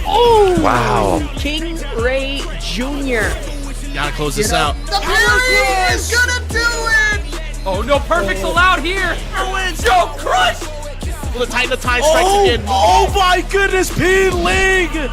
Oh! Wow. King Ray Jr. Gotta close this out. The parry is gonna do it! Oh, no perfects allowed here. Yo, crush! Will the Titan of Time strikes again? Oh my goodness, P-Ling!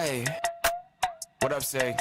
Hey, what up, say?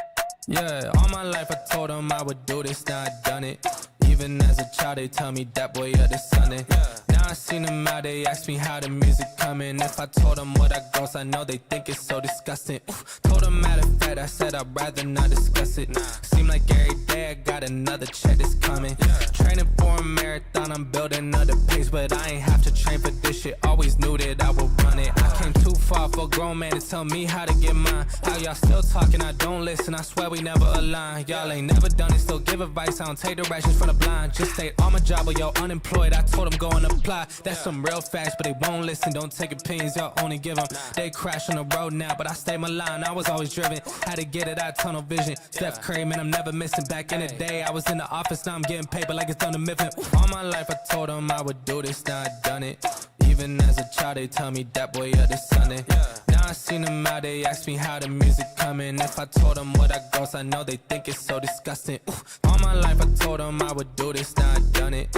Yeah, all my life I told them I would do this, now I done it. Even as a child they tell me that boy you're the Sunday. Now I seen them out, they ask me how the music coming. If I told them what I goes, I know they think it's so disgusting. Told them matter of fact, I said I'd rather not discuss it. Seem like every day I got another check that's coming. Training for a marathon, I'm building another pace, but I ain't have to train for this shit. Always knew that I would run it. I came too far for a grown man to tell me how to get mine. How y'all still talking, I don't listen, I swear we never align. Y'all ain't never done it, still give advice, I don't take directions from the blind. Just stay on my job or y'all unemployed, I told them go and apply. That's some real facts, but they won't listen, don't take opinions, y'all only give them. They crash on the road now, but I stay my line, I was always driven. Had to get it out, tunnel vision. Steph Curry, man, I'm never missing. Back in the day, I was in the office, now I'm getting paper like it's done to Mifflin. All my life I told them I would do this, now I done it. Even as a child they tell me that boy you're the Sunday. Now I seen them out, they ask me how the music coming. If I told them what I goes, I know they think it's so disgusting. All my life I told them I would do this, now I done it.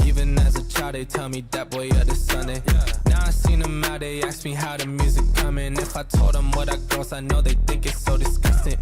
Even as a child they tell me that boy you're the Sunday. Now I seen them out, they ask me how the music coming. If I told them what I goes, I know they think it's so disgusting.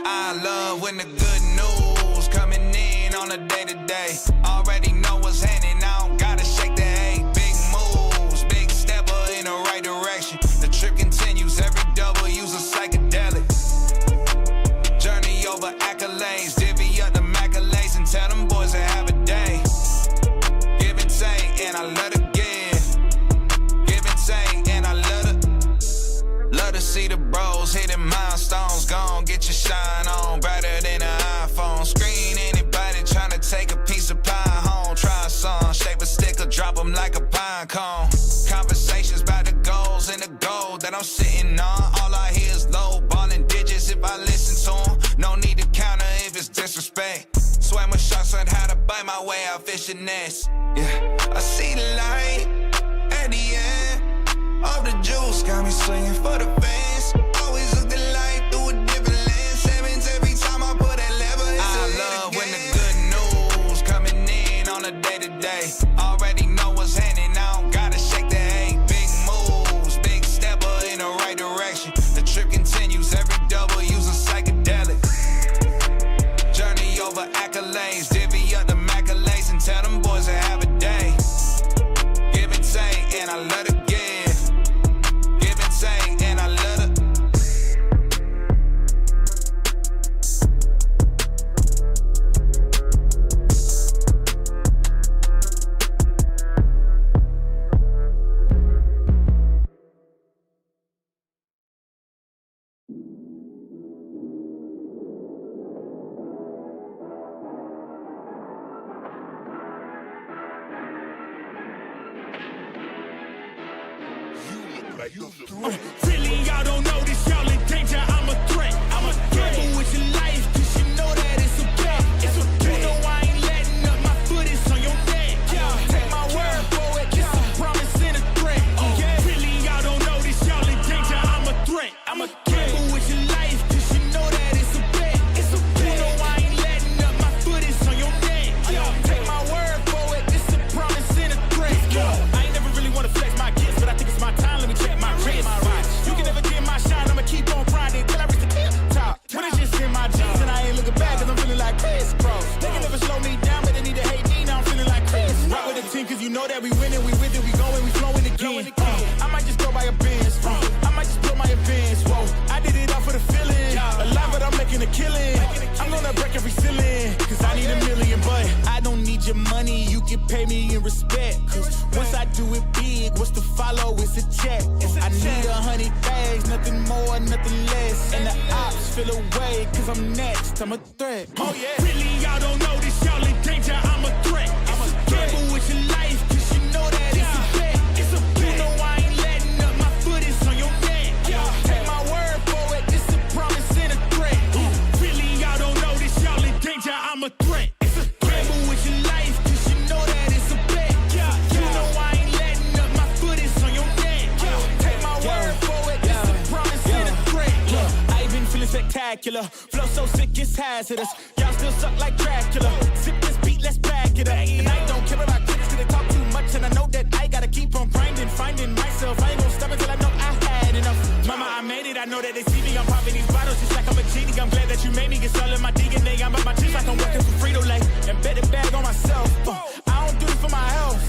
I love when the good news coming in on a day-to-day. Already know what's happening, I don't gotta shake the hay. Big moves, big stepper in the right direction. The trip continues, every W's a psychedelic. Journey over accolades, divvy up the accolades and tell them boys to have a day. Give and take, and I love to give. Give and take, and I love to gone, get your shine on. Brighter than an iPhone. Screen anybody trying to take a piece of pie home. Try a song, shape a stick or drop them like a pine cone. Conversations about the goals and the gold that I'm sitting on. All I hear is low balling digits if I listen to them. No need to counter if it's disrespect. Swam with sharks on how to bite my way out fishing nets. Yeah, I see the light at the end of the juice. Got me swinging for the fence. Always look the light through a different lens. Sevens every time I put that lever. I love when the good news coming in on a day-to-day. Already know what's happening, I don't gotta shake the hay. Big moves, big stepper in the right direction. The trip continues, every double use a psychedelic. Journey over accolades, divvy up the accolades and tell them boys to have a day. Give and take, and I love to give. Give and take, and I love to. Really, y'all don't know this, y'all in danger. I'm a threat. I'm a gamble with your life, cause you know that it's a bet. It's a bet. You know I ain't letting up, my foot is on your neck. Take my word for it, it's a promise and a threat. Really, y'all don't know this, y'all in danger. I'm a threat. I'm a gamble with your life, cause you know that it's a bet. It's a bet. You know I ain't letting up, my foot is on your neck. Take my word for it, it's a promise and a threat. I ain't never really wanna flex my gifts, but I think it's my time. Let me check my wrist. You can never get my shine, I'ma keep on grinding till I reach the tip top. When it's just in my jeans and I ain't looking back, cause I'm feeling like Chris Cross. They can never slow me down, but they need to hate me, now I'm feeling like Chris. Rock with the team, cause you know that we winning, we with it, we going, we flowing again. I might just go by a Benz, I might just blow my advance, whoa. I did it all for the feeling, alive but I'm making a killing. I'm gonna break every ceiling, cause I need a million, but I don't need your money, you can pay me in respect. Cause once I do it big, what's to follow is a check. I need 100 bags, nothing more, nothing less. And the ops feel away, cause I'm next, I'm a threat. Oh yeah. Really, y'all don't know this, y'all in danger, I'm a threat. I'm a gamble with your life, cause you know that it's a bet. It's a bet. You know I ain't letting up, my foot is on your neck. Take my word for it, it's a promise and a threat. Really, y'all don't know this, y'all in danger, I'm a threat. It's a gamble with your life, cause you know that it's a bet. You know I ain't letting up, my foot is on your neck. Take my word for it, it's a promise and a threat. Look, I ain't been feeling spectacular. Flow so sick, it's hazardous. Y'all still suck like Dracula. Sip this beat, let's back it up. And I don't care about critics, cause they talk too much. And I know that I gotta keep on grinding, finding myself. I ain't gonna stop until I know I had enough. Mama, I made it, I know that they see me. I'm popping these bottles just like I'm a genie. I'm glad that you made me. It's all in my DNA. I'm up my cheeks like I'm working for Frito-Lay. And bet it bag on myself. I don't do it for my health.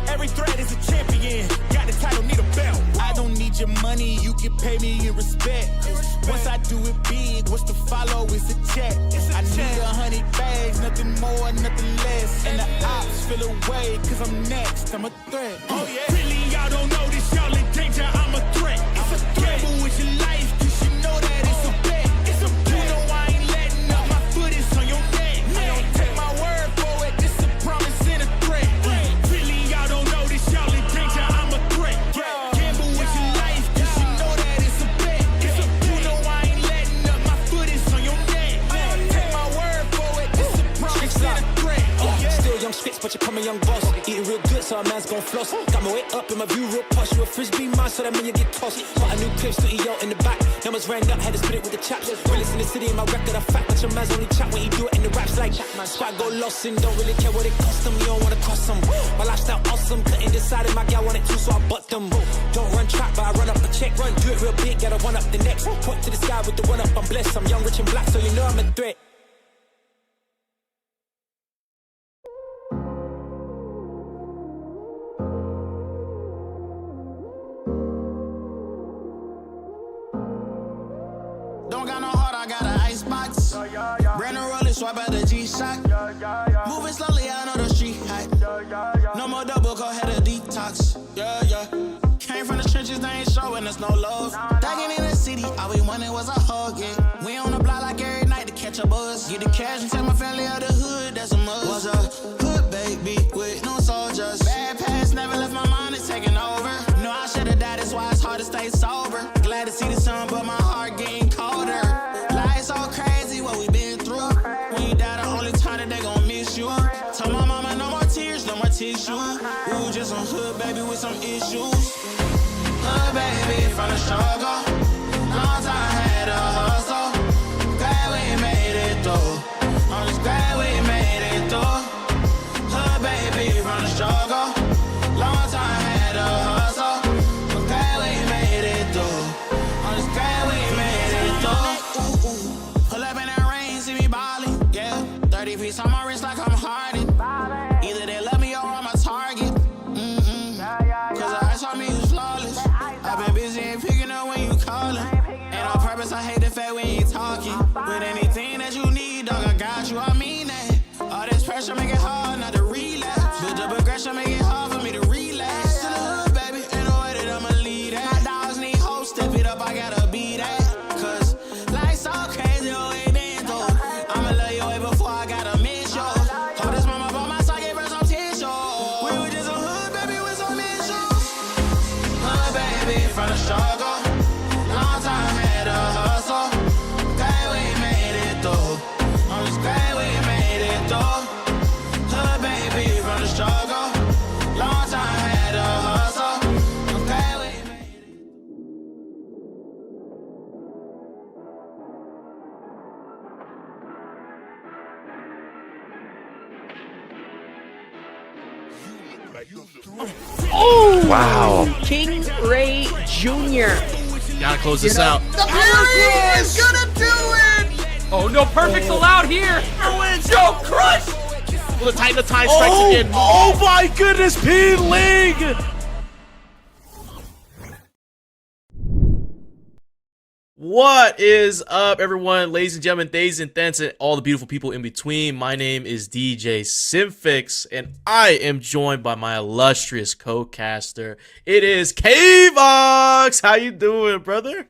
Every threat is a champion. Got the title, need a belt. I don't need your money, you can pay me in respect. Once I do it big, what's to follow is a check. I need 100 bags, nothing more, nothing less. And the ops feel away, cause I'm next, I'm a threat. Oh yeah. Really, y'all don't know this, y'all in danger, I'm a threat. It's a gamble with your life, cause you know that it's a bet. It's a bet. You know I ain't letting up, my foot is on your neck. Take my word for it, it's a promise and a threat. Really, y'all don't know this, y'all in danger, I'm a threat. Gamble with your life, cause you know that it's a bet. It's a bet. You know I ain't letting up, my foot is on your neck. Take my word for it, it's a promise and a threat. Still young spits, but you're coming young boss. Eating real good, so a man's gon' floss. Got my way up in my view real posh. You a frisbee man, so that mean you get tossed. Got a new crib, studio yo in the back. Numbers ran up, had to split it with the chaps. Realest in the city, in my record, a fact. But your man's only chat when he do it in the raps. Like, squad go lost and don't really care what it cost them. You don't wanna cross them. My lifestyle awesome, couldn't decide if my gal want it too, so I butt them. Don't run track, but I run up a check. Run, do it real big, gotta one up the next. Point to the sky with the one up, I'm blessed. I'm young, rich and black, so you know I'm a threat. Don't got no heart, I got an icebox. Brand new rolling, swipe at the G-Shock. Moving slowly, I know the street hype. No more double, go ahead and detox. Yeah, yeah. Came from the trenches, they ain't showing us no love. Tagging in the city, all we wanted was a hug, yeah. We on the block like every night to catch a buzz. Get the cash and tell my family out the hood, that's a must. Was a hood baby with no soldiers. Bad past never left my mind, it's taking over. No, I should've died, that's why it's hard to stay sober. Glad to see the sun, but my heart getting colder. Life's so crazy, what we been through. When you die, the only time that they gon' miss you. Told my mama no more tears, no more tissue. We was just some hood baby with some issues. Hood baby from the struggle. Long time had a hustle. Glad we made it through. I'm just glad we made it through. Hood baby from the struggle. Long time had a hustle. I'm glad we made it through. I'm just glad we made it through. Pull up in that rain, see me ballin', yeah. 30 piece on my wrist like I'm Harden. Either they love me or I'm a target. Cause the ice on me is flawless. I've been busy and picking up when you callin'. And on purpose, I hate the fact we ain't talking. But anything that you need, dog, I got you, I mean that. All this pressure make it hard not to relapse. Build up aggression, make it hard for me to relax. To the hood, baby, ain't no way that I'ma lead that. My dogs need hope, step it up, I gotta be that. Cause life's so crazy, oh, it been through. I'ma love you way before I gotta miss you. Hold this mama by my side, gave her some tissue. We were just a hood, baby, with some issues. Hood, baby, from the struggle. Long time had a hustle. Glad we made it through. I'm just glad we made it through. Hood, baby, from the struggle. Long time had a hustle. I'm glad we made it. Oh, Wow. King Ray Jr. Gotta close this out. Oh, no perfects allowed here. Yo, crush! Will the Titan of Time strikes again? Oh my goodness, P. Ling! What is up, everyone? Ladies and gentlemen, days and thents, and all the beautiful people in between. My name is DJ Simfix, and I am joined by my illustrious co-caster. It is K-Vox! How you doing, brother?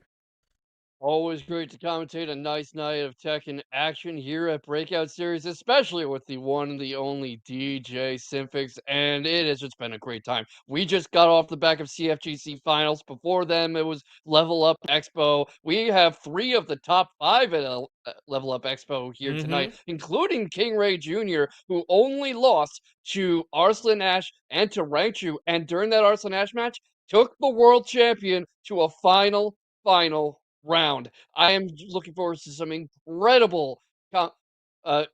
Always great to commentate a nice night of Tekken action here at Breakout Series, especially with the one and the only DJ Simfix, and it has just been a great time. We just got off the back of CFGC Finals. Before them, it was Level Up Expo. We have 3 of the top 5 at Level Up Expo here tonight, including King Ray Jr., who only lost to Arslan Ash and to Raichu, and during that Arslan Ash match, took the world champion to a final round. I am looking forward to co- uh,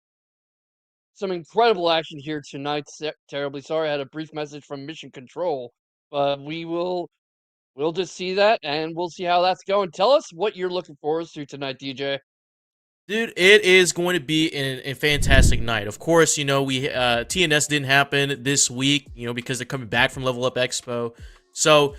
some incredible action here tonight. Terribly sorry, I had a brief message from Mission Control, but we'll just see that and we'll see how that's going. Tell us what you're looking forward to tonight, DJ. Dude, it is going to be a fantastic night. Of course, we TNS didn't happen this week, because they're coming back from Level Up Expo. So,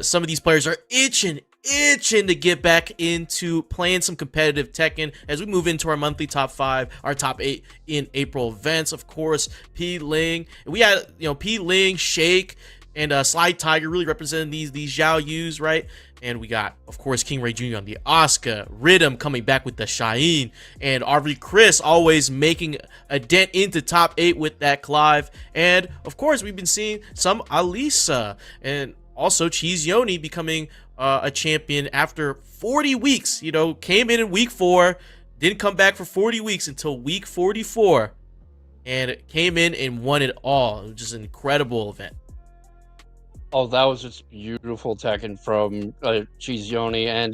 some of these players are itching to get back into playing some competitive Tekken as we move into our monthly top 5, our top 8 in April events. Of course, P. Ling. We had, P. Ling, Shake, and Slide Tiger really representing these Zhao Yus, right? And we got, of course, King Ray Jr. on the Asuka, Rhythm coming back with the Shine, and RV Chris always making a dent into top 8 with that Clive. And, of course, we've been seeing some Alisa, and also Cheese Yoni becoming a champion after 40 weeks. Came in week 4, didn't come back for 40 weeks until week 44, and came in and won it all. It was just an incredible event. Oh, that was just beautiful Tekken from Cheese Yoni. And,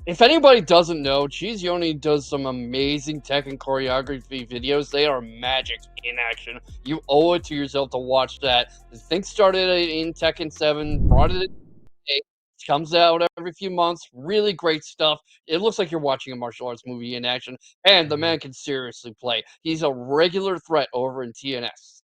if anybody doesn't know, Cheese Yoni does some amazing Tekken choreography videos. They are magic in action. You owe it to yourself to watch that. The thing started in Tekken 7, brought it in 8, comes out every few months. Really great stuff. It looks like you're watching a martial arts movie in action. And the man can seriously play. He's a regular threat over in TNS.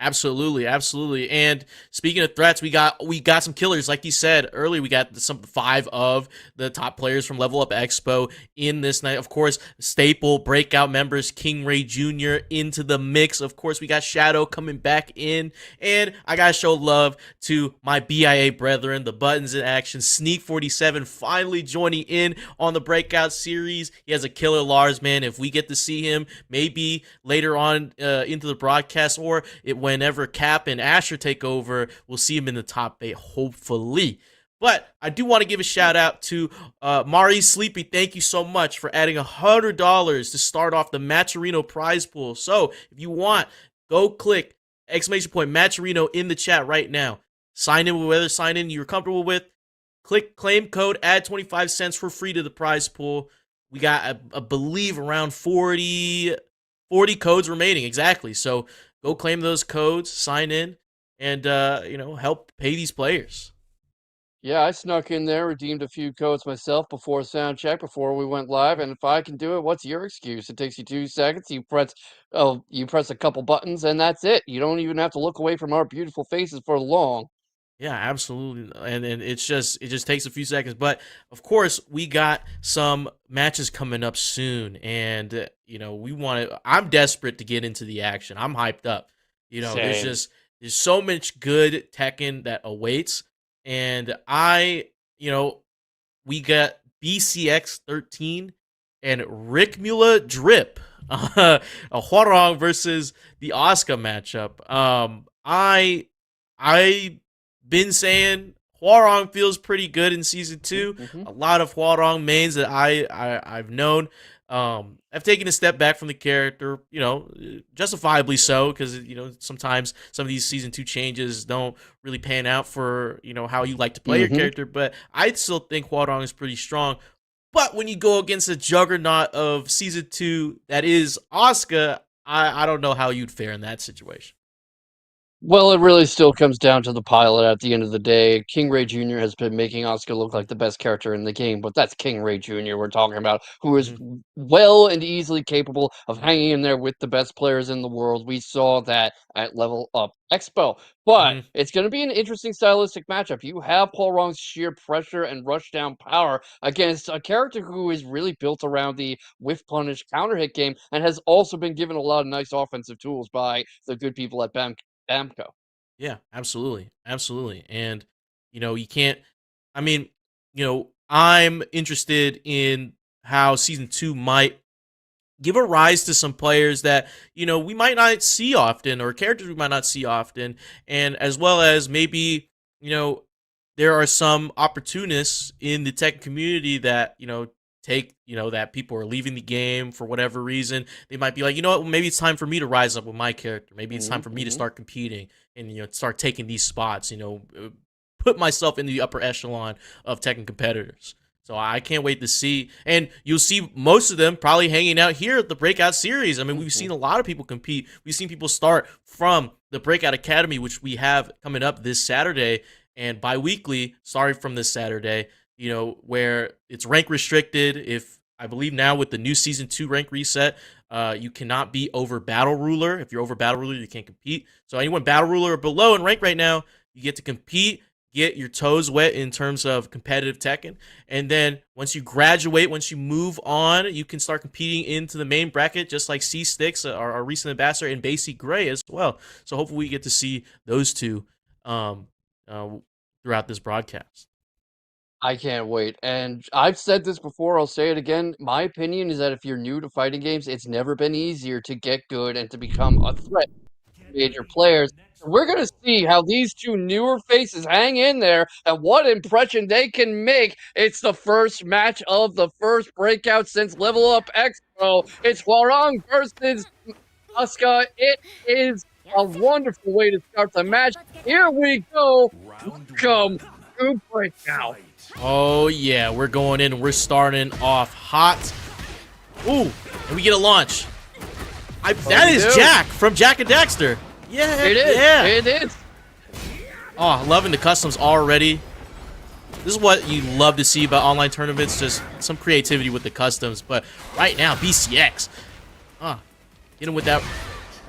Absolutely, absolutely. And speaking of threats, we got some killers, like you said earlier. We got some 5 of the top players from Level Up Expo in this night. Of course, staple breakout members King Ray Jr. into the mix. Of course, we got Shadow coming back in, and I gotta show love to my BIA brethren, the Buttons in Action. Sneak 47 finally joining in on the breakout series. He has a killer Lars, man. If we get to see him, maybe later on into the broadcast, or whenever Cap and Asher take over, we'll see him in the top 8, hopefully. But I do want to give a shout out to Mari Sleepy. Thank you so much for adding $100 to start off the Matcherino prize pool. So if you want, go click !Matcherino in the chat right now. Sign in with whatever sign in you're comfortable with. Click claim code, add 25 cents for free to the prize pool. We got, I believe, around 40 codes remaining. Exactly. So go claim those codes, sign in, and help pay these players. Yeah, I snuck in there, redeemed a few codes myself before sound check, before we went live, and if I can do it, what's your excuse? It takes you 2 seconds. You press a couple buttons, and that's it. You don't even have to look away from our beautiful faces for long. Yeah, absolutely. And it just takes a few seconds. But of course, we got some matches coming up soon. And I'm desperate to get into the action. I'm hyped up. Same. There's so much good Tekken that awaits. And we got BCX 13 and Rick Mula Drip. A Huarong versus the Asuka matchup. I been saying Huarong feels pretty good in season 2. Mm-hmm. A lot of Huarong mains that I've known. I've taken a step back from the character, justifiably so, because sometimes some of these season 2 changes don't really pan out for how you like to play your character. But I still think Huarong is pretty strong. But when you go against the juggernaut of season 2 that is Asuka, I don't know how you'd fare in that situation. Well, it really still comes down to the pilot at the end of the day. King Ray Jr. has been making Asuka look like the best character in the game, but that's King Ray Jr. we're talking about, who is well and easily capable of hanging in there with the best players in the world. We saw that at Level Up Expo. But it's going to be an interesting stylistic matchup. You have Paul Wrong's sheer pressure and rushdown power against a character who is really built around the whiff punish counter hit game and has also been given a lot of nice offensive tools by the good people at Bamco. Yeah, absolutely. Absolutely. And, you can't, I mean, I'm interested in how season 2 might give a rise to some players that, we might not see often, or characters we might not see often. And as well as maybe, there are some opportunists in the tech community that, take, that people are leaving the game for whatever reason. They might be like, what, maybe it's time for me to rise up with my character. Maybe it's time for me to start competing and, start taking these spots, put myself in the upper echelon of Tekken competitors. So I can't wait to see. And you'll see most of them probably hanging out here at the Breakout series. I mean, we've seen a lot of people compete. We've seen people start from the Breakout Academy, which we have coming up this Saturday, and bi-weekly, starting from this Saturday, where it's rank restricted. If I believe now with the new season 2 rank reset, you cannot be over Battle Ruler. If you're over Battle Ruler, you can't compete. So anyone Battle Ruler or below in rank right now, you get to compete, get your toes wet in terms of competitive Tekken. And then once you graduate, once you move on, you can start competing into the main bracket, just like C-Sticks, our recent ambassador, and Basie Gray as well. So hopefully we get to see those two throughout this broadcast. I can't wait. And I've said this before, I'll say it again. My opinion is that if you're new to fighting games, it's never been easier to get good and to become a threat to major players. We're going to see how these two newer faces hang in there and what impression they can make. It's the first match of the first Breakout since Level Up Expo. It's Huarong versus Asuka. It is a wonderful way to start the match. Here we go. Welcome to Breakout. Oh, yeah, we're going in. We're starting off hot. Ooh, and we get a launch. That is Jack from Jack and Daxter. Yeah, it is. Yeah. It is. Oh, loving the customs already. This is what you love to see about online tournaments, just some creativity with the customs. But right now, BCX. Get him with that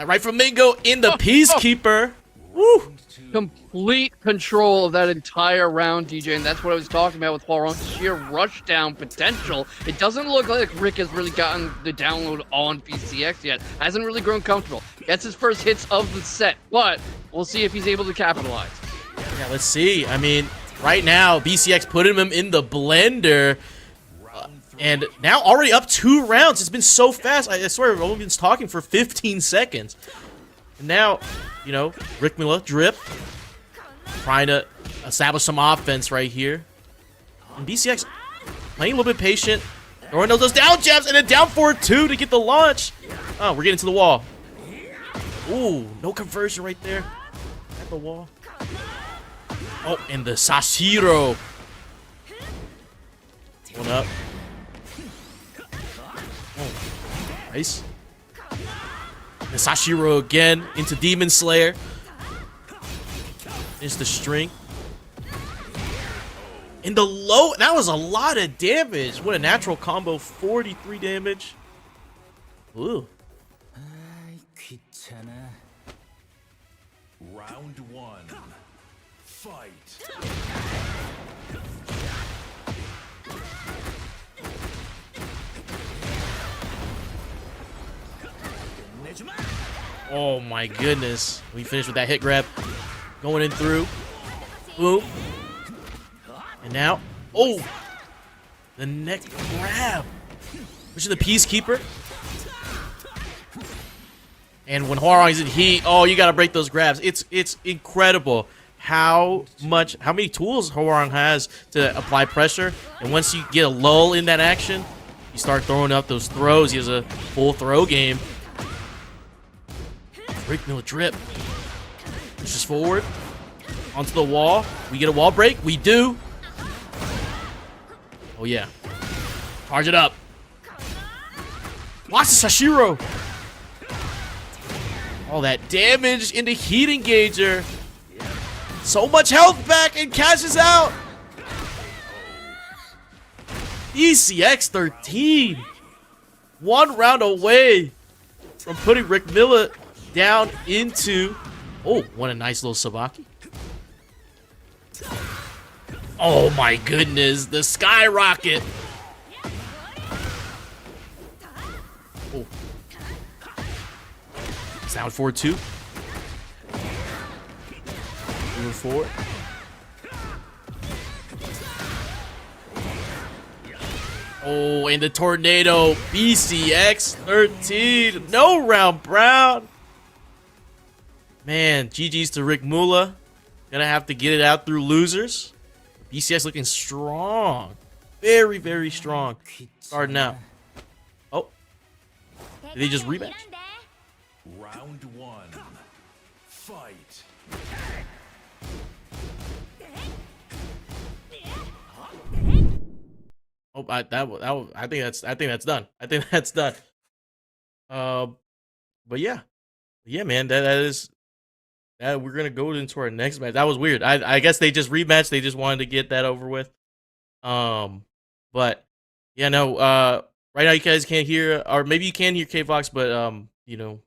That right Flamingo in the Peacekeeper. Woo! Complete control of that entire round, DJ, and that's what I was talking about with Huarong's sheer rushdown potential. It doesn't look like Rick has really gotten the download on BCX yet. Hasn't really grown comfortable. Gets his first hits of the set, but we'll see if he's able to capitalize. Yeah, let's see. I mean, right now, BCX putting him in the blender. And now already up 2 rounds. It's been so fast. I swear, we've only been talking for 15 seconds. And now, you know, Rick Miller, drip. Trying to establish some offense right here. And BCX playing a little bit patient. Throwing those down jabs and then down 4-2 to get the launch. Oh, we're getting to the wall. Ooh, no conversion right there. At the wall. Oh, and the Sashiro. One up. Oh, nice. The Sashiro again into Demon Slayer. Is the string. In the low, that was a lot of damage. What a natural combo, 43 damage. Ooh. Round 1. Fight. Oh my goodness. We finished with that hit grab. Going in through. Boom. And now, oh, the neck grab. Which is the Peacekeeper. And when Huarong's in heat, oh, you gotta break those grabs. It's incredible how many tools Huarong has to apply pressure. And once you get a lull in that action, you start throwing up those throws. He has a full throw game. Rick Miller drip. Pushes forward. Onto the wall. We get a wall break. We do. Oh, yeah. Charge it up. Watch the Sashiro. All that damage into Heat Engager. So much health back and cashes out. BCX 13. 1 round away from putting Rick Miller down into... Oh, what a nice little Sabaki. Oh my goodness, the skyrocket. Oh. Sound 4-2. Moving forward. Oh, and the tornado. BCX 13. No round Brown. Man, GG's to Rick Mula. Gonna have to get it out through losers. BCX looking strong. Very, very strong. Starting out. Oh. Did they just rematch? Round 1. Fight. Oh, I think that's done. I think that's done. But yeah, man, that is that. We're gonna go into our next match. That was weird. I guess they just rematched. They just wanted to get that over with. But yeah, no. Right now you guys can't hear, or maybe you can hear K-Fox, but you know.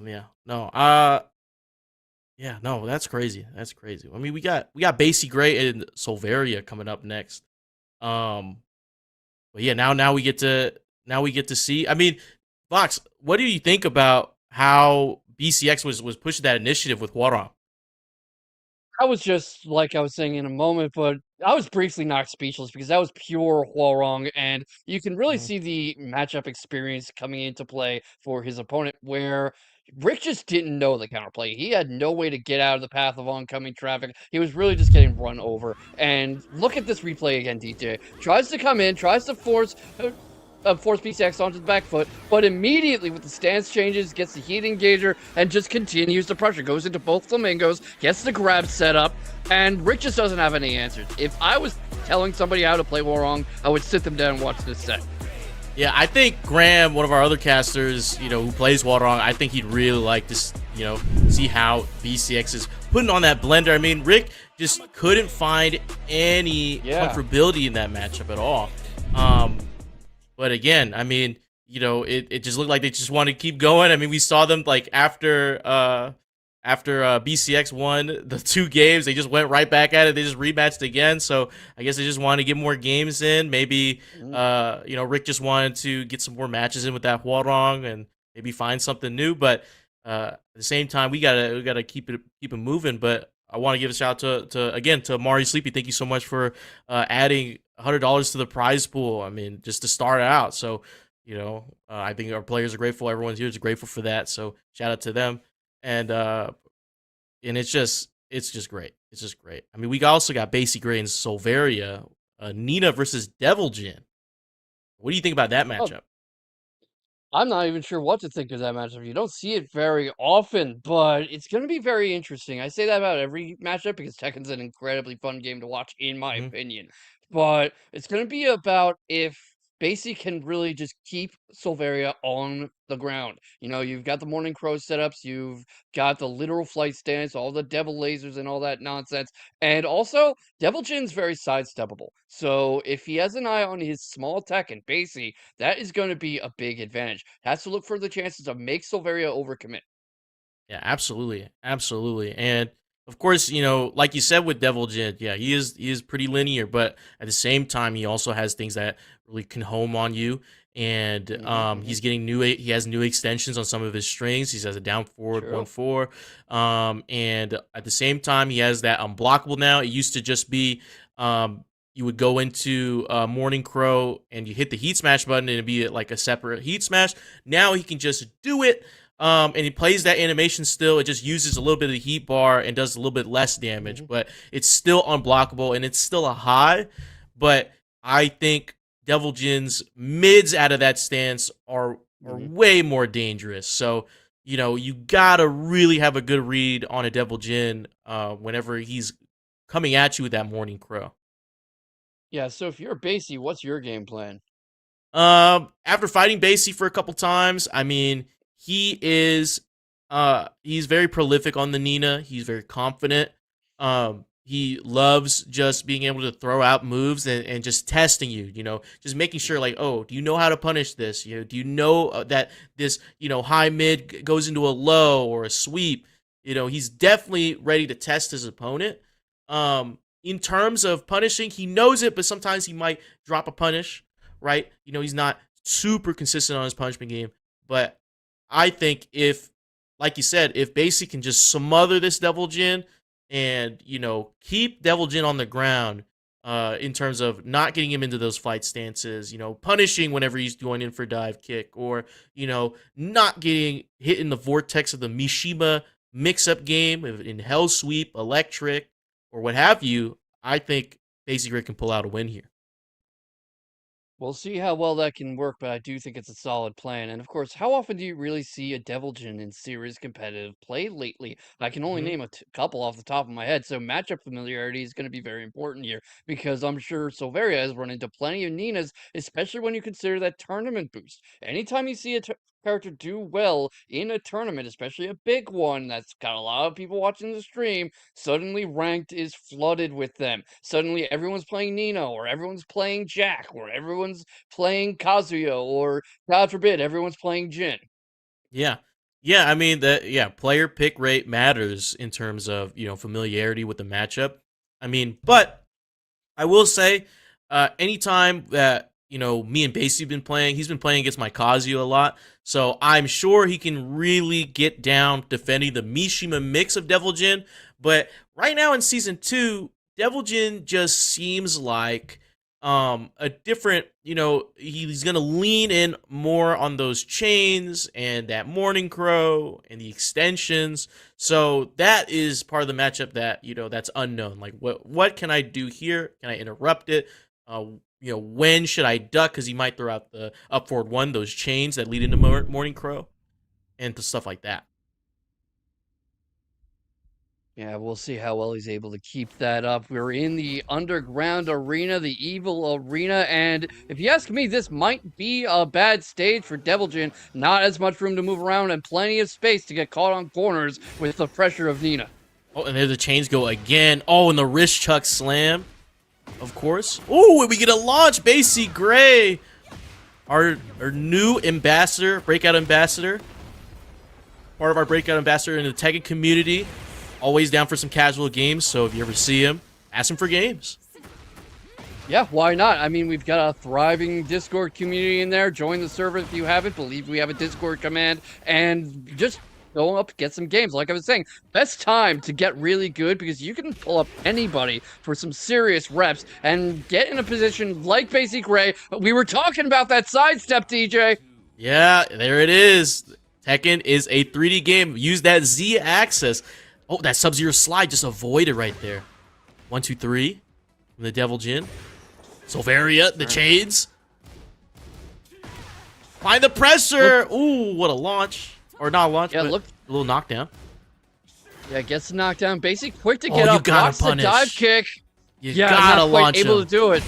Yeah. No. Yeah, no, that's crazy. That's crazy. I mean, we got Basie Gray and Solveria coming up next. But yeah, now we get to see. I mean, Fox, what do you think about how BCX was pushing that initiative with Huarong? I was just like I was saying in a moment, but I was briefly knocked speechless because that was pure Huarong, and you can really see the matchup experience coming into play for his opponent, where Rick just didn't know the counterplay. He had no way to get out of the path of oncoming traffic. He was really just getting run over. And look at this replay again, DJ. Tries to come in, tries to force BCX onto the back foot, but immediately with the stance changes, gets the heat engager, and just continues the pressure. Goes into both flamingos, gets the grab set up, and Rick just doesn't have any answers. If I was telling somebody how to play Huarong, I would sit them down and watch this set. Yeah, I think Graham, one of our other casters, who plays Waldrong, I think he'd really like to, see how BCX is putting on that blender. I mean, Rick just couldn't find any comfortability in that matchup at all. But again, I mean, it just looked like they just wanted to keep going. I mean, we saw them like after BCX won the 2 games, they just went right back at it. They just rematched again. So I guess they just wanted to get more games in. Maybe Rick just wanted to get some more matches in with that Huarong and maybe find something new. But at the same time, we gotta keep it moving. But I want to give a shout out to Mari Sleepy. Thank you so much for adding $100 to the prize pool. I mean, just to start out. So I think our players are grateful. Everyone's here is grateful for that. So shout out to them. And it's just great. It's just great. I mean, we also got Basie Gray and Solvaria, Nina versus Devil Jin. What do you think about that matchup? I'm not even sure what to think of that matchup. You don't see it very often, but it's going to be very interesting. I say that about every matchup because Tekken's an incredibly fun game to watch, in my opinion. But it's going to be about if Basie can really just keep Solvaria on the ground. You've got the Morning Crow setups, you've got the literal flight stance, all the devil lasers and all that nonsense. And also, Devil Jin's very sidesteppable. So if he has an eye on his small Tekken, Basie, that is going to be a big advantage. Has to look for the chances to make Silveria overcommit. Yeah, absolutely, absolutely. And of course, like you said with Devil Jin, yeah, he is pretty linear, but at the same time, he also has things that really can home on you. And he's getting he has new extensions on some of his strings. He has a down forward 1-4. And at the same time, he has that unblockable now. It used to just be you would go into Morning Crow and you hit the heat smash button and it'd be like a separate heat smash. Now he can just do it. And he plays that animation still. It just uses a little bit of the heat bar and does a little bit less damage, but it's still unblockable and it's still a high. But I think Devil Jin's mids out of that stance are way more dangerous. So, you gotta really have a good read on a Devil Jin whenever he's coming at you with that Morning Crow. Yeah, so if you're Basie, what's your game plan? After fighting Basie for a couple times, I mean, he's very prolific on the Nina. He's very confident. He loves just being able to throw out moves and just testing you, just making sure like, oh, do you know how to punish this? Do you know that this, high mid goes into a low or a sweep? He's definitely ready to test his opponent. In terms of punishing, he knows it, but sometimes he might drop a punish, right? He's not super consistent on his punishment game, but I think like you said, if Basie can just smother this Devil Jin and, keep Devil Jin on the ground in terms of not getting him into those fight stances, punishing whenever he's going in for dive kick or, not getting hit in the vortex of the Mishima mix-up game in Hell Sweep, Electric, or what have you, I think Basie Gray can pull out a win here. We'll see how well that can work, but I do think it's a solid plan. And of course, how often do you really see a Devil Jin in serious competitive play lately? I can only name a couple off the top of my head, so matchup familiarity is going to be very important here because I'm sure Silveria has run into plenty of Ninas, especially when you consider that tournament boost. Anytime you see a character do well in a tournament, especially a big one that's got a lot of people watching the stream, suddenly ranked is flooded with them. Suddenly everyone's playing Nino, or everyone's playing Jack, or everyone's playing Kazuya, or God forbid, everyone's playing Jin. Yeah. Yeah, I mean player pick rate matters in terms of, familiarity with the matchup. I mean, but I will say, anytime that, me and Basie have been playing, he's been playing against my Kazuya a lot. So I'm sure he can really get down defending the Mishima mix of Devil Jin. But right now in Season 2, Devil Jin just seems like a different, he's going to lean in more on those chains and that Morning Crow and the extensions. So that is part of the matchup that, that's unknown. Like, what can I do here? Can I interrupt it? When should I duck? Because he might throw out the up forward 1, those chains that lead into Morning Crow and stuff like that. Yeah, we'll see how well he's able to keep that up. We're in the underground arena, the evil arena, and if you ask me, this might be a bad stage for Devil Jin. Not as much room to move around and plenty of space to get caught on corners with the pressure of Nina. Oh, and there the chains go again. Oh, and the wrist chuck slam, of course. Oh, and we get a launch. Basie Gray, our new ambassador, Breakout ambassador. Part of our Breakout ambassador in the Tekken community. Always down for some casual games, so if you ever see him, ask him for games. Yeah, why not? I mean, we've got a thriving Discord community in there. Join the server if you haven't. Believe we have a Discord command. And just go up, get some games. Like I was saying, best time to get really good because you can pull up anybody for some serious reps and get in a position like Basie Gray. We were talking about that sidestep, DJ. Yeah, there it is. Tekken is a 3D game. Use that Z axis. Oh, that Sub-Zero slide, just avoid it right there. 1, 2, 3 from the Devil Jin. Solvaria, the chains. Find the pressure. Ooh, what a launch. Or not a launch, Yeah, but look. a little knockdown. Yeah, gets the knockdown. Basie quick to get you up. gotta Blocks the punish. dive kick. You Yeah, gotta not quite launch able him. to do it.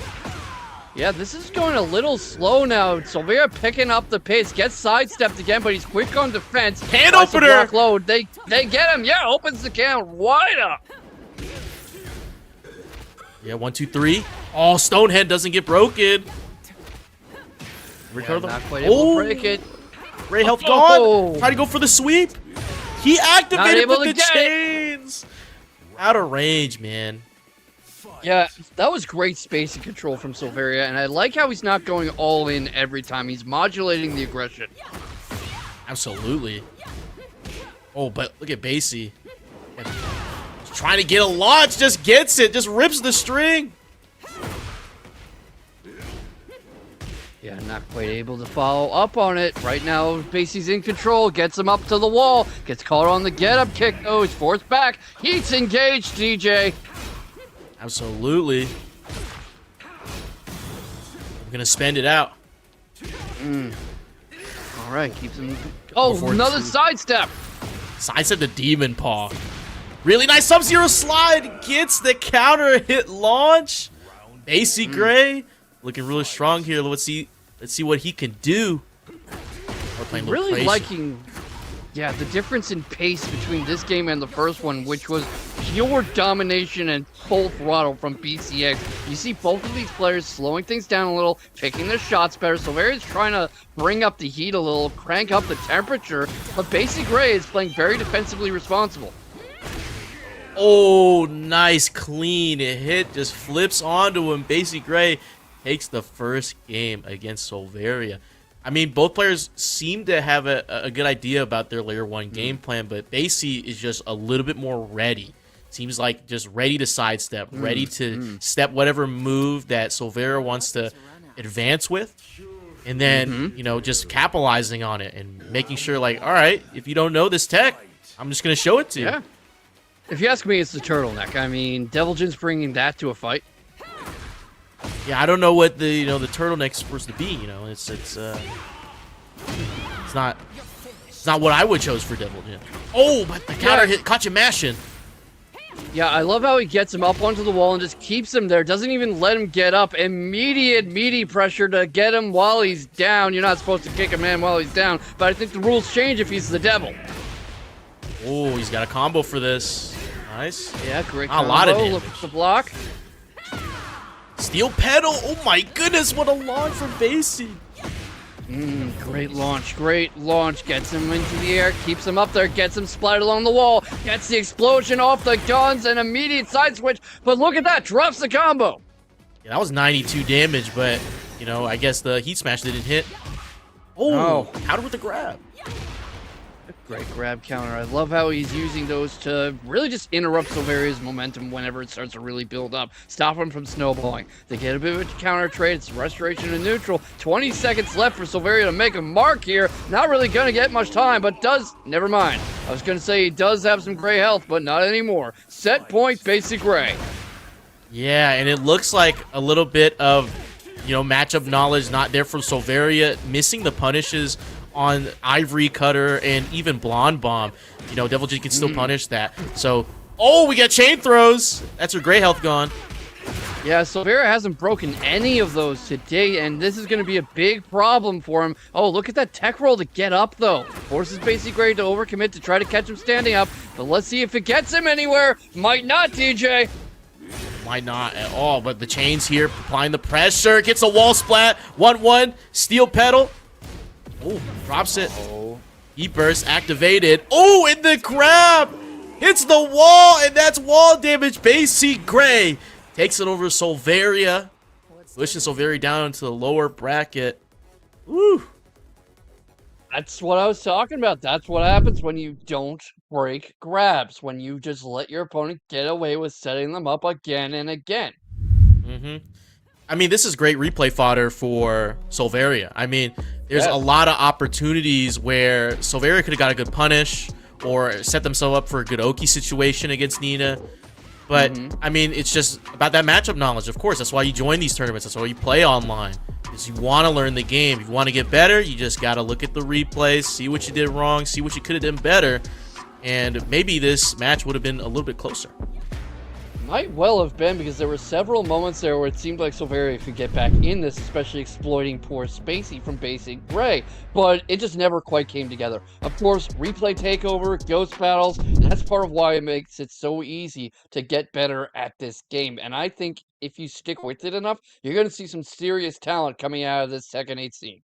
Yeah, this is going a little slow now. Solvaria picking up the pace, gets sidestepped again, but he's quick on defense. Hand Tries to opener! block load. They get him. Yeah, opens the count wide up. Yeah, 1, 2, 3. Oh, Stonehead doesn't get broken. Yeah, not quite able to break it. Ray health Oh. gone. Try to go for the sweep. He activated able with to the get it. chains. Out of range, man. Yeah, that was great space and control from Solvaria, and I like how he's not going all in every time. He's modulating the aggression. Absolutely. Oh, but look at Basie. He's trying to get a launch, just gets it, just rips the string. Yeah, not quite able to follow up on it. Right now, Basie's in control, gets him up to the wall, gets caught on the get-up kick, though, he's forced back. He's engaged, DJ. Absolutely. I'm gonna spend it out. All right, keeps him... Oh, Before another two. sidestep. Sidestep the Demon Paw. Really nice Sub-Zero slide. Gets the counter hit launch. Basie Gray looking really strong here. Let's see what he can do. We're playing Really location. liking... Yeah, the difference in pace between this game and the first one, which was pure domination and full throttle from BCX. You see both of these players slowing things down a little, picking their shots better. Solvaria's trying to bring up the heat a little, crank up the temperature, but Basie Gray is playing very defensively responsible. Oh, nice clean hit. Just flips onto him. Basie Gray takes the first game against Solvaria. I mean, both players seem to have a good idea about their layer 1 game plan, but Basie is just a little bit more ready. Seems like just ready to sidestep, ready to step whatever move that Solvaria wants to advance with, and then, you know, just capitalizing on it and making sure, like, all right, if you don't know this tech, I'm just going to show it to you. Yeah. If you ask me, it's the turtleneck. I mean, Devil Jin's bringing that to a fight. Yeah, I don't know what the the turtleneck's supposed to be. You know, it's not what I would chose for Devil Jin. Oh, but the counter hit caught you mashing. Yeah, I love how he gets him up onto the wall and just keeps him there. Doesn't even let him get up. Immediate meaty pressure to get him while he's down. You're not supposed to kick a man while he's down, but I think the rules change if he's the devil. Oh, he's got a combo for this. Nice. Yeah, great A lot of combo. Look damage. at the block. Steel pedal. Oh my goodness, what a launch from Basie. Great launch, great launch. Gets him into the air, keeps him up there, gets him splattered along the wall, gets the explosion off the guns, and immediate side switch. But look at that, drops the combo. Yeah, that was 92 damage, but you know, I guess the heat smash didn't hit. Oh, No. counter with the grab. Great grab counter. I love how he's using those to really just interrupt Solvaria's momentum whenever it starts to really build up. Stop him from snowballing. They get a bit of a counter trade. It's restoration to neutral. 20 seconds left for Solvaria to make a mark here. Not really going to get much time, but does... Never mind. I was going to say he does have some gray health, but not anymore. Set point, Basie Gray. Yeah, and it looks like a little bit of, matchup knowledge not there from Solvaria, missing the punishes on Ivory Cutter and even Blonde Bomb. Devil Jin can still punish that. So, Oh, we got chain throws. That's her gray health gone. Yeah, Silveira hasn't broken any of those to date, and this is going to be a big problem for him. Oh, look at that tech roll to get up, though. Forces Basic Grade to overcommit to try to catch him standing up, but let's see if it gets him anywhere. Might not, DJ. Might not at all, but the chains here, applying the pressure, gets a wall splat. 1-1, steel pedal. Oh, drops it. Heat burst activated. Oh, and the grab hits the wall, and that's wall damage. Basic Gray takes it over Solveria, pushing Solveria down into the lower bracket. Woo. That's what I was talking about. That's what happens when you don't break grabs, when you just let your opponent get away with setting them up again and again. I mean, this is great replay fodder for Solveria. I mean, there's a lot of opportunities where Solveria could have got a good punish or set themselves up for a good Oki situation against Nina. But, I mean, it's just about that matchup knowledge, of course. That's why you join these tournaments. That's why you play online. Because you want to learn the game. If you want to get better, you just got to look at the replays, see what you did wrong, see what you could have done better. And maybe this match would have been a little bit closer. Might well have been, because there were several moments there where it seemed like Silveria could get back in this, especially exploiting poor Spacey from Basic Gray, but it just never quite came together. Of course, replay takeover, ghost battles, that's part of why it makes it so easy to get better at this game, and I think if you stick with it enough, you're going to see some serious talent coming out of this Tekken 8 scene.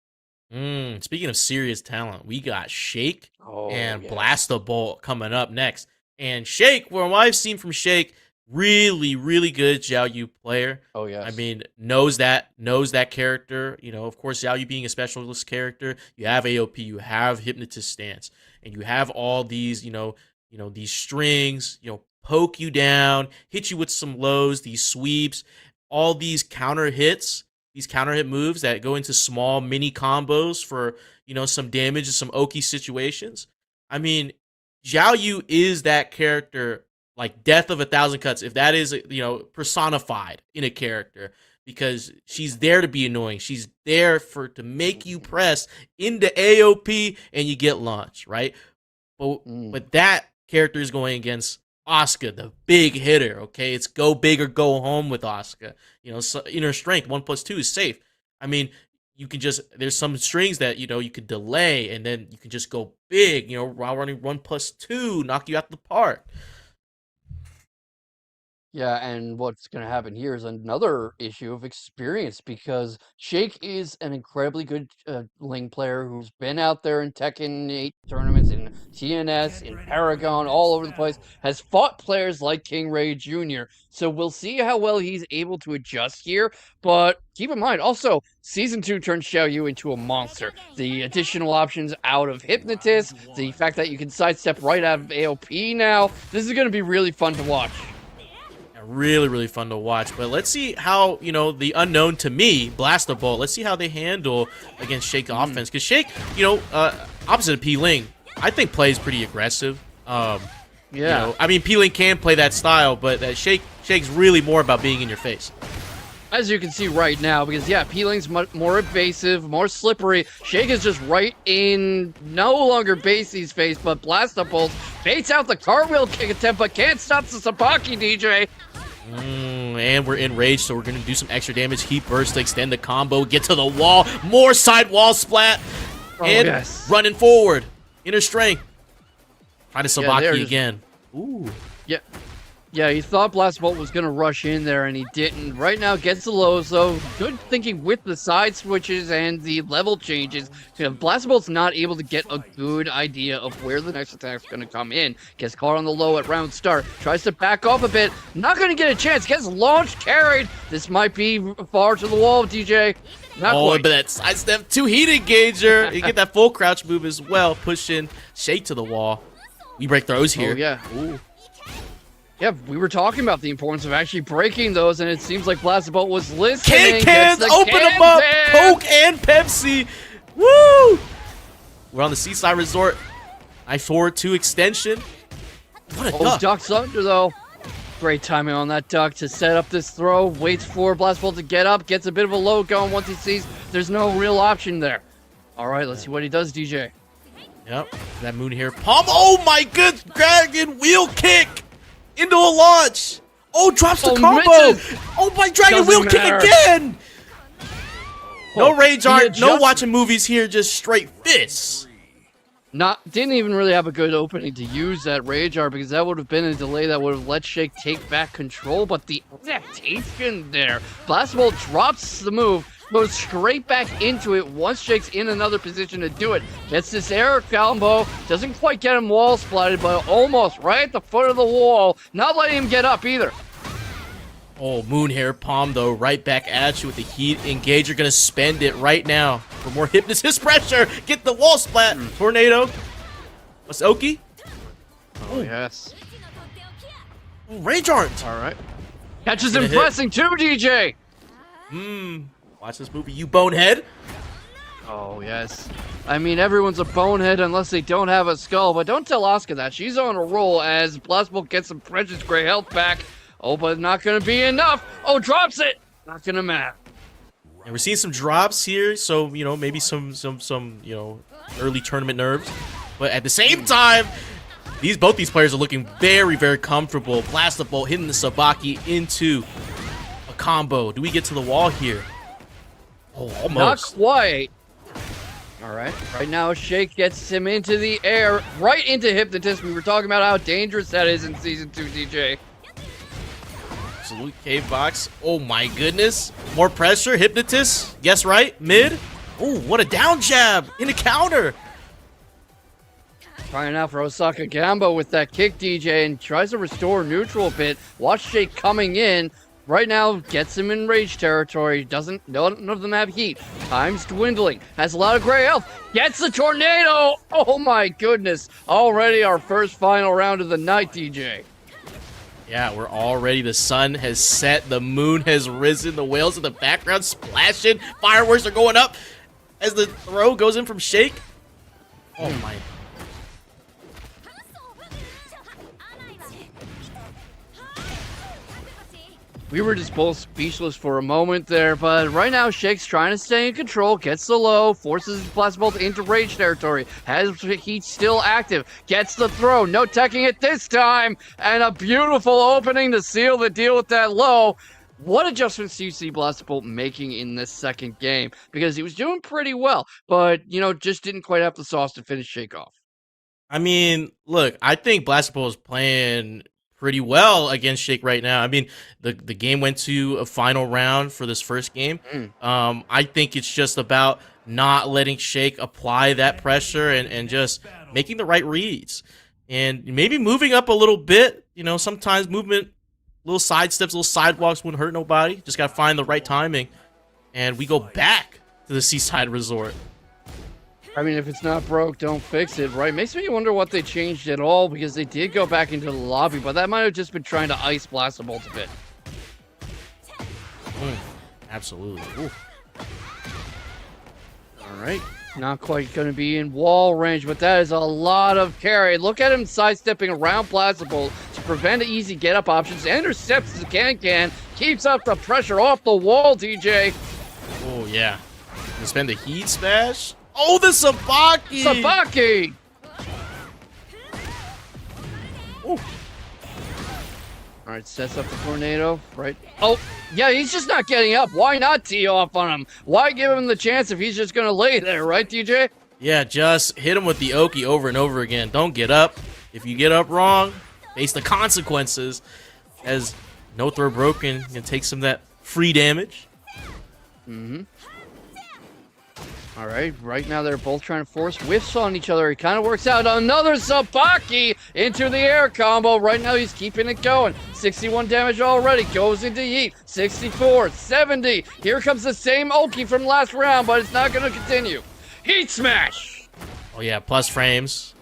Speaking of serious talent, we got Shake and yes. Blastabolt coming up next. And Shake, from what I've seen from Shake, really, really good Xiao Yu player. Oh, yes. I mean, knows that character. You know, of course, Xiao Yu being a specialist character, you have AOP, you have Hypnotist Stance, and you have all these, these strings, poke you down, hit you with some lows, these sweeps, all these counter hits, these counter hit moves that go into small mini combos for, some damage in some Oki situations. I mean, Xiao Yu is that character, like Death of 1,000 Cuts, if that is, personified in a character, because she's there to be annoying. She's there to make you press into AOP and you get launched, right? But that character is going against Asuka, the big hitter, okay? It's go big or go home with Asuka. So inner strength, 1+2 is safe. I mean, you can there's some strings that, you could delay and then you can just go big, while running 1+2, knock you out the park. Yeah, and what's going to happen here is another issue of experience, because Shake is an incredibly good Ling player who's been out there in Tekken 8 tournaments, in TNS, in Paragon, all over the place, has fought players like King Ray Jr., so we'll see how well he's able to adjust here, but keep in mind, also, Season 2 turns Xiao Yu into a monster. The additional options out of Hypnotist, the fact that you can sidestep right out of AOP now, this is going to be really fun to watch. Really, really fun to watch. But let's see how, the unknown to me, Blastabolt, let's see how they handle against Shake's offense. Because Shake, opposite of P-Ling, I think plays pretty aggressive. I mean, P-Ling can play that style, but Shake's really more about being in your face. As you can see right now, because, P-Ling's much more evasive, more slippery. Shake is just right in no longer Basie's face, but Blastabolt baits out the cartwheel kick attempt, but can't stop the Sabaki, DJ. And we're enraged, so we're going to do some extra damage. Heat burst to extend the combo, get to the wall, more side wall splat, and running forward. Inner strength. Try to Sabaki again. Ooh. Yeah, he thought Blastabolt was going to rush in there, and he didn't. Right now, gets the lows, though. Good thinking with the side switches and the level changes. Blastabolt's not able to get a good idea of where the next attack's going to come in. Gets caught on the low at round start. Tries to back off a bit. Not going to get a chance. Gets launched, carried. This might be far to the wall, DJ. Not quite. But that sidestep 2 heat engager. You get that full crouch move as well, pushing Shake to the wall. We break throws here. Oh, yeah. Ooh. Yeah, we were talking about the importance of actually breaking those, and it seems like Blastabolt was listening. Cans, open them up! Coke and Pepsi! Woo! We're on the Seaside Resort. I-4 2 extension. What a duck. Duck's under, though. Great timing on that duck to set up this throw. Waits for Blastabolt to get up. Gets a bit of a low going once he sees there's no real option there. All right, let's see what he does, DJ. Yep, that moon here. Palm. Oh my good dragon wheel kick! into a launch. Oh, drops the Oh, combo. misses. Oh, my Dragon Doesn't Wheel kick matter. again. No rage he art, no adjusted- watching movies here, just straight fists. Didn't even really have a good opening to use that rage art because that would have been a delay that would have let Shake take back control, but the adaptation there. Blast Bolt drops the move, goes straight back into it once Shake's in another position to do it. Gets this air combo, doesn't quite get him wall splatted, but almost right at the foot of the wall, not letting him get up either. Oh, Moonhair Palm, though, right back at you with the heat. Engager gonna spend it right now for more hypnotist pressure. Get the wall splat. Tornado. What's Oki? Oh, yes. Oh, Rage Art. All right. Catches Gonna him hit. pressing too, DJ. Watch this movie, you bonehead. Oh, yes. I mean, everyone's a bonehead unless they don't have a skull, but don't tell Asuka that. She's on a roll as Blast Bolt gets some precious gray health back. Oh, but not gonna be enough. Oh, drops it. Not gonna matter. And we're seeing some drops here, so, you know, maybe some you know, early tournament nerves. But at the same time, both these players are looking very, very comfortable. Blast Bolt hitting the Sabaki into a combo. Do we get to the wall here? Oh, Not almost. quite. All right. Right now, Shake gets him into the air, right into Hypnotist. We were talking about how dangerous that is in Season 2, DJ. Absolute cave box. Oh my goodness. More pressure. Hypnotist. Guess right. Mid. Oh, what a down jab. In the counter. Trying out for Osaka Gamba with that kick, DJ, and tries to restore neutral a bit. Watch Shake coming in. Right now, gets him in rage territory. None of them have heat. Time's dwindling. Has a lot of gray health. Gets the tornado. Oh my goodness. Already our first final round of the night, DJ. Yeah, we're already. The sun has set. The moon has risen. The whales in the background splashing. Fireworks are going up as the throw goes in from Shake. Oh my. We were just both speechless for a moment there, but right now Shake's trying to stay in control, gets the low, forces his Blast Bolt into rage territory, has heat still active, gets the throw, no teching it this time, and a beautiful opening to seal the deal with that low. What adjustments do you see Blast Bolt making in this second game? Because he was doing pretty well, but, you know, just didn't quite have the sauce to finish Shake off. I mean, look, I think Blast Bolt is playing pretty well against Shake right now. I mean, the game went to a final round for this first game. I think it's just about not letting Shake apply that pressure and just making the right reads. And maybe moving up a little bit. You know, sometimes movement, little side steps, little sidewalks wouldn't hurt nobody. Just got to find the right timing. And we go back to the Seaside Resort. I mean, if it's not broke, don't fix it, right? Makes me wonder what they changed at all, because they did go back into the lobby, but that might have just been trying to ice Blast Bolt a bit. Absolutely. Ooh. All right. Not quite going to be in wall range, but that is a lot of carry. Look at him sidestepping around Blast Bolt to prevent easy get-up options. Intercepts the can-can. Keeps up the pressure off the wall, DJ. Oh, yeah. Gonna spend the heat smash. Oh, the Sabaki! Sabaki! Ooh. All right, sets up the tornado, right? Oh, yeah, he's just not getting up. Why not tee off on him? Why give him the chance if he's just going to lay there, right, DJ? Yeah, just hit him with the Oki over and over again. Don't get up. If you get up wrong, face the consequences. As no throw broken, can take some of that free damage. All right, right now they're both trying to force whiffs on each other. It kind of works out. Another Sabaki into the air combo. Right now he's keeping it going. 61 damage already. Goes into heat. 64, 70. Here comes the same Oki from last round, but it's not going to continue. Heat smash. Oh yeah, plus frames.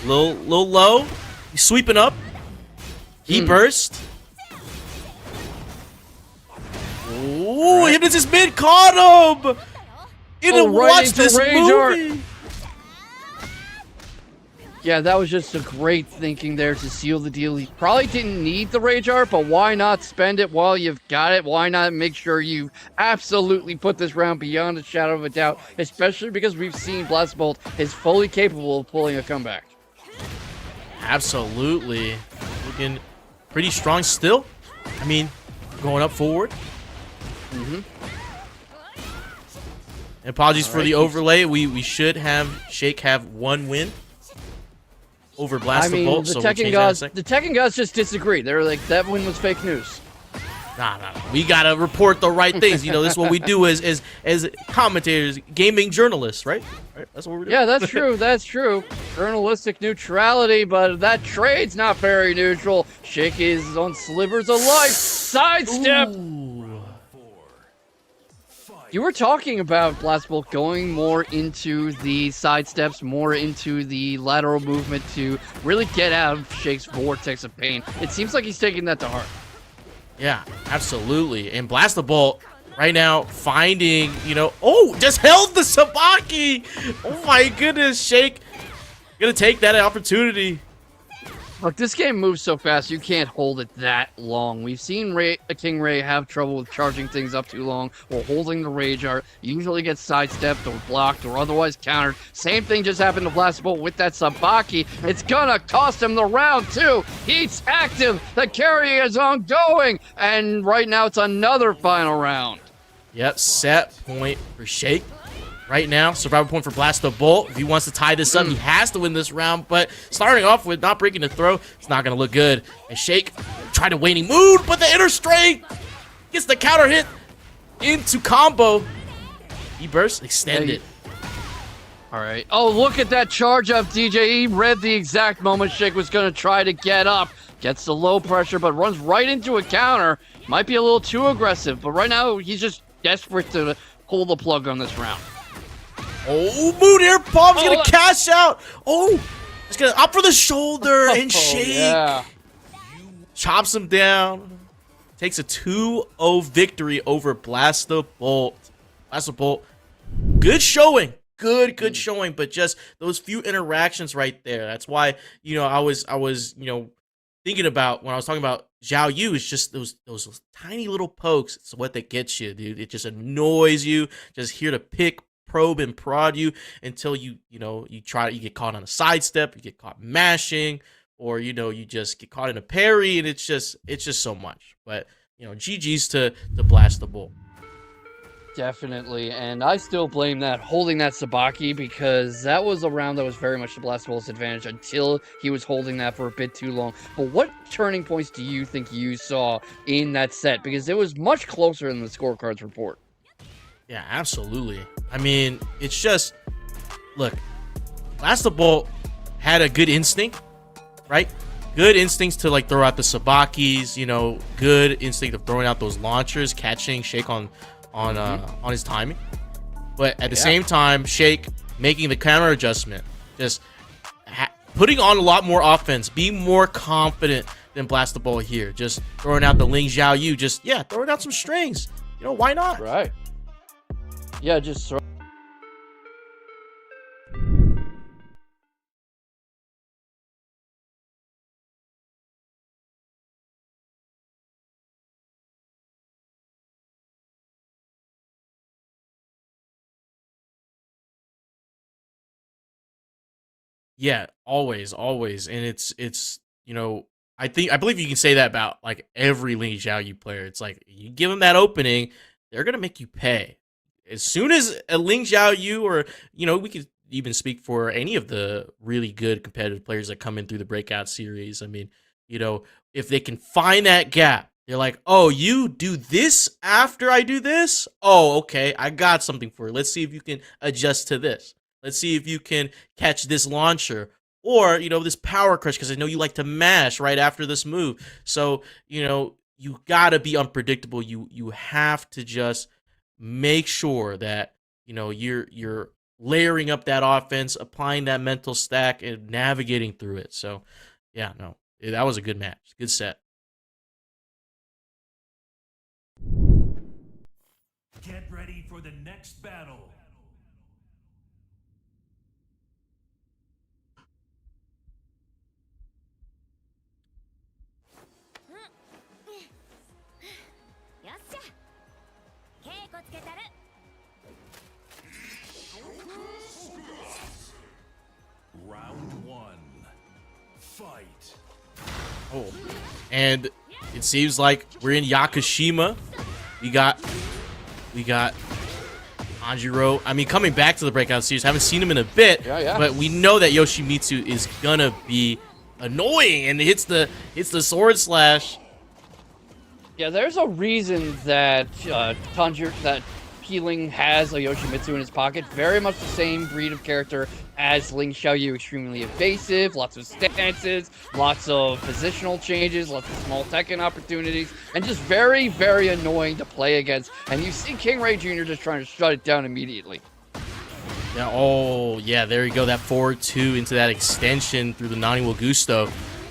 Little low. He's sweeping up. Heat burst. Ooh, Hypnotist mid caught him. Watch into this Rage Art. movie. Yeah, that was just a great thinking there to seal the deal. He probably didn't need the Rage Art, but why not spend it while you've got it? Why not make sure you absolutely put this round beyond a shadow of a doubt, especially because we've seen Blast Bolt is fully capable of pulling a comeback. Absolutely. Looking pretty strong still. I mean, going up forward. And apologies for the overlay. We should have Shake have one win over Blast the Bolt. The So we'll Tekken change gods, that in a the Tekken gods just disagree. They're like, that win was fake news. Nah. We gotta report the right things. You know, this is what we do as commentators, gaming journalists, right? That's what we're doing. Yeah, that's true. That's true. Journalistic neutrality, but that trade's not very neutral. Shake is on slivers of life. Sidestep. You were talking about Blast Bolt going more into the sidesteps, more into the lateral movement to really get out of Shake's vortex of pain. It seems like he's taking that to heart. Yeah, absolutely. And Blast the Bolt right now finding, just held the Sabaki. Oh my goodness, Shake gonna take that opportunity. Look, this game moves so fast, you can't hold it that long. We've seen King Ray have trouble with charging things up too long or holding the Rage Art. Usually gets sidestepped or blocked or otherwise countered. Same thing just happened to Blast Bolt with that Sabaki. It's gonna cost him the round, too. He's active. The carry is ongoing. And right now, it's another final round. Yep, set point for Shake. Right now, survival point for Blast the Bolt. If he wants to tie this up, he has to win this round. But starting off with not breaking the throw, it's not going to look good. And Shake tried a waning mood, but the inner straight gets the counter hit into combo. He burst, extended. All right. Oh, look at that charge up, DJ. He read the exact moment Shake was going to try to get up. Gets the low pressure, but runs right into a counter. Might be a little too aggressive, but right now he's just desperate to pull the plug on this round. Oh, moon air bomb's gonna cash out. Oh, it's gonna up for the shoulder and Shake chops him down. Takes a 2-0 victory over Blast the Bolt. Blast the Bolt, good showing, good showing, but just those few interactions right there. That's why I was thinking about when I was talking about Zhao Yu. It's just those tiny little pokes. It's what that gets you, dude. It just annoys you. Just here to pick, probe, and prod you until you get caught on a sidestep, you get caught mashing, or you just get caught in a parry, and it's just so much. But GG's to Blast the Bolt. Definitely, and I still blame that holding that Sabaki, because that was a round that was very much the Blast Bolt's advantage until he was holding that for a bit too long. But what turning points do you think you saw in that set? Because it was much closer than the scorecards report. Yeah, absolutely. I mean, it's just, look, Blast the Bolt had a good instinct, right? Good instincts to throw out the Sabakis, good instinct of throwing out those launchers, catching Shake on his timing. But at the same time, Shake making the counter adjustment, just putting on a lot more offense, being more confident than Blast the Bolt here. Just throwing out the Ling Zhao Yu, throwing out some strings. Why not? Right. Yeah, just throw. Yeah, always, and it's I believe you can say that about every Ling Zhao Yu player. It's like you give them that opening, they're gonna make you pay. As soon as a Ling Zhao Yu, or we could even speak for any of the really good competitive players that come in through the Breakout series. I mean, if they can find that gap, they're like, oh, you do this after I do this? Oh, okay, I got something for you. Let's see if you can adjust to this. Let's see if you can catch this launcher, or this power crush, because I know you like to mash right after this move. So you gotta be unpredictable. You have to just make sure that you're layering up that offense, applying that mental stack, and navigating through it. So yeah, no, that was a good match, good set. Get ready for the next battle. Round one. Fight. Oh, And it seems like we're in Yakushima. We got Tanjiro. I mean, coming back to the Breakout series, haven't seen him in a bit, but we know that Yoshimitsu is gonna be annoying, and hits the sword slash. Yeah, there's a reason that that Healing has a Yoshimitsu in his pocket. Very much the same breed of character as Ling Xiaoyu. Extremely evasive, lots of stances, lots of positional changes, lots of small Tekken opportunities, and just very, very annoying to play against. And you see King Ray Jr. just trying to shut it down immediately. Yeah, oh, yeah, there you go. That forward 2 into that extension through the Nani Gusto.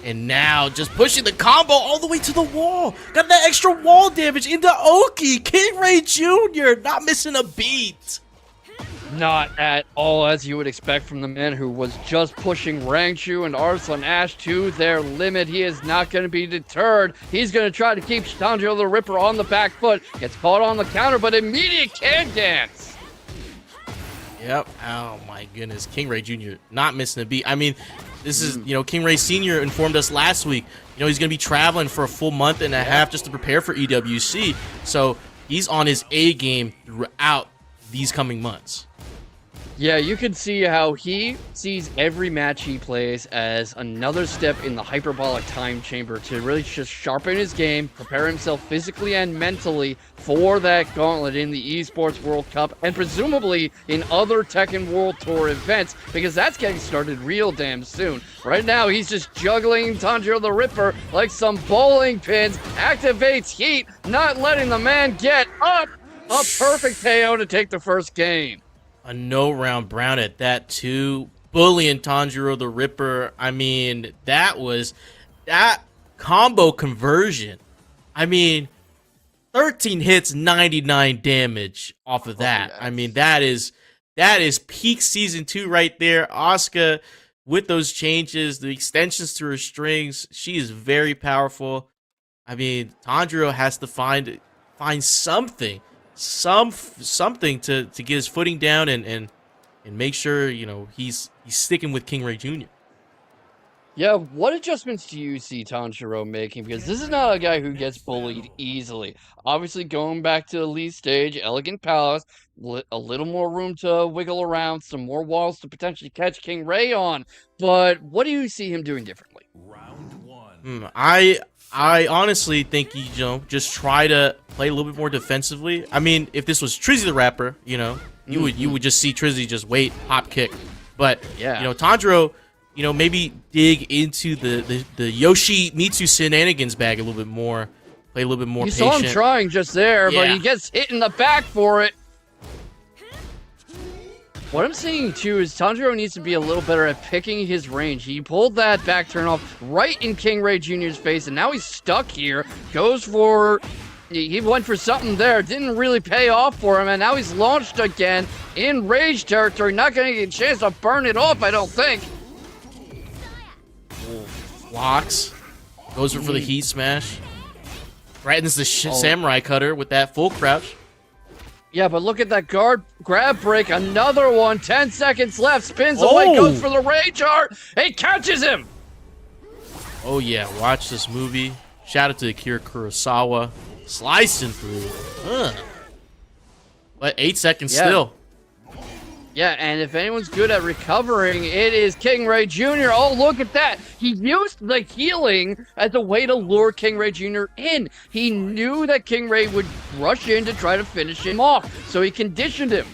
And now just pushing the combo all the way to the wall. Got that extra wall damage into Oki. King Ray Jr. not missing a beat. Not at all as you would expect from the man who was just pushing Rangchu and Arslan Ash to their limit. He is not going to be deterred. He's going to try to keep Tanjiro the Ripper on the back foot. Gets caught on the counter, but immediate can dance. Yep. Oh, my goodness. King Ray Jr. not missing a beat. I mean, this is, King Ray Sr. informed us last week, he's going to be traveling for a full month and a half just to prepare for EWC. So he's on his A game throughout these coming months. Yeah, you can see how he sees every match he plays as another step in the hyperbolic time chamber to really just sharpen his game, prepare himself physically and mentally for that gauntlet in the Esports World Cup, and presumably in other Tekken World Tour events, because that's getting started real damn soon. Right now, he's just juggling Tanjiro the Ripper like some bowling pins, activates heat, not letting the man get up. A perfect KO to take the first game. A no-round Brown at that, too. Bullying Tanjiro the Ripper. I mean, that combo conversion. I mean, 13 hits, 99 damage off of that. I mean, that is peak Season 2 right there. Asuka, with those changes, the extensions to her strings, she is very powerful. I mean, Tanjiro has to find something. Something to get his footing down and make sure he's sticking with King Ray Jr. Yeah, what adjustments do you see Tanjiro making? Because this is not a guy who gets bullied easily. Obviously, going back to the lead stage, Elegant Palace, a little more room to wiggle around, some more walls to potentially catch King Ray on. But what do you see him doing differently? Round 1. I honestly think he just try to play a little bit more defensively. I mean, if this was Trizzy the Rapper, you would just see Trizzy just wait, hop kick. But Tanjiro, maybe dig into the Yoshimitsu shenanigans bag a little bit more, play a little bit more patient. You saw him trying just there, but he gets hit in the back for it. What I'm seeing, too, is Tanjiro needs to be a little better at picking his range. He pulled that back turn off right in King Ray Jr.'s face, and now he's stuck here. He went for something there. Didn't really pay off for him, and now he's launched again in Rage territory. Not going to get a chance to burn it off, I don't think. Blocks. Goes for the heat smash. Threatens the samurai cutter with that full crouch. Yeah, but look at that grab break. Another one. 10 seconds left. Spins away. Goes for the rage art. It catches him. Oh, yeah. Watch this movie. Shout out to Akira Kurosawa. Slicing through. But 8 seconds still. Yeah, and if anyone's good at recovering, it is King Ray Jr. Oh, look at that. He used the healing as a way to lure King Ray Jr. in. He knew that King Ray would rush in to try to finish him off, so he conditioned him.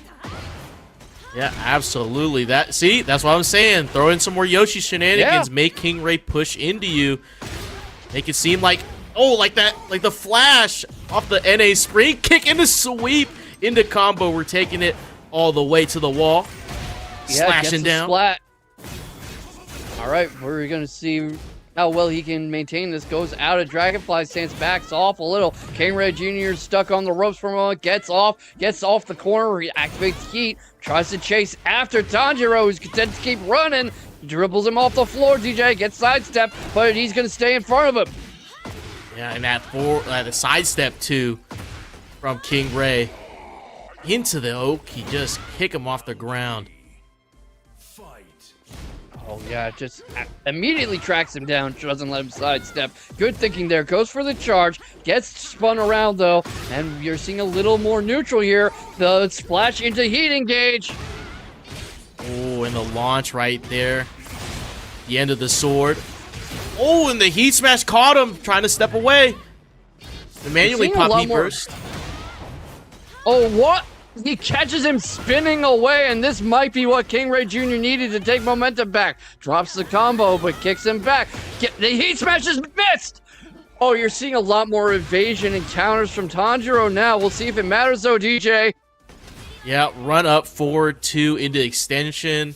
Yeah, absolutely. That's what I'm saying. Throw in some more Yoshi shenanigans. Make King Ray push into you. Make it seem like, like the flash off the NA spring kick into sweep into combo. We're taking it all the way to the wall. Slashing down. Splat. All right, we're going to see how well he can maintain this. Goes out of Dragonfly stance, backs off a little. King Ray Jr. stuck on the ropes for a moment. Gets off the corner. He activates heat. Tries to chase after Tanjiro, who's content to keep running. Dribbles him off the floor. DJ gets sidestep, but he's going to stay in front of him. Yeah, and the sidestep too from King Ray. Into the oak, he just kick him off the ground. Fight. Oh, yeah, just immediately tracks him down, doesn't let him sidestep. Good thinking there, goes for the charge, gets spun around though, and you're seeing a little more neutral here. The splash into heat engage. Oh, and the launch right there. The end of the sword. Oh, and the heat smash caught him, trying to step away. The manually pop heat burst. Oh, what? He catches him spinning away, and this might be what King Ray Jr. needed to take momentum back. Drops the combo, but kicks him back. The heat smash is missed! Oh, you're seeing a lot more evasion and counters from Tanjiro now. We'll see if it matters, though, DJ. Yeah, run up forward 2 into extension.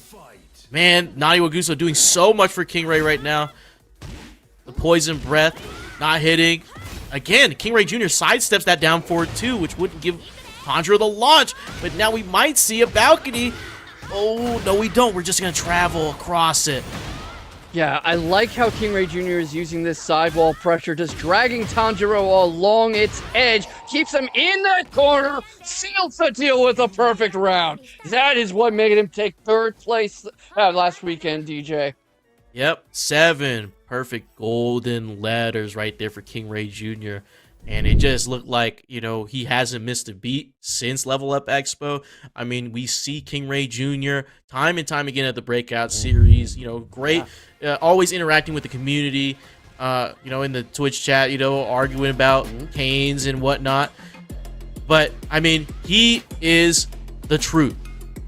Man, Nani Waguso doing so much for King Ray right now. The poison breath, not hitting. Again, King Ray Jr. sidesteps that down forward 2, which wouldn't give Tanjiro the launch. But now we might see a balcony. Oh, no, we don't. We're just going to travel across it. Yeah, I like how King Ray Jr. is using this sidewall pressure, just dragging Tanjiro along its edge, keeps him in that corner, seals the deal with a perfect round. That is what made him take 3rd place last weekend, DJ. Yep, 7 perfect golden letters right there for King Ray Jr. And it just looked like, you know, he hasn't missed a beat since Level Up Expo. I mean, we see King Ray Jr. time and time again at the Breakout series. You know, great, always interacting with the community, you know, in the Twitch chat, you know, arguing about canes and whatnot. But, I mean, he is the truth.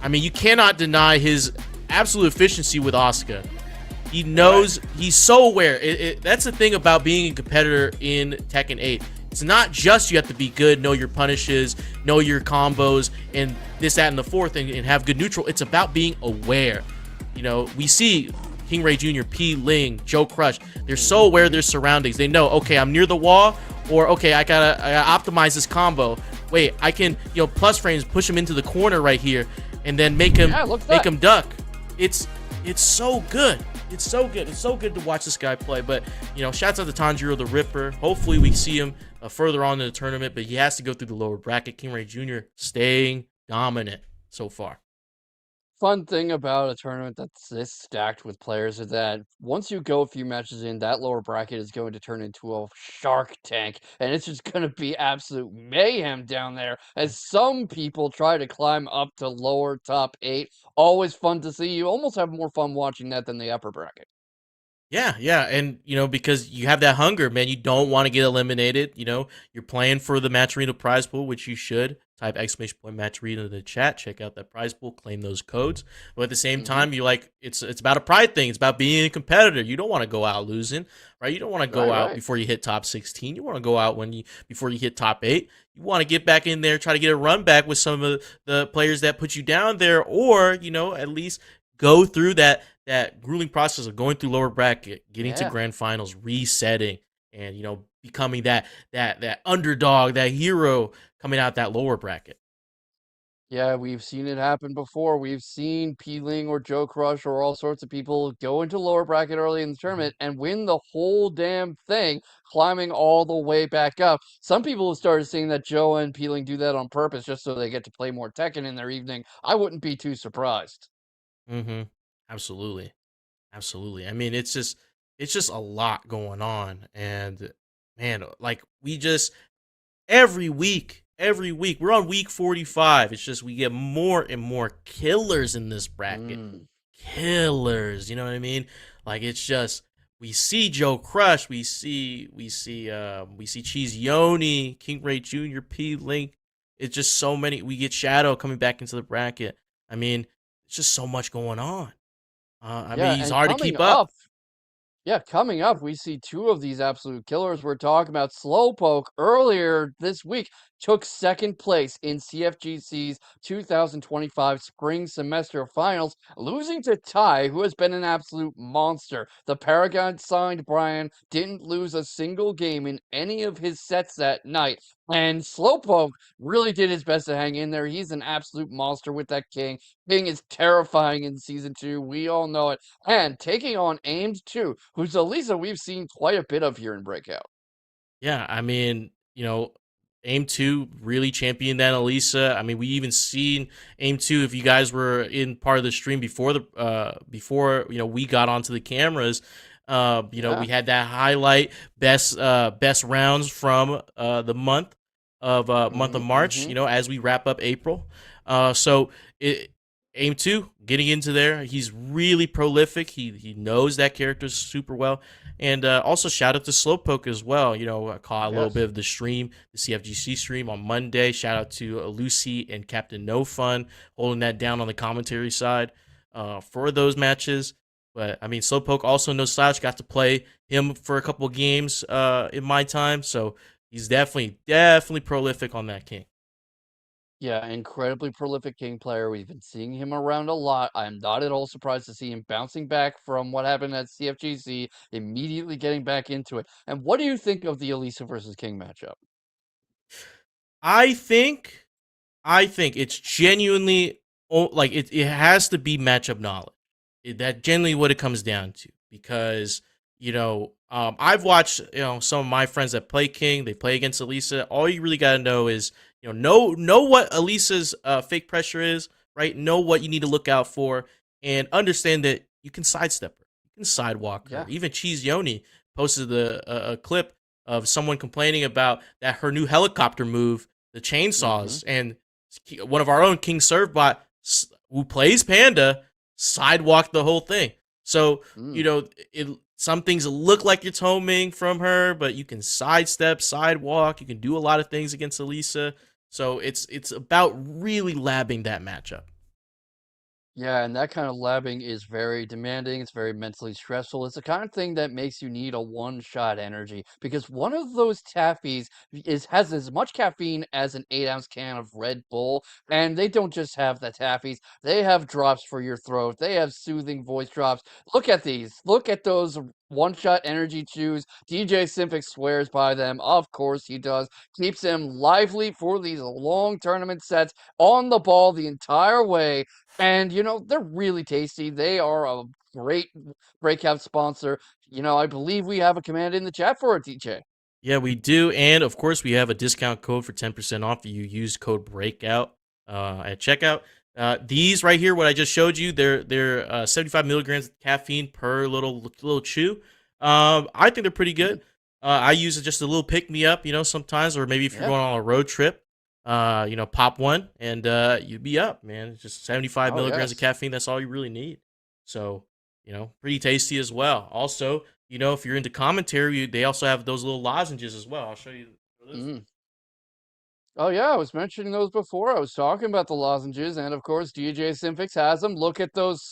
I mean, you cannot deny his absolute efficiency with Asuka. He knows, he's so aware. That's the thing about being a competitor in Tekken 8. It's not just you have to be good, know your punishes, know your combos, and this, that, and the fourth, and have good neutral. It's about being aware. You know, we see King Ray Jr., P. Ling, Joe Crush. They're so aware of their surroundings. They know, okay, I'm near the wall, or okay, I gotta optimize this combo. Wait, I can, you know, plus frames, push him into the corner right here, and then make him duck. It's so good. It's so good. It's so good to watch this guy play. But, you know, shouts out to Tanjiro the Ripper. Hopefully we see him further on in the tournament, but he has to go through the lower bracket. King Ray Jr. staying dominant so far. Fun thing about a tournament that's this stacked with players is that once you go a few matches in, that lower bracket is going to turn into a shark tank, and it's just going to be absolute mayhem down there as some people try to climb up to lower top 8. Always fun to see. You almost have more fun watching that than the upper bracket. Yeah, and, you know, because you have that hunger, man. You don't want to get eliminated. You know, you're playing for the Match Arena prize pool, which you should. Type ! Match Arena in the chat. Check out that prize pool. Claim those codes. But at the same time, you're like, it's about a pride thing. It's about being a competitor. You don't want to go out losing, right? You don't want to go out before you hit top 16. You want to go out before you hit top 8. You want to get back in there, try to get a run back with some of the players that put you down there, or, you know, at least go through that grueling process of going through lower bracket, getting to grand finals, resetting, and, you know, becoming that underdog, that hero coming out that lower bracket. Yeah, we've seen it happen before. We've seen Peeling or Joe Crush or all sorts of people go into lower bracket early in the tournament and win the whole damn thing, climbing all the way back up. Some people have started saying that Joe and Peeling do that on purpose just so they get to play more Tekken in their evening. I wouldn't be too surprised. Absolutely. I mean, it's just a lot going on, and man, like every week we're on week 45. It's just we get more and more killers in this bracket. Killers, you know what I mean? Like, it's just, we see Joe Crush, we see Cheese Yoni, King Ray Jr., P. Link. It's just so many. We get Shadow coming back into the bracket. I mean, it's just so much going on. I mean, he's hard to keep up. Yeah, coming up, we see 2 of these absolute killers we're talking about. Slowpoke earlier this week took 2nd place in CFGC's 2025 Spring Semester Finals, losing to Tai, who has been an absolute monster. The Paragon signed Brian didn't lose a single game in any of his sets that night. And Slowpoke really did his best to hang in there. He's an absolute monster with that King. King is terrifying in Season 2. We all know it. And taking on Aimed 2, who's a Lisa we've seen quite a bit of here in Breakout. Yeah, I mean, you know, Aim 2 really championed that Elisa. I mean, we even seen Aim 2 if you guys were in part of the stream before before we got onto the cameras. We Yeah. had that highlight best rounds from the month of March, Mm-hmm. as we wrap up April. So it Aim 2 getting into there. He's really prolific. He knows that character super well. And also shout out to Slowpoke as well. I caught a little Yes. bit of the stream, the CFGC stream on Monday. Shout out to Lucy and Captain No Fun holding that down on the commentary side for those matches. But I mean, Slowpoke also no slouch. Got to play him for a couple of games in my time, so he's definitely prolific on that king. Yeah, incredibly prolific King player. We've been seeing him around a lot. I'm not at all surprised to see him bouncing back from what happened at CFGC, immediately getting back into it. And what do you think of the Elisa versus King matchup? I think I think it's genuinely like it has to be matchup knowledge. That generally what it comes down to because I've watched some of my friends that play King. They play against Elisa. All you really got to know is know what Elisa's fake pressure is, right? Know what you need to look out for, and understand that you can sidestep her, you can sidewalk her. Yeah. Even Cheese Yoni posted a clip of someone complaining about that her new helicopter move, the Hmm. chainsaws, and one of our own King Servbot who plays Panda sidewalked the whole thing. So Mm. it some things look like it's homing from her, but you can sidestep, sidewalk. You can do a lot of things against Elisa. So it's about really labbing that matchup. Yeah, and that kind of labbing is very demanding. It's very mentally stressful. It's the kind of thing that makes you need a one-shot energy because one of those taffies has as much caffeine as an 8-ounce can of Red Bull, and they don't just have the taffies. They have drops for your throat. They have soothing voice drops. Look at these. Look at those one-shot energy chews. DJ Symphix swears by them. Of course he does. Keeps him lively for these long tournament sets on the ball the entire way, and, they're really tasty. They are a great breakout sponsor. I believe we have a command in the chat for it, DJ. Yeah, we do, and of course we have a discount code for 10% off if you use code Breakout at checkout. These right here, what I just showed you, they're 75 milligrams of caffeine per little chew. I think they're pretty good. I use it just a little pick me up, sometimes, or maybe if you're Yeah. going on a road trip, pop one and you'd be up, man. It's just 75 Oh, milligrams of yes. caffeine. That's all you really need. So, pretty tasty as well. Also, if you're into commentary, they also have those little lozenges as well. I'll show you. Mm. Oh yeah, I was mentioning those before. I was talking about the lozenges, and of course, DJ Symphix has them. Look at those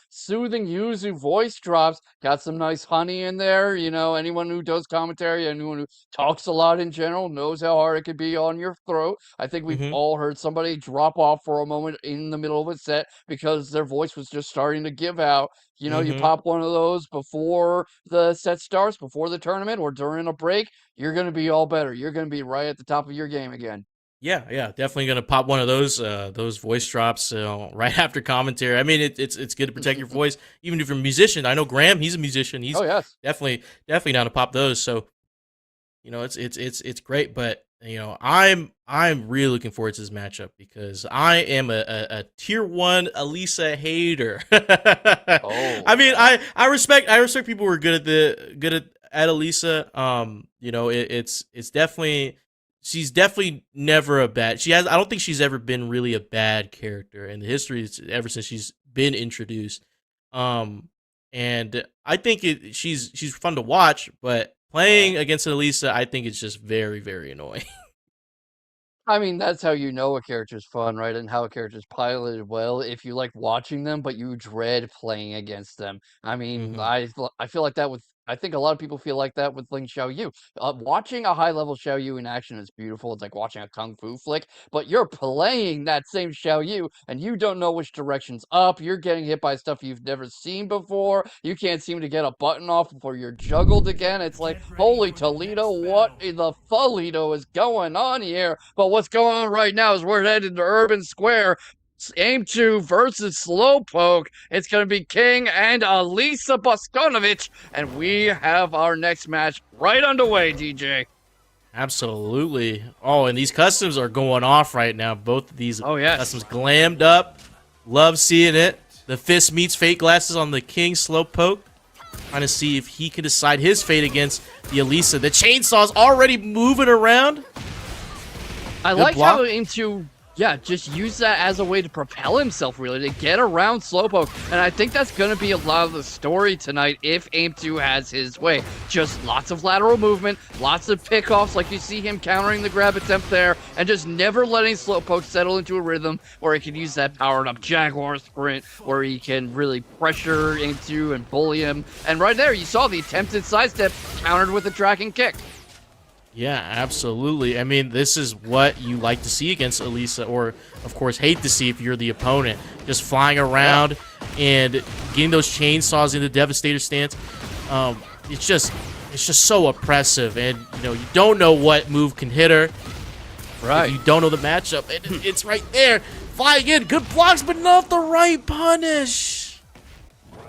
soothing yuzu voice drops. Got some nice honey in there. Anyone who does commentary, anyone who talks a lot in general, knows how hard it could be on your throat. I think we've Mm-hmm. all heard somebody drop off for a moment in the middle of a set because their voice was just starting to give out. You Mm-hmm. pop one of those before the set starts, before the tournament, or during a break. You're going to be all better. You're going to be right at the top of your game again. Yeah, definitely gonna pop one of those voice drops right after commentary. I mean, it's good to protect your voice, even if you're a musician. I know Graham, he's a musician. He's Oh, yes. definitely down to pop those. So it's great. But I'm really looking forward to this matchup because I am a tier one Elisa hater. I Oh, mean, yeah. I respect people who are good at Elisa. It's definitely she's definitely never a bad. I don't think she's ever been really a bad character in the history ever since she's been introduced. Um, and I think she's fun to watch, but Uh, playing against Elisa, I think it's just very very annoying. I mean, that's how you know a character's fun, right? And how a character's piloted well if you like watching them, but you dread playing against them. I mean, Hmm. I feel like that with I think a lot of people feel like that with Ling Xiaoyu. Watching a high level Xiaoyu in action is beautiful. It's like watching a kung fu flick, but you're playing that same Xiaoyu and you don't know which direction's up. You're getting hit by stuff you've never seen before. You can't seem to get a button off before you're juggled again. It's like, Get ready holy for the Toledo, next what battle. in the Toledo is going on here? But what's going on right now is we're headed to Urban Square. Aim 2 versus Slowpoke. It's going to be King and Alisa Boskonovich. And we have our next match right underway, DJ. Absolutely. Oh, and these customs are going off right now. Both of these yes. customs glammed up. Love seeing it. The fist meets fate glasses on the King Slowpoke. Trying to see if he can decide his fate against the Elisa. The chainsaw's already moving around. I Good like block. how into just use that as a way to propel himself, really, to get around Slowpoke. And I think that's going to be a lot of the story tonight if Aim2 has his way. Just lots of lateral movement, lots of pickoffs, like you see him countering the grab attempt there, and just never letting Slowpoke settle into a rhythm where he can use that powered-up Jaguar sprint, where he can really pressure Aim2 and bully him. And right there, you saw the attempted sidestep countered with a tracking kick. Yeah, absolutely. I mean, this is what you like to see against Elisa, or, of course, hate to see if you're the opponent. Just flying around and getting those chainsaws in the Devastator stance. It's just so oppressive, and, you don't know what move can hit her. Right. If you don't know the matchup, and it's right there. Flying in, good blocks, but not the right punish.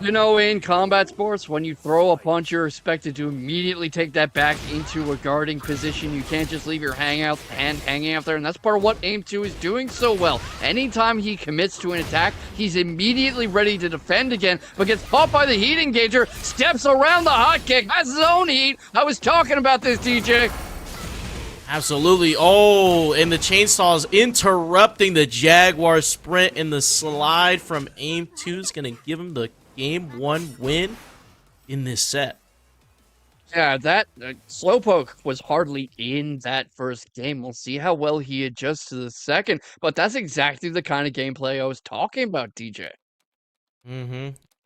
In combat sports, when you throw a punch, you're expected to immediately take that back into a guarding position. You can't just leave your hand hanging out there, and that's part of what Aim2 is doing so well. Anytime he commits to an attack, he's immediately ready to defend again, but gets caught by the heat engager, steps around the hot kick, has his own heat. I was talking about this, DJ. Absolutely. Oh, and the chainsaw's interrupting the Jaguar sprint, and the slide from Aim2 is going to give him the Game 1 win in this set. Yeah, that Slowpoke was hardly in that first game. We'll see how well he adjusts to the second, but that's exactly the kind of gameplay I was talking about, DJ.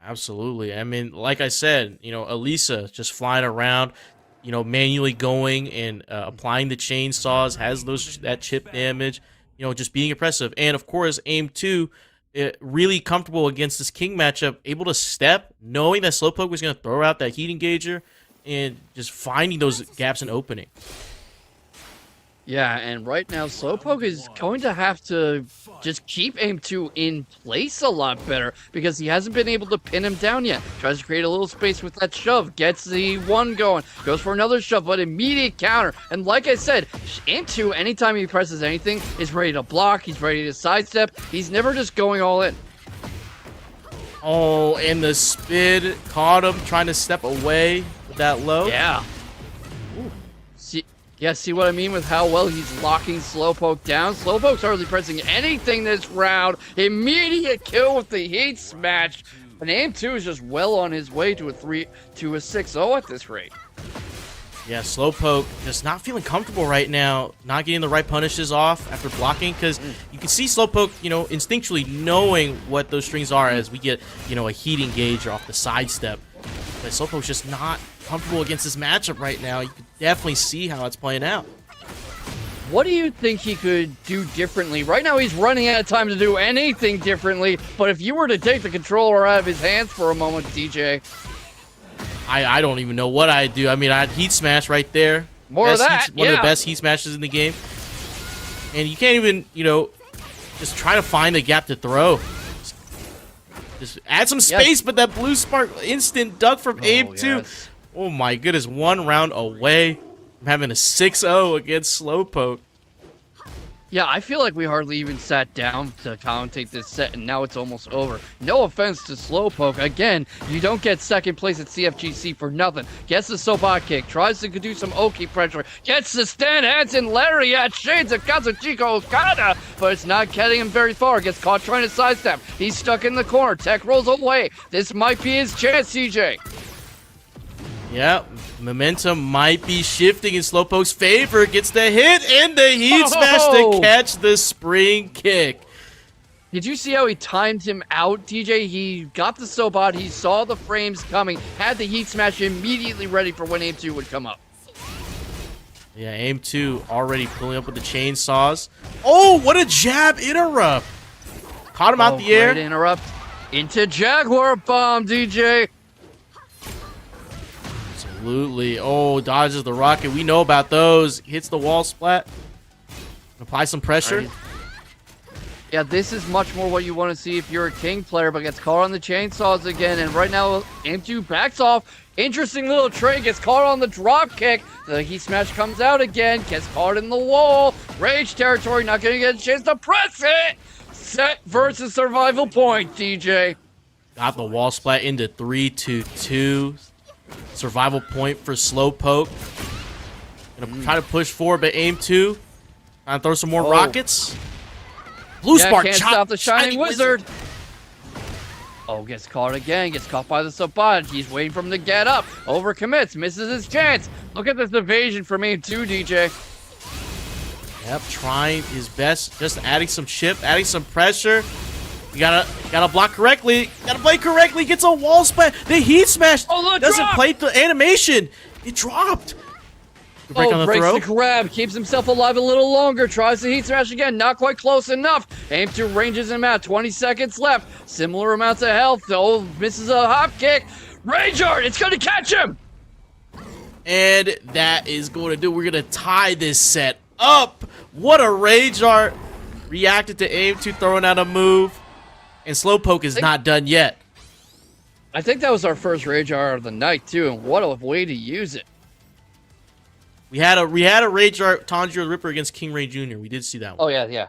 Absolutely. I mean, like I said, Elisa just flying around, manually going and applying the chainsaws, has that chip damage, just being impressive. And of course, Aim2, really comfortable against this King matchup, able to step, knowing that Slowpoke was going to throw out that heat engager, and just finding those gaps and opening. Yeah, and right now, Slowpoke is going to have to just keep Aim2 in place a lot better because he hasn't been able to pin him down yet. Tries to create a little space with that shove, gets the one going, goes for another shove, but immediate counter. And like I said, Aim2, anytime he presses anything, is ready to block, he's ready to sidestep. He's never just going all in. Oh, and the spin caught him trying to step away with that low. Yeah. See what I mean with how well he's locking Slowpoke down? Slowpoke's hardly pressing anything this round. Immediate kill with the heat smash. And Aim2 is just well on his way to a 6-0 at this rate. Yeah, Slowpoke just not feeling comfortable right now, not getting the right punishes off after blocking, because you can see Slowpoke, instinctually knowing what those strings are as we get, a heat engager off the sidestep. But Slowpoke's just not comfortable against this matchup right now. You can definitely see how it's playing out. What do you think he could do differently? Right now he's running out of time to do anything differently, but if you were to take the controller out of his hands for a moment, DJ... I don't even know what I'd do. I mean, I'd heat smash right there. More of that, One of the best heat smashes in the game. And you can't even, just try to find a gap to throw. Just add some space, but that blue spark instant duck from Aim2. Yes. Oh my goodness, one round away from having a 6-0 against Slowpoke. Yeah, I feel like we hardly even sat down to commentate this set, and now it's almost over. No offense to Slowpoke. Again, you don't get second place at CFGC for nothing. Gets the Sobat kick, tries to do some Oki pressure, gets the Stan Hansen Lariat, shades of Kazuchika Okada, but it's not getting him very far. Gets caught trying to sidestep. He's stuck in the corner. Tech rolls away. This might be his chance, CJ. Yeah, momentum might be shifting in Slowpoke's favor. Gets the hit and the heat smash to catch the spring kick. Did you see how he timed him out, DJ? He got the Sobat, he saw the frames coming, had the heat smash immediately ready for when Aim2 would come up. Yeah, Aim2 already pulling up with the chainsaws. Oh, what a jab interrupt. Caught him out the air. Great interrupt into Jaguar Bomb, DJ. Absolutely. Oh, dodges the rocket. We know about those. Hits the wall splat. Apply some pressure. Right. Yeah, this is much more what you want to see if you're a King player, but gets caught on the chainsaws again. And right now, Aim2 backs off. Interesting little trade. Gets caught on the drop kick. The heat smash comes out again, gets caught in the wall. Rage territory, not gonna get a chance to press it. Set versus survival point, DJ. Got the wall splat into 3-2-2. Survival point for Slowpoke. Gonna try to push forward, but aim 2. Trying to throw some more rockets. Blue Spark can't stop the Shining Wizard. Oh, gets caught again. Gets caught by the Sabat. He's waiting for him to get up. Overcommits. Misses his chance. Look at this evasion from aim 2, DJ. Yep, trying his best. Just adding some chip, adding some pressure. You gotta block correctly. Gotta play correctly. Gets a wall splat. The heat smash doesn't play the animation. It dropped. Break on the breaks throw. the grab. Keeps himself alive a little longer. Tries the heat smash again. Not quite close enough. Aim 2 ranges him out. 20 seconds left. Similar amounts of health. Oh, misses a hop kick. Rage Art. It's going to catch him. And that is going to do. We're going to tie this set up. What a Rage Art. Reacted to aim 2 throwing out a move. And Slowpoke is not done yet. I think that was our first Rage Art of the night, too. And what a way to use it. We had a Rage Art Tanjiro Ripper against King Ray Jr. We did see that one. Oh, yeah.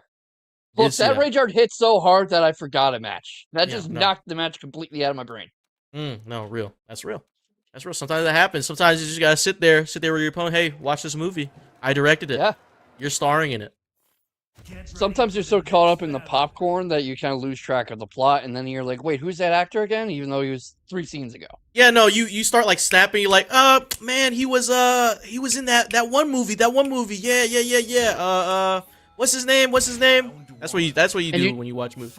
Look, that Rage Art hit so hard that I forgot a match. That just knocked the match completely out of my brain. No, real. That's real. That's real. Sometimes that happens. Sometimes you just gotta sit there with your opponent. Hey, watch this movie. I directed it. Yeah. You're starring in it. Sometimes you're so caught up in the popcorn that you kind of lose track of the plot, and then you're like, wait, who's that actor again? Even though he was 3 scenes ago. Yeah, no, you start like snapping. You're like, man, he was in that one movie. Yeah. What's his name? That's what you do when you watch movies.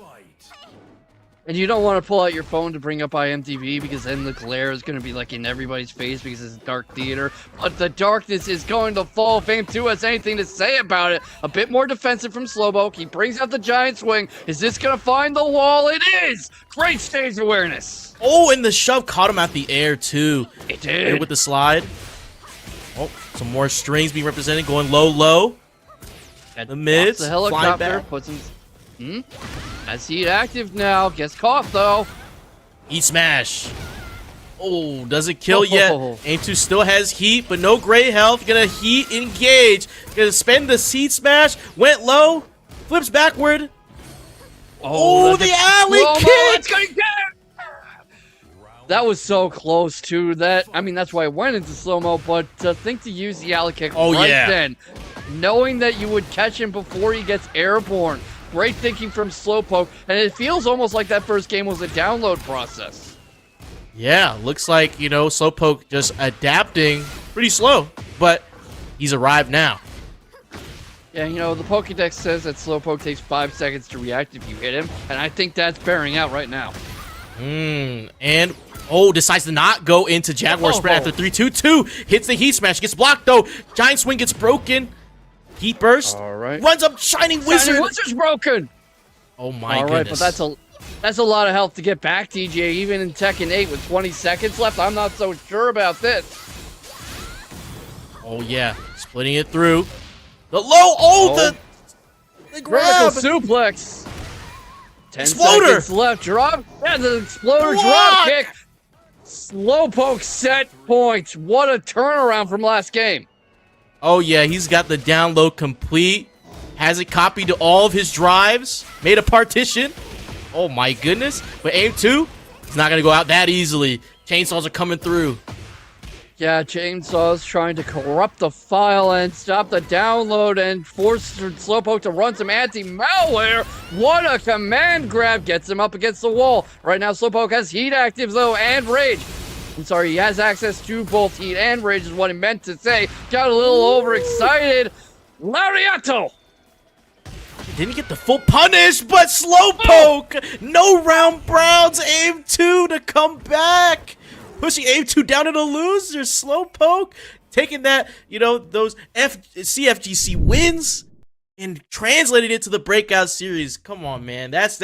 And you don't want to pull out your phone to bring up IMDb because then the glare is going to be like in everybody's face because it's dark theater. But the darkness is going to fall if Aim 2 has anything to say about it. A bit more defensive from Slowpoke. He brings out the giant swing. Is this going to find the wall? It is! Great stage awareness. Oh, and the shove caught him at the air too. It did. Here with the slide. Oh, some more strings being represented. Going low. The mids. The helicopter puts him... Has heat active now. Gets caught though. Heat smash. Oh, doesn't kill yet. Aim 2 still has heat, but no gray health. Gonna heat engage. Gonna spend the heat smash. Went low. Flips backward. Oh, the alley kick. That was so close to that. I mean, that's why it went into slow-mo, but to think to use the alley kick then, knowing that you would catch him before he gets airborne. Great thinking from Slowpoke, and it feels almost like that first game was a download process. Yeah, looks like, Slowpoke just adapting pretty slow, but he's arrived now. Yeah, the Pokédex says that Slowpoke takes 5 seconds to react if you hit him, and I think that's bearing out right now. And, decides to not go into Jaguar Spread after 3-2-2. Hits the Heat Smash, gets blocked though. Giant Swing gets broken. Heat Burst. All right. Runs up Shining Wizard. Shining Wizard's broken. Oh my goodness. All right, but that's a lot of health to get back, DJ. Even in Tekken 8 with 20 seconds left, I'm not so sure about this. Oh yeah, splitting it through. The low. The grab. Critical suplex. 10 Exploder. seconds left. Drop. Yeah, the exploder drop kick. Slowpoke set points. What a turnaround from last game. Oh yeah, he's got the download complete. Has it copied to all of his drives. Made a partition. Oh my goodness. But Aim 2, it's not going to go out that easily. Chainsaws are coming through. Yeah, Chainsaw's trying to corrupt the file and stop the download and force Slowpoke to run some anti-malware. What a command grab. Gets him up against the wall. Right now, Slowpoke has heat active, though, and rage. I'm sorry, he has access to both heat and rage is what he meant to say. Got a little overexcited. Lariato! Didn't get the full punish, but Slowpoke! No round Browns. Aim 2 to come back. Pushing Aim 2 down to the loser. Slowpoke taking that, those CFGC wins and translating it to the Breakout series. Come on, man. That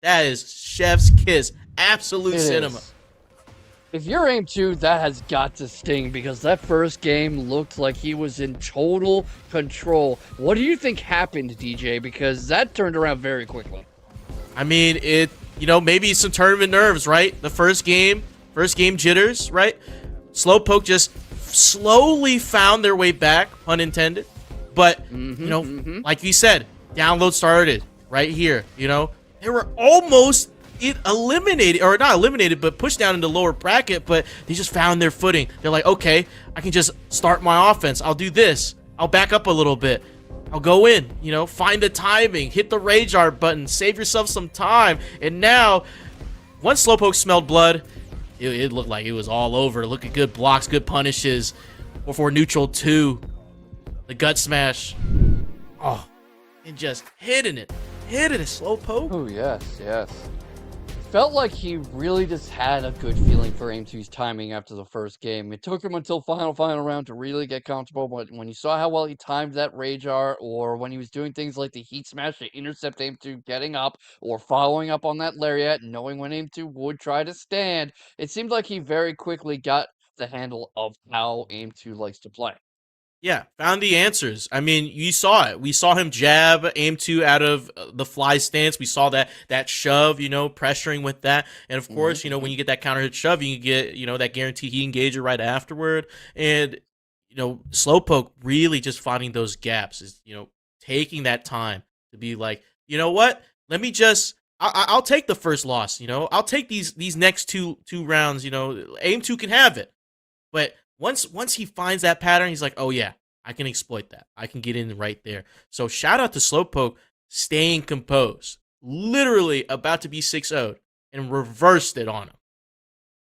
is chef's kiss. Absolute cinema. If you're Aim 2, that has got to sting because that first game looked like he was in total control. What do you think happened, DJ? Because that turned around very quickly. I mean, maybe some tournament nerves, right? The first game jitters, right? Slowpoke just slowly found their way back, pun intended. But, like you said, download started right here. They were almost eliminated, or not eliminated, but pushed down in the lower bracket, but they just found their footing. They're like, okay, I can just start my offense. I'll do this. I'll back up a little bit. I'll go in, find the timing, hit the rage art button, save yourself some time. And now, once Slowpoke smelled blood, it looked like it was all over. Look at good blocks, good punishes. 4-4 neutral 2. The gut smash. Oh, and just hitting it. Slowpoke. Oh, yes. Felt like he really just had a good feeling for Aim2's timing after the first game. It took him until final round to really get comfortable, but when you saw how well he timed that rage art, or when he was doing things like the heat smash to intercept Aim2 getting up, or following up on that lariat, knowing when Aim2 would try to stand, it seemed like he very quickly got the handle of how Aim2 likes to play. Yeah, found the answers. I mean, you saw it. We saw him jab Aim2 out of the fly stance. We saw that shove, pressuring with that. And of course, when you get that counter hit shove, you can get, that guaranteed heat engager right afterward. And, Slowpoke really just finding those gaps is, taking that time to be like, you know what? Let me just, I'll take the first loss, I'll take these next two rounds, Aim2 can have it. But once he finds that pattern, he's like, oh yeah, I can exploit that. I can get in right there. So shout out to Slowpoke staying composed. Literally about to be 6-0'd and reversed it on him.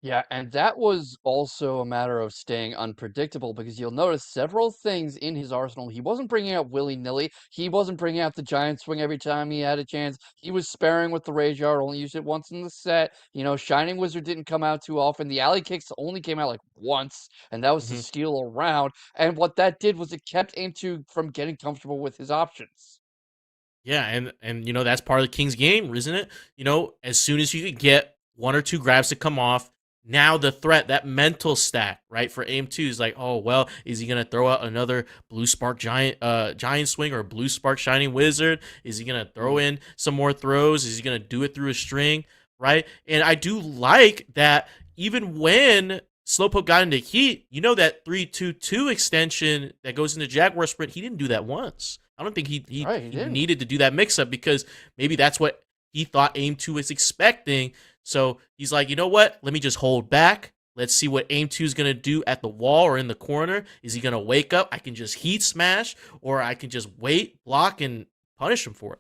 Yeah, and that was also a matter of staying unpredictable because you'll notice several things in his arsenal. He wasn't bringing out willy-nilly. He wasn't bringing out the giant swing every time he had a chance. He was sparing with the rage art, only used it once in the set. Shining Wizard didn't come out too often. The alley kicks only came out like once, and that was to steal a round. And what that did was it kept Aim2 from getting comfortable with his options. Yeah, and that's part of the King's game, isn't it? As soon as you could get one or two grabs to come off, now the threat, that mental stack, right, for Aim2 is like, oh, well, is he going to throw out another Blue Spark Giant Swing or Blue Spark Shining Wizard? Is he going to throw in some more throws? Is he going to do it through a string, right? And I do like that even when Slowpoke got into heat, that 3-2-2 extension that goes into Jaguar Sprint, he didn't do that once. I don't think he needed to do that mix-up because maybe that's what he thought Aim2 was expecting. So he's like, you know what? Let me just hold back. Let's see what Aim2 is going to do at the wall or in the corner. Is he going to wake up? I can just heat smash, or I can just wait, block, and punish him for it.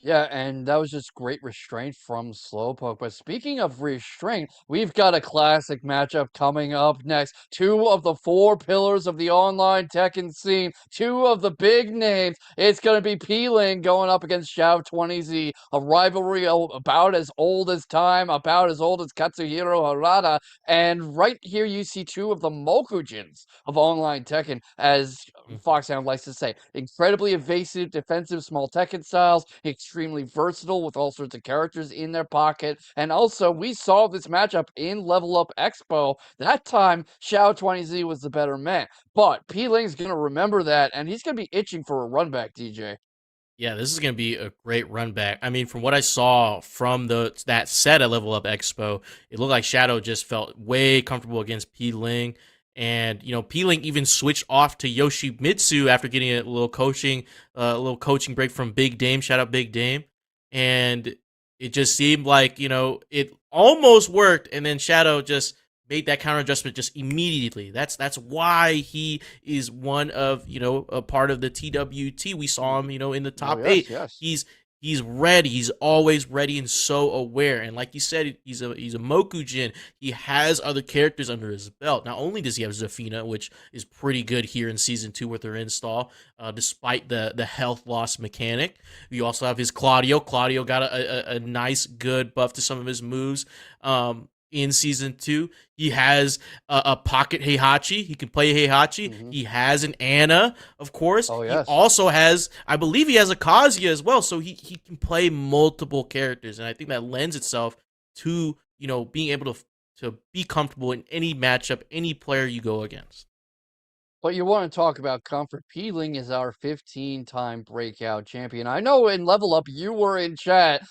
Yeah, and that was just great restraint from Slowpoke. But speaking of restraint, we've got a classic matchup coming up next. Two of the four pillars of the online Tekken scene, two of the big names. It's going to be Peeling going up against Xiao20Z, a rivalry about as old as time, about as old as Katsuhiro Harada. And right here you see two of the Mokujins of online Tekken, as Foxhound likes to say. Incredibly evasive, defensive, small Tekken styles, extremely versatile with all sorts of characters in their pocket. And also, we saw this matchup in Level Up Expo. That time, Xiao20Z was the better man. But Peeling's going to remember that, and he's going to be itching for a run back, DJ. Yeah, this is going to be a great run back. I mean, from what I saw from that set at Level Up Expo, it looked like Shadow just felt way comfortable against Peeling. And, Peeling even switched off to Yoshimitsu after getting a little coaching break from Big Dame. Shout out Big Dame. And it just seemed like, it almost worked. And then Shadow just made that counter adjustment just immediately. That's why he is one of, a part of the TWT. We saw him, in the top 8. Yes. He's ready. He's always ready and so aware. And like you said, he's a Mokujin. He has other characters under his belt. Not only does he have Zafina, which is pretty good here in Season 2 with her install, despite the health loss mechanic. We also have his Claudio. Claudio got a nice, good buff to some of his moves. In Season 2, he has a pocket Heihachi. He can play Heihachi. He has an Anna, of course. Oh, yes. He also has, I believe he has a Kazuya as well, so he can play multiple characters, and I think that lends itself to, being able to be comfortable in any matchup, any player you go against. But you want to talk about comfort. Peeling is our 15-time breakout champion. I know in Level Up you were in chat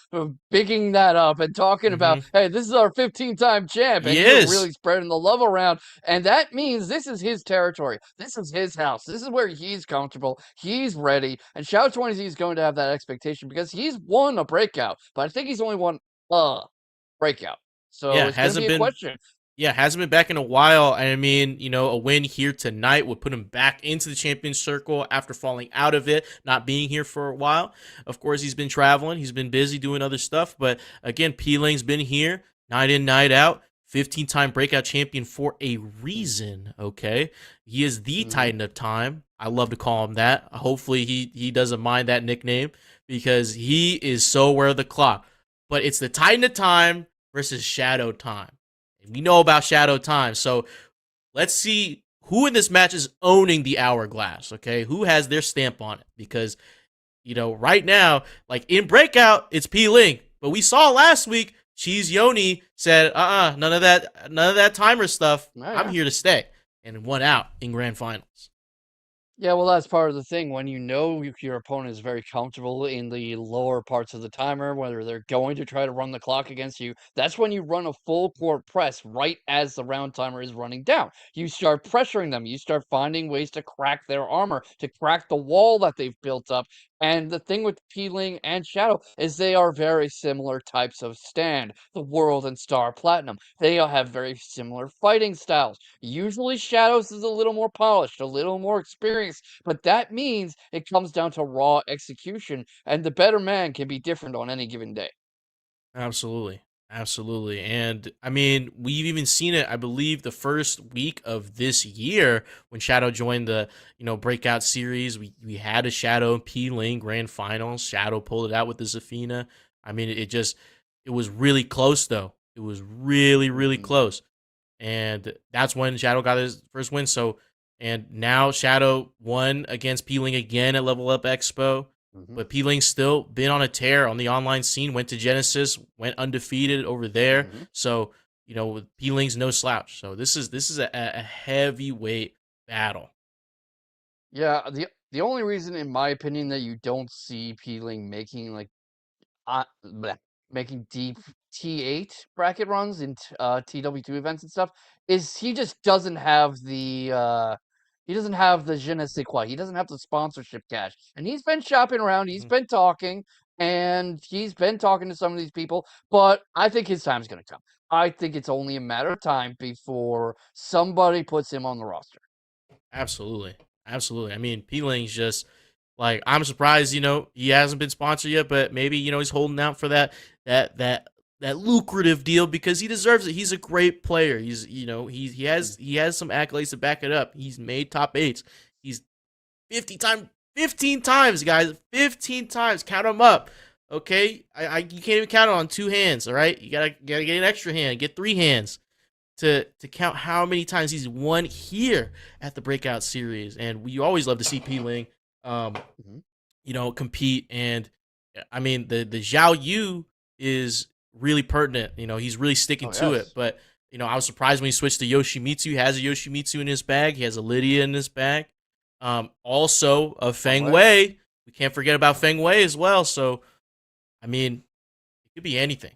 bigging that up and talking about, Mm-hmm. hey, this is our 15-time champ, He and you're really is. spreading the love around. And that means this is his territory. This is his house. This is where he's comfortable. He's ready. And Shadow 20Z is going to have that expectation because he's won a breakout, but I think he's only won a breakout. So Yeah, it's going to hasn't be a been. question. Yeah, hasn't been back in a while. I mean, a win here tonight would put him back into the champion circle after falling out of it, not being here for a while. Of course, he's been traveling. He's been busy doing other stuff. But again, Peeling's been here night in, night out. 15-time breakout champion for a reason, okay? He is the Titan of Time. I love to call him that. Hopefully he doesn't mind that nickname because he is so aware of the clock. But it's the Titan of Time versus Shadow Time. We know about Shadow Time, so let's see who in this match is owning the hourglass, okay? Who has their stamp on it? Because, right now, like in Breakout, it's P-Ling. But we saw last week, Cheese Yoni said, none of that timer stuff. Oh, I'm yeah. here to stay. And won out in grand finals. Yeah, well, that's part of the thing. When you know your opponent is very comfortable in the lower parts of the timer, whether they're going to try to run the clock against you, that's when you run a full court press right as the round timer is running down. You start pressuring them. You start finding ways to crack their armor, to crack the wall that they've built up. And the thing with Peeling and Shadow is they are very similar types of stand. The World and Star Platinum. They all have very similar fighting styles. Usually Shadows is a little more polished, a little more experienced, but that means it comes down to raw execution, and the better man can be different on any given day. Absolutely. Absolutely. And I mean, we've even seen it, I believe, the first week of this year when Shadow joined the, breakout series. We had a Shadow P-Ling grand finals. Shadow pulled it out with the Zafina. I mean, it was really close though. It was really, really close. And that's when Shadow got his first win. So, and now Shadow won against P-Ling again at Level Up Expo. But P-Ling's still been on a tear on the online scene, went to Genesis, went undefeated over there. So, with P-Ling's no slouch. So this is a heavyweight battle. Yeah, the only reason, in my opinion, that you don't see Peeling making making deep T8 bracket runs in TW2 events and stuff is he just doesn't have the je ne sais quoi. He doesn't have the sponsorship cash. And he's been shopping around, he's been talking, and he's been talking to some of these people, but I think his time's going to come. I think it's only a matter of time before somebody puts him on the roster. Absolutely. Absolutely. I mean, P-Ling's just like, I'm surprised, he hasn't been sponsored yet, but maybe, he's holding out for that lucrative deal because he deserves it. He's a great player. He's, he has some accolades to back it up. He's made top 8s. He's 15 times, guys, 15 times. Count them up. Okay. You can't even count it on 2 hands. All right. You gotta get an extra hand, get 3 hands to count how many times he's won here at the Breakout series. And we always love to see P-Ling, compete. And I mean, the Zhao Yu is really pertinent. He's really sticking to it. But, I was surprised when he switched to Yoshimitsu. He has a Yoshimitsu in his bag. He has a Lydia in his bag. Also a Feng Wei. We can't forget about Feng Wei as well. So, I mean, it could be anything.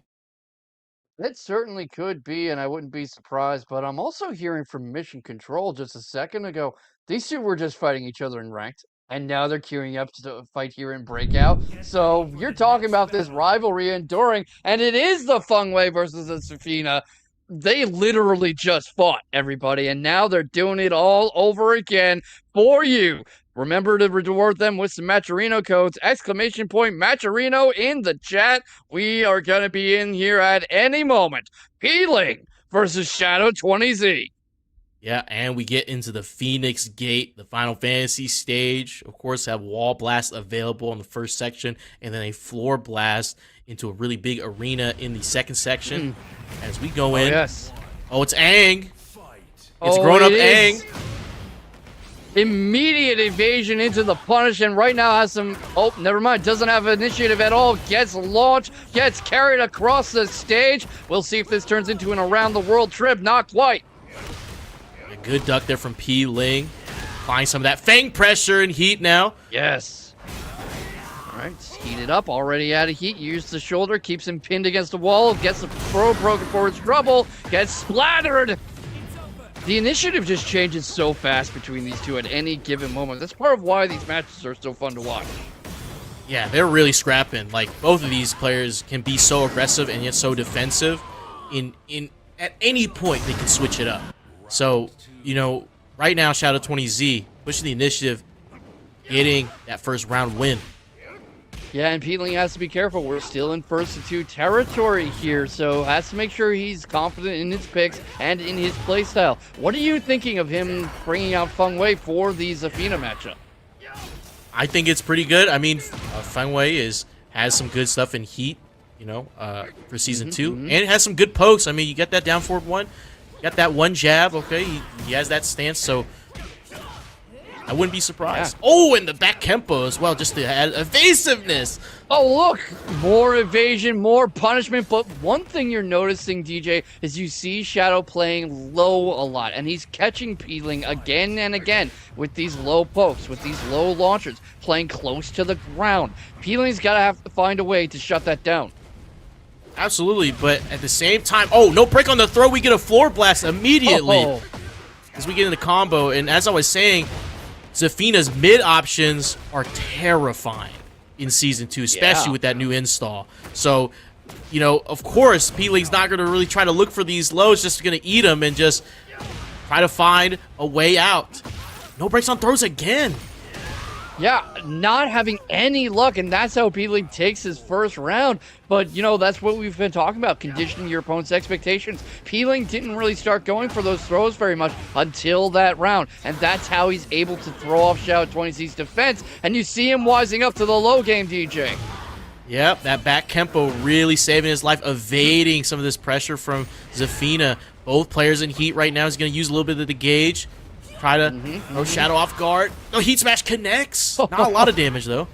It certainly could be, and I wouldn't be surprised, but I'm also hearing from Mission Control just a second ago. These two were just fighting each other in ranked, and now they're queuing up to fight here in Breakout. So you're talking about this rivalry enduring, and it is the Feng Wei versus the Safina. They literally just fought, everybody, and now they're doing it all over again for you. Remember to reward them with some Matcherino codes, ! Matcherino in the chat. We are going to be in here at any moment. Peeling versus Shadow 20Z. Yeah, and we get into the Phoenix Gate, the Final Fantasy stage. Of course, have wall blast available in the first section, and then a floor blast into a really big arena in the second section. As we go in. Yes. Oh, it's Aang. It's grown-up Aang. Immediate evasion into the punish, and right now has some, oh, never mind, doesn't have initiative at all, gets launched, gets carried across the stage. We'll see if this turns into an around the world trip, not quite. A good duck there from P-Ling. Applying some of that Fang pressure and heat now. Yes. All right, it's heated up, already out of heat. Use the shoulder, keeps him pinned against the wall, gets the throw broken forward trouble, gets splattered. The initiative just changes so fast between these two at any given moment. That's part of why these matches are so fun to watch. Yeah, they're really scrapping. Like, both of these players can be so aggressive and yet so defensive. At any point, they can switch it up. So, you know, right now, Shadow 20Z pushing the initiative, getting that first round win. Yeah, and Peeling has to be careful. We're still in first to 2 territory here, so has to make sure he's confident in his picks and in his playstyle. What are you thinking of him bringing out Feng Wei for the Zafina matchup? I think it's pretty good. I mean, Feng Wei has some good stuff in heat, you know, for season 2, and it has some good pokes. I mean, you get that down forward 1, you got that 1 jab. Okay, he has that stance, so I wouldn't be surprised. Yeah. Oh, and the back Kempo as well, just the evasiveness. Oh, look, more evasion, more punishment. But one thing you're noticing, DJ, is you see Shadow playing low a lot, and he's catching Peeling again and again with these low pokes, with these low launchers, playing close to the ground. Peeling's got to have to find a way to shut that down. Absolutely, but at the same time, oh, no break on the throw. We get a floor blast immediately as we get in the combo. And as I was saying, Zafina's mid options are terrifying in Season 2, especially with that new install. So, you know, of course, Peeling's not going to really try to look for these lows, just going to eat them and just try to find a way out. No breaks on throws again. Yeah, not having any luck, and that's how Peeling takes his first round. But, you know, that's what we've been talking about, conditioning your opponent's expectations. Peeling didn't really start going for those throws very much until that round, and that's how he's able to throw off Shadow 20Z's defense, and you see him wising up to the low game, DJ. Yep, that back Kempo really saving his life, evading some of this pressure from Zafina. Both players in heat right now. He's going to use a little bit of the gauge. Try to throw Shadow off guard. No, Heat Smash connects. Not a lot of damage, though.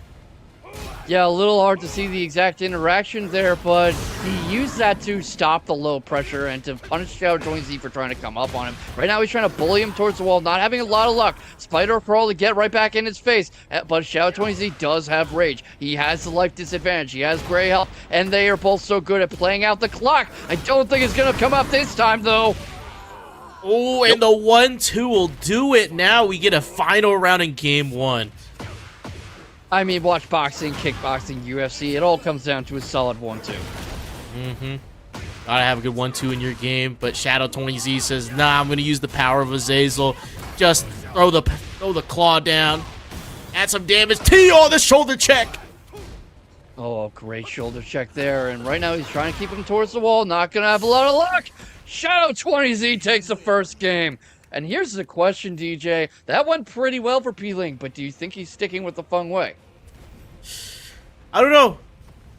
Yeah, a little hard to see the exact interaction there, but he used that to stop the low pressure and to punish Shadow 20Z for trying to come up on him. Right now, he's trying to bully him towards the wall, not having a lot of luck. Spider Crawl to get right back in his face, but Shadow 20Z does have rage. He has the life disadvantage. He has gray health, and they are both so good at playing out the clock. I don't think it's going to come up this time, though. Oh, and the 1-2 will do it. Now we get a final round in game 1. I mean, watch boxing, kickboxing, UFC. It all comes down to a solid 1-2. Gotta have a good 1-2 in your game, but Shadow 20Z says, nah, I'm gonna use the power of Azazel. Just throw the claw down. Add some damage. T on the shoulder check. Oh, great shoulder check there. And right now he's trying to keep him towards the wall. Not gonna have a lot of luck. Shadow 20Z takes the first game. And here's the question, DJ. That went pretty well for Peeling, but do you think he's sticking with the Feng Wei? I don't know.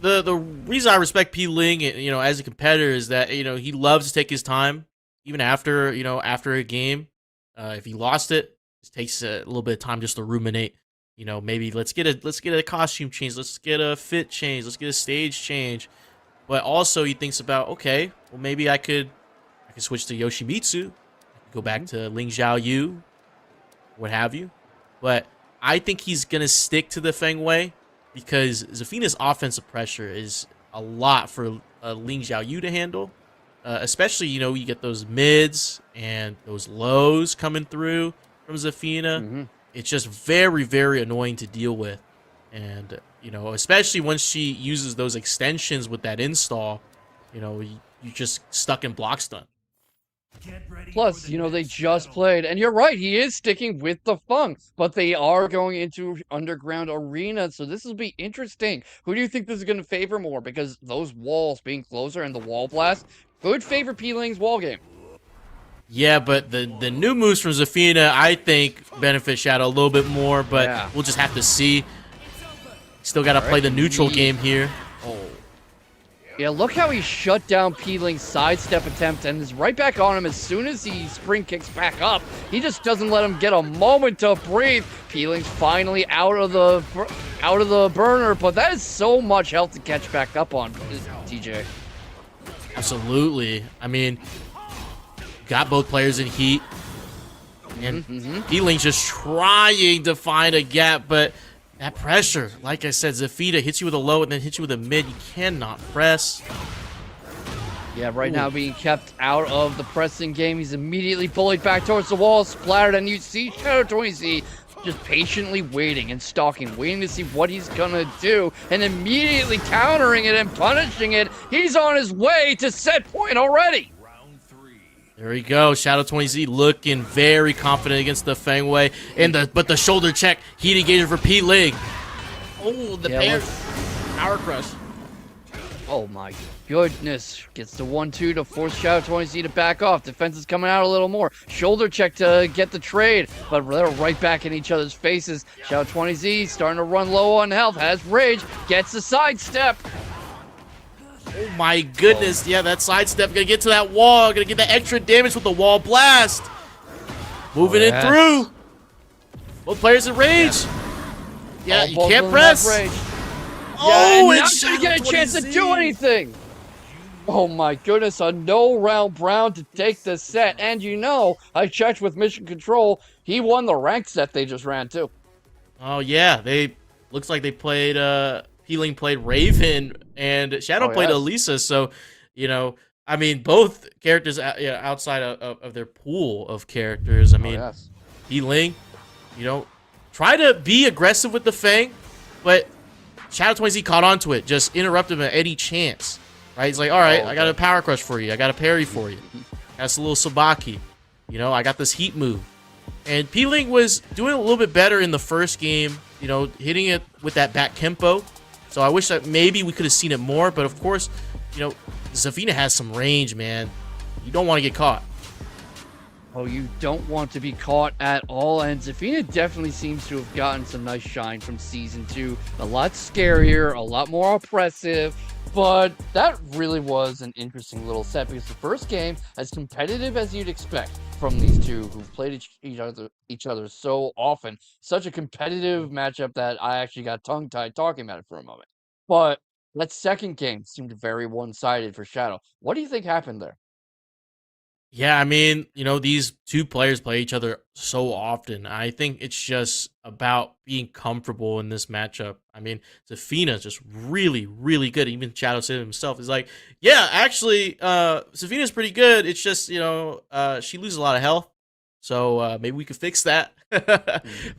The reason I respect Peeling, you know, as a competitor is that, you know, he loves to take his time, even after, you know, after a game. If he lost it, it takes a little bit of time just to ruminate. You know, maybe let's get a costume change, let's get a fit change, let's get a stage change. But also he thinks about, okay, well maybe I could switch to Yoshimitsu, go back to Ling Xiao Yu, what have you. But I think he's gonna stick to the Feng Wei because Zafina's offensive pressure is a lot for Ling Xiao Yu to handle. Especially, you know, you get those mids and those lows coming through from Zafina. It's just very, very annoying to deal with. And, you know, especially once she uses those extensions with that install, you know, you're just stuck in block stun. Plus, you know, they just played, and you're right, he is sticking with the Feng, but they are going into Underground Arena, so this will be interesting. Who do you think this is going to favor more? Because those walls being closer and the wall blast could favor Peeling's wall game. Yeah, but the new moves from Zafina, I think, benefit Shadow a little bit more, but we'll just have to see. Still got to play the neutral game here. Yeah, look how he shut down Peeling's sidestep attempt and is right back on him as soon as he spring kicks back up. He just doesn't let him get a moment to breathe. Peeling's finally out of the burner, but that is so much health to catch back up on, TJ. Absolutely. I mean, got both players in heat. And P-Link's just trying to find a gap, but that pressure, like I said, Zafina hits you with a low and then hits you with a mid. You cannot press. Yeah, right now being kept out of the pressing game. He's immediately bullied back towards the wall, splattered, and you see Shadow 20Z just patiently waiting and stalking, waiting to see what he's gonna do, and immediately countering it and punishing it. He's on his way to set point already. There we go. Shadow 20Z looking very confident against the Fengwei. But the shoulder check, heat engager for P-Link. Oh, the power crush. Oh my goodness. Gets the 1-2 to force Shadow 20Z to back off. Defense is coming out a little more. Shoulder check to get the trade, but they're right back in each other's faces. Shadow 20Z starting to run low on health, has rage, gets the sidestep. Oh my goodness. Yeah, that sidestep. Gonna get to that wall. Gonna get that extra damage with the wall blast. Moving it through. Both players in rage. Yeah, you can't press. Oh, and not gonna get a chance to do anything. Oh my goodness, a no round Brown to take the set. And you know, I checked with Mission Control. He won the ranked set they just ran too. Oh yeah, looks like they played P-Link played Raven and Shadow played Elisa. So, you know, I mean, both characters outside of their pool of characters. I mean, P-Link, you know, try to be aggressive with the Fang, but Shadow 20Z caught onto it, just interrupted him at any chance. Right? He's like, all right, I got a power crush for you. I got a parry for you. That's a little Sabaki. You know, I got this heat move. And P-Link was doing a little bit better in the first game, you know, hitting it with that back Kempo. So I wish that maybe we could have seen it more. But, of course, you know, Zafina has some range, man. You don't want to get caught. Oh, you don't want to be caught at all. And Zafina definitely seems to have gotten some nice shine from Season 2. A lot scarier, a lot more oppressive. But that really was an interesting little set because the first game, as competitive as you'd expect from these two who've played each other so often, such a competitive matchup that I actually got tongue-tied talking about it for a moment. But that second game seemed very one-sided for Shadow. What do you think happened there? Yeah, I mean, you know, these two players play each other so often. I think it's just about being comfortable in this matchup. I mean, Zafina's just really, really good. Even Shadow said himself, is like, yeah, actually, Zafina's pretty good. It's just, you know, she loses a lot of health. So maybe we could fix that.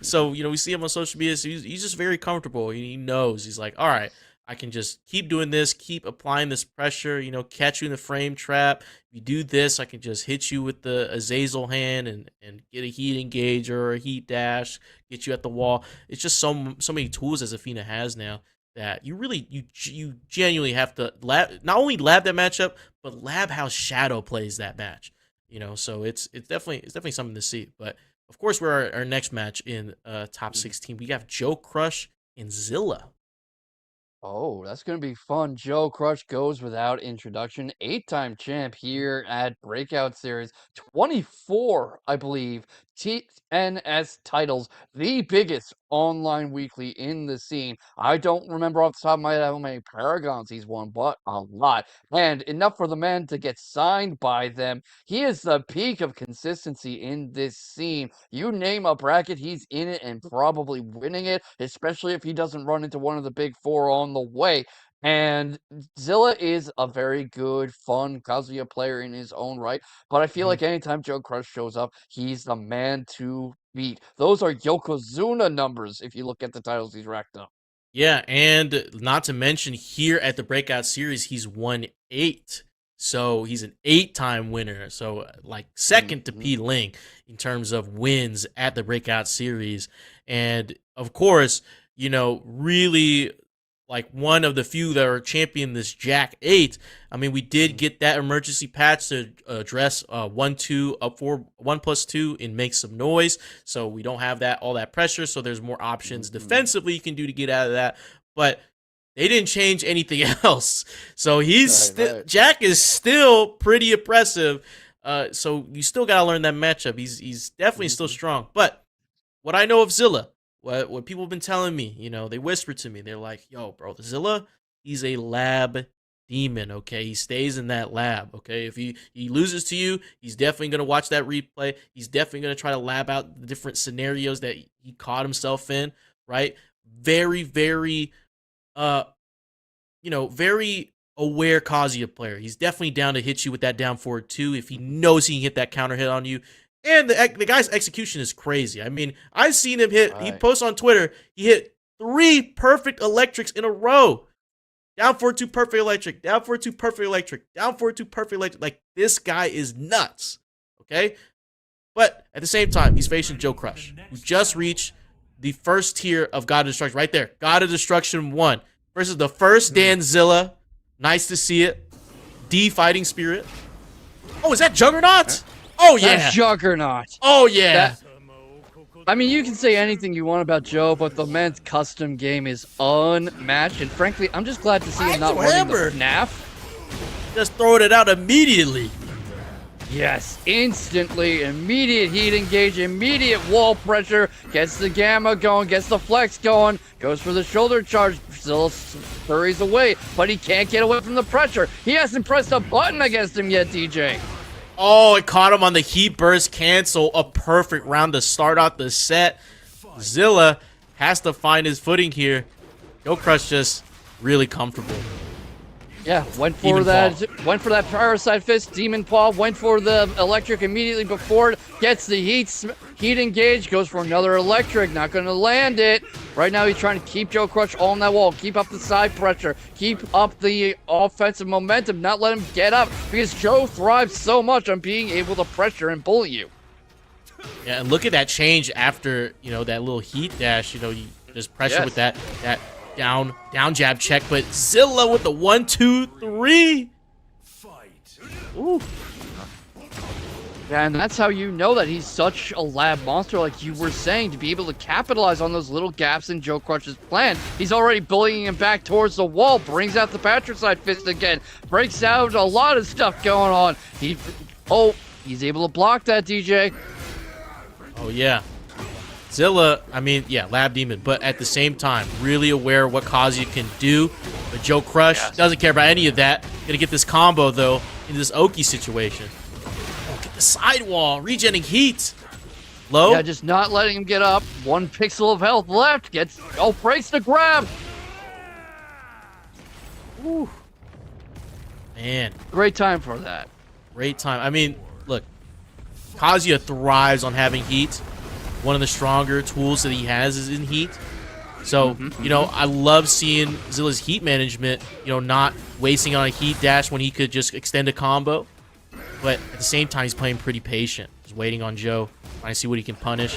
So, you know, we see him on social media. So he's just very comfortable. He knows. He's like, all right, I can just keep doing this, keep applying this pressure, you know, catch you in the frame trap. If you do this, I can just hit you with the Azazel hand and get a heat engager or a heat dash, get you at the wall. It's just so many tools that Zafina has now that you really, you genuinely have to not only lab that matchup, but lab how Shadow plays that match. You know, so it's definitely something to see. But of course, we're our next match in top 16. We have Joe Crush and Zilla. Oh, that's going to be fun. Joe Crush goes without introduction. 8-time champ here at Breakout Series. 24, I believe, TNS titles. The biggest online weekly in the scene. I don't remember off the top of my head how many Paragons he's won, but a lot. And enough for the man to get signed by them. He is the peak of consistency in this scene. You name a bracket, he's in it and probably winning it, especially if he doesn't run into one of the big four on the way. And Zilla is a very good, fun Kazuya player in his own right. But I feel like anytime Joe Crush shows up, he's the man to beat. Those are Yokozuna numbers if you look at the titles he's racked up. Yeah, and not to mention here at the Breakout Series, he's won 8. So he's an 8-time winner. So like second to P-Link in terms of wins at the Breakout Series. And of course, you know, really like one of the few that are champion this Jack 8. I mean, we did get that emergency patch to address 1-2 up for 1+2 and make some noise. So we don't have all that pressure. So there's more options defensively you can do to get out of that. But they didn't change anything else. So he's Jack is still pretty impressive. So you still gotta learn that matchup. He's definitely still strong. But what I know of Zilla, what people have been telling me, you know, they whispered to me, they're like, yo, bro, Zilla, he's a lab demon, okay? He stays in that lab, okay? If he loses to you, he's definitely going to watch that replay. He's definitely going to try to lab out the different scenarios that he caught himself in, right? Very, very, very aware Kazuya player. He's definitely down to hit you with that down forward too if he knows he can hit that counter hit on you. And the guy's execution is crazy. I mean, I've seen him hit, he posts on Twitter, he hit 3 perfect electrics in a row. Down forward 2 perfect electric, down forward 2 perfect electric, down forward 2 perfect electric. Like, this guy is nuts, okay? But at the same time, he's facing Joe Crush, who just reached the first tier of God of Destruction. Right there, God of Destruction 1 versus the first Danzilla. Nice to see it. D Fighting Spirit. Oh, is that Juggernaut? Oh, yeah. That's Juggernaut. Oh, yeah. I mean, you can say anything you want about Joe, but the man's custom game is unmatched. And frankly, I'm just glad to see him not running the FNAF. Just throwing it out immediately. Yes, instantly, immediate heat engage, immediate wall pressure, gets the gamma going, gets the flex going, goes for the shoulder charge, still scurries away, but he can't get away from the pressure. He hasn't pressed a button against him yet, DJ. Oh, it caught him on the heat burst cancel. A perfect round to start out the set. Zilla has to find his footing here. Joe Crush just really comfortable. Yeah, went for that Parasite Fist, Demon Paw, went for the electric immediately before it, gets the heat engage, goes for another electric, not going to land it. Right now he's trying to keep Joe Crush on that wall, keep up the side pressure, keep up the offensive momentum, not let him get up, because Joe thrives so much on being able to pressure and bully you. Yeah, and look at that change after, that little heat dash, you just pressure with that down jab check, but Zilla with the 1, 2, 3. Ooh. Yeah, and that's how you know that he's such a lab monster, like you were saying, to be able to capitalize on those little gaps in Joe Crush's plan. He's already bullying him back towards the wall, brings out the Patricide Fist again, breaks out a lot of stuff going on. He's able to block that, DJ. Oh, yeah. Zilla, Lab Demon, but at the same time, really aware of what Kazuya can do. But Joe Crush doesn't care about any of that. Gonna get this combo, though, into this Oki situation. Oh, get the sidewall, regenerating heat. Low? Yeah, just not letting him get up. 1 pixel of health left. Breaks the grab. Ooh. Man. Great time for that. Great time. I mean, look, Kazuya thrives on having heat. One of the stronger tools that he has is in heat. So, I love seeing Zilla's heat management, not wasting on a heat dash when he could just extend a combo. But at the same time, he's playing pretty patient. He's waiting on Joe, trying to see what he can punish.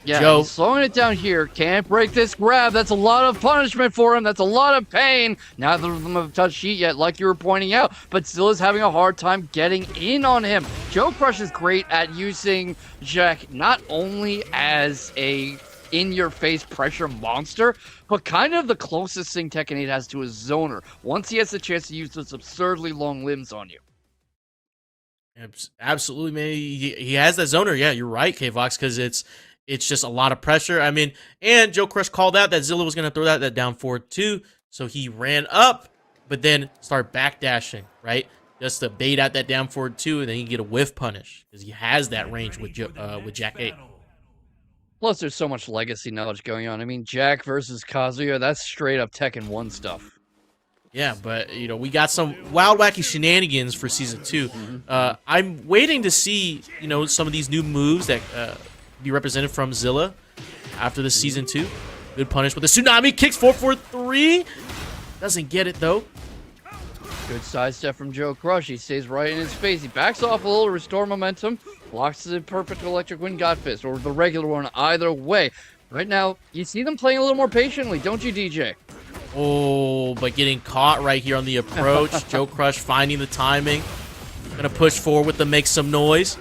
Yeah, Joe, he's slowing it down here. Can't break this grab. That's a lot of punishment for him. That's a lot of pain. Neither of them have touched heat yet, like you were pointing out. But Zilla's having a hard time getting in on him. Joe Crush is great at using Jack not only as a in-your-face pressure monster, but kind of the closest thing Tekken 8 has to a zoner. Once he has the chance to use those absurdly long limbs on you. Absolutely, man. He has that zoner. Yeah, you're right, K-Vox, because it's just a lot of pressure. I mean, and Joe Crush called out that Zilla was going to throw that down forward too. So he ran up, but then started backdashing, right? Just to bait out that down forward too, and then he can get a whiff punish because he has that range with Jack 8. Plus, there's so much legacy knowledge going on. I mean, Jack versus Kazuya, that's straight up Tekken 1 stuff. Yeah, but, we got some wild, wacky shenanigans for Season 2. I'm waiting to see, some of these new moves that be represented from Zilla after the Season 2. Good punish with the Tsunami. Kicks 4-4-3. Doesn't get it, though. Good sidestep from Joe Crush. He stays right in his face. He backs off a little to restore momentum. Blocks the perfect electric wind god fist, or the regular one, either way. Right now, you see them playing a little more patiently, don't you, DJ? Oh, but getting caught right here on the approach. Joe Crush finding the timing. Gonna push forward with the make some noise.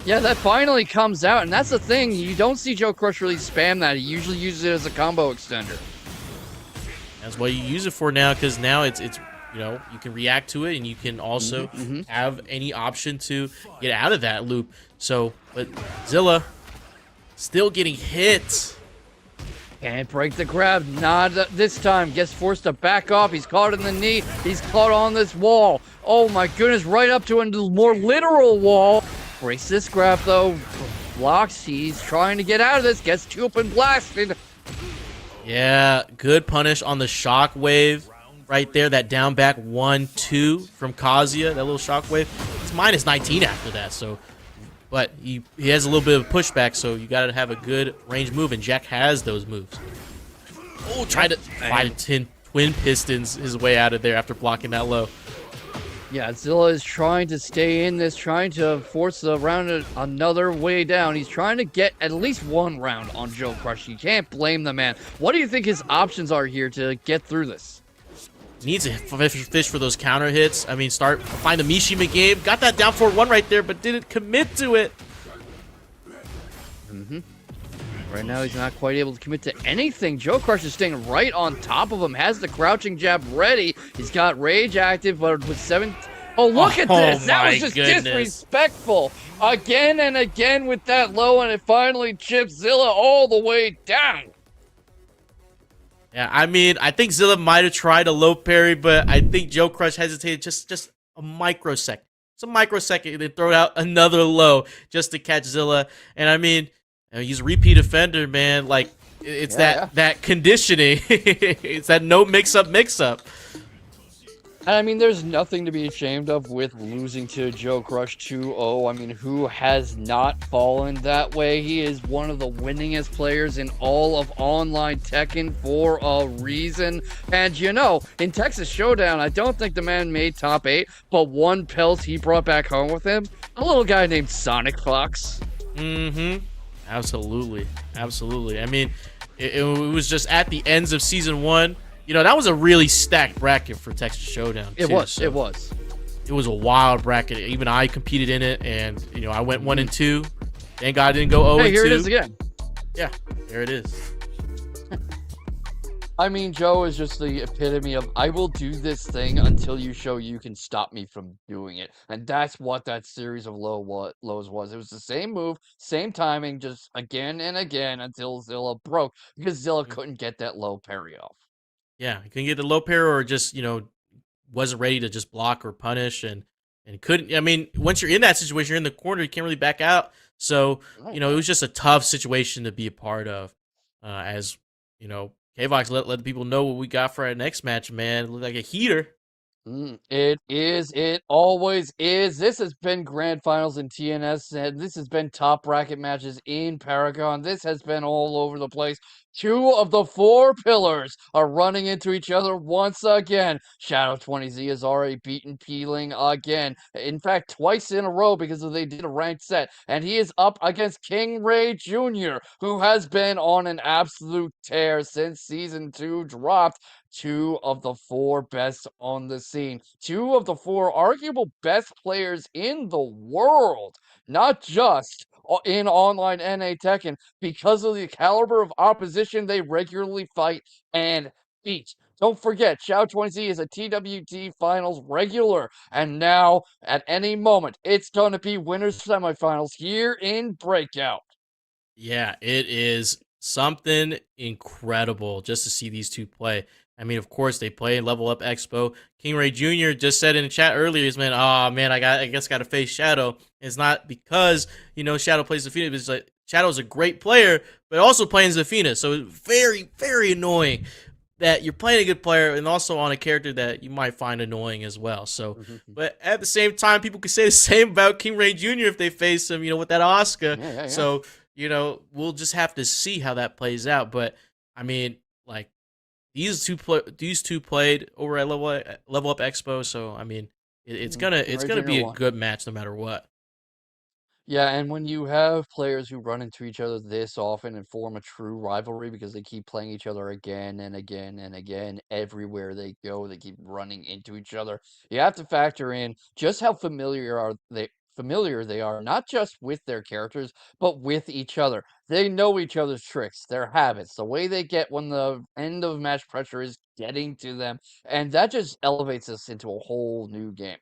Yeah, that finally comes out, and that's the thing. You don't see Joe Crush really spam that. He usually uses it as a combo extender. That's what you use it for now, because now it's you can react to it, and you can also have any option to get out of that loop. So, but Zilla still getting hit. Can't break the grab. Not this time. Gets forced to back off. He's caught in the knee. He's caught on this wall. Oh my goodness, right up to a more literal wall. Breaks this grab though. Blocks. He's trying to get out of this. Gets two up and blasted. Yeah, good punish on the shockwave right there. That down back 1-2 from Kazuya. That little shockwave. It's minus 19 after that. So, but he has a little bit of pushback. So you got to have a good range move, and Jack has those moves. Oh, tried to twin pistons his way out of there after blocking that low. Yeah, Zilla is trying to stay in this, trying to force the round another way down. He's trying to get at least one round on Joe Crush. You can't blame the man. What do you think his options are here to get through this? Needs to fish for those counter hits. I mean, find the Mishima game. Got that down 4-1 right there, but didn't commit to it. Right now, he's not quite able to commit to anything. Joe Crush is staying right on top of him, has the crouching jab ready. He's got Rage active, but with 7... Oh, look at this! That was just disrespectful! Again and again with that low, and it finally chips Zilla all the way down. Yeah, I mean, I think Zilla might have tried a low parry, but I think Joe Crush hesitated just a microsecond. It's a microsecond, and then throw out another low just to catch Zilla. And I mean... he's a repeat offender, man. Like, it's that conditioning. It's that no mix-up. I mean, there's nothing to be ashamed of with losing to Joe Crush 2-0. I mean, who has not fallen that way? He is one of the winningest players in all of online Tekken for a reason. And you know, in Texas Showdown, I don't think the man made top 8, but one pelt he brought back home with him, a little guy named Sonic Fox. Absolutely. I mean, it was just at the ends of season 1. You know, that was a really stacked bracket for Texas Showdown. It was. It was a wild bracket. Even I competed in it, and you know, I went 1-2. Thank God I didn't go 0-2. Hey, here it is again. Yeah, there it is. I mean, Joe is just the epitome of, I will do this thing until you show you can stop me from doing it. And that's what that series of lows was. It was the same move, same timing, just again and again until Zilla broke, because Zilla couldn't get that low parry off. Yeah, he couldn't get the low parry, or just, you know, wasn't ready to just block or punish, and couldn't. I mean, once you're in that situation, you're in the corner, you can't really back out. So, you know, it was just a tough situation to be a part of. As, you know, K-Vox let the people know what we got for our next match, man. It looked like a heater. It is. It always is. This has been Grand Finals in TNS, and this has been top bracket matches in Paragon. This has been all over the place. 2 of the 4 pillars are running into each other once again. Shadow 20Z has already beaten Peeling again. In fact, twice in a row, because they did a ranked set. And he is up against King Ray Jr., who has been on an absolute tear since Season 2 dropped. 2 of the 4 best on the scene. 2 of the 4 arguable best players in the world. Not just in online NA Tekken, because of the caliber of opposition they regularly fight and beat. Don't forget, Xiao 20Z is a TWT Finals regular, and now, at any moment, it's going to be winners semifinals here in Breakout. Yeah, it is something incredible just to see these two play. I mean, of course, they play in Level Up Expo. King Ray Jr. just said in the chat earlier, he's man, I guess got to face Shadow. It's not because, you know, Shadow plays Zafina, but it's like Shadow's a great player, but also playing Zafina. So it's very, very annoying that you're playing a good player and also on a character that you might find annoying as well. So, but at the same time, people could say the same about King Ray Jr. if they face him, you know, with that Oscar. Yeah. So, you know, we'll just have to see how that plays out. But I mean, like, these two played over at Level Up Expo, so I mean, it's gonna be a good match no matter what. Yeah, and when you have players who run into each other this often and form a true rivalry because they keep playing each other again and again and again everywhere they go, they keep running into each other. You have to factor in just how familiar they are, not just with their characters, but with each other. They know each other's tricks, their habits, the way they get when the end of match pressure is getting to them, and that just elevates us into a whole new game.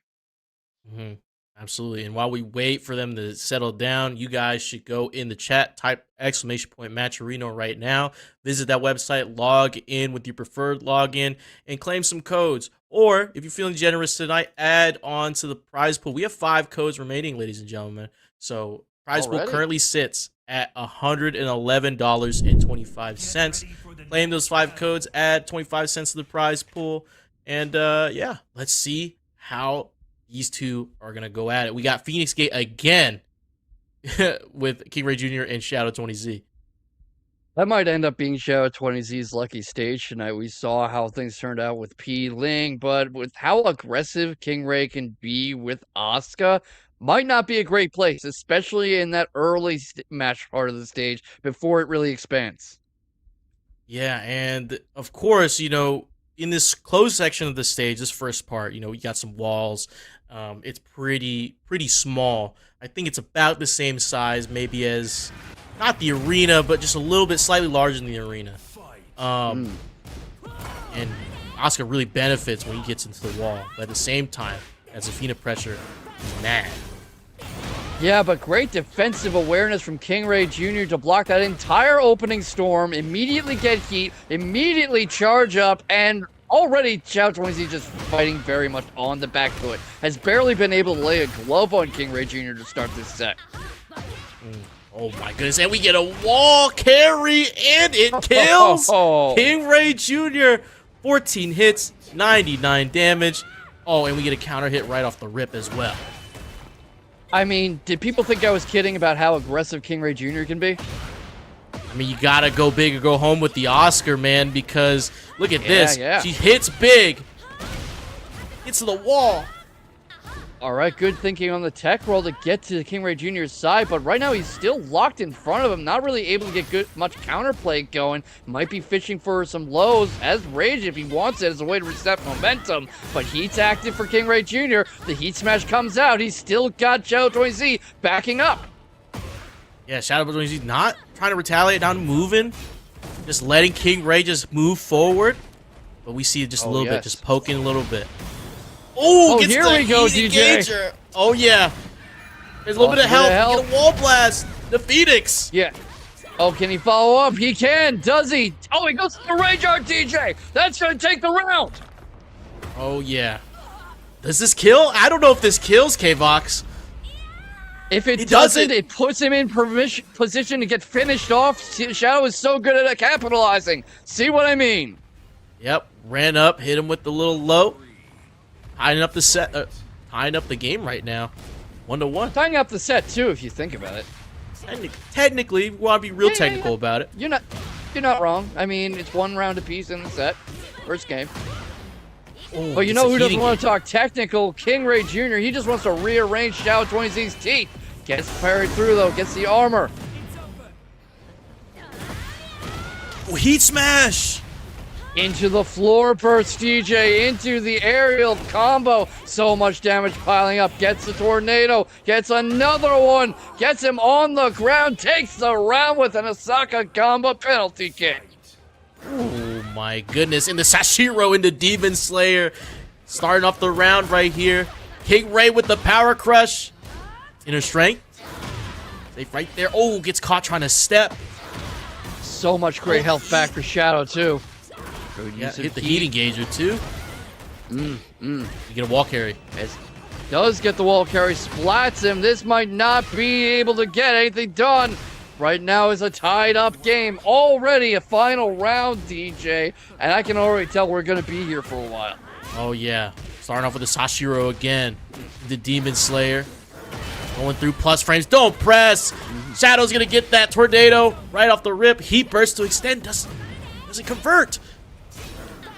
Absolutely. And while we wait for them to settle down, you guys should go in the chat, type !Matcherino right now. Visit that website, log in with your preferred login, and claim some codes. Or if you're feeling generous tonight, add on to the prize pool. We have 5 codes remaining, ladies and gentlemen. So prize pool currently sits at $111.25. Claim those 5 codes, add 25 cents to the prize pool. And yeah, let's see how these two are going to go at it. We got Phoenix Gate again with King Ray Jr. and Shadow 20Z. That might end up being Shadow 20Z's lucky stage tonight. We saw how things turned out with P Ling, but with how aggressive King Ray can be with Asuka, might not be a great place, especially in that early match part of the stage before it really expands. Yeah, and of course, you know, in this closed section of the stage, this first part, you know, you got some walls. It's pretty small. I think it's about the same size, maybe as not the arena, but just a little bit slightly larger than the arena. And Asuka really benefits when he gets into the wall, but at the same time, as Athena pressure is mad. Yeah, but great defensive awareness from King Ray Jr. to block that entire opening storm, immediately get heat, immediately charge up, and already Shadow 20Z just fighting very much on the back foot. Has barely been able to lay a glove on King Ray Jr. to start this set. Oh my goodness, and we get a wall carry, and it kills King Ray Jr. 14 hits, 99 damage. Oh, and we get a counter hit right off the rip as well. I mean, did people think I was kidding about how aggressive King Ray Jr. can be? I mean, you gotta go big or go home with the Oscar, man, because look at this. Yeah. She hits big, hits the wall. All right, good thinking on the tech roll to get to King Ray Jr.'s side, but right now he's still locked in front of him, not really able to get much counterplay going. Might be fishing for some lows, as Rage if he wants it as a way to reset momentum, but Heat's active for King Ray Jr. The Heat Smash comes out. He's still got Shadow 20Z backing up. Yeah, Shadow 20Z not trying to retaliate, not moving, just letting King Ray just move forward. But we see just a little bit, just poking a little bit. Oh, gets here the we go, heat DJ. engager. Oh, yeah. There's a little bit of help. Get a wall blast. The Phoenix. Yeah. Oh, can he follow up? He can. Does he? Oh, he goes to the Rage Art, DJ. That's going to take the round. Oh, yeah. Does this kill? I don't know if this kills K-Vox. If it doesn't, it puts him in position to get finished off. Shadow is so good at capitalizing. See what I mean? Yep. Ran up, hit him with the little low. Tying up the set, tying up the game right now, 1-1. Tying up the set too, if you think about it. Technically, we want to be real technical about it. You're not wrong. I mean, it's 1 round apiece in the set, first game. Oh, but you know who doesn't want to talk technical? King Ray Jr. He just wants to rearrange Shadow 20Z's teeth. Gets parried through though, gets the armor. Oh, Heat Smash! Into the floor burst, DJ, into the aerial combo. So much damage piling up. Gets the tornado, gets another one, gets him on the ground, takes the round with an Osaka combo penalty kick. Oh my goodness, and the Sashiro into Demon Slayer. Starting off the round right here. King Ray with the power crush. Inner strength. Safe right there. Oh, gets caught trying to step. So much great health back for Shadow too. Yeah, hit the heat engager too. You get a wall carry. Does get the wall carry, splats him. This might not be able to get anything done. Right now is a tied up game. Already a final round, DJ. And I can already tell we're going to be here for a while. Oh yeah. Starting off with the Sashiro again. The Demon Slayer. Going through plus frames. Don't press. Shadow's going to get that tornado right off the rip. Heat burst to extend. Doesn't convert.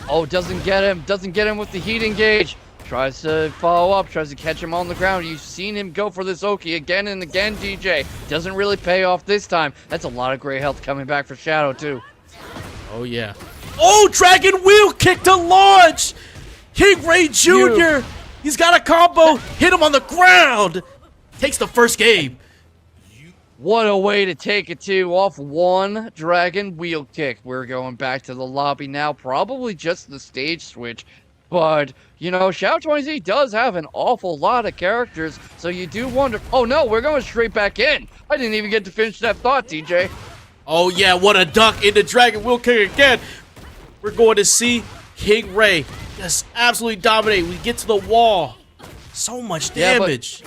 Oh, doesn't get him with the heat engage. Tries to follow up, tries to catch him on the ground. You've seen him go for this Oki again and again, DJ. Doesn't really pay off this time. That's a lot of great health coming back for Shadow, too. Oh, yeah. Oh, Dragon Wheel kick to launch! King Ray Jr. He's got a combo. Hit him on the ground. Takes the first game. What a way to take it, too. Off one Dragon Wheel kick. We're going back to the lobby now. Probably just the stage switch. But, you know, Shadow 20Z does have an awful lot of characters, so you do wonder. Oh no, we're going straight back in. I didn't even get to finish that thought, DJ. Oh yeah, what a duck into Dragon Wheel Kick again. We're going to see King Ray just absolutely dominate. We get to the wall. So much damage.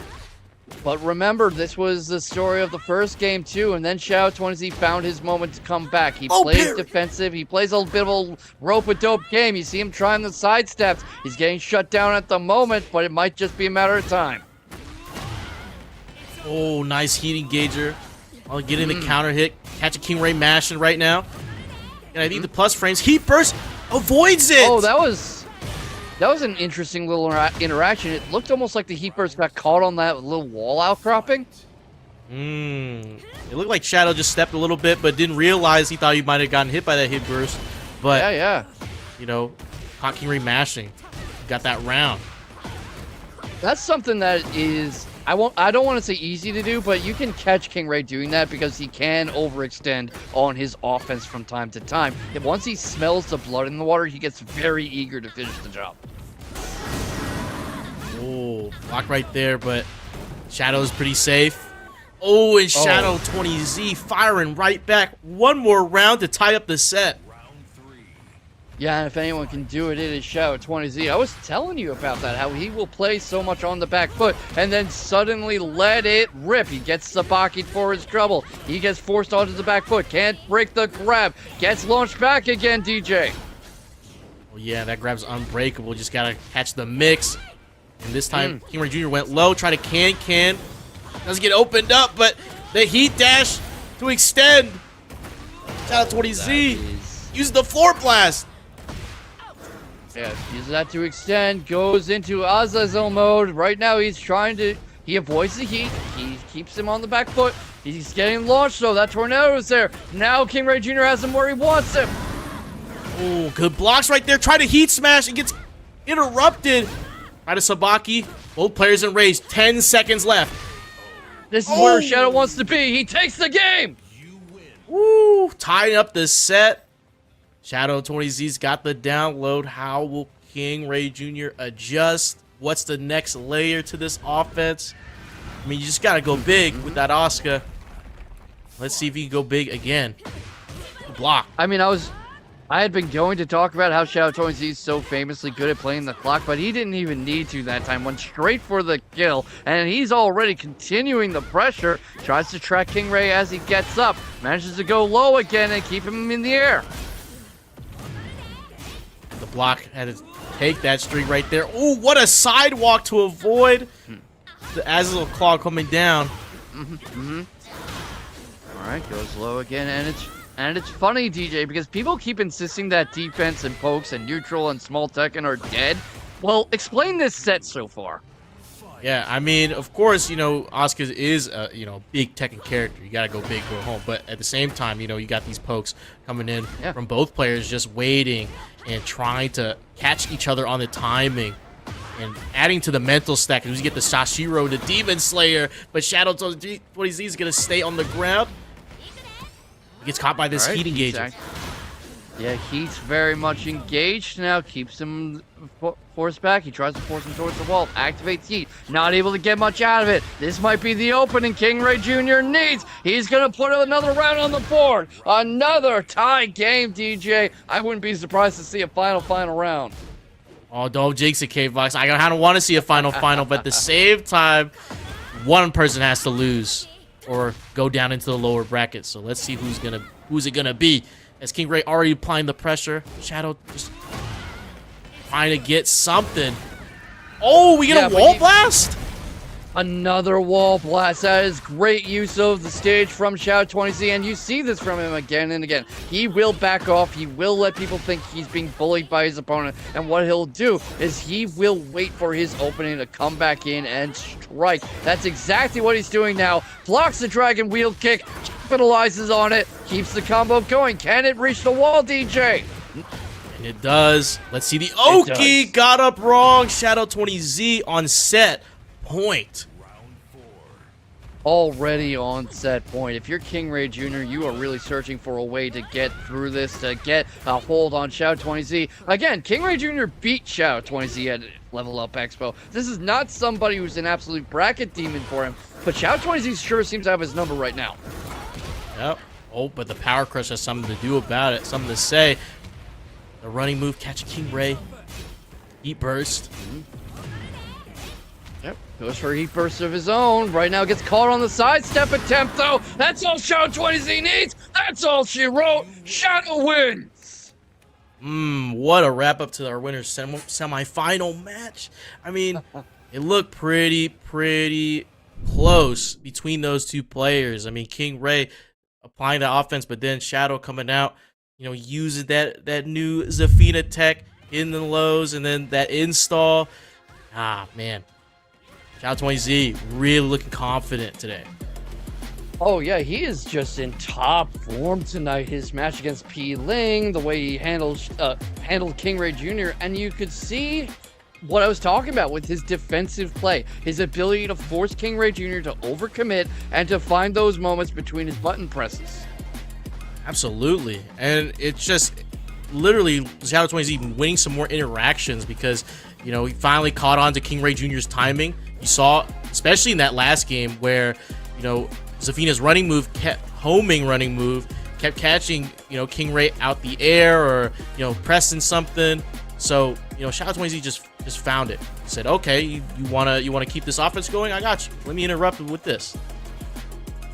But remember, this was the story of the first game too, and then Shadow 20Z found his moment to come back. He plays defensive, he plays a bit of a rope-a-dope game. You see him trying the side steps. He's getting shut down at the moment, but it might just be a matter of time. Oh, nice heat engager. I'll get in the counter hit. Catch a King Ray mashing right now. And I need the plus frames. Heat burst avoids it. Oh, that was an interesting little interaction. It looked almost like the heat burst got caught on that little wall outcropping. It looked like Shadow just stepped a little bit, but didn't realize he thought he might have gotten hit by that hit burst. But yeah. You know, caught King Ray mashing. Got that round. That's something that is I don't want to say easy to do, but you can catch King Ray doing that because he can overextend on his offense from time to time. And once he smells the blood in the water, he gets very eager to finish the job. Oh, block right there, but Shadow's pretty safe. Oh, and Shadow 20Z firing right back. One more round to tie up the set. Yeah, and if anyone can do it, it is Shadow 20Z. I was telling you about that, how he will play so much on the back foot and then suddenly let it rip. He gets Sabaki for his trouble. He gets forced onto the back foot. Can't break the grab. Gets launched back again, DJ. Oh, yeah, that grab's unbreakable. Just got to catch the mix. And this time, King Ray Jr. went low, try to can. Doesn't get opened up, but the heat dash to extend. Shadow 20Z uses the floor blast. Yeah, uses that to extend, goes into Azazel mode. Right now, he avoids the heat. He keeps him on the back foot. He's getting launched, though. That tornado's there. Now King Ray Jr. has him where he wants him. Oh, good blocks right there. Try to heat smash. It gets interrupted by the Sabaki. Both players in race. 10 seconds left. This is where Shadow wants to be. He takes the game. Woo! Tying up the set. Shadow 20Z's got the download. How will King Ray Jr. adjust? What's the next layer to this offense? I mean, you just got to go big with that Oscar. Let's see if he can go big again. Block. I mean, I had been going to talk about how Shadow 20Z is so famously good at playing the clock, but he didn't even need to that time. Went straight for the kill, and he's already continuing the pressure. Tries to track King Ray as he gets up. Manages to go low again and keep him in the air. The block had to take that streak right there. Ooh, what a sidewalk to avoid the Azazel Claw coming down. All right, goes low again, and it's funny, DJ, because people keep insisting that defense and pokes and neutral and small Tekken are dead. Well, explain this set so far. Yeah, I mean, of course, you know, Oscar is a, big Tekken character. You got to go big, go home. But at the same time, you got these pokes coming in from both players just waiting and trying to catch each other on the timing and adding to the mental stack. Because you get the Sashiro, the Demon Slayer, but Shadow 20Z is going to stay on the ground. He gets caught by this heat engagement. Yeah, Heat's very much engaged now. Keeps him forced back. He tries to force him towards the wall. Activates Heat. Not able to get much out of it. This might be the opening King Ray Jr. needs. He's going to put another round on the board. Another tie game, DJ. I wouldn't be surprised to see a final round. Oh, don't jinx it, K-Vox. I kind of want to see a final, but at the same time, one person has to lose or go down into the lower bracket. So let's see who's it gonna be. As King Ray already applying the pressure, Shadow just trying to get something. Oh, we get a wall blast? Another wall blast. That is great use of the stage from Shadow 20Z, and you see this from him again and again. He will back off. He will let people think he's being bullied by his opponent, and what he'll do is he will wait for his opening to come back in and strike. That's exactly what he's doing now. Blocks the Dragon Wheel Kick, capitalizes on it, keeps the combo going. Can it reach the wall, DJ? And it does. Let's see the Oki got up wrong. Shadow 20Z on set point. already on set point. If you're King Ray Jr., you are really searching for a way to get through this, to get a hold on Xiao20Z. Again, King Ray Jr. beat Xiao20Z at Level Up Expo. This is not somebody who's an absolute bracket demon for him, but Xiao20Z sure seems to have his number right now. Yep. Oh, but the Power Crush has something to do about it, something to say. The running move, catch King Ray. Heat burst. Yep, goes for a heat burst of his own. Right now gets caught on the sidestep attempt, though. That's all Xiao20Z needs. That's all she wrote. Shadow wins. What a wrap up to our winner's semi-final match. I mean, it looked pretty close between those two players. I mean, King Ray applying the offense, but then Shadow coming out, you know, using that new Zafina tech in the lows, and then that install. Ah, man. Xiao20Z really looking confident today. Oh, yeah, he is just in top form tonight. His match against P. Ling, the way he handled King Ray Jr., and you could see what I was talking about with his defensive play, his ability to force King Ray Jr. to overcommit and to find those moments between his button presses. Absolutely. And it's just literally Xiao20Z winning some more interactions because, you know, he finally caught on to King Ray Jr.'s timing. You saw, especially in that last game where, you know, Zafina's running move kept kept catching, you know, King Ray out the air or, you know, pressing something. So, you know, Xiao20Z just found it. He said, okay, you wanna keep this offense going? I got you. Let me interrupt with this.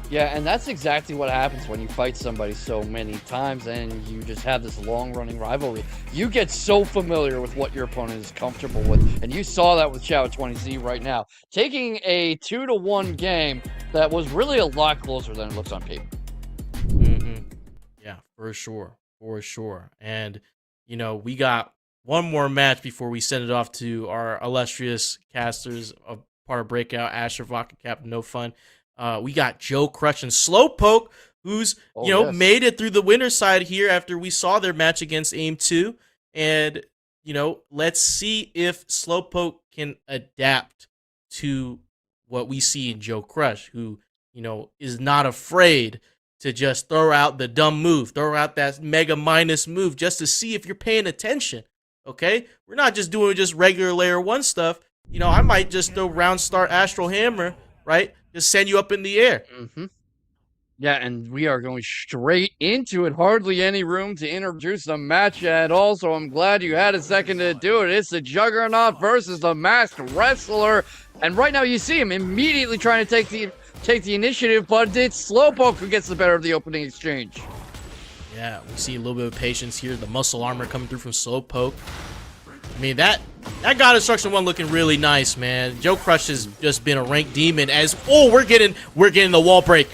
Yeah, and that's exactly what happens when you fight somebody so many times and you just have this long-running rivalry. You get so familiar with what your opponent is comfortable with, and you saw that with Xiao20Z right now, taking a 2-1 game that was really a lot closer than it looks on paper. Yeah, for sure. And, you know, we got one more match before we send it off to our illustrious casters of part of Breakout, Asher, Vodka Cap, No Fun. We got Joe Crush and Slowpoke, who's, made it through the winner's side here after we saw their match against AIM-2. And, you know, let's see if Slowpoke can adapt to what we see in Joe Crush, who, you know, is not afraid to just throw out the dumb move, throw out that mega minus move just to see if you're paying attention, okay? We're not just doing just regular layer 1 stuff. You know, I might just throw round start Astral Hammer, right? Just send you up in the air. Yeah, and we are going straight into it. Hardly any room to introduce the match at all, so I'm glad you had a second to do it. It's the Juggernaut versus the Masked Wrestler. And right now you see him immediately trying to take the initiative, but it's Slowpoke who gets the better of the opening exchange. Yeah, we see a little bit of patience here. The muscle armor coming through from Slowpoke. I mean, that God Instruction 1 looking really nice, man. Joe Crush has just been a ranked demon as... Oh, we're getting the wall break.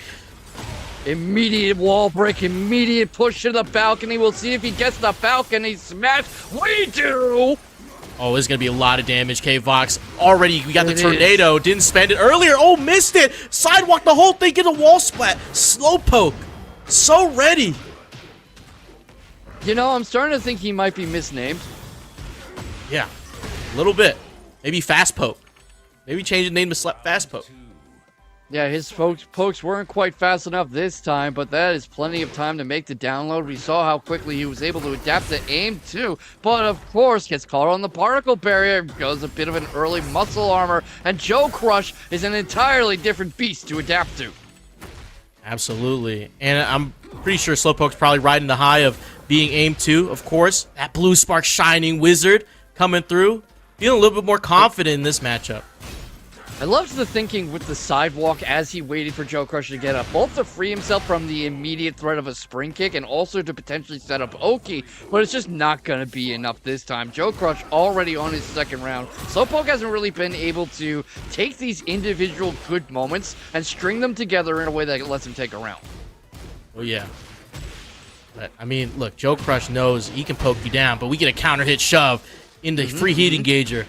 Immediate wall break, immediate push to the balcony. We'll see if he gets the balcony smash. We do! Oh, this is going to be a lot of damage, K-Vox. Already, we got the tornado. Didn't spend it earlier. Oh, missed it. Sidewalk the whole thing, get a wall splat. Slowpoke. So ready. You know, I'm starting to think he might be misnamed. Yeah, a little bit. Maybe Fast Poke. Maybe change the name to Fast Poke. Yeah, his pokes weren't quite fast enough this time, but that is plenty of time to make the download. We saw how quickly he was able to adapt to aim too, but of course gets caught on the particle barrier, goes a bit of an early muscle armor, and Joe Crush is an entirely different beast to adapt to. Absolutely, and I'm pretty sure Slowpoke's probably riding the high of being AIM-2, of course. That Blue Spark Shining Wizard coming through, feeling a little bit more confident in this matchup. I loved the thinking with the sidewalk as he waited for Joe Crush to get up, both to free himself from the immediate threat of a spring kick and also to potentially set up Oki, but it's just not going to be enough this time. Joe Crush already on his second round. Slowpoke hasn't really been able to take these individual good moments and string them together in a way that lets him take a round. Oh yeah. But, I mean, look, Joe Crush knows he can poke you down, but we get a counter hit shove into free heat engager.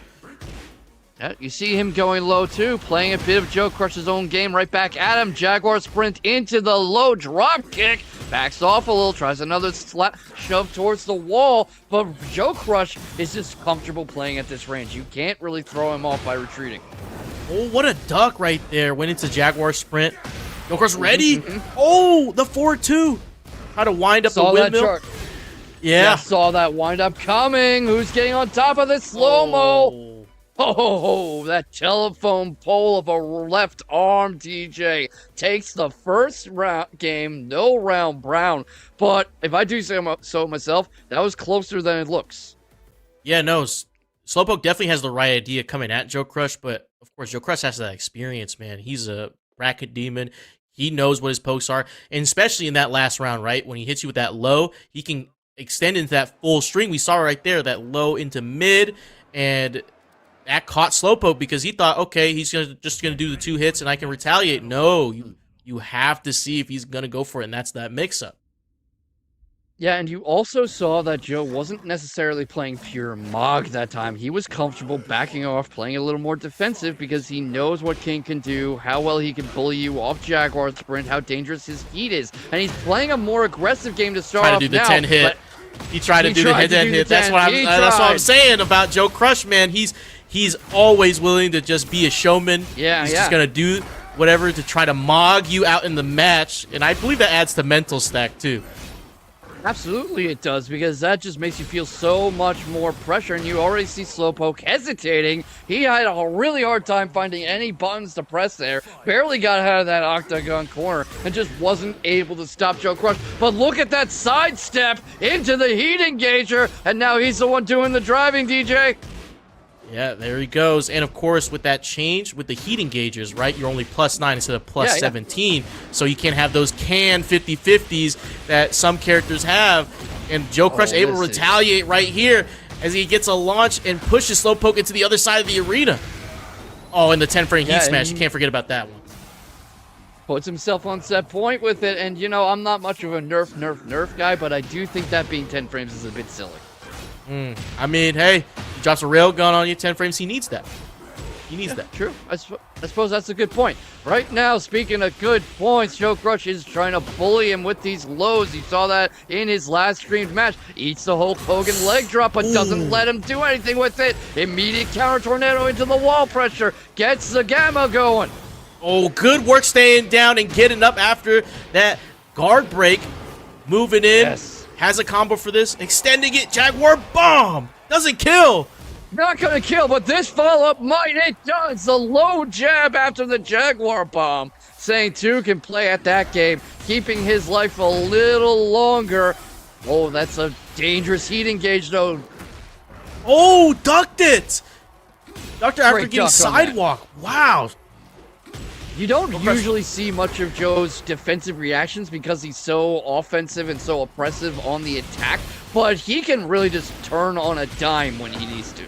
Yeah, you see him going low too, playing a bit of Joe Crush's own game right back at him. Jaguar sprint into the low drop kick, backs off a little, tries another shove towards the wall, but Joe Crush is just comfortable playing at this range. You can't really throw him off by retreating. Oh, what a duck right there. Went into Jaguar sprint. Joe Crush ready. Oh, the 4-2. Try to wind up the Saw that windmill. chart. Yeah. Saw that wind up coming. Who's getting on top of this slow-mo? Oh, that telephone pole of a left arm, DJ, takes the first game, no round Brown. But if I do say so myself, that was closer than it looks. Yeah, no, Slowpoke definitely has the right idea coming at Joe Crush, but of course, Joe Crush has that experience, man. He's a bracket demon. He knows what his pokes are, and especially in that last round, right? When he hits you with that low, he can extend into that full string. We saw right there, that low into mid, and that caught Slowpoke because he thought, okay, he's just gonna do the 2 hits and I can retaliate. No, you have to see if he's gonna go for it, and that's that mix-up. Yeah, and you also saw that Joe wasn't necessarily playing pure Mog that time. He was comfortable backing off, playing a little more defensive because he knows what King can do, how well he can bully you off Jaguar Sprint, how dangerous his heat is. And he's playing a more aggressive game to start off Try to do the now, 10 hit. He tried to do the head-to-head hit. That's what I'm saying about Joe Crush, man. He's always willing to just be a showman. He's just gonna do whatever to try to Mog you out in the match, and I believe that adds to mental stack too. Absolutely it does, because that just makes you feel so much more pressure, and you already see Slowpoke hesitating. He had a really hard time finding any buttons to press there, barely got out of that octagon corner, and just wasn't able to stop Joe Crush. But look at that sidestep into the heat engager, and now he's the one doing the driving, DJ. Yeah, there he goes. And of course, with that change, with the heat engagers, right, you're only +9 instead of +17. So you can't have those can 50-50s that some characters have. And Joe Crush able to retaliate right here as he gets a launch and pushes Slowpoke into the other side of the arena. Oh, and the 10-frame heat smash. You can't forget about that one. Puts himself on set point with it. And, you know, I'm not much of a nerf guy, but I do think that being 10 frames is a bit silly. I mean, hey, he drops a railgun on you, 10 frames, he needs that. He needs that. True. I suppose that's a good point. Right now, speaking of good points, Joe Crush is trying to bully him with these lows. You saw that in his last streamed match. Eats the Hulk Hogan leg drop, but doesn't let him do anything with it. Immediate counter tornado into the wall pressure. Gets the gamma going. Oh, good work staying down and getting up after that guard break. Moving in. Yes. Has a combo for this. Extending it. Jaguar bomb. Doesn't kill. Not gonna kill, but this follow-up might. It does. The low jab after the Jaguar bomb. Saying 2 can play at that game, keeping his life a little longer. Oh, that's a dangerous heat engage, though. Oh, ducked it. Ducked it after Great getting duck on sidewalk. Wow. You don't usually see much of Joe's defensive reactions because he's so offensive and so oppressive on the attack, but he can really just turn on a dime when he needs to.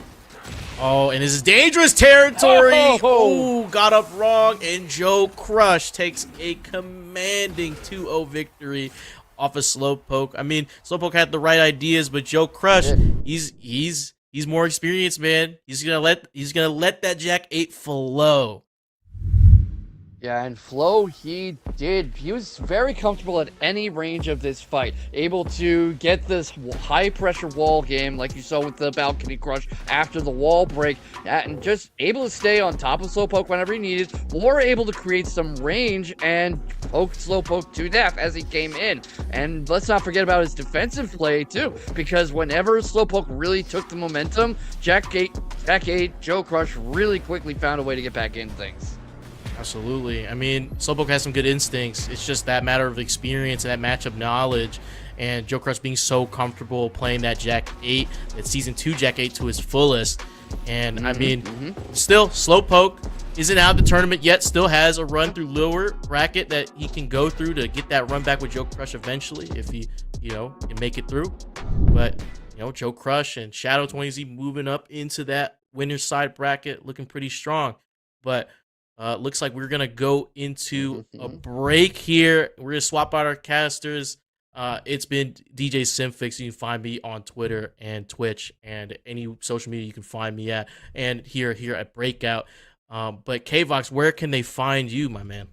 Oh, and this is dangerous territory. Oh, got up wrong, and Joe Crush takes a commanding 2-0 victory off of Slowpoke. I mean, Slowpoke had the right ideas, but Joe Crush, he's more experienced, man. He's gonna let that Jack 8 flow. Yeah, and Flo, he was very comfortable at any range of this fight, able to get this high-pressure wall game, like you saw with the balcony crush after the wall break, and just able to stay on top of Slowpoke whenever he needed, or able to create some range and poke Slowpoke to death as he came in. And let's not forget about his defensive play, too, because whenever Slowpoke really took the momentum, Jack 8, Joe Crush really quickly found a way to get back in things. Absolutely. I mean, Slowpoke has some good instincts. It's just that matter of experience and that matchup knowledge. And Joe Crush being so comfortable playing that Jack 8, that Season 2 Jack 8 to his fullest. And, I mean, still, Slowpoke isn't out of the tournament yet. Still has a run through lower bracket that he can go through to get that run back with Joe Crush eventually if he, can make it through. But, Joe Crush and Shadow 20Z moving up into that winner's side bracket looking pretty strong. But looks like we're going to go into a break here. We're going to swap out our casters. It's been DJ Simfix. You can find me on Twitter and Twitch and any social media you can find me at. And here at Breakout. But K-Vox, where can they find you, my man?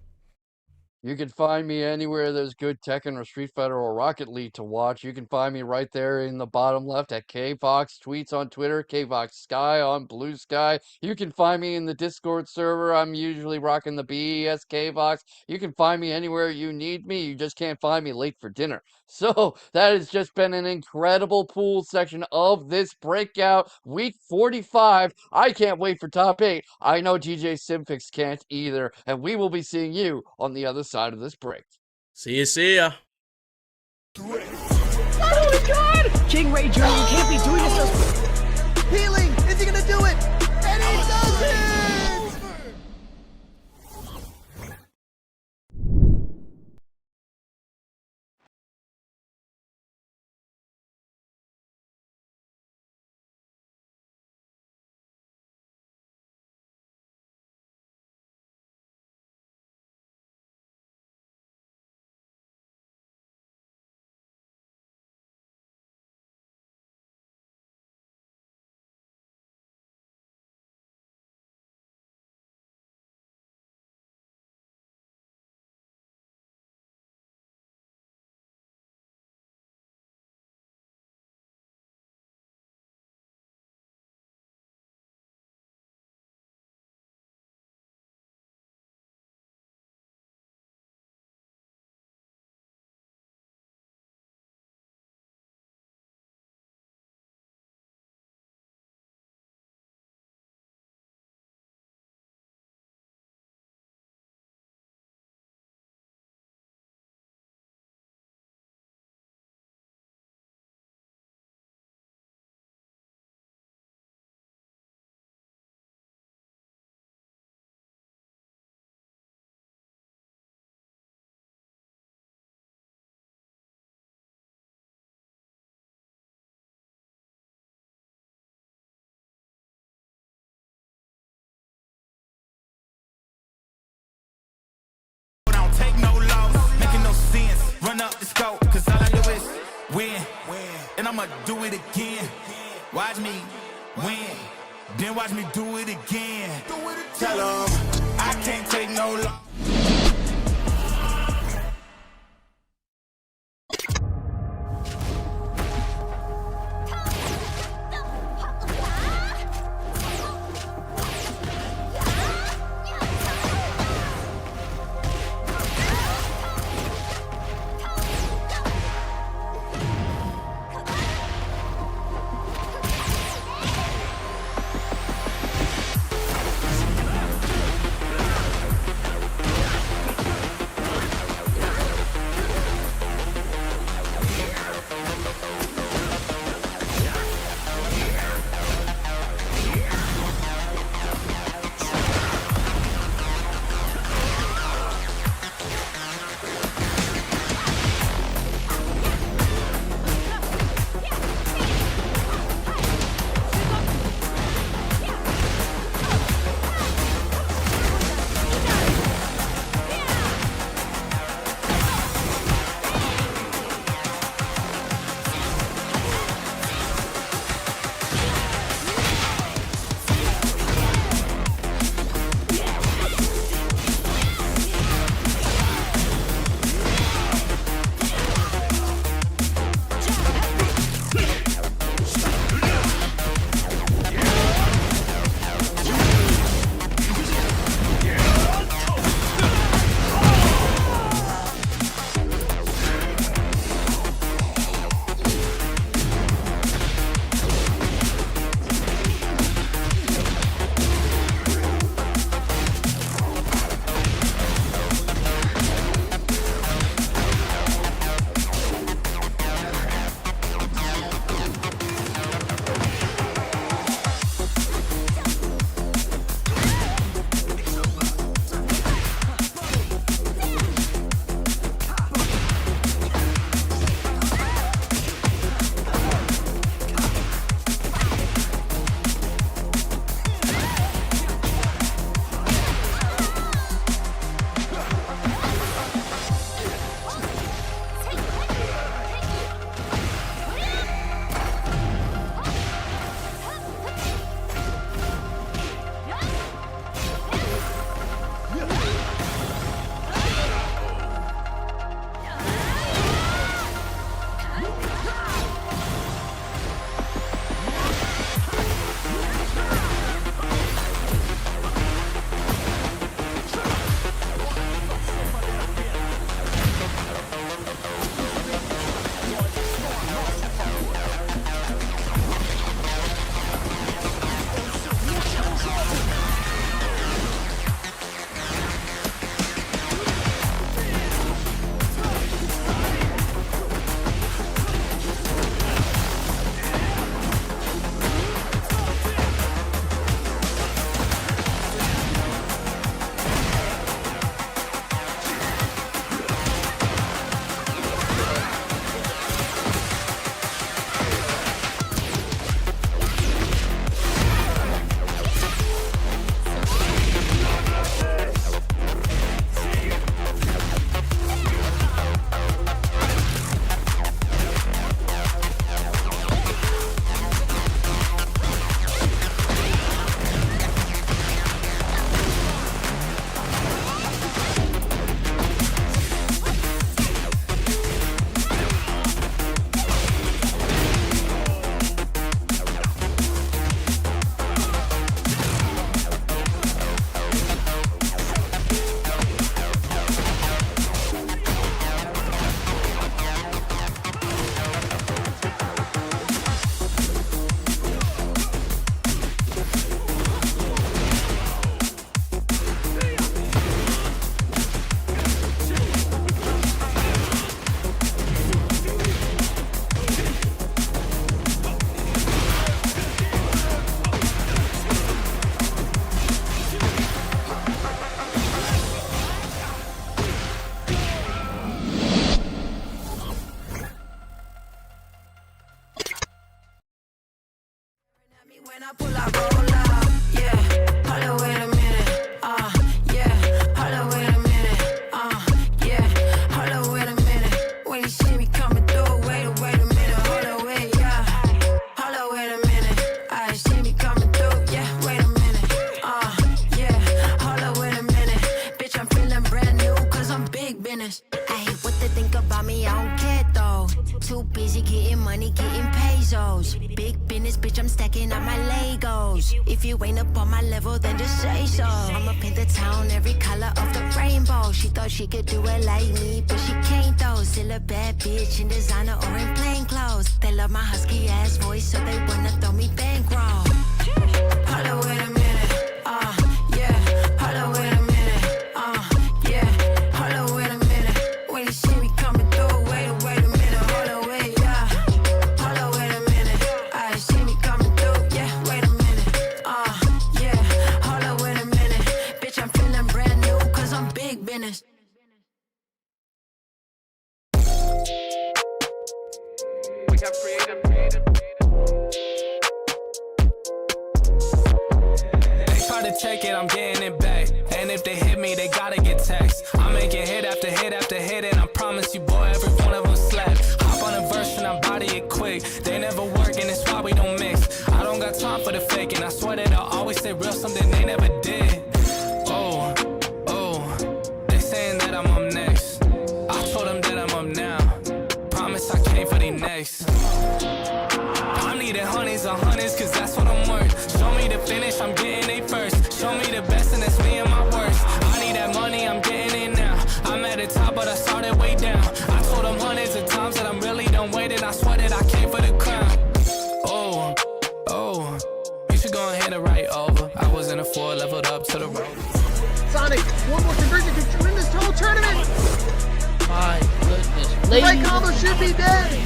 You can find me anywhere there's good Tekken or Street Fighter or Rocket League to watch. You can find me right there in the bottom left at KVox Tweets on Twitter, KVox Sky on Blue Sky. You can find me in the Discord server. I'm usually rocking the BES KVox. You can find me anywhere you need me. You just can't find me late for dinner. So that has just been an incredible pool section of this breakout week 45. I can't wait for top 8. I know DJ Simfix can't either, and we will be seeing you on the other side of this break. See ya. Oh my god! King Ray Jr., you can't be doing this to us. Healing! Is he gonna do it? And he does it! Don't take no loss, making no sense. Run up the scope, cause all I do is win. And I'ma do it again. Watch me win, then watch me do it again. Tell 'em I can't take no loss. When I pull up, roll up, yeah. Hold on, wait a minute, yeah. Hold on, wait a minute, yeah. Hold on, wait a minute. When you see me coming through, wait a minute, hold on, wait, yeah. Hold on, wait a minute. I see me coming through, yeah. Wait a minute, yeah. Hold on, wait a minute. Bitch, I'm feeling brand new, cause I'm big business. I hate what they think about me, I don't care though. Too busy getting money, getting pesos. Big business, bitch, I'm stacking up my Legos. If you ain't up on my level, then just say so. I'ma paint the town every color of the rainbow. She thought she could do it like me, but she can't though. Still a bad bitch in designer or in plain clothes. They love my husky ass voice, so they wanna throw me bankroll. Hold on, wait a minute, yeah. Hold on, wait a minute, yeah. Hold on, wait a minute. When you see me coming through, wait a minute, hold on, wait, yeah. Hold on, wait a minute. I see me coming through, yeah. Wait a minute, yeah. Hold on, wait a minute. Bitch, I'm feeling brand new, cause I'm big business. We got creative. They try to take it, I'm getting it back. And if they hit me, they gotta get taxed. I'm making hit after hit after hit, and I promise you, boy, every one of them slap. Hop on a verse and I body it quick. They never work, and it's why we don't mix. I don't got time for the fake, and I swear that I'll always say real, something they never did. Oh, they saying that I'm up next. I told them that I'm up now. Promise I came for the next. I needed honeys on honeys, cause that's what I'm worth. Show me the finish, I'm getting it first. Show me the best, and that's me and my worst. I need that money, I'm getting it now. I'm at the top, but I started way down. I told them hundreds of times that I'm really done waiting. I swear that I came for the crown. Oh, you should go and hit it right over. I was in a 4, leveled up to the road. Sonic, one more conversion could win this whole tournament. My goodness. The Ladies right combo should be dead.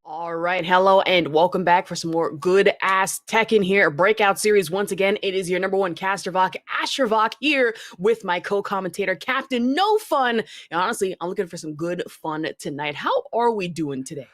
All right, hello and welcome back for some more good ass Tekken here. Breakout series once again. It is your number one caster Vok, Asher Vok, here with my co-commentator Captain No Fun. And honestly, I'm looking for some good fun tonight. How are we doing today?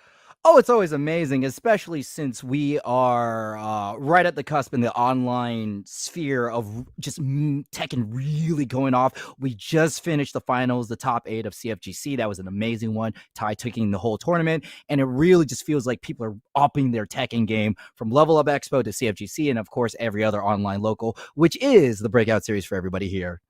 Oh, it's always amazing, especially since we are right at the cusp in the online sphere of just Tekken really going off. We just finished the finals, the top 8 of CFGC. That was an amazing one. Ty taking the whole tournament, and it really just feels like people are upping their Tekken game from Level Up Expo to CFGC, and of course every other online local, which is the breakout series for everybody here.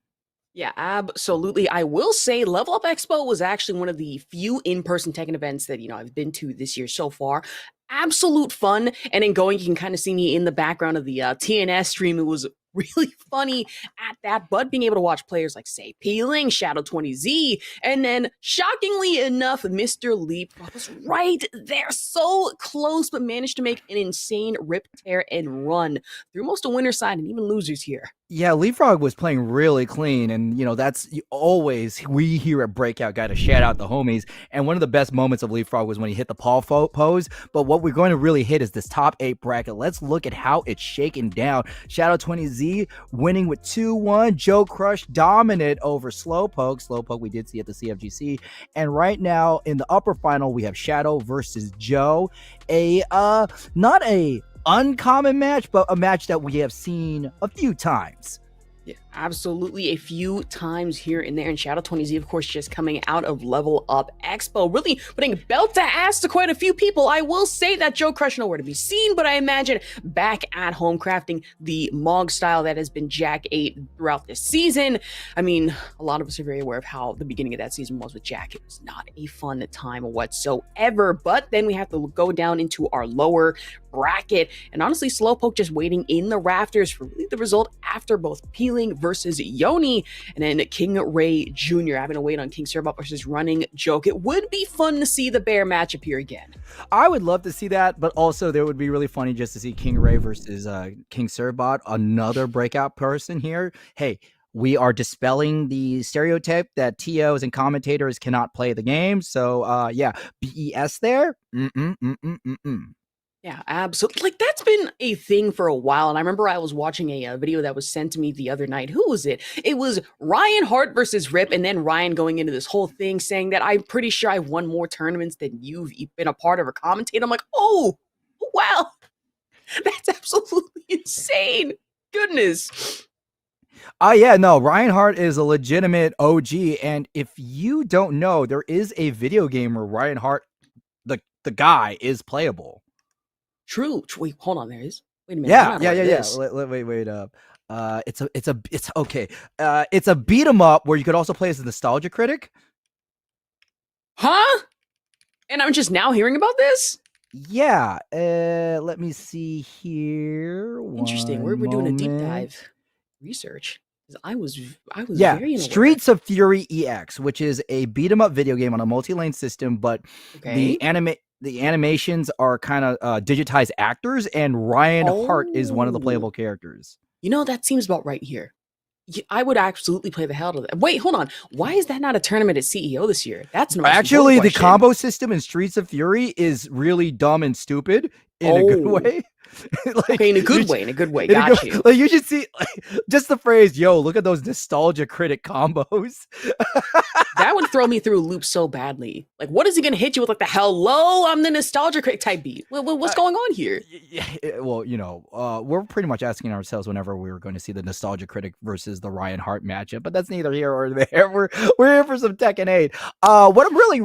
Yeah, absolutely. I will say Level Up Expo was actually one of the few in-person Tekken events that, I've been to this year so far. Absolute fun. And in going, you can kind of see me in the background of the TNS stream. It was really funny at that, but being able to watch players like, say, Peeling, Shadow 20Z, and then, shockingly enough, Mr. Leapfrog was right there, so close, but managed to make an insane rip, tear, and run through most of winner's side and even losers here. Yeah, Leapfrog was playing really clean, and that's always we here at Breakout got to shout out the homies. And one of the best moments of Leapfrog was when he hit the Paul pose. But what we're going to really hit is this top 8 bracket. Let's look at how it's shaken down. Shadow 20Z winning with 2-1. Joe Crush dominant over Slowpoke. Slowpoke we did see at the CFGC. And right now in the upper final, we have Shadow versus Joe. Not a uncommon match, but a match that we have seen a few times. Yeah, absolutely a few times here and there. And Shadow 20Z, of course, just coming out of Level Up Expo, really putting belt to ass to quite a few people. I will say that Joe Crush nowhere to be seen, but I imagine back at home crafting the Mog style that has been Jack 8 throughout this season. I mean, a lot of us are very aware of how the beginning of that season was with Jack. It was not a fun time whatsoever, but then we have to go down into our lower bracket, and honestly, Slowpoke just waiting in the rafters for really the result after both Peeling versus Yoni, and then King Ray Jr. having to wait on King Serbot versus Running Joke. It would be fun to see the bear matchup here again. I would love to see that, but also there would be really funny just to see King Ray versus King Serbot, another breakout person here. Hey, we are dispelling the stereotype that TOs and commentators cannot play the game. So, yeah, BES there. Yeah, absolutely. Like that's been a thing for a while, and I remember I was watching a video that was sent to me the other night. Who was it? It was Ryan Hart versus Rip, and then Ryan going into this whole thing saying that I'm pretty sure I've won more tournaments than you've been a part of or commentate. I'm like, oh, wow, that's absolutely insane. Goodness. Yeah, no, Ryan Hart is a legitimate OG, and if you don't know, there is a video game where Ryan Hart, the guy, is playable. True. Wait, hold on. There is. Wait a minute. I'm not aware of this. Wait up. It's okay. It's a beat 'em up where you could also play as a nostalgia critic. Huh? And I'm just now hearing about this? Yeah. Let me see here. Interesting. One We're doing a deep moment. dive research. 'Cause I was Yeah, very unaware. Streets of Fury EX, which is a beat 'em up video game on a multi-lane system, but Okay. the animations are kind of digitized actors, and Ryan Hart is one of the Oh. playable characters. You know, that seems about right here. I would absolutely play the hell out of that. Wait, hold on. Why is that not a tournament at CEO this year? That's the most Actually, important the question. combo system in Streets of Fury is really dumb and stupid in a good Oh. way. Like, Okay, in a you good sh- way. In a good way. in a Got good- you. Like, you should see just the phrase, "Yo, look at those nostalgia critic combos." That would throw me through a loop so badly. Like, what is he gonna hit you with? Like the hello, I'm the nostalgia critic type beat. What's going on here? Well, we're pretty much asking ourselves whenever we were going to see the nostalgia critic versus the Ryan Hart matchup, but that's neither here or there. We're here for some Tekken 8. What I'm really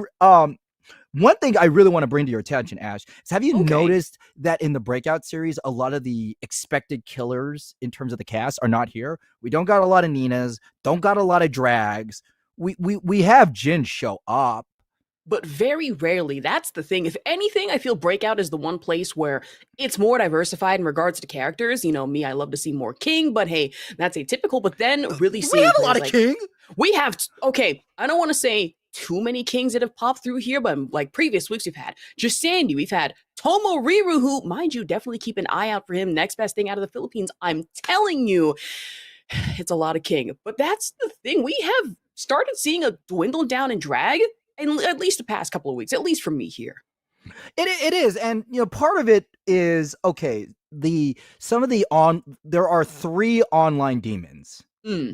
one thing I really want to bring to your attention, Ash, is have you noticed that in the Breakout series, a lot of the expected killers in terms of the cast are not here? We don't got a lot of Ninas, don't got a lot of drags. We have Jin show up. But very rarely. That's the thing. If anything, I feel Breakout is the one place where it's more diversified in regards to characters. You know, me, I love to see more King, but hey, that's atypical. But then really We seeing have a lot of players King. We have, okay, I don't want to say too many Kings that have popped through here, but like previous weeks, we've had just Sandy, we've had Tomo Riru, who, mind you, definitely keep an eye out for him. Next best thing out of the Philippines. I'm telling you, it's a lot of King. But that's the thing. We have started seeing a dwindle down in drag in at least the past couple of weeks, at least for me here. It is, and part of it is okay. There are 3 online demons: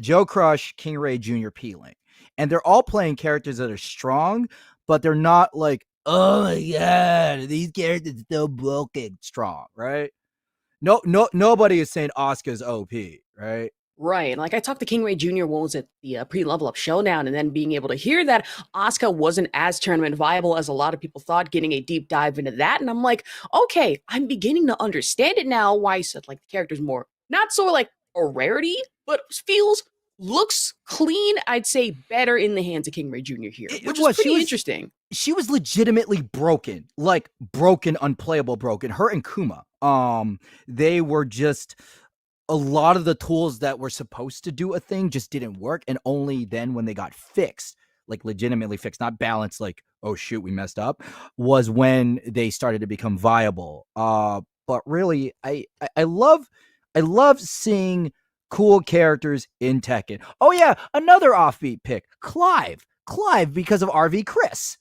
Joe Crush, King Ray Jr., Peeling, and they're all playing characters that are strong, but they're not like, oh my god, these characters are so broken strong, right? Nobody is saying Asuka's OP, right? Right. Like I talked to King Ray Jr. what was at the pre-level up showdown, and then being able to hear that Asuka wasn't as tournament viable as a lot of people thought, getting a deep dive into that. And I'm like, okay, I'm beginning to understand it now. Why I said like the character's more not so like a rarity, but looks clean. I'd say better in the hands of King Ray Jr. here, which is pretty interesting. She was legitimately broken, like broken, unplayable broken. Her and Kuma, they were just, a lot of the tools that were supposed to do a thing just didn't work, and only then when they got fixed, like legitimately fixed, not balanced, like, oh shoot, we messed up, was when they started to become viable. But really, I love seeing cool characters in Tekken. Oh yeah, another offbeat pick, Clive, because of RV Chris.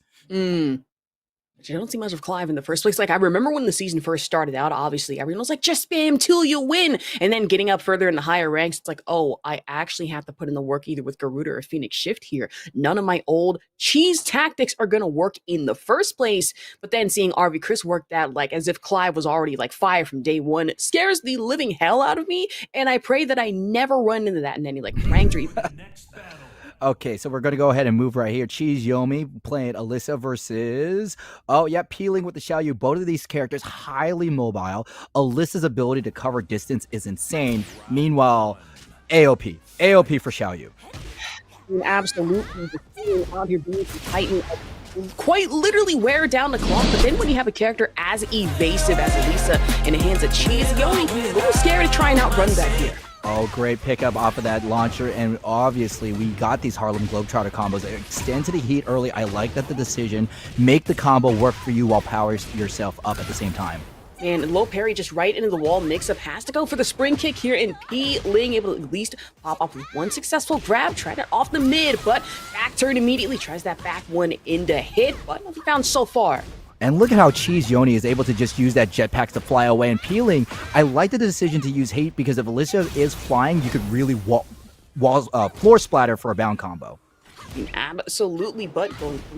But you don't see much of Clive in the first place. Like, I remember when the season first started out, obviously, everyone was like, just spam till you win. And then getting up further in the higher ranks, it's like, oh, I actually have to put in the work either with Garuda or Phoenix Shift here. None of my old cheese tactics are going to work in the first place. But then seeing RV Chris work that, like, as if Clive was already, like, fire from day one, scares the living hell out of me. And I pray that I never run into that in any, like, ranked or even... Okay, so we're going to go ahead and move right here. Cheese Yomi playing Alyssa versus... Oh, yeah, Peeling with the Xiaoyu. Both of these characters highly mobile. Alyssa's ability to cover distance is insane. Meanwhile, AOP. AOP for Xiaoyu. Absolutely. Out here being Titan, quite literally wear down the clock. But then when you have a character as evasive as Alyssa in the hands of Cheese Yomi, you're a little scared to try and outrun that here. Oh, great pickup off of that launcher. And obviously, we got these Harlem Globetrotter combos. Extend to the heat early. I like that the decision. Make the combo work for you while powering yourself up at the same time. And low parry just right into the wall. Mix-up has to go for the spring kick here. And Peeling able to at least pop off with one successful grab. Tried it off the mid, but back turn immediately. Tries that back one into hit, but nothing found so far. And look at how Cheese Yoni is able to just use that jetpack to fly away. And Peeling, I like the decision to use Heat because if Alicia is flying, you could really floor splatter for a bound combo. Absolutely, but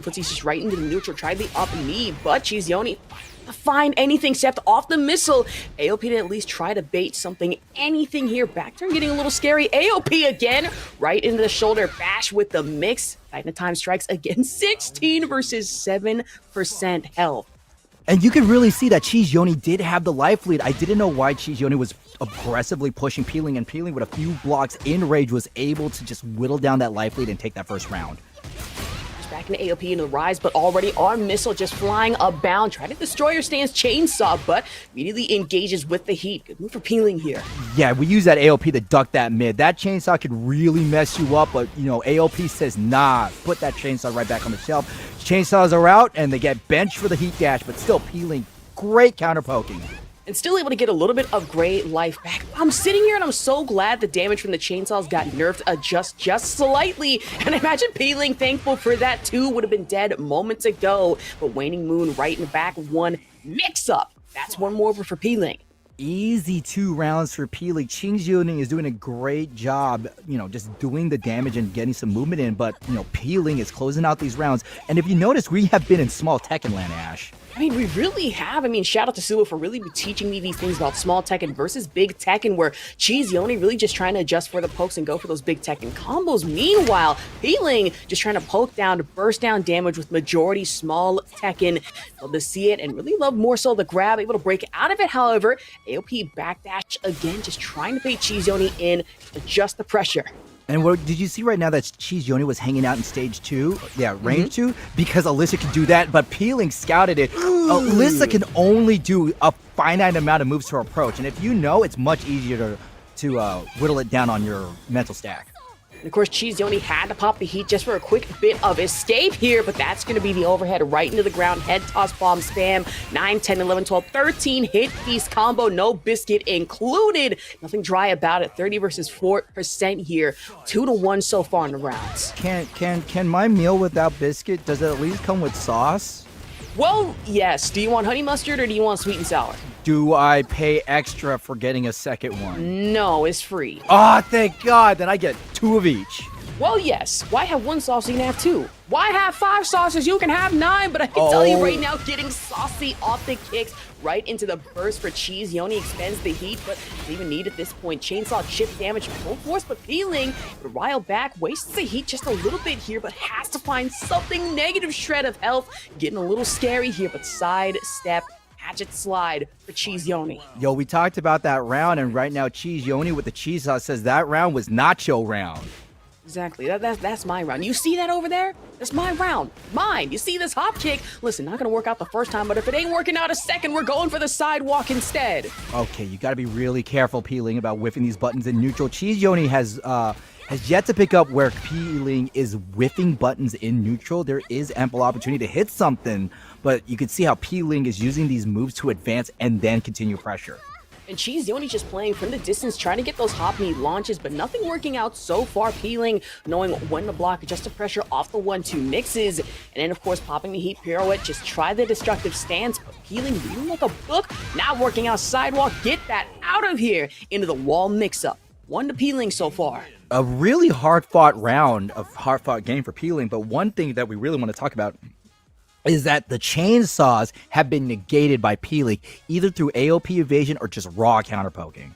puts these just right into the neutral. Tried the up knee, but Cheese Yoni find anything except off the missile. AOP to at least try to bait something, anything here. Back turn getting a little scary. AOP again, right into the shoulder bash with the mix. Titan time strikes again, 16 versus 7% health. And you can really see that Cheese Yoni did have the life lead. I didn't know why Cheese Yoni was aggressively pushing Peeling, and Peeling with a few blocks in rage was able to just whittle down that life lead and take that first round. Back in AOP into the rise, but already on missile just flying abound. Try to destroy your stance chainsaw, but immediately engages with the heat. Good move for Peeling here. Yeah, we use that AOP to duck that mid. That chainsaw could really mess you up, but AOP says nah, put that chainsaw right back on the shelf. Chainsaws are out and they get benched for the heat dash, but still Peeling, great counter poking. And still able to get a little bit of great life back. I'm sitting here and I'm so glad the damage from the chainsaws got nerfed just slightly. And I imagine Peeling, thankful for that too, would have been dead moments ago. But Waning Moon right in the back, one mix-up. That's one more for Peeling. Easy 2 rounds for Peeling. Cheese Yoni is doing a great job, just doing the damage and getting some movement in. But, Peeling is closing out these rounds. And if you notice, we have been in small Tekken land, Ash. I mean, we really have. I mean, shout out to Suwa for really teaching me these things about small Tekken versus big Tekken, where Cheese Yoni really just trying to adjust for the pokes and go for those big Tekken combos. Meanwhile, Peeling just trying to poke down to burst down damage with majority small Tekken. Love to see it and really love more so the grab, able to break out of it. However, AOP backdash again, just trying to bait Cheese Yoni in, adjust the pressure. And did you see right now that Cheese Yoni was hanging out in stage 2? Yeah, range 2? Because Alyssa could do that, but Peeling scouted it. Alyssa can only do a finite amount of moves to approach. And if you know, it's much easier to whittle it down on your mental stack. And of course, Cheese Yoni had to pop the heat just for a quick bit of escape here, but that's going to be the overhead right into the ground. Head toss bomb spam. 9, 10, 11, 12, 13 hit piece combo. No biscuit included. Nothing dry about it. 30 versus 4% here. 2-1 so far in the rounds. Can my meal without biscuit, does it at least come with sauce? Well, yes. Do you want honey mustard or do you want sweet and sour? Do I pay extra for getting a second one? No, it's free. Oh, thank God. Then I get 2 of each. Well, yes. Why have 1 sauce so you can have 2? Why have 5 sauces? You can have 9, but I can tell you right now, getting saucy off the kicks right into the burst for Cheese. Yoni expends the heat, but doesn't even need at this point. Chainsaw chip damage full force, but Peeling. But Rile back, wastes the heat just a little bit here, but has to find something. Negative shred of health. Getting a little scary here, but side step. Hatchet slide for Cheese Yoni. Yo, we talked about that round, and right now Cheese Yoni with the cheese sauce says that round was nacho round. Exactly. That's my round. You see that over there? That's my round. Mine. You see this hop kick? Listen, not gonna work out the first time, but if it ain't working out a second, we're going for the sidewalk instead. Okay, you gotta be really careful, Peeling, about whiffing these buttons in neutral. Cheese Yoni has yet to pick up where Peeling is whiffing buttons in neutral. There is ample opportunity to hit something, but you can see how Peeling is using these moves to advance and then continue pressure. And Cheese Yoni just playing from the distance, trying to get those hop knee launches, but nothing working out so far. Peeling, knowing when to block, adjust the pressure off the 1-2 mixes. And then, of course, popping the heat pirouette, just try the destructive stance. But Peeling, reading like a book, not working out sidewalk. Get that out of here into the wall mix-up. 1 to Peeling so far. A really hard-fought round, a hard-fought game for Peeling, but one thing that we really want to talk about is that the chainsaws have been negated by Peeling, either through AOP evasion or just raw counterpoking.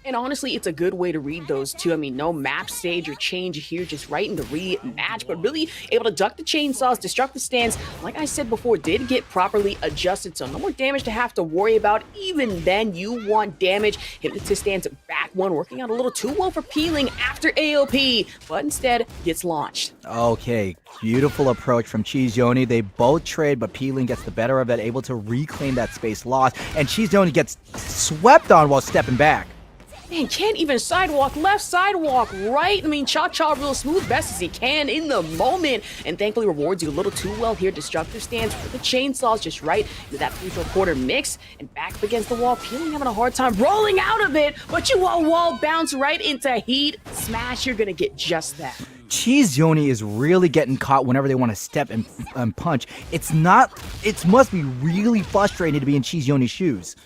And honestly, it's a good way to read those too. I mean, no map stage or change here, just right in the rematch, but really able to duck the chainsaws, destruct the stance. Like I said before, did get properly adjusted, so no more damage to have to worry about. Even then, you want damage. Hypnotist stance back 1, working out a little too well for Peeling after AOP, but instead gets launched. Okay, beautiful approach from Cheese Yoni. They both trade, but Peeling gets the better of it, able to reclaim that space lost, and Cheese Yoni gets swept on while stepping back. Man, can't even sidewalk left, sidewalk right. I mean, Cha-Cha real smooth, best as he can in the moment. And thankfully rewards you a little too well here. Destructive stance for the chainsaws just right into that 3/4 mix. And back up against the wall. Peeling having a hard time rolling out of it. But you wall bounce right into heat. Smash, you're going to get just that. Cheese Yoni is really getting caught whenever they want to step and punch. It must be really frustrating to be in Cheese Yoni's shoes.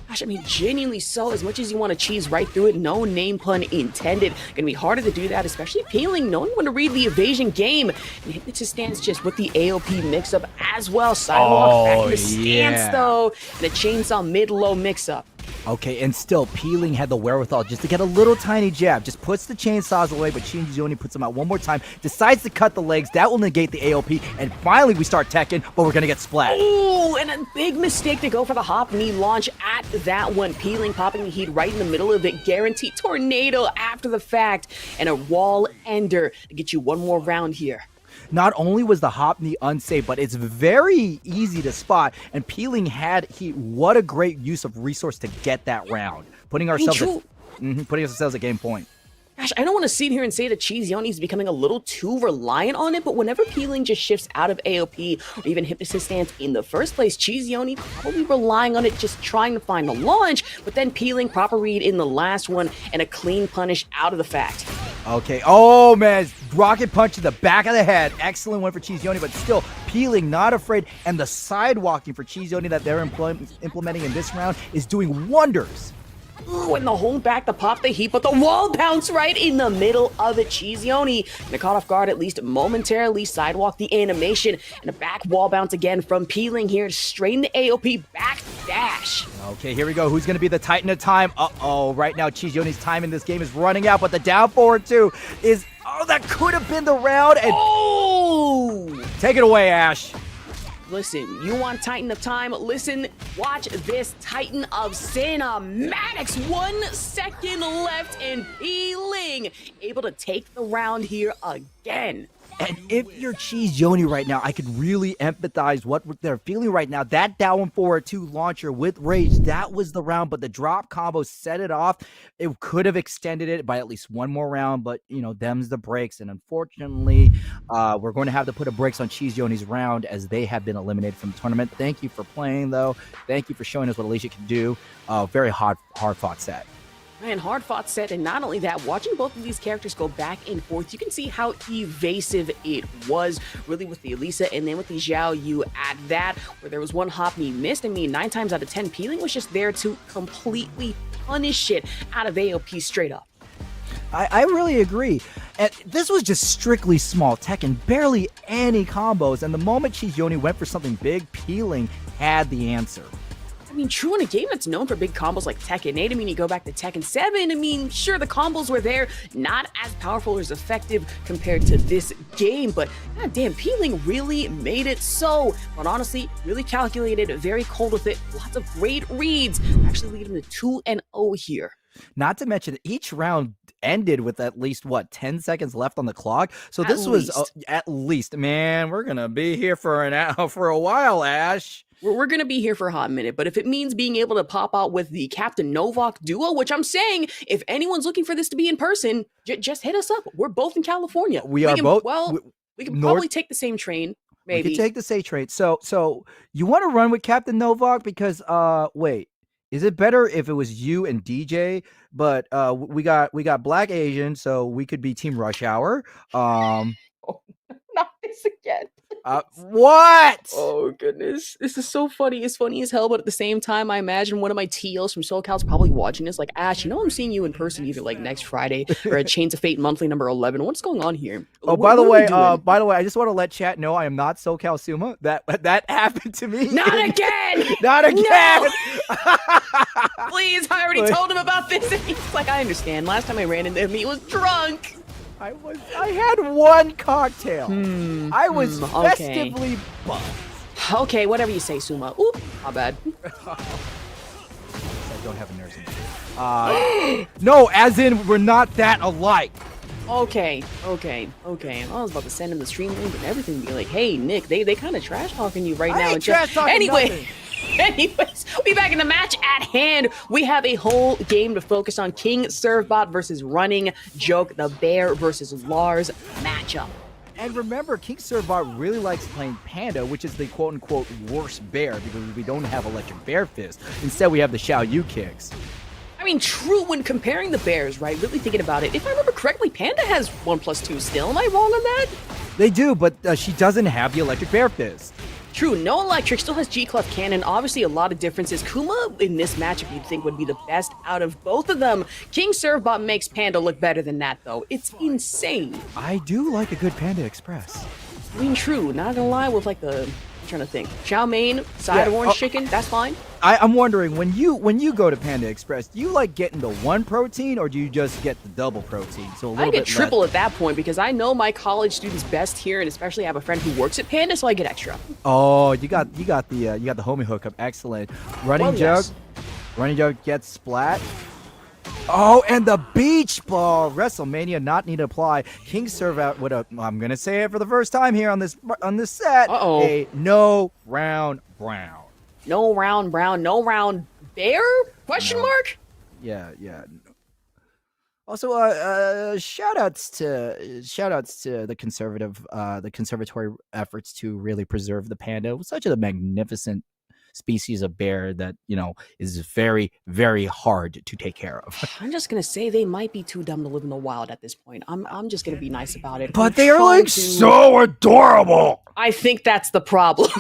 Gosh, I mean, genuinely so. As much as you want to cheese right through it, no name pun intended. Gonna be harder to do that, especially Peeling, knowing when to read the evasion game. And Hypnotist stance just with the AOP mix-up as well. Sidewalk back in the stance, though. And a chainsaw mid-low mix-up. Okay, and still, Peeling had the wherewithal just to get a little tiny jab. Just puts the chainsaws away, but Cheese Yoni puts them out one more time. Decides to cut the legs. That will negate the AOP. And finally, we start Tekken, but we're going to get splat. Oh, and a big mistake to go for the hop knee launch at that one. Peeling, popping the heat right in the middle of it. Guaranteed tornado after the fact. And a wall ender to get you one more round here. Not only was the hop knee unsafe, but it's very easy to spot. And Peeling what a great use of resource to get that round, putting ourselves at game point. Gosh, I don't want to sit here and say that Cheese Yoni is becoming a little too reliant on it, but whenever Peeling just shifts out of AOP or even Hypnotist stance in the first place, Cheese Yoni probably relying on it, just trying to find the launch, but then Peeling, proper read in the last one, and a clean punish out of the fact. Okay, oh man, rocket punch to the back of the head. Excellent one for Cheese Yoni, but still, Peeling, not afraid, and the sidewalking for Cheese Yoni that they're implementing in this round is doing wonders. Ooh, and the hold back to pop the heat, but the wall bounce right in the middle of it. Cheese Yoni, and caught off guard at least momentarily, sidewalk the animation, and a back wall bounce again from Peeling here to straighten the AOP back dash. Okay, here we go. Who's going to be the Titan of time? Uh-oh, right now Cheese Yoni's time in this game is running out, but the down forward two is, that could have been the round. And take it away, Ash. Listen, you want Titan of Time? Listen, watch this Titan of Cinematics. 1 second left and Peeling able to take the round here again. And if you're Cheese Yoni right now, I could really empathize what they're feeling right now. That down forward 2 launcher with Rage, that was the round, but the drop combo set it off. It could have extended it by at least one more round, but, them's the breaks. And unfortunately, we're going to have to put a brakes on Cheese Yoni's round as they have been eliminated from the tournament. Thank you for playing, though. Thank you for showing us what Alicia can do. Very hard-fought set. Man, hard fought set, and not only that, watching both of these characters go back and forth, you can see how evasive it was, really, with the Elisa and then with the Xiao Yu at that, where there was one hop knee missed. I mean, 9 times out of 10, Peeling was just there to completely punish it out of AOP straight up. I really agree. And this was just strictly small Tekken, barely any combos, and the moment Cheese Yoni went for something big, Peeling had the answer. I mean, true, in a game that's known for big combos like Tekken 8, I mean, you go back to Tekken 7, I mean, sure, the combos were there, not as powerful or as effective compared to this game, but goddamn, Peeling really made it so. But honestly, really calculated, very cold with it, lots of great reads, actually lead him to 2-0 here. Not to mention, each round ended with at least, 10 seconds left on the clock? So this was, at least, man, we're going to be here for a while, Ash. We're going to be here for a hot minute, but if it means being able to pop out with the Captain Novak duo, which I'm saying, if anyone's looking for this to be in person, just hit us up. We're both in California. We can probably take the same train, maybe. We can take the same train. So you want to run with Captain Novak? Because, wait, is it better if it was you and DJ? But we got Black Asian, so we could be Team Rush Hour. Oh, not this again. What? Oh, goodness. This is so funny. It's funny as hell, but at the same time, I imagine one of my TLs from SoCal's probably watching this like, Ash, I'm seeing you in person either like next Friday or at Chains of Fate monthly number 11. What's going on here? Oh, by the way, I just want to let chat know I am not SoCal Suma. That happened to me. Not again! Not again! No! Please, I already told him about this. And he's like, I understand. Last time I ran into him, he was drunk. I had one cocktail. I was festively buzzed. Okay, whatever you say, Suma. Oop, my bad. I don't have a nursing. No, as in we're not that alike. Okay. I was about to send him the stream link and everything, be like, hey, Nick, they kind of trash talking you right now. Ain't trash talking nothing. Anyways, we'll be back in the match at hand. We have a whole game to focus on. King Servbot versus Running Joke, the Bear versus Lars matchup. And remember, King Servbot really likes playing Panda, which is the quote-unquote worst bear because we don't have Electric Bear Fist. Instead, we have the Xiao Yu kicks. I mean, true, when comparing the bears, right, really thinking about it, if I remember correctly, Panda has 1+2 still. Am I wrong on that? They do, but she doesn't have the electric bear fist. True, no electric, still has G-Clef Cannon. Obviously, a lot of differences. Kuma, in this matchup, you'd think would be the best out of both of them. King Servbot makes Panda look better than that, though. It's insane. I do like a good Panda Express. I mean, true, not gonna lie, with like the... I'm trying to think. Chow mein, side of orange chicken, that's fine. I'm wondering, when you go to Panda Express, do you like getting the 1 protein or do you just get the double protein? So a little I get bit triple less. at that point because I know my college students best here, and especially I have a friend who works at Panda, so I get extra. Oh, you got the homie hookup. Excellent. Running joke. Yes. Running joke gets splat. Oh, and the beach ball. WrestleMania not need to apply. King serve out with a, I'm gonna say it for the first time here on this set. Uh-oh. A no round brown. No round brown, no round bear? Question mark? Yeah. Also, shout outs to the conservatory efforts to really preserve the panda. It was such a magnificent species of bear that, is very, very hard to take care of. I'm just gonna say they might be too dumb to live in the wild at this point. I'm just gonna be nice about it. But they are like so adorable. I think that's the problem.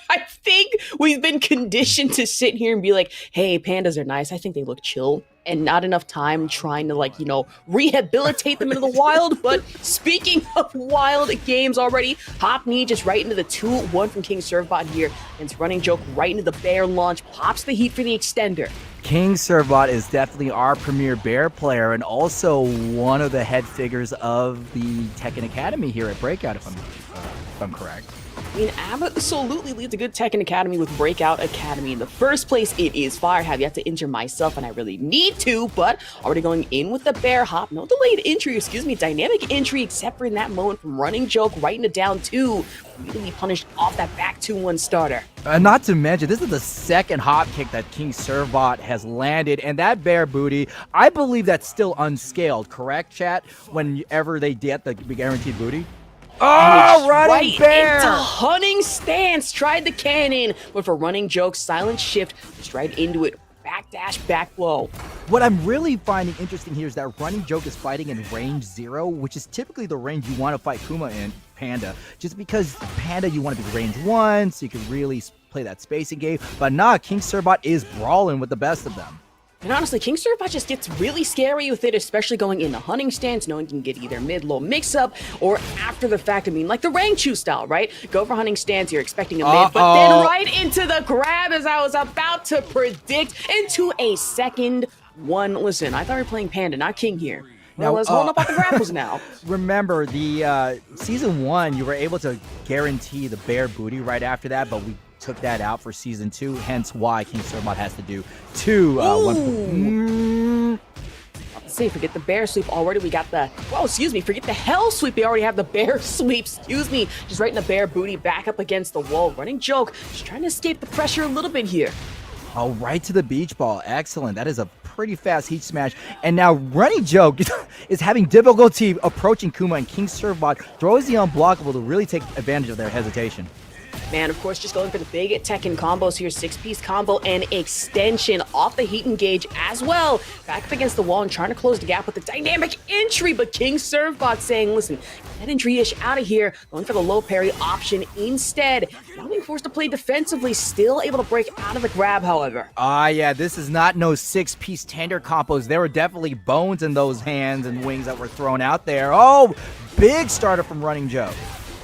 I think we've been conditioned to sit here and be like, hey, pandas are nice. I think they look chill. And not enough time trying to, rehabilitate them into the wild. But speaking of wild games already, Hop Knee just right into the 2-1 from King Servbot here. And it's running joke right into the bear launch. Pops the heat for the extender. King Servbot is definitely our premier bear player and also one of the head figures of the Tekken Academy here at Breakout, if I'm correct. I mean, absolutely leads a good Tekken Academy with Breakout Academy. In the first place, it is fire. Have yet to injure myself, and I really need to, but already going in with the bear hop. No delayed entry, dynamic entry, except for in that moment from running joke right into down 2. Immediately punished off that back 2-1 starter. Not to mention, this is the second hop kick that King Servbot has landed, and that bear booty, I believe that's still unscaled, correct, chat? Whenever they get the guaranteed booty? Oh, running right bear! Into hunting stance. Tried the cannon, but for running joke, silent shift, just right into it. Backdash, back blow. What I'm really finding interesting here is that running joke is fighting in range 0, which is typically the range you want to fight Kuma in Panda. Just because Panda, you want to be range 1, so you can really play that spacing game. But nah, King Servbot is brawling with the best of them. And honestly, King Servbot just gets really scary with it, especially going in the hunting stance, knowing you can get either mid-low mix-up or after the fact, like the Rangchu style, right? Go for hunting stance, you're expecting a mid, but then right into the grab as I was about to predict into a second one. Listen, I thought we were playing Panda, not King here. Now, let's hold up on the grapples now. Remember, the Season 1, you were able to guarantee the bear booty right after that, but we took that out for Season 2, hence why King Servbot has to do 2 Say, forget the bear sweep already. We got the, forget the hell sweep. We already have the bear sweep, just right in the bear booty, back up against the wall. Running joke, just trying to escape the pressure a little bit here. Oh, right to the beach ball. Excellent. That is a pretty fast heat smash. And now running joke is having difficulty approaching Kuma, and King Servbot throws the unblockable to really take advantage of their hesitation. Man, of course, just going for the big Tekken combos here. 6-piece combo and extension off the heat engage as well. Back up against the wall and trying to close the gap with the dynamic entry, but King Servbot saying, listen, get that entry-ish out of here. Going for the low parry option instead. Now being forced to play defensively, still able to break out of the grab, however. Yeah, this is not no 6-piece tender combos. There were definitely bones in those hands and wings that were thrown out there. Oh, big starter from Running Joe.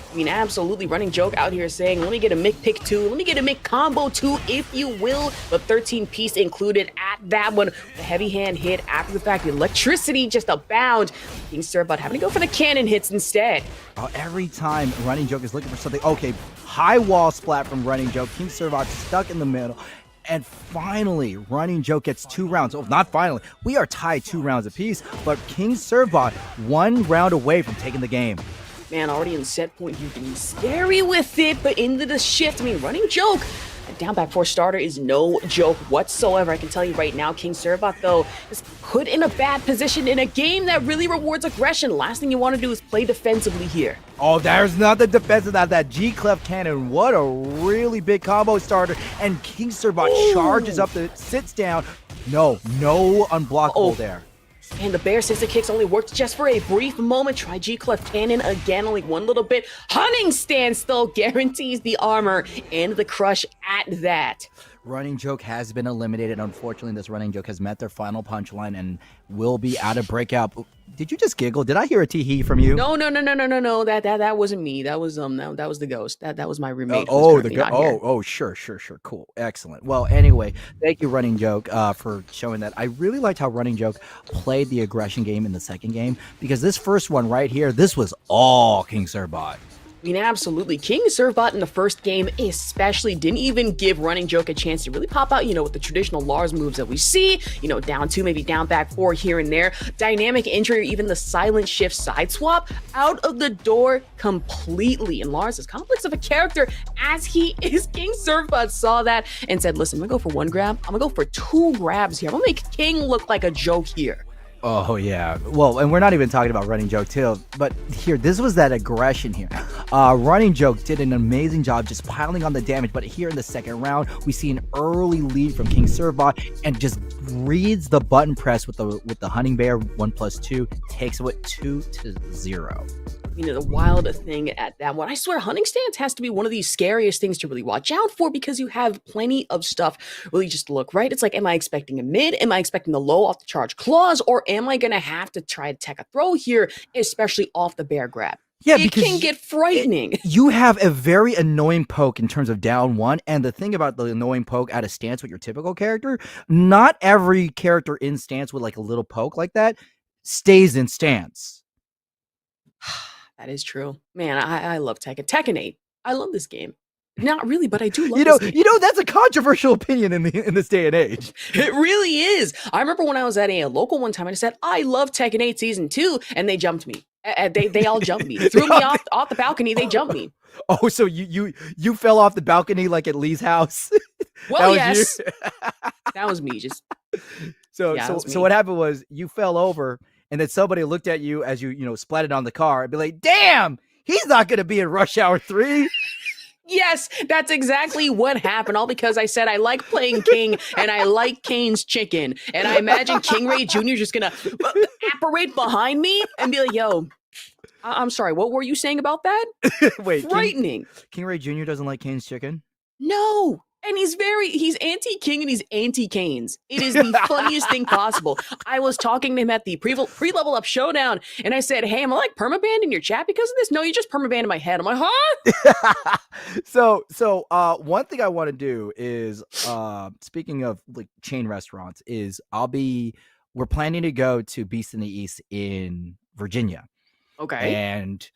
I mean, absolutely running joke out here saying, let me get a Mick pick 2, let me get a Mick combo 2, if you will, but 13-piece included at that one. The heavy hand hit after the fact, the electricity just abound. King Servbot having to go for the cannon hits instead. Every time Running Joke is looking for something, okay, high wall splat from Running Joke, King Servbot stuck in the middle. And finally, Running Joke gets 2 rounds. Oh, not finally. We are tied 2 rounds apiece, but King Servbot 1 round away from taking the game. Man, already in set point, you can be scary with it, but into the shift, running joke. A down back 4 starter is no joke whatsoever. I can tell you right now, King Servbot, though, is put in a bad position in a game that really rewards aggression. Last thing you want to do is play defensively here. Oh, there's nothing defensive about that G-Clef cannon. What a really big combo starter. And King Servbot charges up, sits down, No unblockable there. And the bear sister kicks only worked just for a brief moment. Try G clef cannon again, only one little bit. Hunting stance though guarantees the armor and the crush at that. Running joke has been eliminated. Unfortunately, this running joke has met their final punchline and will be out of breakout. Did you just giggle? Did I hear a tee-hee from you? No. That wasn't me. That was that was the ghost. That was my roommate. Sure. Cool. Excellent. Well, anyway, thank you, Running Joke, for showing that. I really liked how Running Joke played the aggression game in the second game, because this first one right here, this was all King Sirbot. I mean, absolutely. King Servbot in the first game especially didn't even give Running Joke a chance to really pop out, with the traditional Lars moves that we see, down 2, maybe down back 4 here and there. Dynamic entry, or even the silent shift side swap, out of the door completely. And Lars is complex of a character as he is. King Servbot saw that and said, listen, I'm gonna go for 1 grab. I'm gonna go for 2 grabs here. I'm gonna make King look like a joke here. Oh, yeah. Well, and we're not even talking about Running Joke, too. But here, this was that aggression here. Running Joke did an amazing job just piling on the damage. But here in the second round, we see an early lead from King Sirbot and just reads the button press with the Hunting Bear 1+2, takes it with 2-0. The wild thing at that one, I swear, hunting stance has to be one of the scariest things to really watch out for, because you have plenty of stuff really just to look right. It's like, am I expecting a mid? Am I expecting the low off the charge claws? Or am I going to have to try to tech a throw here, especially off the bear grab? Yeah, it can get frightening. You have a very annoying poke in terms of down 1, and the thing about the annoying poke out of stance with your typical character, not every character in stance with like a little poke like that stays in stance. That is true. Man, I love Tekken. Tekken 8. I love this game. Not really, but I do love this game. That's a controversial opinion in this day and age. It really is. I remember when I was at a local one time, and I said, I love Tekken 8 Season 2, and they jumped me. They all jumped me. They threw me off the balcony. They jumped me. Oh, so you fell off the balcony like at Lee's house? Well, yes. That was me. So what happened was you fell over, and then somebody looked at you as you splatted on the car and be like, damn, he's not going to be in Rush Hour 3. Yes, that's exactly what happened. All because I said I like playing King and I like Kane's chicken. And I imagine King Ray Jr. is just going to apparate behind me and be like, yo, I'm sorry, what were you saying about that? Wait, frightening. King Ray Jr. doesn't like Kane's chicken? No. And he's anti-King and he's anti-Canes. It is the funniest thing possible. I was talking to him at the pre-level up showdown, and I said, hey, am I like permabanned in your chat because of this? No, you just permabanned in my head. I'm like, huh? So one thing I want to do is, speaking of like chain restaurants, is we're planning to go to Beast in the East in Virginia. Okay. And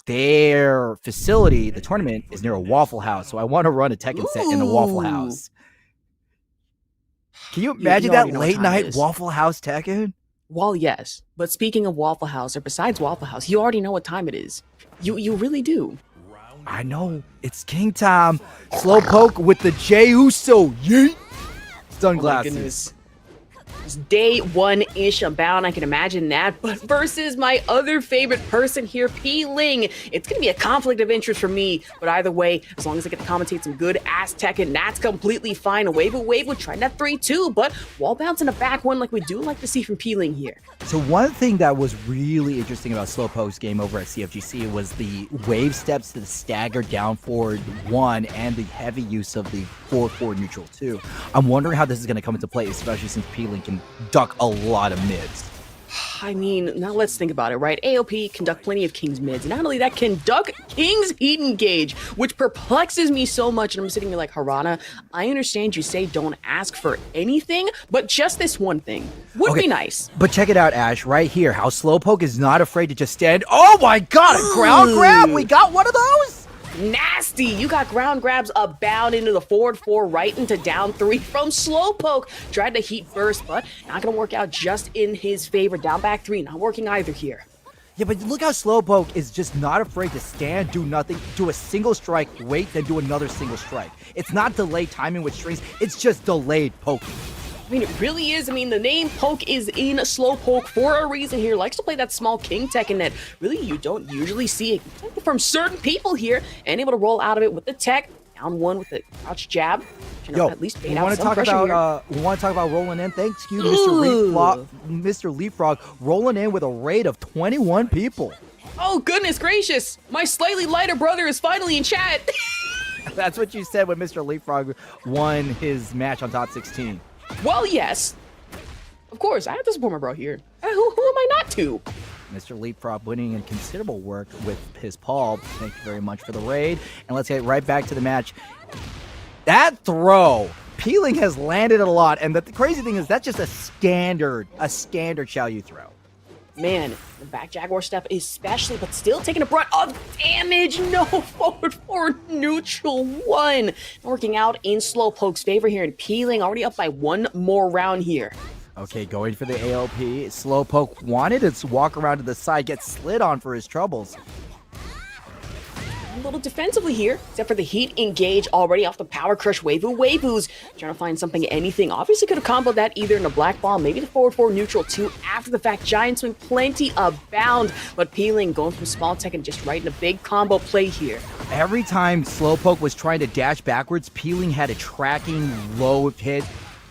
their facility, the tournament, is near a Waffle House, so I want to run a Tekken set in the Waffle House. Can you imagine that late night Waffle House Tekken? Well, yes, but speaking of Waffle House, or besides Waffle House, you already know what time it is. You really do. I know, it's king time. Slowpoke with the Jey Uso yeet sunglasses. It's day 1-ish abound, I can imagine that. But versus my other favorite person here, P. Ling, it's going to be a conflict of interest for me. But either way, as long as I get to commentate some good ass Tekken, that's completely fine. A wave would try that 3-2, but wall bounce in a back one like we do like to see from P. Ling here. So one thing that was really interesting about Slowpoke's game over at CFGC was the wave steps to the stagger down forward 1 and the heavy use of the forward neutral 2. I'm wondering how this is going to come into play, especially since P. Ling can duck a lot of mids. I mean, now let's think about it, right? AOP can duck plenty of King's mids. Not only that, can duck King's heat engage, which perplexes me so much. And I'm sitting here like, Harana, I understand you say don't ask for anything, but just this one thing would be nice. But check it out, Ash, right here, how Slowpoke is not afraid to just stand. Oh my god, a ground grab? We got one of those? Nasty! You got ground grabs abound into the forward 4, right into down 3 from Slowpoke. Tried to heat burst, but not gonna work out just in his favor. Down back 3, not working either here. Yeah, but look how Slowpoke is just not afraid to stand, do nothing, do a single strike, wait, then do another single strike. It's not delayed timing with strings, it's just delayed poking. I mean, it really is. I mean, the name Poke is in Slowpoke for a reason here. Likes to play that small King Tekken that really you don't usually see from certain people here. And able to roll out of it with the tech. Down 1 with the crouch jab. You know, at least bait we out want to some talk pressure here. about rolling in. Thanks you, Mr. Leapfrog, rolling in with a raid of 21 people. Oh, goodness gracious. My slightly lighter brother is finally in chat. That's what you said when Mr. Leapfrog won his match on top 16. Well, yes. Of course, I have to support my bro here. Who am I not to? Mr. Leapfrog putting in considerable work with his Paul. Thank you very much for the raid. And let's get right back to the match. That throw, Peeling has landed a lot. And the crazy thing is that's just a standard Xiao Yu throw. Man, the back Jaguar step especially, but still taking a brunt of damage. No, forward neutral one. Working out in Slowpoke's favor here, and Peeling already up by one more round here. Okay, going for the AOP. Slowpoke wanted to walk around to the side, get slid on for his troubles. A little defensively here, except for the heat engage already off the Power Crush Waifu. Waifu's trying to find something, anything. Obviously could have comboed that either in a black ball, maybe the forward neutral too. After the fact, Giant Swing plenty abound, but Peeling going from small tech and just right in a big combo play here. Every time Slowpoke was trying to dash backwards, Peeling had a tracking low hit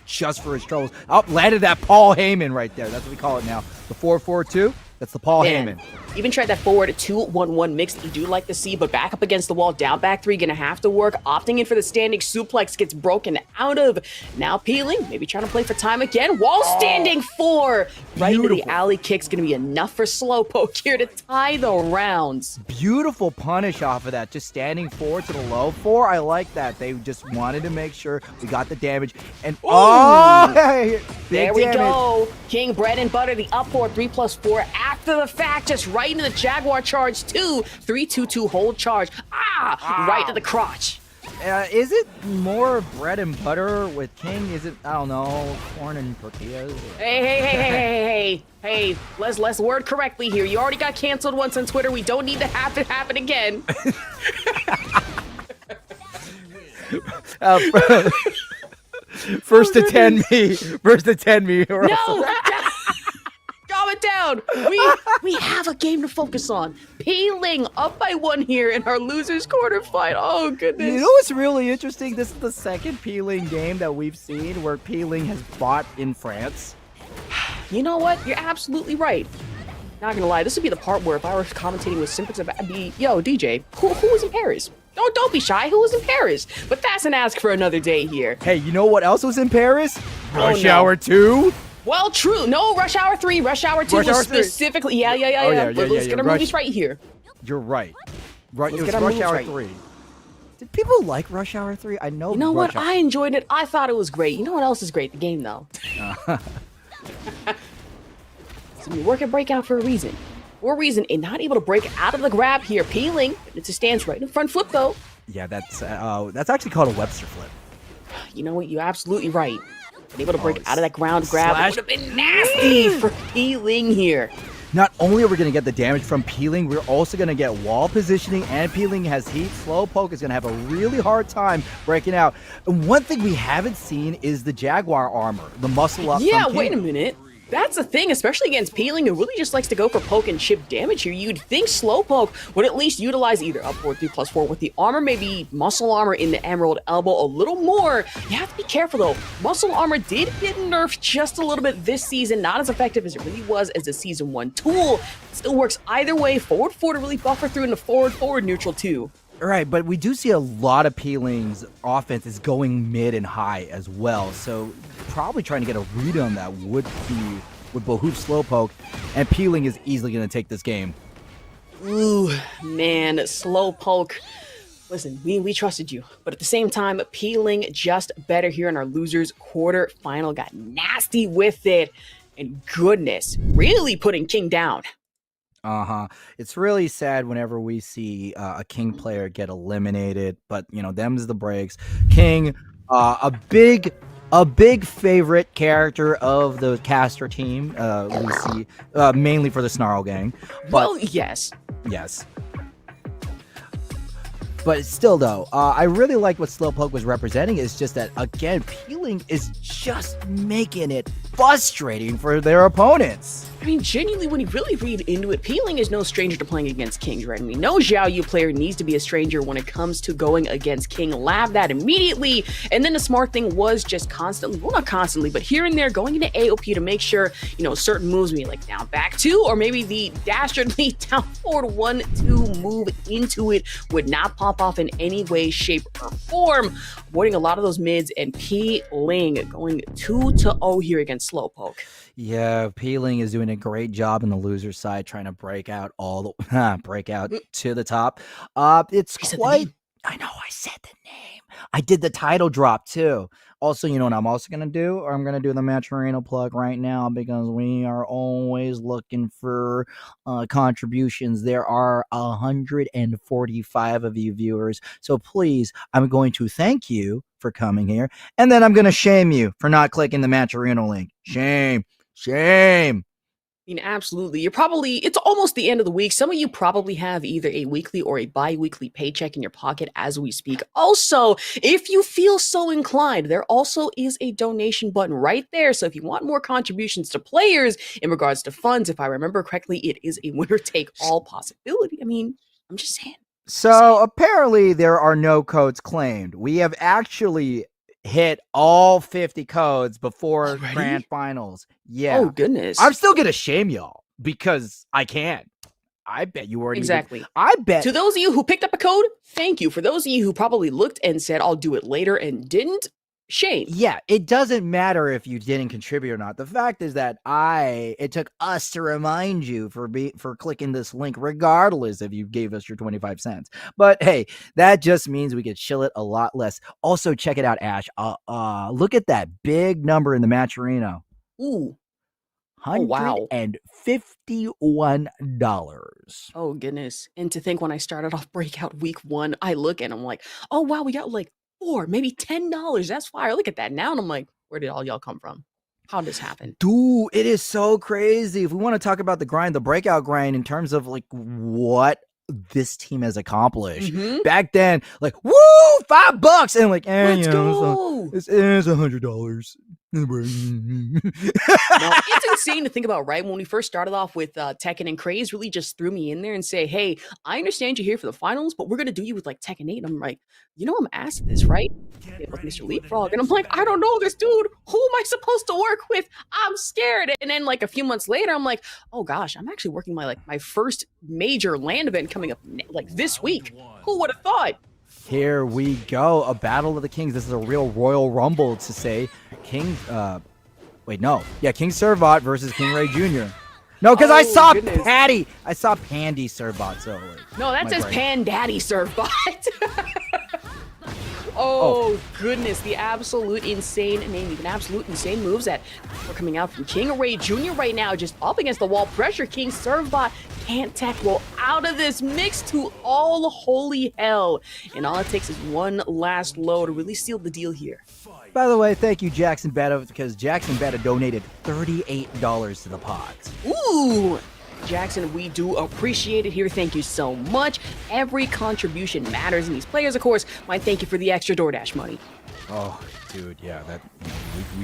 just for his troubles. Oh, landed that Paul Heyman right there. That's what we call it now. The 4-4-2. That's the Paul Heyman. Even tried that forward 2-1-1 mix that you do like to see, but back up against the wall, down back three, gonna have to work. Opting in for the standing suplex, gets broken out of. Now Peeling, maybe trying to play for time again. Wall standing four. Right into the alley kick's gonna be enough for Slowpoke here to tie the rounds. Beautiful punish off of that. Just standing forward to the low four. I like that. They just wanted to make sure we got the damage. And big there we damage. go. King Bread and Butter, the up four, 3+4 after the fact, just right into the Jaguar charge too. 3-2-2 hold charge. Right to the crotch. Is it more bread and butter with King? Is it, I don't know, corn and tortillas? Hey, let's word correctly here. You already got canceled once on Twitter. We don't need to have it happen again. First to 10 me. First to 10 me. No! Calm it down. We have a game to focus on. Peeling up by one here in our losers quarter fight. Oh goodness. You know what's really interesting? This is the second Peeling game that we've seen where Peeling has fought in France. You know what? You're absolutely right. Not gonna lie, this would be the part where if I were commentating with Simplex, I'd be, yo, DJ, who was in Paris? Don't be shy. Who was in Paris? But that's an ask for another day here. Hey, you know what else was in Paris? Rush no. Hour 2. Well, true. No, Rush Hour 3. Rush Hour 2 was specifically. Yeah. Let's get our movies right here. You're right. It was get our Rush moves Hour right. 3. Did people like Rush Hour 3? I know. You know what? Hour. I enjoyed it. I thought it was great. You know what else is great? The game, though. So we work at Breakout for a reason. For a reason, and not able to break out of the grab here. Peeling. It's a stance right in front flip, though. Yeah, that's actually called a Webster flip. You know what? You're absolutely right. Been able to break out of that ground grab. It would have been nasty for Peeling here. Not only are we going to get the damage from Peeling, we're also going to get wall positioning, and Peeling has heat. Slowpoke is going to have a really hard time breaking out. And one thing we haven't seen is the Jaguar armor, the muscle up. Yeah, from King. wait a minute. That's the thing, especially against Peeling, who really just likes to go for poke and chip damage here. You'd think Slowpoke would at least utilize either up 4, 3+4 with the armor, maybe muscle armor in the Emerald Elbow a little more. You have to be careful though. Muscle armor did get nerfed just a little bit this season, not as effective as it really was as a Season 1 tool. It still works either way. Forward 4 to really buffer through into forward neutral too. Right, but we do see a lot of Peeling's offense is going mid and high as well. So probably trying to get a read on that would behoove Slowpoke, and Peeling is easily going to take this game. Ooh, man, Slowpoke. Listen, we trusted you, but at the same time, Peeling just better here in our losers quarter final. Got nasty with it, and goodness, really putting King down. It's really sad whenever we see a King player get eliminated, but you know, them's the breaks. King, a big favorite character of the caster team, we see, mainly for the Snarl Gang. But, well, yes. But still, though, I really like what Slowpoke was representing. It's just that, again, Peeling is just making it frustrating for their opponents. I mean, genuinely, when you really read into it, Peeling is no stranger to playing against Kings, right? I mean, no Xiao Yu player needs to be a stranger when it comes to going against King. Lab that immediately. And then the smart thing was just constantly, well, not constantly, but here and there going into AOP to make sure, you know, certain moves, maybe like down back 2, or maybe the dastardly down forward 1-2 move into it would not pop off in any way, shape, or form, avoiding a lot of those mids, and Peeling going 2-0 here against Slowpoke. Yeah, Peeling is doing a great job in the loser side, trying to break out to the top. It's quite. I know I said the name. I did the title drop too. Also, you know what I'm also gonna do? I'm gonna do the Matcherino plug right now because we are always looking for contributions. There are 145 of you viewers, so please, I'm going to thank you for coming here, and then I'm gonna shame you for not clicking the Matcherino link. Shame. I mean, absolutely. It's almost the end of the week. Some of you probably have either a weekly or a bi-weekly paycheck in your pocket as we speak. Also, if you feel so inclined, there also is a donation button right there. So if you want more contributions to players in regards to funds, if I remember correctly, it is a winner-take-all possibility. I mean, I'm just saying. So apparently there are no codes claimed. We have actually hit all 50 codes before grand finals. Yeah. Oh, goodness. I'm still going to shame y'all because I can. I bet you already. Exactly. I bet. To those of you who picked up a code, thank you. For those of you who probably looked and said, I'll do it later and didn't, shame. Yeah, it doesn't matter if you didn't contribute or not. The fact is that it took us to remind you for clicking this link, regardless if you gave us your 25 cents. But hey, that just means we could chill it a lot less. Also, check it out, Ash. Look at that big number in the Matcherino. Ooh. Oh, wow. $151. Oh, goodness. And to think when I started off Breakout week 1, I look and I'm like, oh, wow, we got like $4, maybe $10. That's fire. Look at that now. And I'm like, where did all y'all come from? How did this happen? Dude, it is so crazy. If we want to talk about the grind, the Breakout grind in terms of like what this team has accomplished. Back then, like, woo, $5. And like, let's go. It's $100. No, it's insane to think about, right? When we first started off with Tekken and Craze, really just threw me in there and say, hey, I understand you're here for the finals, but we're going to do you with like Tekken 8. I'm like, you know, I'm asked at this, right? With Mr. Leapfrog. And I'm like, I don't know this dude. Who am I supposed to work with? I'm scared. And then like a few months later, I'm like, oh gosh, I'm actually working my first major land event coming up like this week. Who would have thought? Here we go. A battle of the kings. This is a real Royal Rumble to say. King Servbot versus King Ray Jr. No, because I saw Patty. I saw Pandy Servbot. So no, that says Pan Daddy Servbot. Oh, goodness. The absolute insane name. Even absolute insane moves that are coming out from King Ray Jr. right now. Just up against the wall pressure. King Servbot can't tackle out of this mix to all holy hell. And all it takes is one last low to really seal the deal here. By the way, thank you, Jackson Betta, because Jackson Betta donated $38 to the pot. Ooh! Jackson, we do appreciate it here. Thank you so much. Every contribution matters, and these players, of course, might thank you for the extra DoorDash money. Oh, dude, yeah, that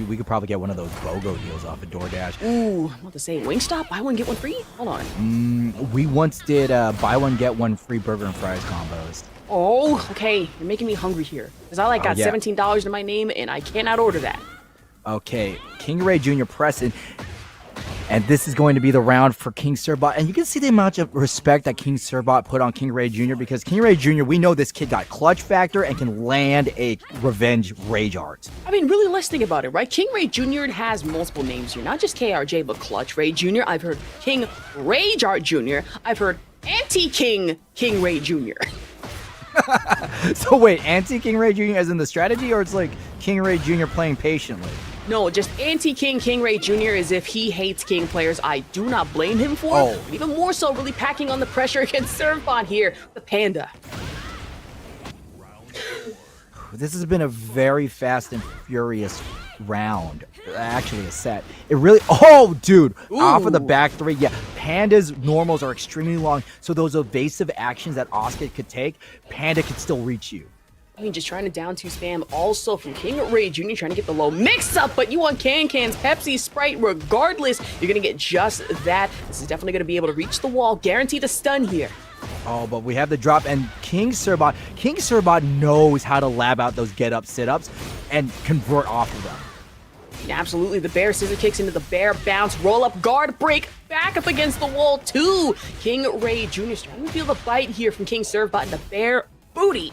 we could probably get one of those BOGO deals off of DoorDash. Ooh, I'm about to say, Wingstop, buy one, get one free? Hold on. We once did buy one, get one free burger and fries combos. Oh, okay. You're making me hungry here. Because I got $17 to my name, and I cannot order that. Okay, King Ray Jr. pressing. And this is going to be the round for King Servbot. And you can see the amount of respect that King Servbot put on King Ray Jr. because King Ray Jr., we know this kid got clutch factor and can land a revenge rage art. I mean, really, let's think about it, right? King Ray Jr. has multiple names here. Not just KRJ, but Clutch Ray Jr. I've heard King Rage Art Jr. I've heard Anti-King King Ray Jr. So wait, Anti-King Ray Jr. as in the strategy, or it's like King Ray Jr. playing patiently? No, just Anti-King King Ray Jr. as if he hates King players. I do not blame him for it. But even more so, really packing on the pressure against Servbot here, the Panda. This has been a very fast and furious round. Actually, a set. It really... Oh, dude. Off of the back three. Yeah. Panda's normals are extremely long, so those evasive actions that Oscar could take, Panda could still reach you. I mean, just trying to down 2 spam also from King Ray Jr. trying to get the low mix up, but you want Can's, Pepsi, Sprite, regardless, you're going to get just that. This is definitely going to be able to reach the wall, guaranteed a stun here. Oh, but we have the drop, and King Sirbot knows how to lab out those get-up, sit-ups, and convert off of them. Absolutely, the bear scissor kicks into the bear bounce, roll up, guard break, back up against the wall too. King Ray Jr. starting to feel the bite here from King Sirbot and the bear booty.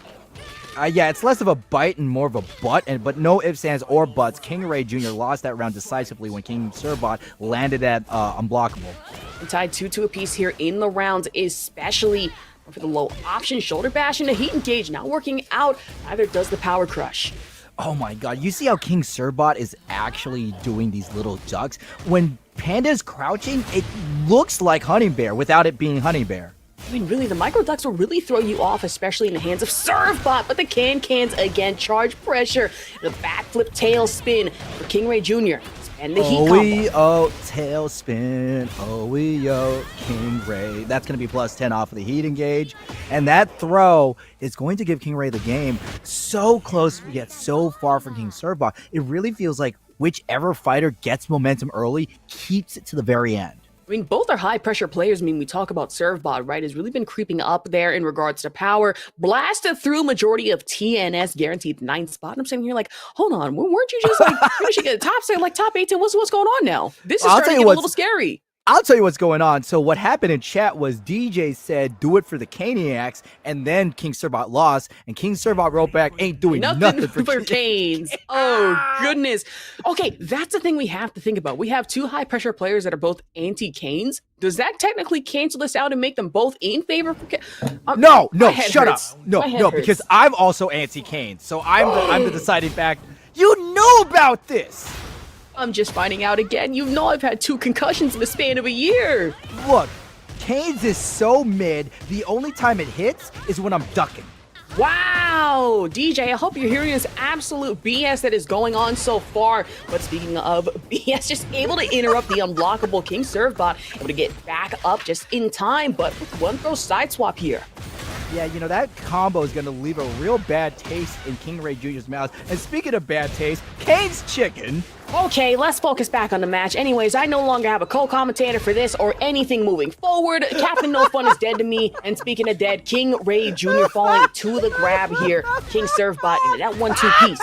Yeah, it's less of a bite and more of a butt, but no ifs, ands, or buts. King Ray Jr. lost that round decisively when King Sirbot landed at unblockable. And tied 2-2 apiece here in the rounds, especially for the low option shoulder bash and a heat engage not working out. Neither does the power crush. Oh my god, you see how King Sirbot is actually doing these little ducks? When Panda's crouching, it looks like Honey Bear without it being Honey Bear. I mean, really, the micro ducks will really throw you off, especially in the hands of Servbot, but the cans again, charge pressure, the backflip tail spin for King Ray Jr. And the heat combo. Oh, tail spin, King Ray. That's going to be plus 10 off of the heat engage. And that throw is going to give King Ray the game. So close, yet so far from King Servbot. It really feels like whichever fighter gets momentum early keeps it to the very end. I mean, both are high-pressure players. I mean, we talk about Servbot, right? Has really been creeping up there in regards to power. Blasted through majority of TNS, guaranteed 9th spot. And I'm sitting here like, hold on, weren't you just like finishing at the top, say like top 18? What's going on now? This is starting to get a little scary. I'll tell you what's going on. So what happened in chat was DJ said, do it for the Caniacs, and then King Sirbot lost, and King Sirbot wrote back, ain't doing nothing for Canes. Oh, goodness. Okay, that's the thing we have to think about. We have 2 high-pressure players that are both anti-Canes. Does that technically cancel this out and make them both in favor for No, shut up. No, because I'm also anti-Canes, so I'm the deciding factor. You know about this. I'm just finding out again. You know I've had 2 concussions in the span of a year. Look, Canes is so mid, the only time it hits is when I'm ducking. Wow! DJ, I hope you're hearing this absolute BS that is going on so far. But speaking of BS, just able to interrupt the unblockable King Servbot, able to get back up just in time, but with one throw side swap here. Yeah, you know, that combo is going to leave a real bad taste in King Ray Jr.'s mouth. And speaking of bad taste, Cane's chicken. Okay, let's focus back on the match. Anyways, I no longer have a co-commentator for this or anything moving forward. Captain No Fun is dead to me. And speaking of dead, King Ray Jr. falling to the grab here. King Servbot into that 1-2 piece.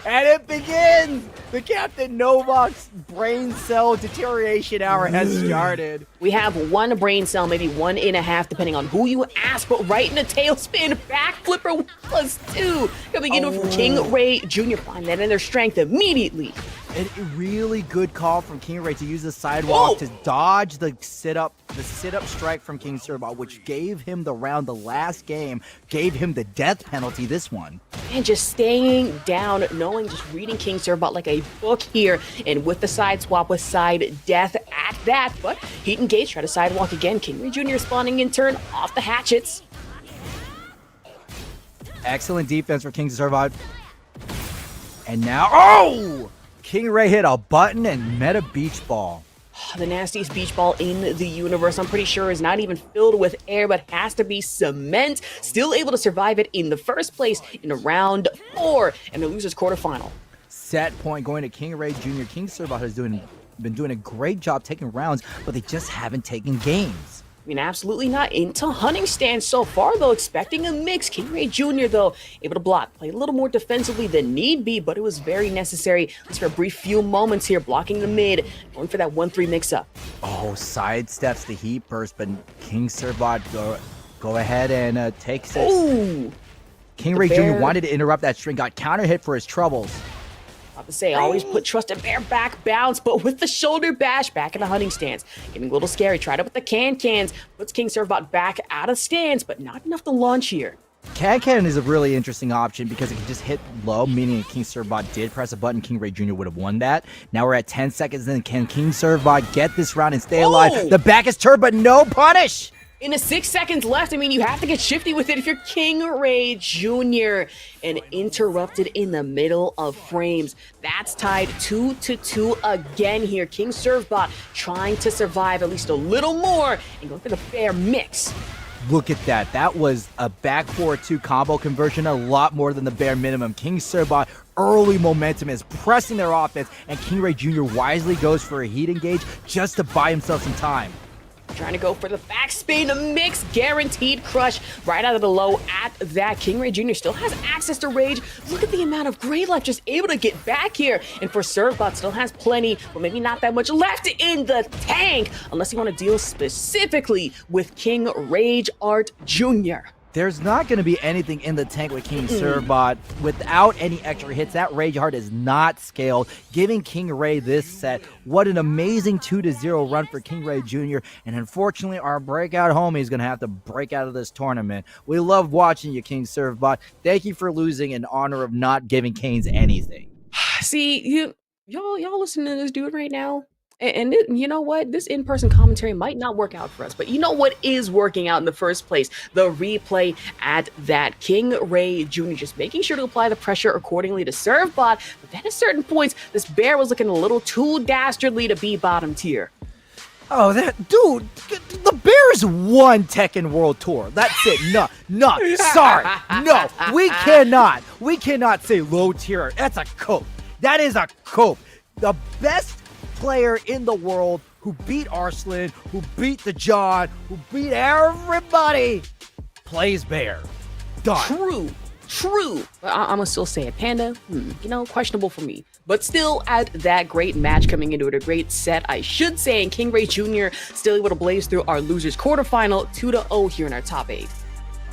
And it begins! The Captain Novak's brain cell deterioration hour has started. We have 1 brain cell, maybe 1.5, depending on who you ask, but right in the tailspin, back flipper +2. Coming in from King Ray Jr. Find that in their strength immediately. A really good call from King Ray to use the sidewalk to dodge the sit-up strike from King Sirbot, which gave him the round the last game, gave him the death penalty this one. And just staying down, knowing, just reading King Sirbot like a book here, and with the side swap with side death at that, but heat engage, try to sidewalk again. King Ray Jr. responding in turn off the hatchets. Excellent defense for King Sirbot. And now, King Ray hit a button and met a beach ball. The nastiest beach ball in the universe, I'm pretty sure, is not even filled with air, but has to be cement. Still able to survive it in the first place in round 4 and the loser's quarterfinal. Set point going to King Ray Jr. King Sirbot has been doing a great job taking rounds, but they just haven't taken games. I mean, absolutely not into hunting stance so far, though. Expecting a mix. King Ray Jr., though, able to block. Play a little more defensively than need be, but it was very necessary. Just for a brief few moments here, blocking the mid, going for that 1-3 mix-up. Oh, sidesteps the heat burst, but King Sirbot go ahead and takes it. Ooh! King Ray Jr. wanted to interrupt that string, got counter hit for his troubles. About to say, always put trust in bear back bounce, but with the shoulder bash back in the hunting stance. Getting a little scary. Tried it with the cans. Puts King Sirbot back out of stance, but not enough to launch here. Can is a really interesting option because it can just hit low, meaning if King Sirbot did press a button, King Ray Jr. would have won that. Now we're at 10 seconds, then can King Sirbot get this round and stay alive? The back is turned, but no punish! In the 6 seconds left, I mean, you have to get shifty with it if you're King Ray Jr. and interrupted in the middle of frames. That's tied 2-2 again here. King Servbot trying to survive at least a little more and go for the fair mix. Look at that. That was a back 4-2 combo conversion, a lot more than the bare minimum. King Servbot, early momentum is pressing their offense, and King Ray Jr. wisely goes for a heat engage just to buy himself some time. Trying to go for the backspin mix, guaranteed crush right out of the low at that. King Ray Jr. still has access to rage. Look at the amount of gray life just able to get back here. And for Servbot, still has plenty, but maybe not that much left in the tank, unless you want to deal specifically with King Rage Art Jr. There's not going to be anything in the tank with King Servbot without any extra hits. That Rage Heart is not scaled, giving King Ray this set. What an amazing 2-0 run for King Ray Jr. And unfortunately, our breakout homie is going to have to break out of this tournament. We love watching you, King Servbot. Thank you for losing in honor of not giving Canes anything. See, y'all listening to this dude right now? And you know what? This in-person commentary might not work out for us, but you know what is working out in the first place? The replay at that. King Ray Jr. just making sure to apply the pressure accordingly to Servbot, but then at certain points, this bear was looking a little too dastardly to be bottom tier. Oh, that dude, the Bears won Tekken World Tour. That's it. No, sorry. No, we cannot say low tier. That's a cope. That is a cope. The best player in the world who beat Arslan, who beat the John, who beat everybody, plays Bear. Done. True. I'm gonna still say it. Panda, questionable for me. But still, at that great match coming into it, a great set, I should say, and King Ray Jr. still able to blaze through our losers quarterfinal 2-0 here in our top 8.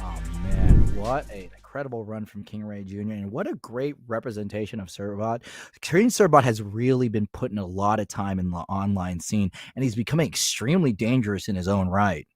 Oh man, what an incredible run from King Ray Jr. and what a great representation of Servbot. King Servbot has really been putting a lot of time in the online scene, and he's becoming extremely dangerous in his own right.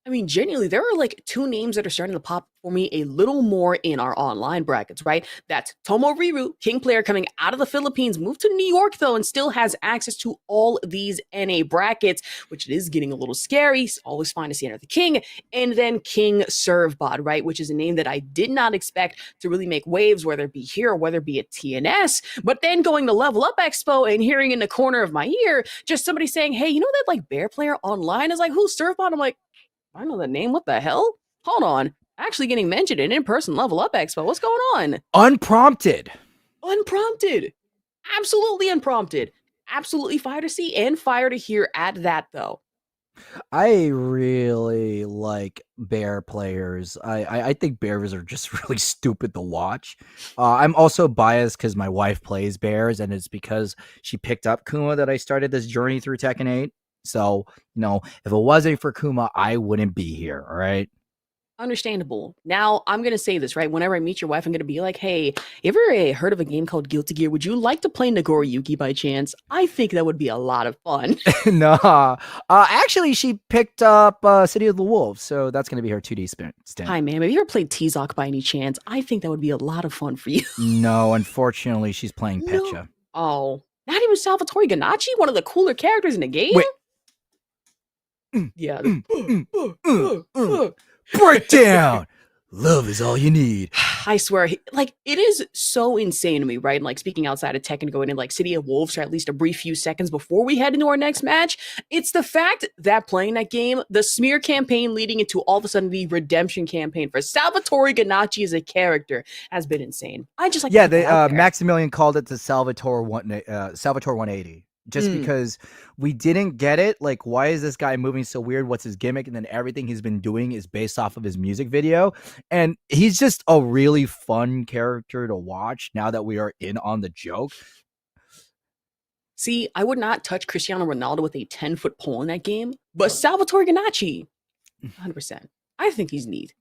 I mean, genuinely, there are like 2 names that are starting to pop for me a little more in our online brackets, right? That's Tomo Riru, King player coming out of the Philippines, moved to New York though, and still has access to all these NA brackets, which is getting a little scary. It's always fine to see another King. And then King Servbot, right? Which is a name that I did not expect to really make waves, whether it be here or whether it be at TNS. But then going to Level Up Expo and hearing in the corner of my ear, just somebody saying, hey, you know that like bear player online is like, who's Servbot? I'm like, I know the name. What the hell? Hold on. Actually getting mentioned in in-person Level Up Expo. What's going on? Unprompted. Absolutely unprompted. Absolutely fire to see and fire to hear at that, though. I really like bear players. I think bears are just really stupid to watch. I'm also biased because my wife plays bears, and it's because she picked up Kuma that I started this journey through Tekken 8. So, if it wasn't for Kuma, I wouldn't be here, all right? Understandable. Now, I'm going to say this, right? Whenever I meet your wife, I'm going to be like, hey, you ever heard of a game called Guilty Gear? Would you like to play Nagoriyuki by chance? I think that would be a lot of fun. Nah. Actually, she picked up City of the Wolves, so that's going to be her 2D stint. Hi, ma'am. Have you ever played T-Zoc by any chance? I think that would be a lot of fun for you. No, unfortunately, she's playing Pecha. No. Oh, not even Salvatore Ganacci, one of the cooler characters in the game? Wait. Yeah. Breakdown. Love is all you need. I swear, it is so insane to me, right? Like, speaking outside of Tekken, going in like City of Wolves for at least a brief few seconds before we head into our next match. It's the fact that playing that game, the smear campaign leading into all of a sudden the redemption campaign for Salvatore Ganacci as a character has been insane. I just like Maximilian called it the Salvatore 180. Just because we didn't get it, like, why is this guy moving so weird? What's his gimmick? And then everything he's been doing is based off of his music video. And he's just a really fun character to watch now that we are in on the joke. See, I would not touch Cristiano Ronaldo with a 10-foot pole in that game, but Salvatore Ganacci, 100%. I think he's neat.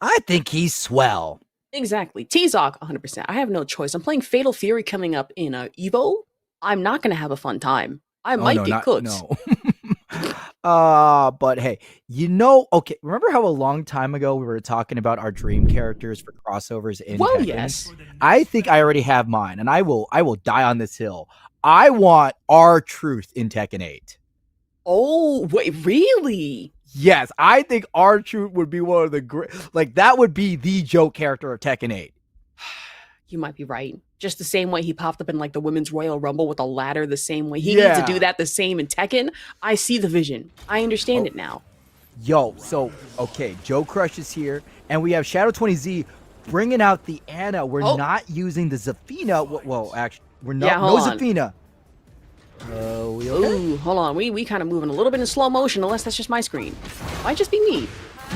I think he's swell. Exactly. T-Zoc, 100%. I have no choice. I'm playing Fatal Fury coming up in Evo. I'm not going to have a fun time. I might get cooked. No. But hey, okay, remember how a long time ago we were talking about our dream characters for crossovers in Tekken? Yes. I think I already have mine, and I will die on this hill. I want R-Truth in Tekken 8. Oh, wait, really? Yes, I think R-Truth would be one of the great. Like that would be the joke character of Tekken 8. You might be right. Just the same way he popped up in like the Women's Royal Rumble with a ladder, the same way he needs to do that the same in Tekken. I see the vision. I understand it now. Yo, so okay, Joe Crush is here, and we have Shadow 20Z bringing out the Ana. We're not using the Zafina. Well, actually, we're not. Yeah, no hold on. Zafina. We okay? Ooh, hold on. We kind of moving a little bit in slow motion, unless that's just my screen. Might just be me.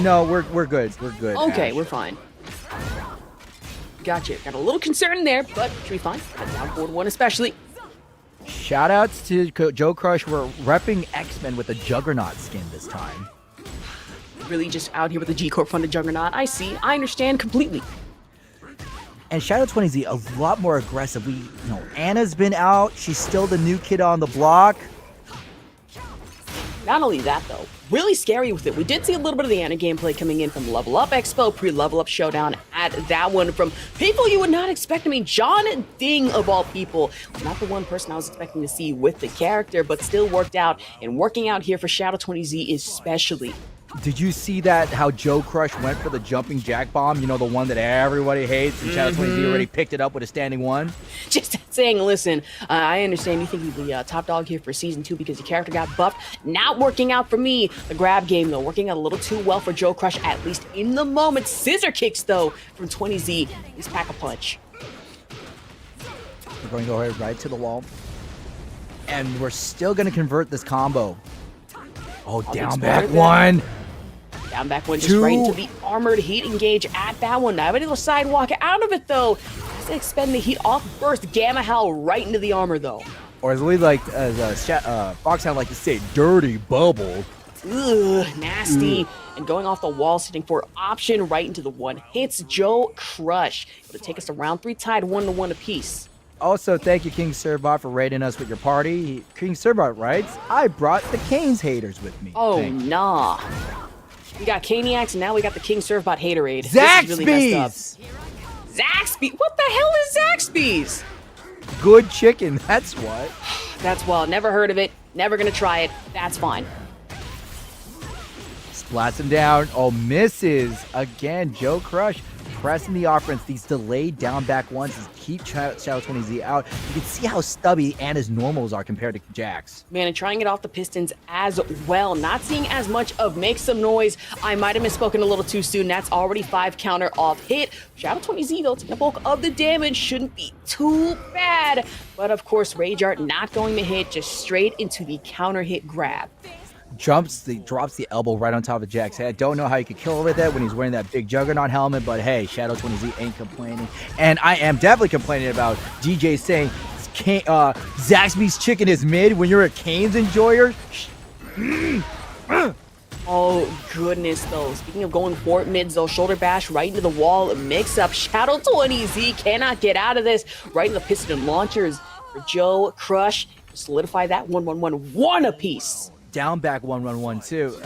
No, we're good. We're good. Okay, Ash. we're fine. Gotcha. Got a little concern there, but should be fine. Down forward one especially. Shout outs to Joe Crush. We're repping X-Men with a Juggernaut skin this time. Really just out here with the G-Corp funded Juggernaut. I see. I understand completely. And Shadow 20Z a lot more aggressive. Anna's been out. She's still the new kid on the block. Not only that, though, really scary with it. We did see a little bit of the Ana gameplay coming in from Level Up Expo, pre-Level Up Showdown at that one from people you would not expect. I mean, John Ding, of all people, not the one person I was expecting to see with the character, but still worked out, and working out here for Shadow 20Z especially. Did you see that, how Joe Crush went for the jumping jack bomb? You know, the one that everybody hates, and Shadow 20Z already picked it up with a standing one? Just saying, listen, I understand you think you're the top dog here for Season 2 because your character got buffed. Not working out for me. The grab game, though, working out a little too well for Joe Crush, at least in the moment. Scissor kicks, though, from 20Z. He's pack-a-punch. We're going to go right to the wall. And we're still going to convert this combo. Oh, down back one. Down back one, just right into the armored heat engage at that one. Now able to sidewalk out of it, though. Has to expend the heat off burst. Gamma Howl right into the armor, though. Or as we like, as Foxhound like to say, dirty bubble. Ugh, nasty. And going off the wall, sitting for option right into the one. Hits Joe Crush. Able to take us to round 3, tied 1-1 apiece. Also, thank you, King Sirbot, for raiding us with your party. King Sirbot writes, I brought the Canes haters with me. Oh, nah. We got Caniacs, and now we got the King Servbot haterade. Zaxby's! This is really messed up. Zaxby's? What the hell is Zaxby's? Good chicken, that's what. That's wild. Never heard of it. Never gonna try it. That's fine. Splats him down. Oh, misses. Again, Joe Crush pressing the offense. These delayed down back ones keep Shadow 20Z out. You can see how stubby Anna's normals are compared to Jax. Man, and trying it off the Pistons as well. Not seeing as much of Make Some Noise. I might have misspoken a little too soon. That's already 5 counter off hit. Shadow 20Z, though, taking the bulk of the damage. Shouldn't be too bad. But, of course, Rage Art not going to hit. Just straight into the counter hit grab. Drops the elbow right on top of Jack's head. Don't know how you could kill him with it when he's wearing that big Juggernaut helmet, but hey, Shadow 20Z ain't complaining. And I am definitely complaining about DJ saying Zaxby's chicken is mid when you're a Canes enjoyer. Oh, goodness, though. Speaking of going for it mids, though, shoulder bash right into the wall. Mix up. Shadow 20Z cannot get out of this. Right in the piston launchers for Joe Crush. Solidify that 1-1-1 apiece. Down back 1-1-1-2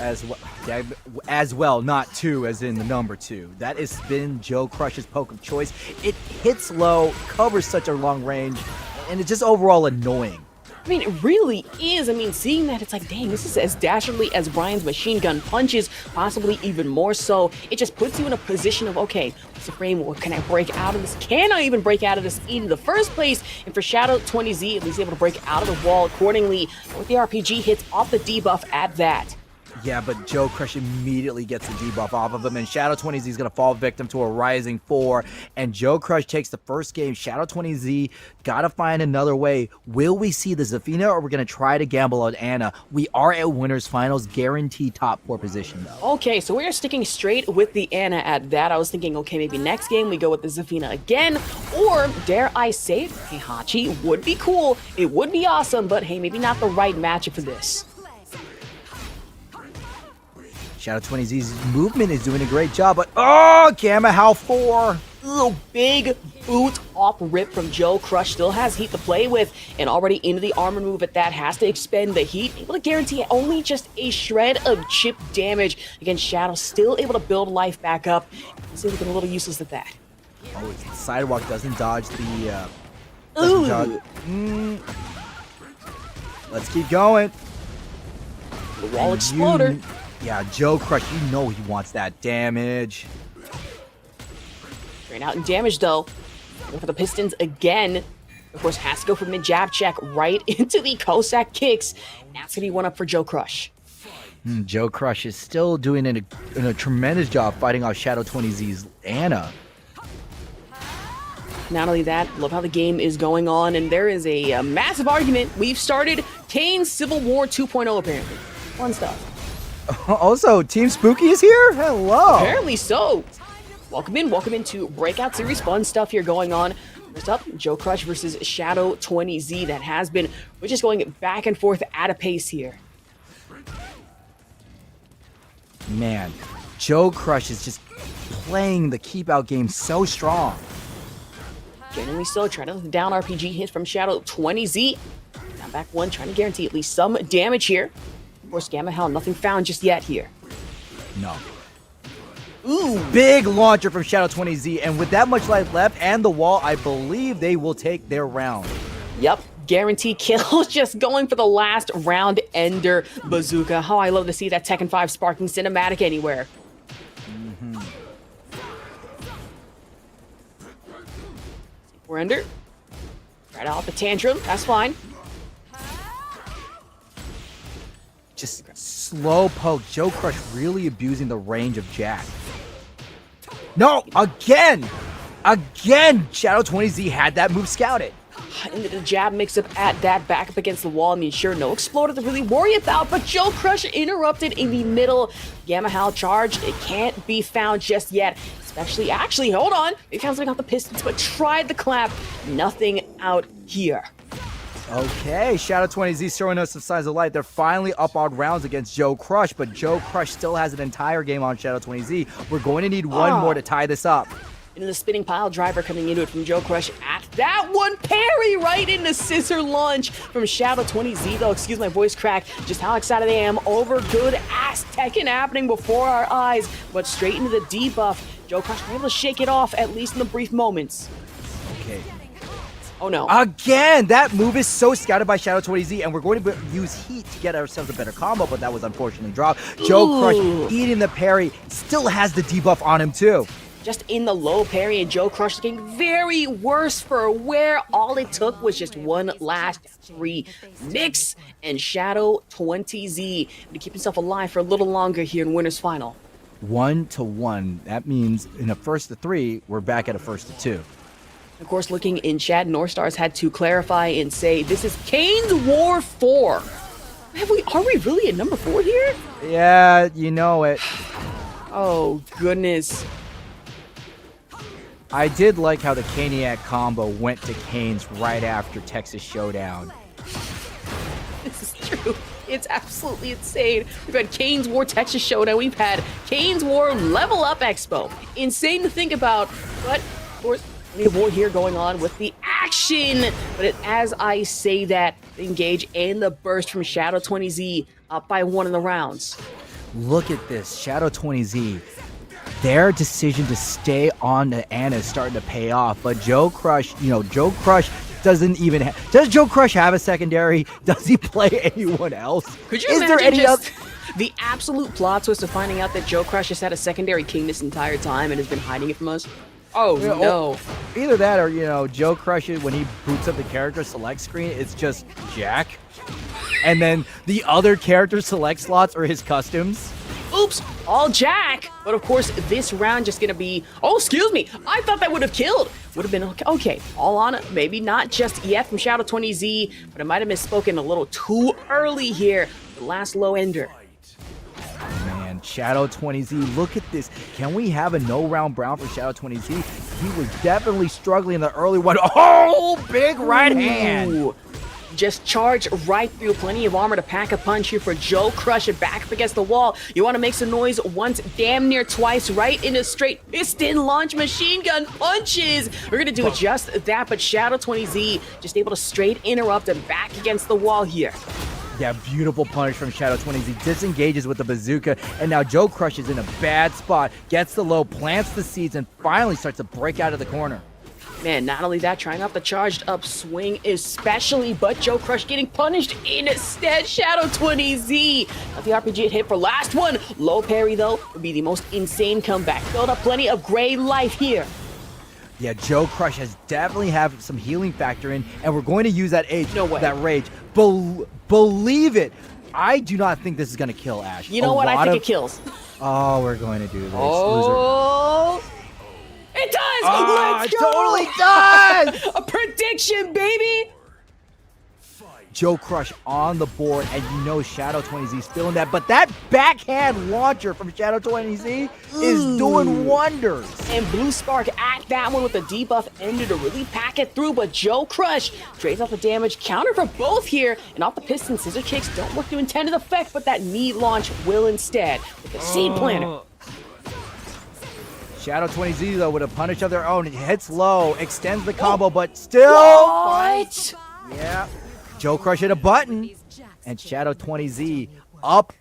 as well, not 2 as in the number 2. That has been Joe Crush's poke of choice. It hits low, covers such a long range, and it's just overall annoying. I mean, it really is. I mean, seeing that, it's like, dang, this is as dastardly as Brian's machine gun punches, possibly even more so. It just puts you in a position of, okay, what's the frame? What can I break out of this? Can I even break out of this in the first place? And for Shadow 20Z, at least able to break out of the wall accordingly with the RPG hits off the debuff at that. Yeah, but Joe Crush immediately gets the debuff off of him, and Shadow 20Z is going to fall victim to a Rising 4, and Joe Crush takes the first game. Shadow 20Z got to find another way. Will we see the Zafina, or we're going to try to gamble on Ana? We are at Winners Finals, guaranteed top 4 position, though. Okay, so we are sticking straight with the Ana at that. I was thinking, okay, maybe next game we go with the Zafina again, or, dare I say it, Heihachi would be cool. It would be awesome, but hey, maybe not the right matchup for this. Shadow 20Z's movement is doing a great job, but oh, Gamma Howl 4. Ooh, big boot off rip from Joe Crush. Still has heat to play with, and already into the armor move at that. Has to expend the heat. Able to guarantee only just a shred of chip damage against Shadow. Still able to build life back up. He's looking a little useless at that. Oh, the sidewalk doesn't dodge the... Ooh. Let's keep going. The wall exploder. Yeah, Joe Crush, you know he wants that damage. Straight out in damage, though. Go for the Pistons again. Of course, has to go for mid-jab check right into the Cossack kicks. That's going to be one up for Joe Crush. Joe Crush is still doing a tremendous job fighting off Shadow 20Z's Anna. Not only that, love how the game is going on, and there is a massive argument. We've started Kane's Civil War 2.0, apparently. Fun stuff. Also, Team Spooky is here? Hello. Apparently so. Welcome into Breakout Series. Fun stuff here going on. First up, Joe Crush versus Shadow 20Z. We're just going back and forth at a pace here. Man, Joe Crush is just playing the keep out game so strong. Genuinely so, trying to down RPG hit from Shadow 20Z. Down back one, trying to guarantee at least some damage here. Of course, Gamma Hell, nothing found just yet here. No. Ooh, big launcher from Shadow 20Z, and with that much life left and the wall, I believe they will take their round. Yep, guarantee kill, just going for the last round ender bazooka. How I love to see that Tekken 5 sparking cinematic anywhere. We're ender. Right out the tantrum, that's fine. Just slow poke. Joe Crush really abusing the range of Jack. No, again! Again! Shadow 20Z had that move scouted. And the jab mix up at that back up against the wall. I mean, sure, no exploder to really worry about, but Joe Crush interrupted in the middle. Gamma Hal charge, it can't be found just yet. Actually, hold on. They found something off the Pistons, but tried the clap. Nothing out here. Okay, Shadow 20Z showing us some signs of life. They're finally up on rounds against Joe Crush, but Joe Crush still has an entire game on Shadow 20Z. We're going to need one more to tie this up. Into the spinning pile driver coming into it from Joe Crush at that one. Parry right into scissor launch from Shadow 20Z, though. Excuse my voice crack. Just how excited I am over good ass Tekken happening before our eyes, but straight into the debuff. Joe Crush was able to shake it off, at least in the brief moments. Okay. Oh no. Again, that move is so scouted by Shadow 20Z, and we're going to use heat to get ourselves a better combo, but that was unfortunately dropped. Joe Crush eating the parry, still has the debuff on him too. Just in the low parry, and Joe Crush looking very worse for wear. All it took was just one last free mix, and Shadow 20Z to keep himself alive for a little longer here in Winners Final. 1-1. That means in a first to 3, we're back at a first to 2. Of course, looking in chat, North Stars had to clarify and say this is Kane's War 4. Are we really at number 4 here? Yeah, you know it. Oh, goodness. I did like how the Caniac combo went to Kane's right after Texas Showdown. This is true. It's absolutely insane. We've had Kane's War Texas Showdown. We've had Kane's War Level Up Expo. Insane to think about, but of course, plenty of war here going on with the action. But as I say that, the engage and the burst from Shadow 20Z up by 1 in the rounds. Look at this, Shadow 20Z. Their decision to stay on to Anna is starting to pay off, but Joe Crush, Joe Crush doesn't even does Joe Crush have a secondary? Does he play anyone else? Could you imagine just the absolute plot twist of finding out that Joe Crush has had a secondary king this entire time and has been hiding it from us? Oh, no. Either that or, Joe Crush, when he boots up the character select screen, it's just Jack. And then the other character select slots are his customs. Oops, all Jack. But of course, this round just gonna be, oh, excuse me. I thought that would have killed. Would have been okay. All on, maybe not just yet from Shadow 20Z, but I might have misspoken a little too early here. The last low ender. Man, Shadow 20Z, look at this. Can we have a no round brown for Shadow 20Z? He was definitely struggling in the early one. Oh, big right hand. Just charge right through. Plenty of armor to pack a punch here for Joe Crush and back up against the wall. You want to make some noise once, damn near twice, right into straight piston launch machine gun punches. We're going to do just that, but Shadow 20Z just able to straight interrupt and back against the wall here. Yeah, beautiful punish from Shadow 20Z. Disengages with the bazooka, and now Joe Crush is in a bad spot. Gets the low, plants the seeds, and finally starts to break out of the corner. Man, not only that, trying off the charged up swing especially, but Joe Crush getting punished instead. Shadow 20Z. Not the RPG hit for last one. Low parry, though, would be the most insane comeback. Build up plenty of gray life here. Yeah, Joe Crush has definitely have some healing factor in, and we're going to use that that rage. Believe it. I do not think this is going to kill Ash. You know what? I think it kills. Oh, we're going to do this. Oh, it does! Oh, Let's it go! totally does! A prediction, baby! Joe Crush on the board, and you know Shadow 20Z's feeling that, but that backhand launcher from Shadow 20Z is doing wonders. And Blue Spark at that one with the debuff ended to really pack it through, but Joe Crush trades off the damage counter for both here, and off the piston, scissor kicks don't work to intended effect, but that knee launch will instead with the seed planter. Shadow 20Z, though, with a punish of their own, it hits low, extends the combo, but still... What? Yeah. Joe Crush hit a button, and Shadow 20Z up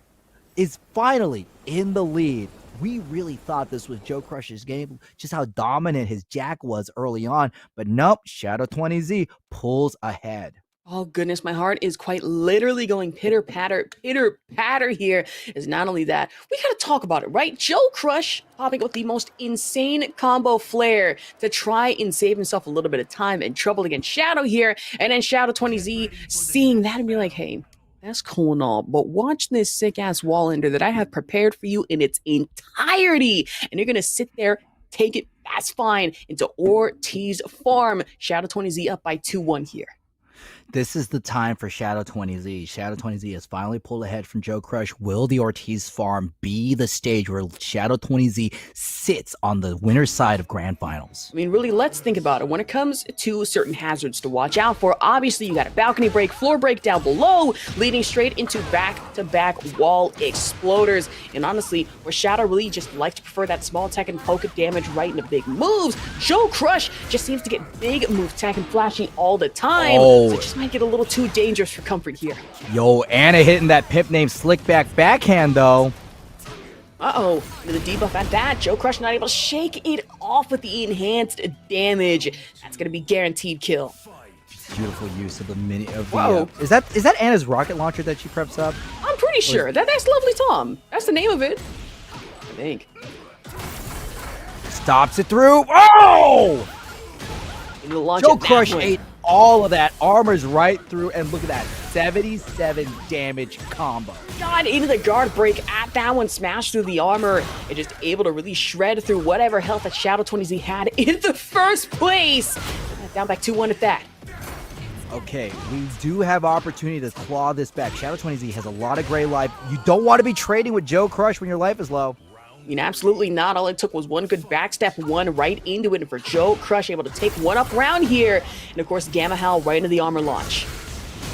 is finally in the lead. We really thought this was Joe Crush's game, just how dominant his Jack was early on, but nope, Shadow 20Z pulls ahead. Oh goodness, my heart is quite literally going pitter patter here. Is not only that, we gotta talk about it, right? Joe Crush popping with the most insane combo flare to try and save himself a little bit of time and trouble against Shadow here, and then Shadow 20Z seeing that and be like, hey, that's cool and all, but watch this sick ass wall ender that I have prepared for you in its entirety, and you're gonna sit there, take it, that's fine, into Ortiz Farm. Shadow 20Z up by 2-1 here. This is the time for Shadow 20Z. Shadow 20Z has finally pulled ahead from Joe Crush. Will the Ortiz Farm be the stage where Shadow 20Z sits on the winner's side of Grand Finals? I mean, really, let's think about it. When it comes to certain hazards to watch out for, obviously you got a balcony break, floor break down below, leading straight into back-to-back wall exploders. And honestly, where Shadow really just likes to prefer that small tech and poke damage right into big moves, Joe Crush just seems to get big move tech and flashing all the time. So it just might get a little too dangerous for comfort here. Yo, Anna hitting that pimp named Slickback backhand, though. Uh-oh, with the debuff at that, Joe Crush not able to shake it off with the enhanced damage. That's going to be guaranteed kill. Beautiful use of the mini of the... Is that Anna's rocket launcher that she preps up? I'm pretty sure. That's Lovely Tom. That's the name of it. I think. Stops it through. Oh! Joe Crush way. ate all of that. Armor's right through, and look at that. 77 damage combo. Got into the guard break at that one, smashed through the armor, and just able to really shred through whatever health that Shadow 20Z had in the first place. Down back 2-1 at that. Okay, we do have opportunity to claw this back. Shadow 20Z has a lot of gray life. You don't want to be trading with Joe Crush when your life is low. I mean, absolutely not. All it took was one good backstep, one right into it, and for Joe Crush able to take one up round here. And of course, Gamma Howl right into the armor launch.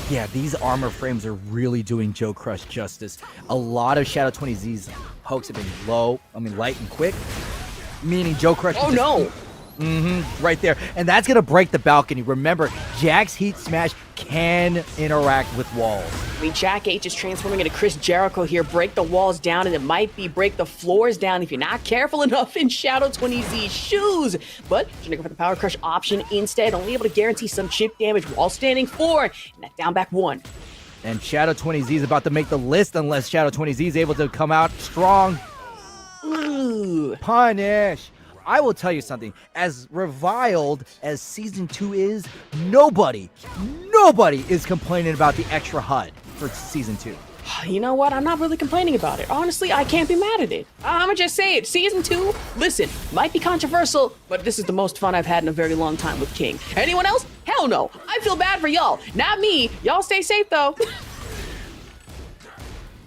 Yeah, these armor frames are really doing Joe Crush justice. A lot of Shadow 20Z's pokes have been light and quick, meaning Joe Crush. Oh no! Right there. And that's going to break the balcony. Remember, Jack's Heat Smash can interact with walls. I mean, Jack H is transforming into Chris Jericho here. Break the walls down, and it might be break the floors down if you're not careful enough in Shadow 20Z's shoes. But you're going to go for the Power Crush option instead, only able to guarantee some chip damage while standing 4, and that down back 1. And Shadow 20Z is about to make the list unless Shadow 20Z is able to come out strong. Ooh. Punish. I will tell you something. As reviled as Season 2 is, nobody is complaining about the extra HUD for Season 2. You know what? I'm not really complaining about it. Honestly, I can't be mad at it. I'm gonna just say it. Season 2, listen, might be controversial, but this is the most fun I've had in a very long time with King. Anyone else? Hell no. I feel bad for y'all. Not me. Y'all stay safe, though.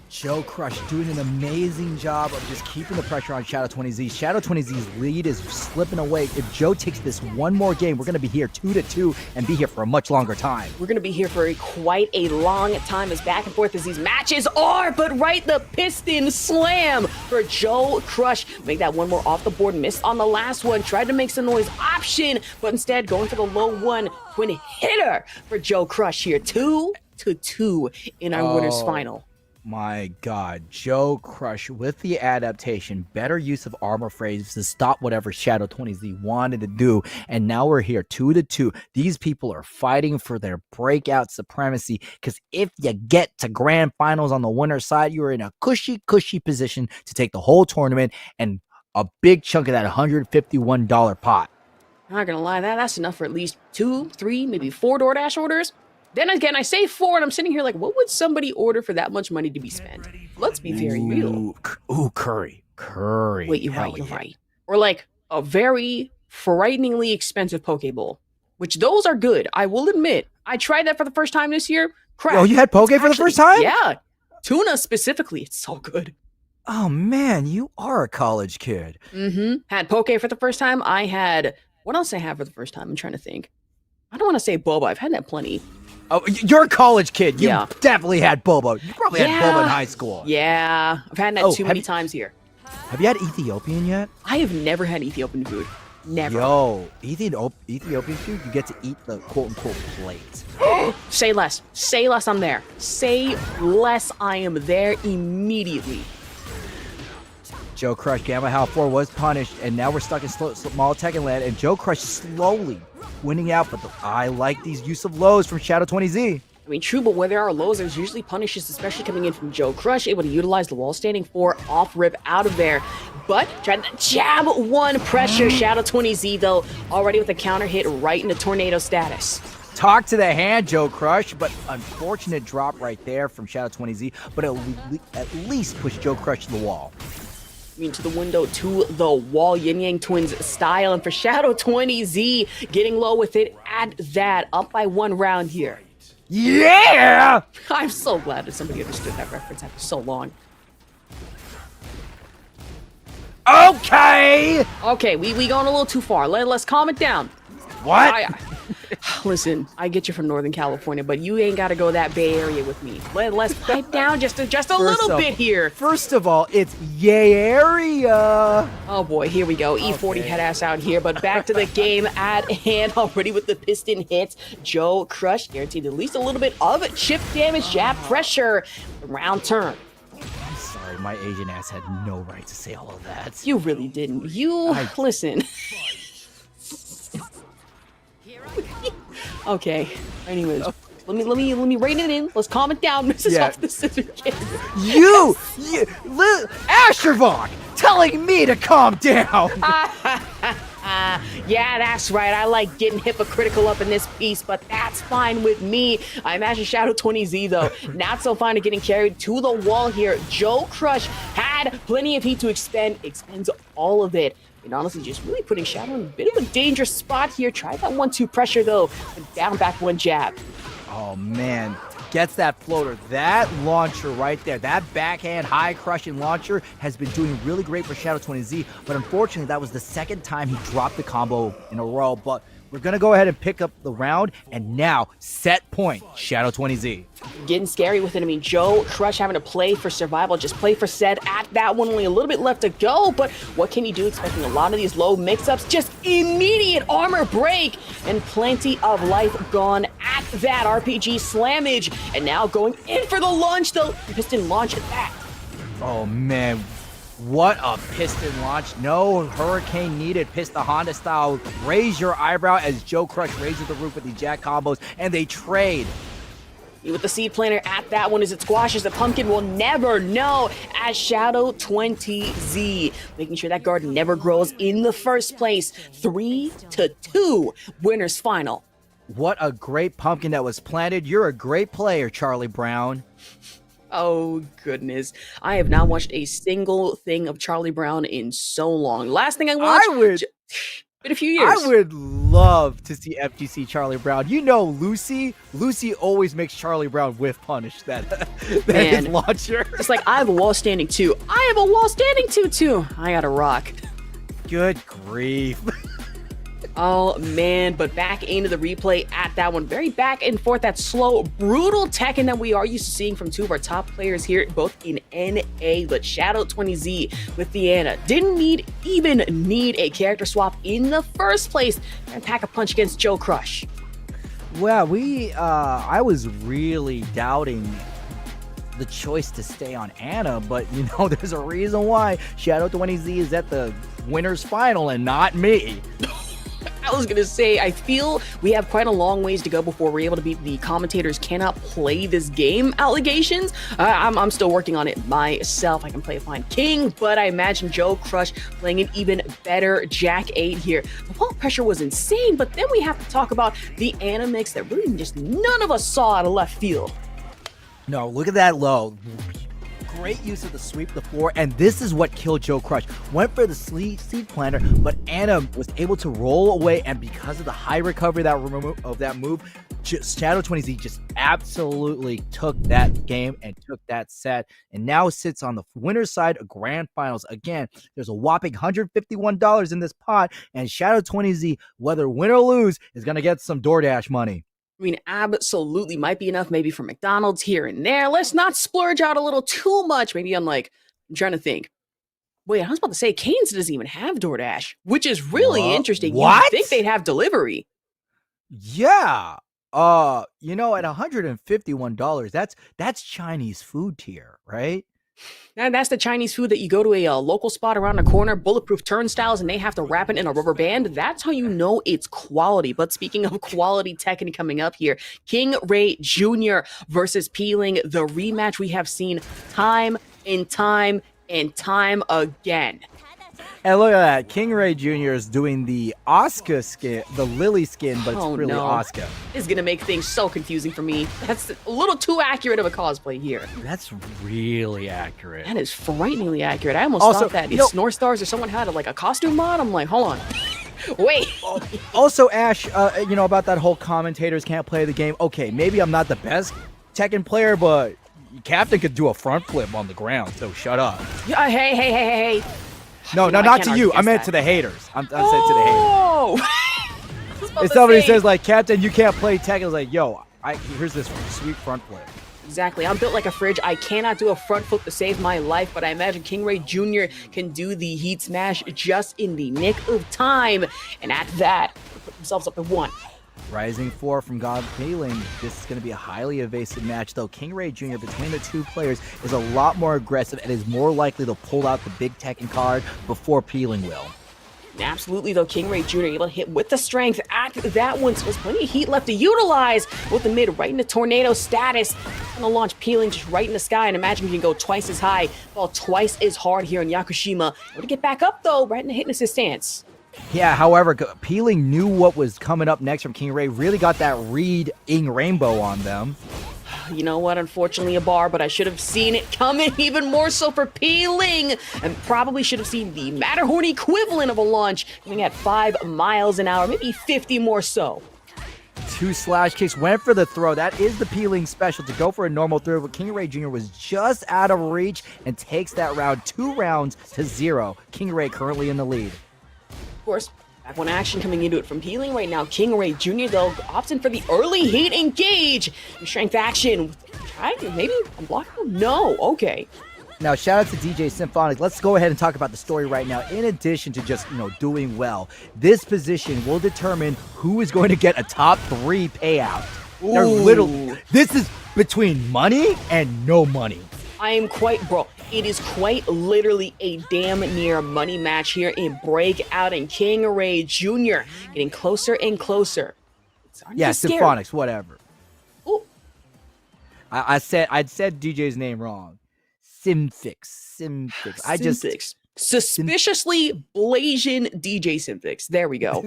Joe Crush doing an amazing job of just keeping the pressure on Shadow 20Z. Shadow 20Z's lead is slipping away. If Joe takes this one more game, we're going to be here 2-2 and be here for a much longer time. We're going to be here for quite a long time as back and forth as these matches are, but right, the piston slam for Joe Crush. Make that one more off the board, missed on the last one, tried to make some noise option, but instead going for the low one, twin hitter for Joe Crush here. 2-2 in our winner's final. my God, Joe Crush with the adaptation, better use of armor phrases to stop whatever Shadow 20Z wanted to do. And now we're here 2-2. These people are fighting for their breakout supremacy because if you get to grand finals on the winner's side, you're in a cushy position to take the whole tournament and a big chunk of that $151 pot. I'm not gonna lie, that's enough for at least 2, 3, maybe 4 DoorDash orders. Then again, I say 4, and I'm sitting here like, what would somebody order for that much money to be spent? Let's be very real. Ooh, curry. Wait, you're right. Or like a very frighteningly expensive poke bowl, which those are good. I will admit, I tried that for the first time this year. Crap. Oh, you had poke for the first time? Yeah, tuna specifically. It's so good. Oh man, you are a college kid. Had poke for the first time. I had, what else I had for the first time? I'm trying to think. I don't want to say boba. I've had that plenty. Oh, you're a college kid. You Yeah. definitely had boba. You probably had boba in high school. Yeah, I've had that too many times here. Have you had Ethiopian yet? I have never had Ethiopian food. Never. Yo, Ethiopian food, you get to eat the quote-unquote plate. Say less. Say less, I'm there. Say less, I am there immediately. Joe Crush, Gamma Hal 4 was punished, and now we're stuck in small Tekken land, and Joe Crush slowly winning out, but I like these use of lows from Shadow 20Z. I mean, true, but where there are lows, there's usually punishes, especially coming in from Joe Crush, able to utilize the wall standing for off-rip out of there. But trying to jab one pressure. Shadow 20Z, though, already with a counter hit right into tornado status. Talk to the hand, Joe Crush, but unfortunate drop right there from Shadow 20Z, but at least push Joe Crush to the wall. I mean, to the window, to the wall, Yin Yang Twins style. And for Shadow 20Z, getting low with it at that, up by 1 round here. Yeah! I'm so glad that somebody understood that reference after so long. Okay! Okay, we going a little too far. Let's calm it down. What? Listen, I get you from Northern California, but you ain't got to go that Bay Area with me. Let's pipe down just a little bit here. First of all, it's Yay Area. Oh boy, here we go. E40 head ass out here, but back to the game at hand already with the piston hits. Joe Crush guaranteed at least a little bit of chip damage, jab pressure. Round turn. I'm sorry, my Asian ass had no right to say all of that. You really didn't. Listen. Okay. Anyways, let me rein it in. Let's calm it down, Mrs. Off the Scissor Kid. Ashervon, telling me to calm down. Yeah, that's right. I like getting hypocritical up in this piece, but that's fine with me. I imagine Shadow 20Z, though, not so fine at getting carried to the wall here. Joe Crush had plenty of heat to expend, expends all of it. And honestly, just really putting Shadow in a bit of a dangerous spot here. Tried that 1-2 pressure, though, but down back 1 jab. Oh, man. Gets that floater. That launcher right there, that backhand high crushing launcher has been doing really great for Shadow 20Z, but unfortunately, that was the second time he dropped the combo in a row. But we're going to go ahead and pick up the round, and now set point, Shadow 20Z. Getting scary with it. I mean, Joe Crush having to play for survival, just play for set at that one. Only a little bit left to go, but what can you do expecting a lot of these low mix-ups? Just immediate armor break and plenty of life gone at that. RPG slammage, and now going in for the launch, though. Piston launch at that. Oh, man. What a piston launch. No hurricane needed. Pista Honda style. Raise your eyebrow as Joe Crush raises the roof with these jack combos, and they trade. With the seed planter at that one as it squashes the pumpkin, we'll never know as Shadow 20Z. Making sure that garden never grows in the first place. 3-2 winners final. What a great pumpkin that was planted. You're a great player, Charlie Brown. Oh, goodness. I have not watched a single thing of Charlie Brown in so long. Last thing I watched... Been a few years. I would love to see FGC Charlie Brown. You know Lucy always makes Charlie Brown whiff punish that his launcher. It's like, I have a wall standing too. I have a wall standing too. I gotta rock. Good grief. Oh, man, but back into the replay at that one. Very back and forth, that slow, brutal Tekken that we are used to seeing from 2 of our top players here, both in NA, but Shadow 20Z with Deanna didn't even need a character swap in the first place and pack a punch against Joe Crush. Well, I was really doubting the choice to stay on Anna, but you know, there's a reason why Shadow 20Z is at the winner's final and not me. I was gonna say, I feel we have quite a long ways to go before we're able to beat the commentators cannot play this game allegations. I'm still working on it myself. I can play a fine King, but I imagine Joe Crush playing an even better Jack 8 here. The ball pressure was insane, but then we have to talk about the Animix that really just none of us saw out of left field. No, look at that low. Great use of the sweep the floor, and this is what killed Joe Crush. Went for the seed planter, but Anna was able to roll away, and because of the high recovery of that move, Shadow 20Z just absolutely took that game and took that set, and now sits on the winner's side of grand finals. Again, there's a whopping $151 in this pot, and Shadow 20Z, whether win or lose, is going to get some DoorDash money. I mean, absolutely might be enough maybe for McDonald's here and there. Let's not splurge out a little too much. Maybe I'm trying to think. Wait, I was about to say Canes doesn't even have DoorDash, which is really interesting. What? You'd think they'd have delivery. Yeah. You know, at $151, that's Chinese food tier, right? And that's the Chinese food that you go to a local spot around the corner, bulletproof turnstiles, and they have to wrap it in a rubber band. That's how you know it's quality. But speaking of quality Tekken coming up here, King Ray Jr. versus Peeling, the rematch we have seen time and time and time again. And look at that. King Ray Jr. is doing the Asuka skin, the Lily skin, but it's really Asuka. It's going to make things so confusing for me. That's a little too accurate of a cosplay here. That's really accurate. That is frighteningly accurate. I almost thought that it's North Stars or someone had a costume mod. I'm like, hold on. Wait. Also, Ash, you know, about that whole commentators can't play the game. Okay, maybe I'm not the best Tekken player, but Captain could do a front flip on the ground, so shut up. Yeah, hey. No, not to you. I meant to the haters. I'm saying to the haters. If somebody says, like, Captain, you can't play Tekken, I was like, yo, here's this sweet front flip. Exactly. I'm built like a fridge. I cannot do a front flip to save my life, but I imagine King Ray Jr. can do the heat smash just in the nick of time. And at that, put themselves up at 1. Rising 4 from God Peeling. This is going to be a highly evasive match, though. King Ray Jr. between the two players is a lot more aggressive and is more likely to pull out the big Tekken card before Peeling will. Absolutely, though, King Ray Jr. able to hit with the strength at that one. So there's plenty of heat left to utilize with the mid right into tornado status. Gonna launch Peeling just right in the sky, and imagine you can go twice as high, fall twice as hard here in Yakushima. Able to get back up, though, right in the hit and assist stance. Yeah, however, Peeling knew what was coming up next from King Ray, really got that read-ing rainbow on them. You know what? Unfortunately, a bar, but I should have seen it coming even more so for Peeling, and probably should have seen the Matterhorn equivalent of a launch coming at 5 miles an hour, maybe 50 more so. 2 slash kicks, went for the throw. That is the Peeling special, to go for a normal throw, but King Ray Jr. was just out of reach and takes that round 2 rounds to 0. King Ray currently in the lead. Of course, back one action coming into it from Peeling right now. King Ray Jr., though, opting for the early heat engage. Strength action. Maybe I'm blocking? No. Okay. Now, shout out to DJ Symphonic. Let's go ahead and talk about the story right now. In addition to just, doing well, this position will determine who is going to get a top 3 payout. This is between money and no money. It is quite literally a damn near money match here in Breakout, and King Ray Jr. getting closer and closer. Yeah, Symphonics, whatever. Ooh. I'd said DJ's name wrong. Symphix. Suspiciously Blasian DJ Symphix. There we go.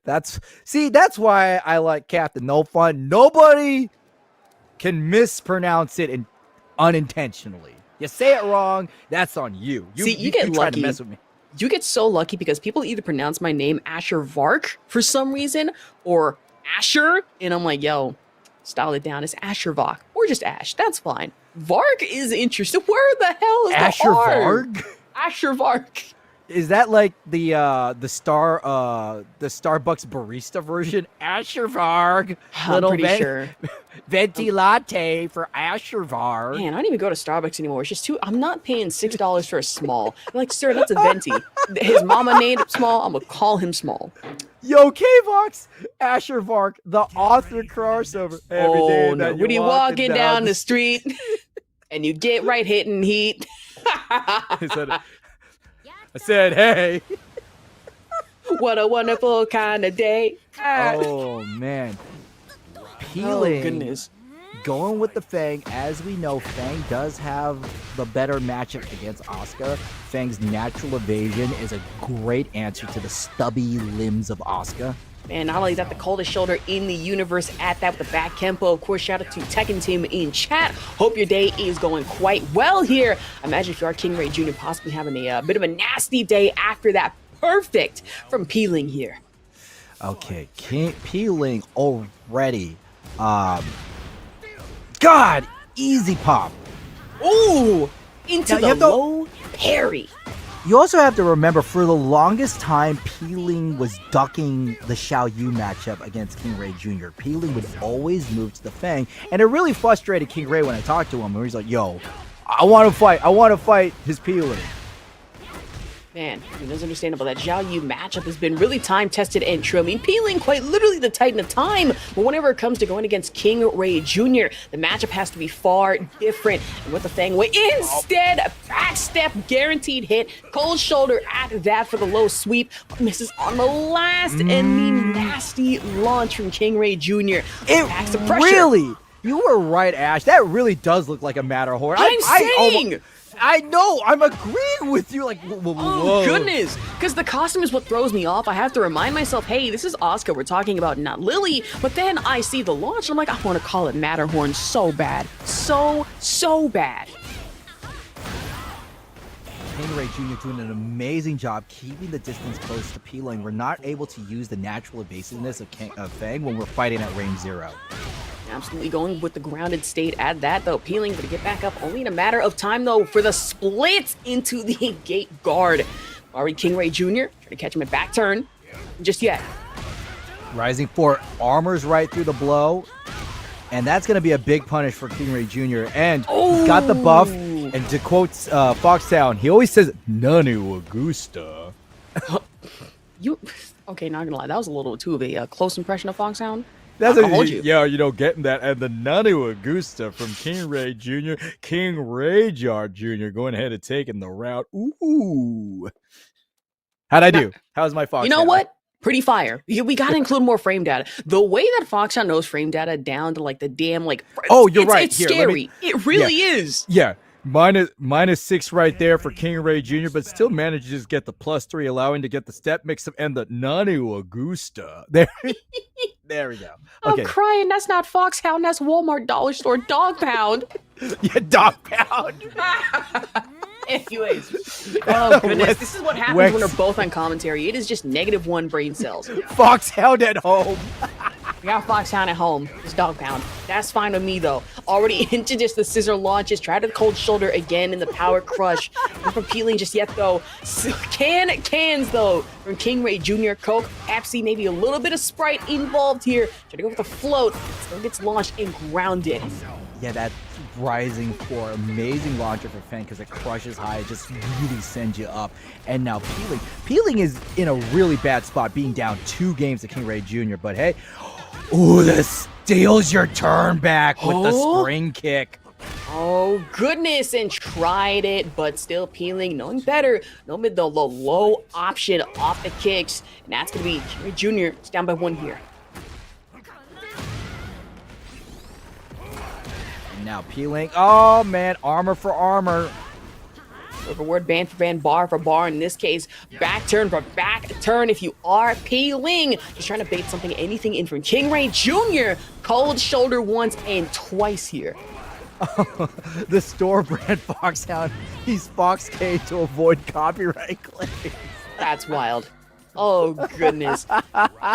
That's why I like Captain No Fun. Nobody can mispronounce it unintentionally. You say it wrong, that's on you. You get lucky. To mess with me. You get so lucky because people either pronounce my name Asher Vark for some reason or Asher, and I'm like, yo, style it down. It's Asher Vark or just Ash. That's fine. Vark is interesting. Where the hell is Asher the R? Varg? Asher Vark. Is that like the Starbucks barista version? Ashervarg, I'm pretty sure. venti latte for Ashervarg. Man, I don't even go to Starbucks anymore. It's just too. I'm not paying $6 for a small. I'm like, sir, that's a venti. His mama named it small. I'm gonna call him small. Yo, K-Vox, Ashervarg, the author crossover. Every day that When you you're walking down the street and you get right hitting heat. I said, hey. What a wonderful kind of day. Oh man. Peeling. Oh, goodness. Going with the Fang, as we know, Fang does have the better matchup against Asuka. Fang's natural evasion is a great answer to the stubby limbs of Asuka. And not only that, the coldest shoulder in the universe at that with the back Kempo. Of course, shout out to Tekken team in chat. Hope your day is going quite well here. Imagine if you are King Ray Jr. possibly having a bit of a nasty day after that. Perfect from Peeling here. Okay, Peeling already. God, easy pop. Ooh, into Now, the low parry. You also have to remember, for the longest time, Peeling was ducking the Xiao Yu matchup against King Ray Jr. Peeling would always move to the Fang, and it really frustrated King Ray when I talked to him, where he's like, yo, I want to fight his Peeling. Man, it is understandable that Xiao Yu matchup has been really time-tested and true. I mean, Peeling quite literally the titan of time, but whenever it comes to going against King Ray Jr., the matchup has to be far different. And with the Fang way, instead, back step, guaranteed hit, cold shoulder at that for the low sweep, misses on the last, and the nasty launch from King Ray Jr. Backs the pressure. Really, you were right, Ash. That really does look like a Matterhorn. I'm saying! I know, I'm agreeing with you. Like, whoa. Oh, goodness. Because the costume is what throws me off. I have to remind myself, hey, this is Asuka we're talking about, not Lily. But then I see the launch, and I'm like, I want to call it Matterhorn so bad. So bad. King Ray Jr. doing an amazing job keeping the distance close to Peeling. We're not able to use the natural evasiveness of Fang when we're fighting at range 0. Absolutely going with the grounded state at that, though. Peeling to get back up only in a matter of time, though, for the split into the gate guard. Already King Ray Jr. trying to catch him at back turn. Just yet. Rising 4, armors right through the blow. And that's going to be a big punish for King Ray Jr. And he's got the buff. And to quote Foxtown, he always says, Nanu Augusta. Okay, not gonna lie. That was a little too of a close impression of Foxhound. That's yeah, getting that. And the Nanu Augusta from King Ray Jr., King Rayjar Jr. going ahead and taking the route. Ooh. How'd I do? How's my Fox? You know what? Pretty fire. We gotta include more frame data. The way that Foxhound knows frame data down to like the damn like. Oh, you're right. It's scary. It really is. Yeah. Minus 6 right there for King Ray Jr., but still manages to get the +3, allowing to get the step mix-up and the Nanu Augusta. There we go. Okay. I'm crying. That's not Foxhound. That's Walmart dollar store dog pound. Yeah, dog pound. Anyways. Oh, goodness. This is what happens when we're both on commentary. It is just -1 brain cells. Foxhound at home. We got Foxhound at home. It's dog pound. That's fine with me, though. Already into just the scissor launches. Try to the cold shoulder again in the power crush. Not from Peeling just yet, though. Cans, though, from King Ray Jr. Coke, Pepsi, maybe a little bit of Sprite involved here. Try to go with the float. Still gets launched and grounded. Yeah, that Rising 4, amazing launcher for Fang because it crushes high. It just really sends you up. And now Peeling is in a really bad spot, being down 2 games to King Ray Jr. But hey, ooh, this steals your turn back with the spring kick. Oh, goodness, and tried it, but still Peeling, knowing better, knowing the low option off the kicks, and that's going to be King Ray Jr. It's down by 1 here. And now Peeling, oh man, armor for armor. Word for word, band for band, bar for bar. In this case, back turn for back turn if you are Peeling. Just trying to bait something, anything in from King Ray Jr. Cold shoulder once and twice here. The store brand Foxhound, he's Fox K to avoid copyright claims. That's wild. Oh, goodness.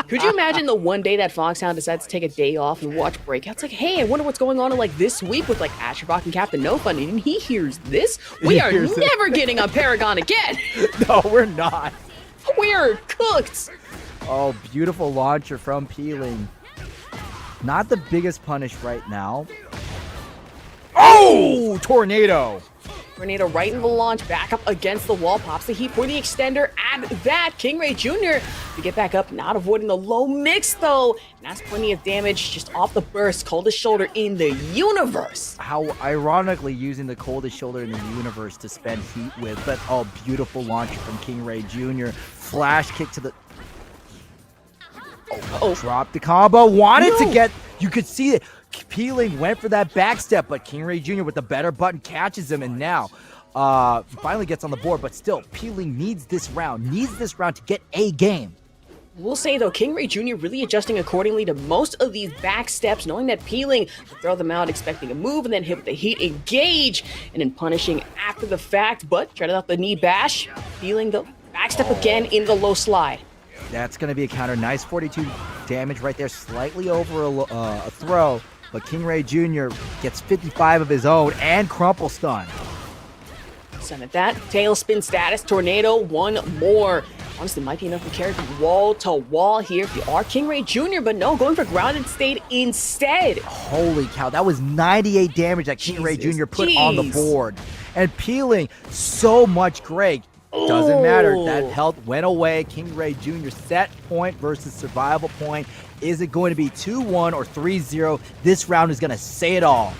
Could you imagine the one day that Foxhound decides to take a day off and watch Breakout? It's like, hey, I wonder what's going on in like this week with like Astrobot and Captain No Fun, and he hears this? We are never getting on Paragon again. No, we're not. We're cooked. Oh, beautiful launcher from Peeling. Not the biggest punish right now. Oh, tornado. Tornado right in the launch, back up against the wall, pops the heat for the extender. Add that, King Ray Jr. to get back up, not avoiding the low mix though. And that's plenty of damage just off the burst. Coldest shoulder in the universe. How ironically using the coldest shoulder in the universe to spend heat with. But oh, beautiful launch from King Ray Jr. Flash kick to the... Oh, drop the combo. Wanted to get... You could see it. Peeling went for that backstep, but King Ray Jr. with the better button catches him, and now finally gets on the board. But still, Peeling needs this round to get a game. We'll say though, King Ray Jr. really adjusting accordingly to most of these back steps, knowing that Peeling will throw them out, expecting a move, and then hit with the heat engage, and then punishing after the fact, but tried out the knee bash. Peeling the backstep again in the low slide. That's going to be a counter. Nice 42 damage right there, slightly over a throw. But King Ray Jr. gets 55 of his own and crumple stun. Send at that. Tailspin status. Tornado. One more. Honestly, might be enough to carry from wall to wall here if you are King Ray Jr., but no, going for grounded state instead. Holy cow. That was 98 damage that King Ray Jr. put on the board. And Peeling so much great. Doesn't matter. That health went away. King Ray Jr. set point versus survival point. Is it going to be 2-1 or 3-0? This round is going to say it all.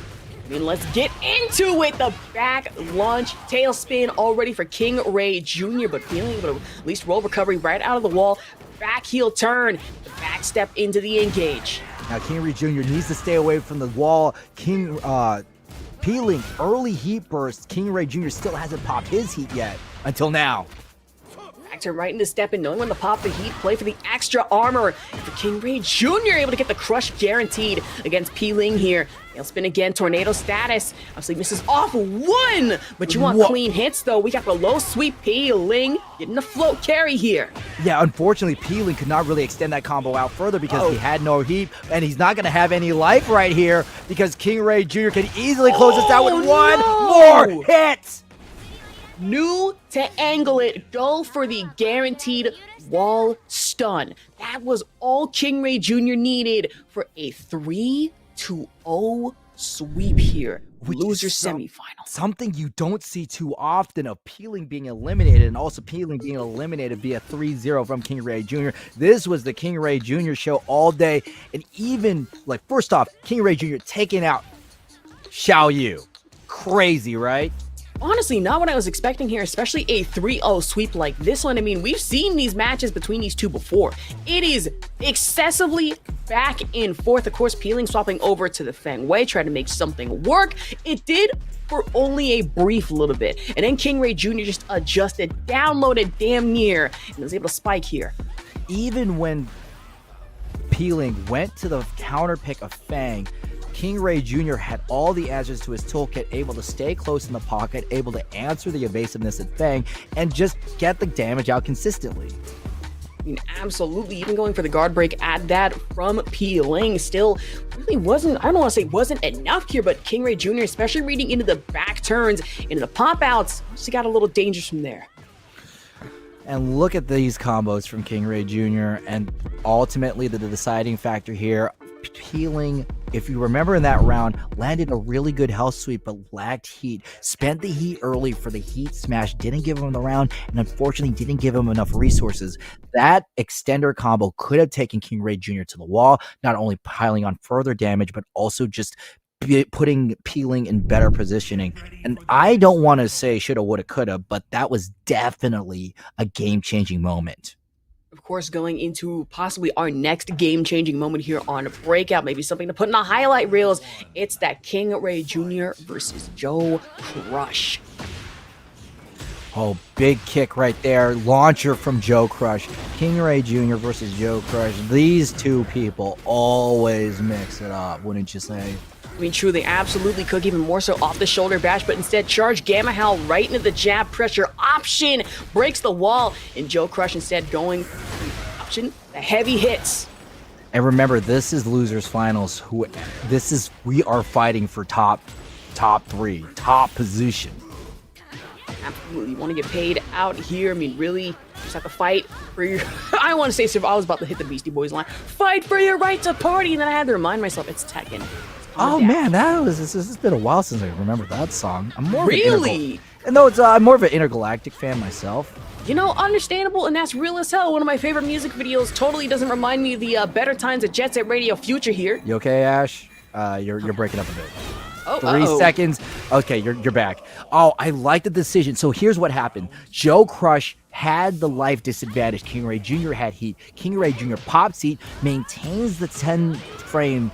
I mean, let's get into it. The back lunge, tailspin already for King Ray Jr., but Peeling able to at least roll recovery right out of the wall. Back heel turn, the back step into the engage. Now King Ray Jr. needs to stay away from the wall. Peeling early heat burst. King Ray Jr. still hasn't popped his heat yet until now. Back turn right into step in, knowing when to pop the heat, play for the extra armor. For King Ray Jr. able to get the crush guaranteed against Peeling here. Tailspin again, tornado status. Obviously misses off one, but you want clean hits though. We got the low sweep. Peeling getting the float carry here. Yeah, unfortunately Peeling could not really extend that combo out further because he had no heat, and he's not going to have any life right here because King Ray Jr. can easily close this out with one more hit. New to angle it, go for the guaranteed wall stun. That was all King Ray Jr. needed for a 3-0 sweep here. Loser semifinal. Something you don't see too often of Peeling being eliminated, and also Peeling being eliminated via 3-0 from King Ray Jr. This was the King Ray Jr. show all day, and even, like, first off, King Ray Jr. taking out Xiao Yu. Crazy, right? Honestly, not what I was expecting here, especially a 3-0 sweep like this one. I mean, we've seen these matches between these two before. It is excessively back and forth. Of course, Peeling swapping over to the Feng Wei, trying to make something work. It did for only a brief little bit. And then King Ray Jr. just adjusted, downloaded damn near, and was able to spike here. Even when Peeling went to the counter pick of Fang, King Ray Jr. had all the answers to his toolkit, able to stay close in the pocket, able to answer the evasiveness at Fang, and just get the damage out consistently. I mean, absolutely. Even going for the guard break at that from Peeling still really wasn't, I don't want to say wasn't enough here, but King Ray Jr., especially reading into the back turns, into the pop outs, just got a little dangerous from there. And look at these combos from King Ray Jr. And ultimately the deciding factor here, Peeling, if you remember in that round, landed a really good health sweep but lacked heat. Spent the heat early for the heat smash, didn't give him the round, and unfortunately didn't give him enough resources. That extender combo could have taken King Ray Jr. to the wall, not only piling on further damage, but also just putting Peeling in better positioning. And I don't want to say shoulda, woulda, coulda, but that was definitely a game-changing moment. Of course, going into possibly our next game-changing moment here on Breakout, maybe something to put in the highlight reels. It's that King Ray Jr. versus Joe Crush. Oh, big kick right there. Launcher from Joe Crush. King Ray Jr. versus Joe Crush. These two people always mix it up, wouldn't you say? I mean, true, they absolutely could, even more so off the shoulder bash, but instead charge Gamma Howl right into the jab pressure option, breaks the wall, and Joe Crush instead going option, the heavy hits. And remember, this is losers finals. We are fighting for top 3, top position. Absolutely want to get paid out here. I mean, really, just have to fight for your. I want to say, I was about to hit the Beastie Boys line. Fight for your right to party, and then I had to remind myself it's Tekken. Oh man, this has been a while since I remember that song. I'm more really, and though I'm more of an intergalactic fan myself. You know, understandable, and that's real as hell. One of my favorite music videos totally doesn't remind me of the better times at Jet Set Radio Future here. You okay, Ash? You're breaking up a bit. Oh, 3 seconds. Okay, you're back. Oh, I like the decision. So here's what happened. Joe Crush had the life disadvantage. King Ray Jr. had heat. King Ray Jr. pops heat, maintains the 10 frame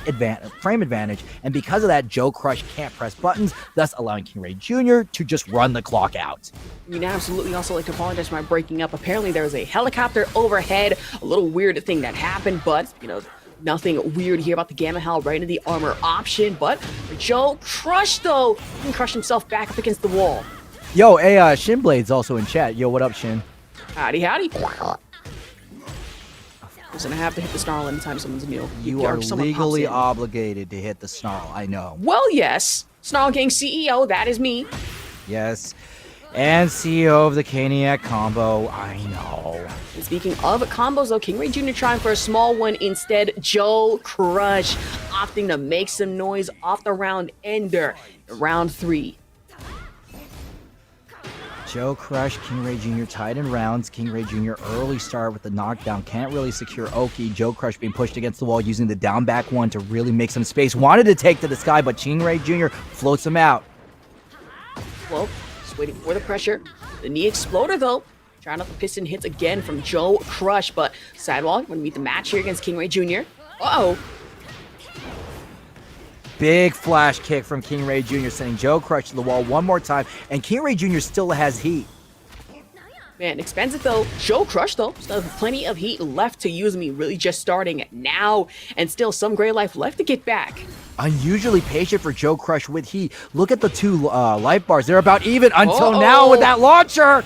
advantage, and because of that, Joe Crush can't press buttons, thus allowing King Ray Jr. to just run the clock out. I mean, absolutely also like to apologize for my breaking up. Apparently there was a helicopter overhead, a little weird thing that happened, but, you know, nothing weird here about the Gamma Hell right into the armor option, but Joe Crush, though, he can crush himself back up against the wall. Yo, hey, Shinblade's also in chat. Yo, what up, Shin? Howdy, howdy. Listen, I have to hit the snarl anytime someone's new. You are legally obligated to hit the snarl, I know. Well, yes. Snarl Gang CEO, that is me. Yes. And CEO of the Caniac combo, I know. And speaking of combos, though, King Ray Jr. trying for a small one instead. Joe Crush opting to make some noise off the round ender. Round 3. Joe Crush, King Ray Jr. tied in rounds. King Ray Jr. early start with the knockdown. Can't really secure Oki. Joe Crush being pushed against the wall using the down back one to really make some space. Wanted to take to the sky, but King Ray Jr. floats him out. Well, just waiting for the pressure. The knee exploder, though. Trying out the piston hits again from Joe Crush, but Sidewalk going to meet the match here against King Ray Jr. Uh-oh. Big flash kick from King Ray Jr. sending Joe Crush to the wall one more time, and King Ray Jr. still has heat. Man, expensive though. Joe Crush though, still have plenty of heat left to use. Me really just starting now, and still some gray life left to get back. Unusually patient for Joe Crush with heat. Look at the 2 life bars. They're about even until now with that launcher.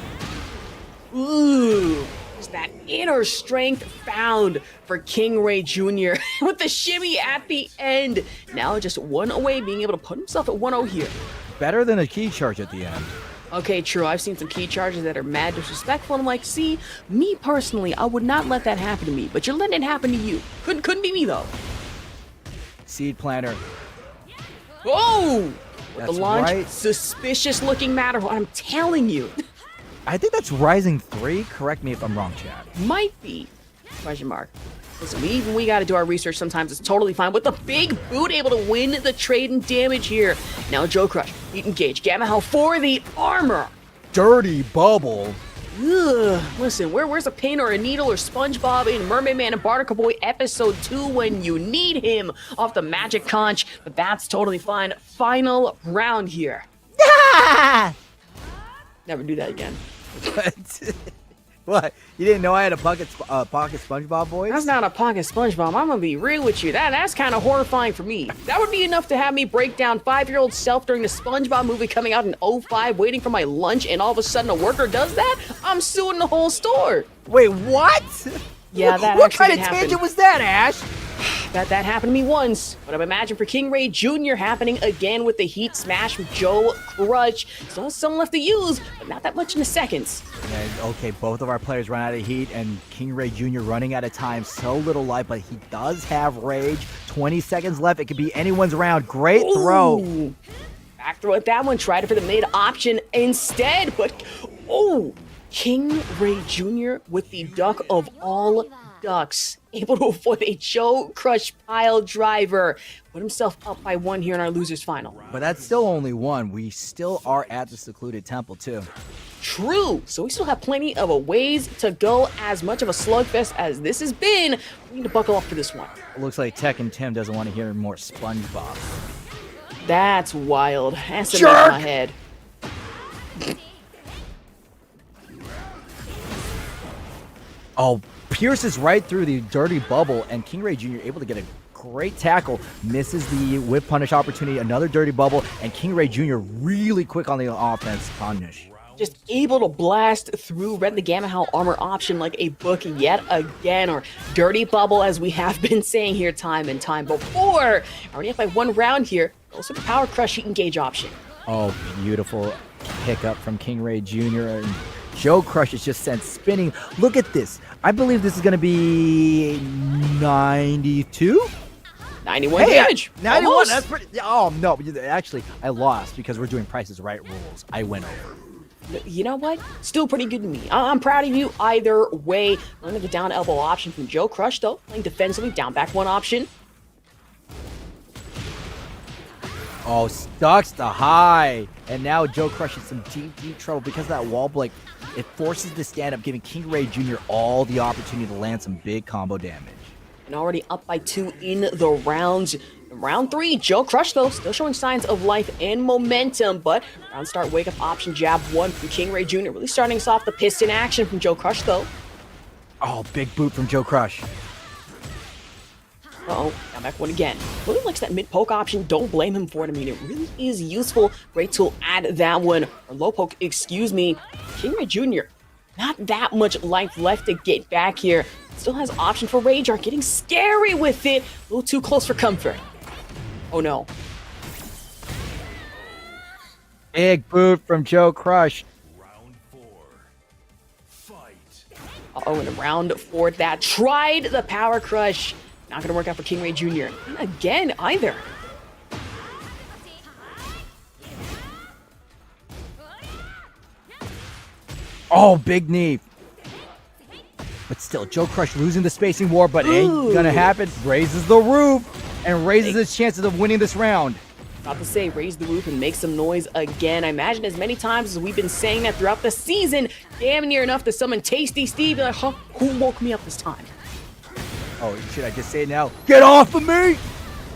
Ooh. That inner strength found for King Ray Jr. with the shimmy at the end. Now just one away, being able to put himself at 1-0 here. Better than a key charge at the end. Okay, true. I've seen some key charges that are mad disrespectful. I'm like, see, me personally, I would not let that happen to me, but you're letting it happen to you. Couldn't be me though. Seed planter. Oh! That's the launch, right. suspicious looking matter. I'm telling you. I think that's Rising 3. Correct me if I'm wrong, Chad. Might be. Question mark. Listen, we got to do our research sometimes. It's totally fine. With the big boot, able to win the trade and damage here. Now Joe Crush, heat engage. Gamma Hell for the armor. Dirty bubble. Ugh. Listen, where's a pin or a needle or SpongeBob in Mermaid Man and Barnacle Boy episode 2 when you need him off the magic conch? But that's totally fine. Final round here. Never do that again. What? You didn't know I had a pocket SpongeBob voice? That's not a pocket SpongeBob. I'm gonna be real with you. That's kind of horrifying for me. That would be enough to have me break down 5-year-old self during the SpongeBob movie coming out in 2005, waiting for my lunch, and all of a sudden a worker does that? I'm suing the whole store. Wait, what? Yeah, that What actually kind of did happen. tangent was that, Ash? That happened to me once, but I'm imagining for King Ray Jr. happening again with the heat smash from Joe Crush. Still has some left to use, but not that much in the seconds. Yeah, okay, both of our players run out of heat, and King Ray Jr. running out of time. So little life, but he does have rage. 20 seconds left. It could be anyone's round. Great throw. Ooh. Back throw at that one. Tried it for the mid option instead, but King Ray Jr. with the duck of all ducks, able to avoid a Joe Crush pile driver. Put himself up by 1 here in our losers final. But that's still only 1. We still are at the secluded temple, too. True. So we still have plenty of a ways to go. As much of a slugfest as this has been, we need to buckle up for this one. It looks like Tekken Tim doesn't want to hear more SpongeBob. That's wild. Has to Jerk! make my head. Oh, pierces right through the dirty bubble, and King Ray Jr. able to get a great tackle. Misses the whip punish opportunity. Another dirty bubble, and King Ray Jr. really quick on the offense punish. just able to blast through Red the Gamma Howl armor option like a book yet again, or Dirty Bubble as we have been saying here time and time before. Already up by 1 round here. Also the Power Crush Heat Engage option. Oh, beautiful pickup from King Ray Jr. and Joe Crush is just sent spinning. Look at this. I believe this is going to be 92? 91 damage. 91. Almost. That's pretty. Oh, no. Actually, I lost because we're doing Price is Right rules. I went over. You know what? Still pretty good to me. I'm proud of you either way. Learning the down elbow option from Joe Crush, though. Playing defensively, down back 1 option. Oh, stucks the high. And now Joe Crush is some deep trouble because of that wall break. It forces the stand-up, giving King Ray Jr. all the opportunity to land some big combo damage. And already up by 2 in the rounds. In round 3, Joe Crush, though, still showing signs of life and momentum. But round start wake-up option jab 1 from King Ray Jr. Really starting us off the piston action from Joe Crush, though. Oh, big boot from Joe Crush. Uh-oh, down back 1 again. Really likes that mid-poke option. Don't blame him for it. I mean, it really is useful. Great tool at that one. Or low poke, excuse me. King Ray Jr., not that much life left to get back here. Still has option for Rage Art. Getting scary with it. A little too close for comfort. Oh, no. Big boot from Joe Crush. Round 4. Fight. Uh-oh, in round 4, that tried the Power Crush. Not going to work out for King Ray Jr. And again, either. Oh, big knee. But still, Joe Crush losing the spacing war, but ain't gonna happen. Raises the roof and raises his chances of winning this round. About to say, raise the roof and make some noise again. I imagine as many times as we've been saying that throughout the season, damn near enough to summon Tasty Steve. Like, huh, who woke me up this time? Oh, should I just say it now? Get off of me!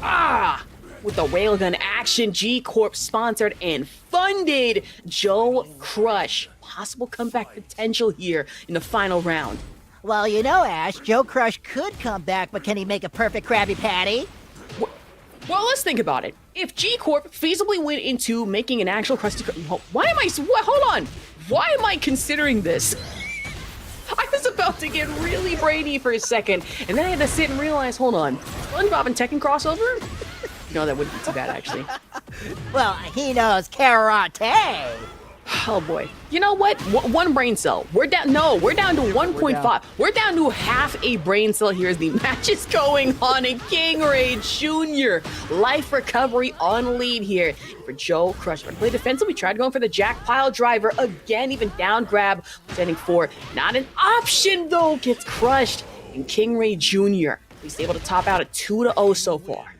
Ah! With the railgun action, G Corp sponsored and funded Joe Crush. Possible comeback potential here in the final round. Well, you know, Ash, Joe Crush could come back, but can he make a perfect Krabby Patty? Well, let's think about it. If G Corp feasibly went into making an actual Krusty Krab, hold on. Why am I considering this? I was about to get really brainy for a second, and then I had to sit and realize, hold on, SpongeBob and Tekken crossover? No, that wouldn't be too bad, actually. Well, he knows karate. Oh boy. You know what? 1 brain cell. We're down to 1.5. We're down to half a brain cell here as the match is going on in King Ray Jr. Life recovery on lead here for Joe Crush. Trying to play defensive. We tried going for the Jack Pile driver again, even down grab. Standing for not an option though. Gets crushed. And King Ray Jr. He's able to top out at 2-0 so far.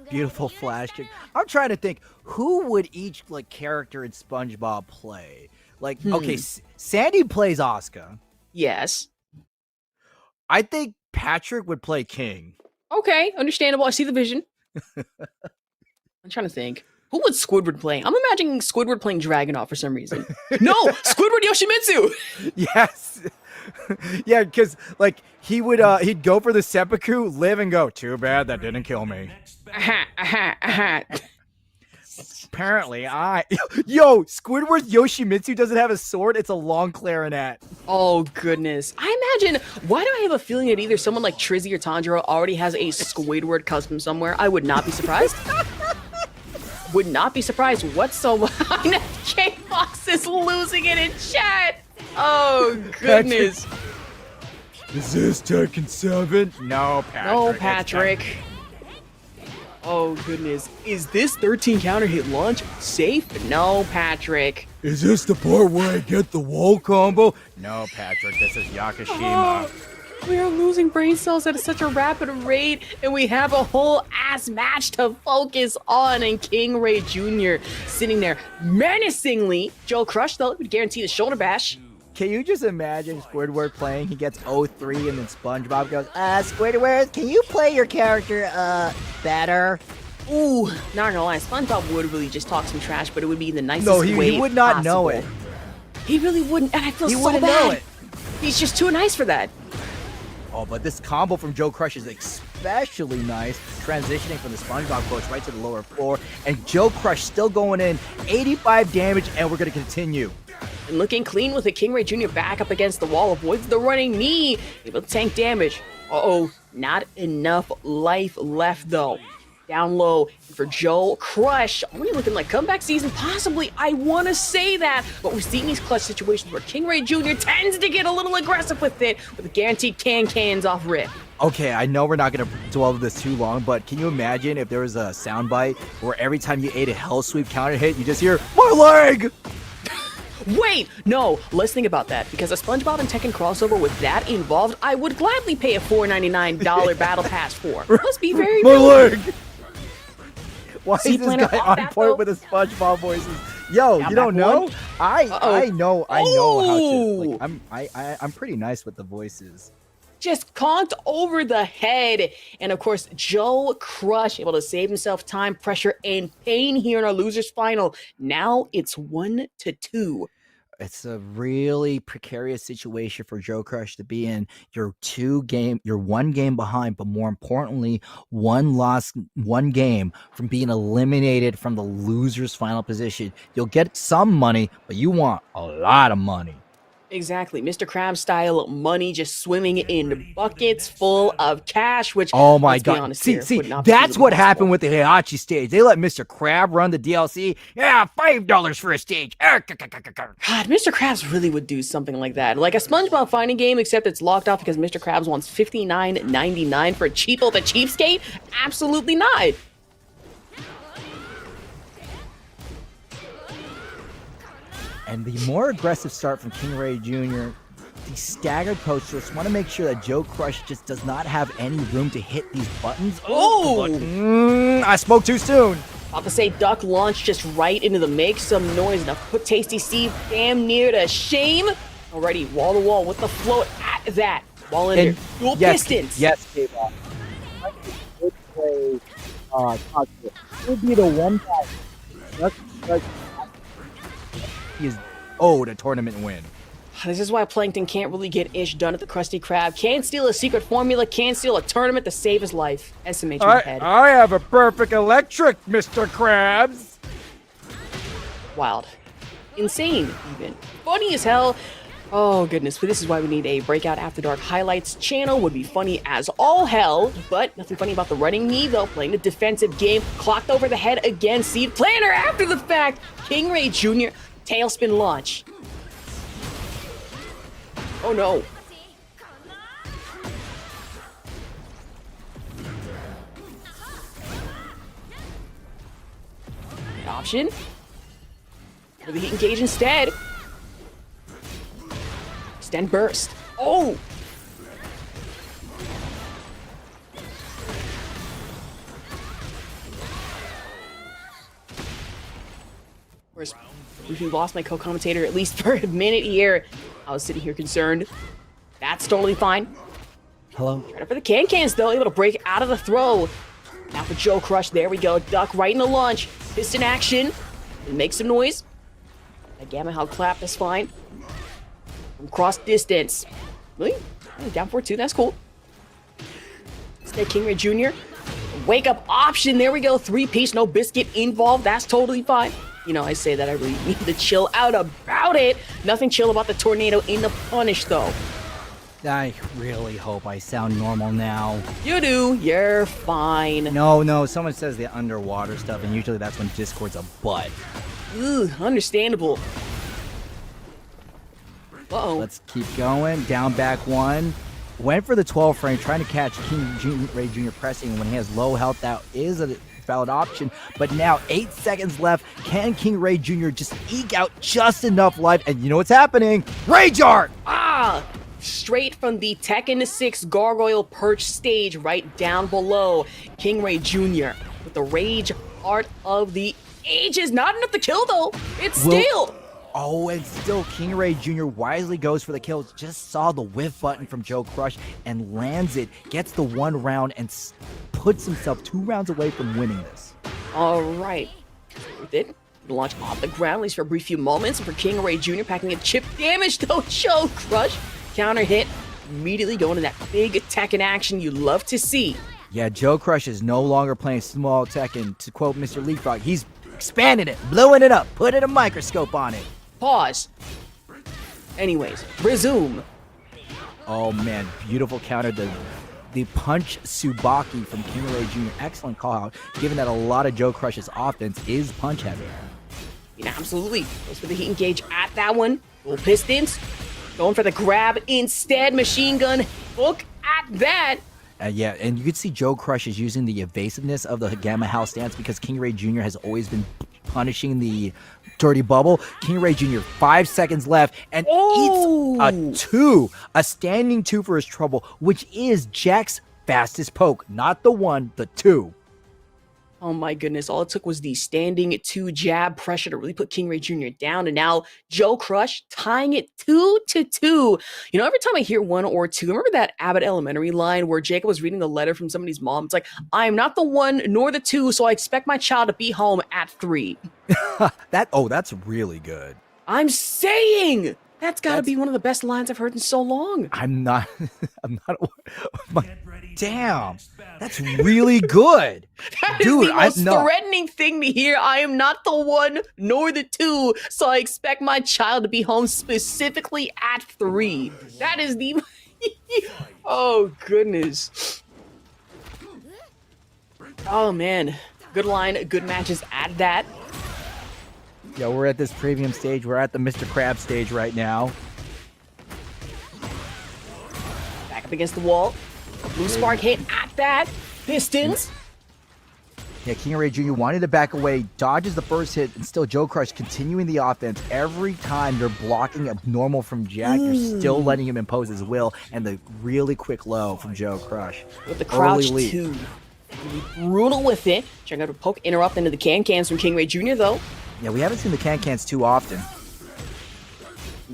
Beautiful flash kick. I'm trying to think, who would each character in SpongeBob play? Okay, Sandy plays Asuka. Yes. I think Patrick would play King. Okay, understandable. I see the vision. I'm trying to think. Who would Squidward play? I'm imagining Squidward playing Dragunov for some reason. No! Squidward Yoshimitsu! Yes! Yeah, because, he'd go for the seppuku, live and go, too bad that didn't kill me. Apparently, Yo, Squidward's Yoshimitsu doesn't have a sword, it's a long clarinet. Oh, goodness. I imagine, why do I have a feeling that either someone like Trizzy or Tanjiro already has a Squidward custom somewhere? I would not be surprised. Would not be surprised whatsoever. K-Fox is losing it in chat. Oh, goodness. Is this Tekken 7? No, Patrick. No, Patrick. Oh, goodness. Is this 13 counter hit launch safe? No, Patrick. Is this the part where I get the wall combo? No, Patrick. This is Yakashima. We are losing brain cells at such a rapid rate, and we have a whole ass match to focus on. And King Ray Jr. sitting there menacingly. Joe Crush, though, would guarantee the shoulder bash. Can you just imagine Squidward playing? He gets 0-3 and then SpongeBob goes, Squidward, can you play your character, better? Ooh, not gonna lie, SpongeBob would really just talk some trash, but it would be the nicest way No, he would not possible. know it. He really wouldn't, and I feel He so wouldn't bad. know it. He's just too nice for that. Oh, but this combo from Joe Crush is especially nice, transitioning from the SpongeBob coach right to the lower floor, and Joe Crush still going in, 85 damage, and we're going to continue. And looking clean with a King Ray Jr. back up against the wall, avoids the running knee, able to tank damage. Uh-oh, not enough life left though. Down low for Joe Crush. Already looking like comeback season, possibly. I want to say that, but we've seen these clutch situations where King Ray Jr. tends to get a little aggressive with it, with guaranteed cans off rip. Okay, I know we're not going to dwell on this too long, but can you imagine if there was a soundbite where every time you ate a Hell Sweep counter hit, you just hear, my leg! Wait, no, let's think about that, because a SpongeBob and Tekken crossover with that involved, I would gladly pay a $4.99 battle pass for. Let's be very my real. leg! Why See, is this Planner, guy off on that, point though? with his SpongeBob voices? Yo, Now you don't back know? one. I Uh-oh. know how to. Ooh. Like, I'm pretty nice with the voices. Just conked over the head. And of course, Joe Crush able to save himself time, pressure, and pain here in our losers final. Now it's 1-2. It's a really precarious situation for Joe Crush to be in. You're one game behind, but more importantly, one game from being eliminated from the loser's final position. You'll get some money, but you want a lot of money. Exactly. Mr. Krabs style money just swimming in buckets full of cash, which, Oh my let's be god. honest See, here, would not be that's feasible what possible. happened with the Heihachi stage. They let Mr. Crab run the DLC. Yeah, $5 for a stage. God, Mr. Krabs really would do something like that. Like a SpongeBob fighting game, except it's locked off because Mr. Krabs wants $59.99 for Cheapo the Cheapskate? Absolutely not. And the more aggressive start from King Ray Jr., the staggered coach just want to make sure that Joe Crush just does not have any room to hit these buttons. Oh! I spoke too soon. About to say duck launch just right into the make some noise and put Tasty Steve damn near to shame. Already wall to wall with the float at that. Ball in there. Dual pistons. Yes, K-Ball. It would be the one guy. He is owed a tournament win. This is why Plankton can't really get ish done at the Krusty Krab. Can't steal a secret formula, can't steal a tournament to save his life. SMH in the head. I have a perfect electric, Mr. Krabs. Wild. Insane, even. Funny as hell. Oh, goodness. But this is why we need a Breakout After Dark highlights channel. Would be funny as all hell. But nothing funny about the running knee, though. Playing the defensive game. Clocked over the head again. Seed Planner after the fact. King Ray Jr. Tailspin launch. Oh, no. Option. For the heat engage instead. Extend burst. Oh! Of course, we lost my co-commentator at least for a minute here. I was sitting here concerned. That's totally fine. Hello? Right up for the cans though, able to break out of the throw. Now for Joe Crush, there we go. Duck right in the launch. Piston action. And make some noise. That Gamma Hell clap is fine. From cross distance. Really? Down 4-2, that's cool. Stay King Ray Jr. Wake up option, there we go. 3-piece, no biscuit involved. That's totally fine. You know, I say that I really need to chill out about it. Nothing chill about the tornado in the punish though. I really hope I sound normal now. You do, you're fine. No, someone says the underwater stuff, and usually that's when Discord's a butt. Ugh, understandable. Uh-oh. Let's keep going. Down back one. Went for the 12 frame, trying to catch King Ray Jr. pressing. When he has low health, that is a valid option. But now 8 seconds left. Can King Ray Jr. just eke out just enough life? And you know what's happening? Rage Art! Ah! Straight from the Tekken 6 Gargoyle Perch stage right down below. King Ray Jr. with the Rage Art of the Ages. Not enough to kill though. It's still. Oh, and still King Ray Jr. wisely goes for the kill. Just saw the whiff button from Joe Crush and lands it. Gets the 1 round and puts himself 2 rounds away from winning this. All right. With it. Launch off the ground, at least for a brief few moments. For King Ray Jr. packing a chip damage though. Joe Crush. Counter hit. immediately going to that big Tekken action you love to see. Yeah, Joe Crush is no longer playing small Tekken. To quote Mr. Leapfrog, he's expanding it, blowing it up, putting a microscope on it. Pause. Anyways, resume. Oh man, beautiful counter. The punch Tsubaki from King Ray Jr. Excellent call out, given that a lot of Joe Crush's offense is punch heavy. Yeah, absolutely. Goes for the heat engage at that one. Full pistons. Going for the grab instead. Machine gun hook at that. Yeah, and you can see Joe Crush is using the evasiveness of the Gamma House stance because King Ray Jr. has always been punishing the dirty bubble. King Ray Jr. 5 seconds left and eats a standing 2 for his trouble, which is Jack's fastest poke. Not the 1, the 2. Oh my goodness, all it took was the standing 2 jab pressure to really put King Ray Jr. down, and now Joe Crush tying it 2-2. You know, every time I hear 1 or 2, remember that Abbott Elementary line where Jacob was reading the letter from somebody's mom? It's like, I am not the 1 nor the 2, so I expect my child to be home at 3. That's really good. I'm saying! That's got to be one of the best lines I've heard in so long. I'm not. Damn, that's really good. That is the most threatening thing to hear. I am not the 1 nor the 2, so I expect my child to be home specifically at 3. That is the... Oh, goodness. Oh, man. Good line, good matches at that. Yeah, we're at this premium stage. We're at the Mr. Krabs stage right now. Back up against the wall. Blue spark hit at that. Pistons. Yeah, King Ray Jr. wanted to back away, dodges the first hit, and still Joe Crush continuing the offense. Every time they're blocking a normal from Jack, you're still letting him impose his will, and the really quick low from Joe Crush. With the crouch too. Brutal with it. Trying to poke interrupt into the can-cans from King Ray Jr. though. Yeah, we haven't seen the can-cans too often.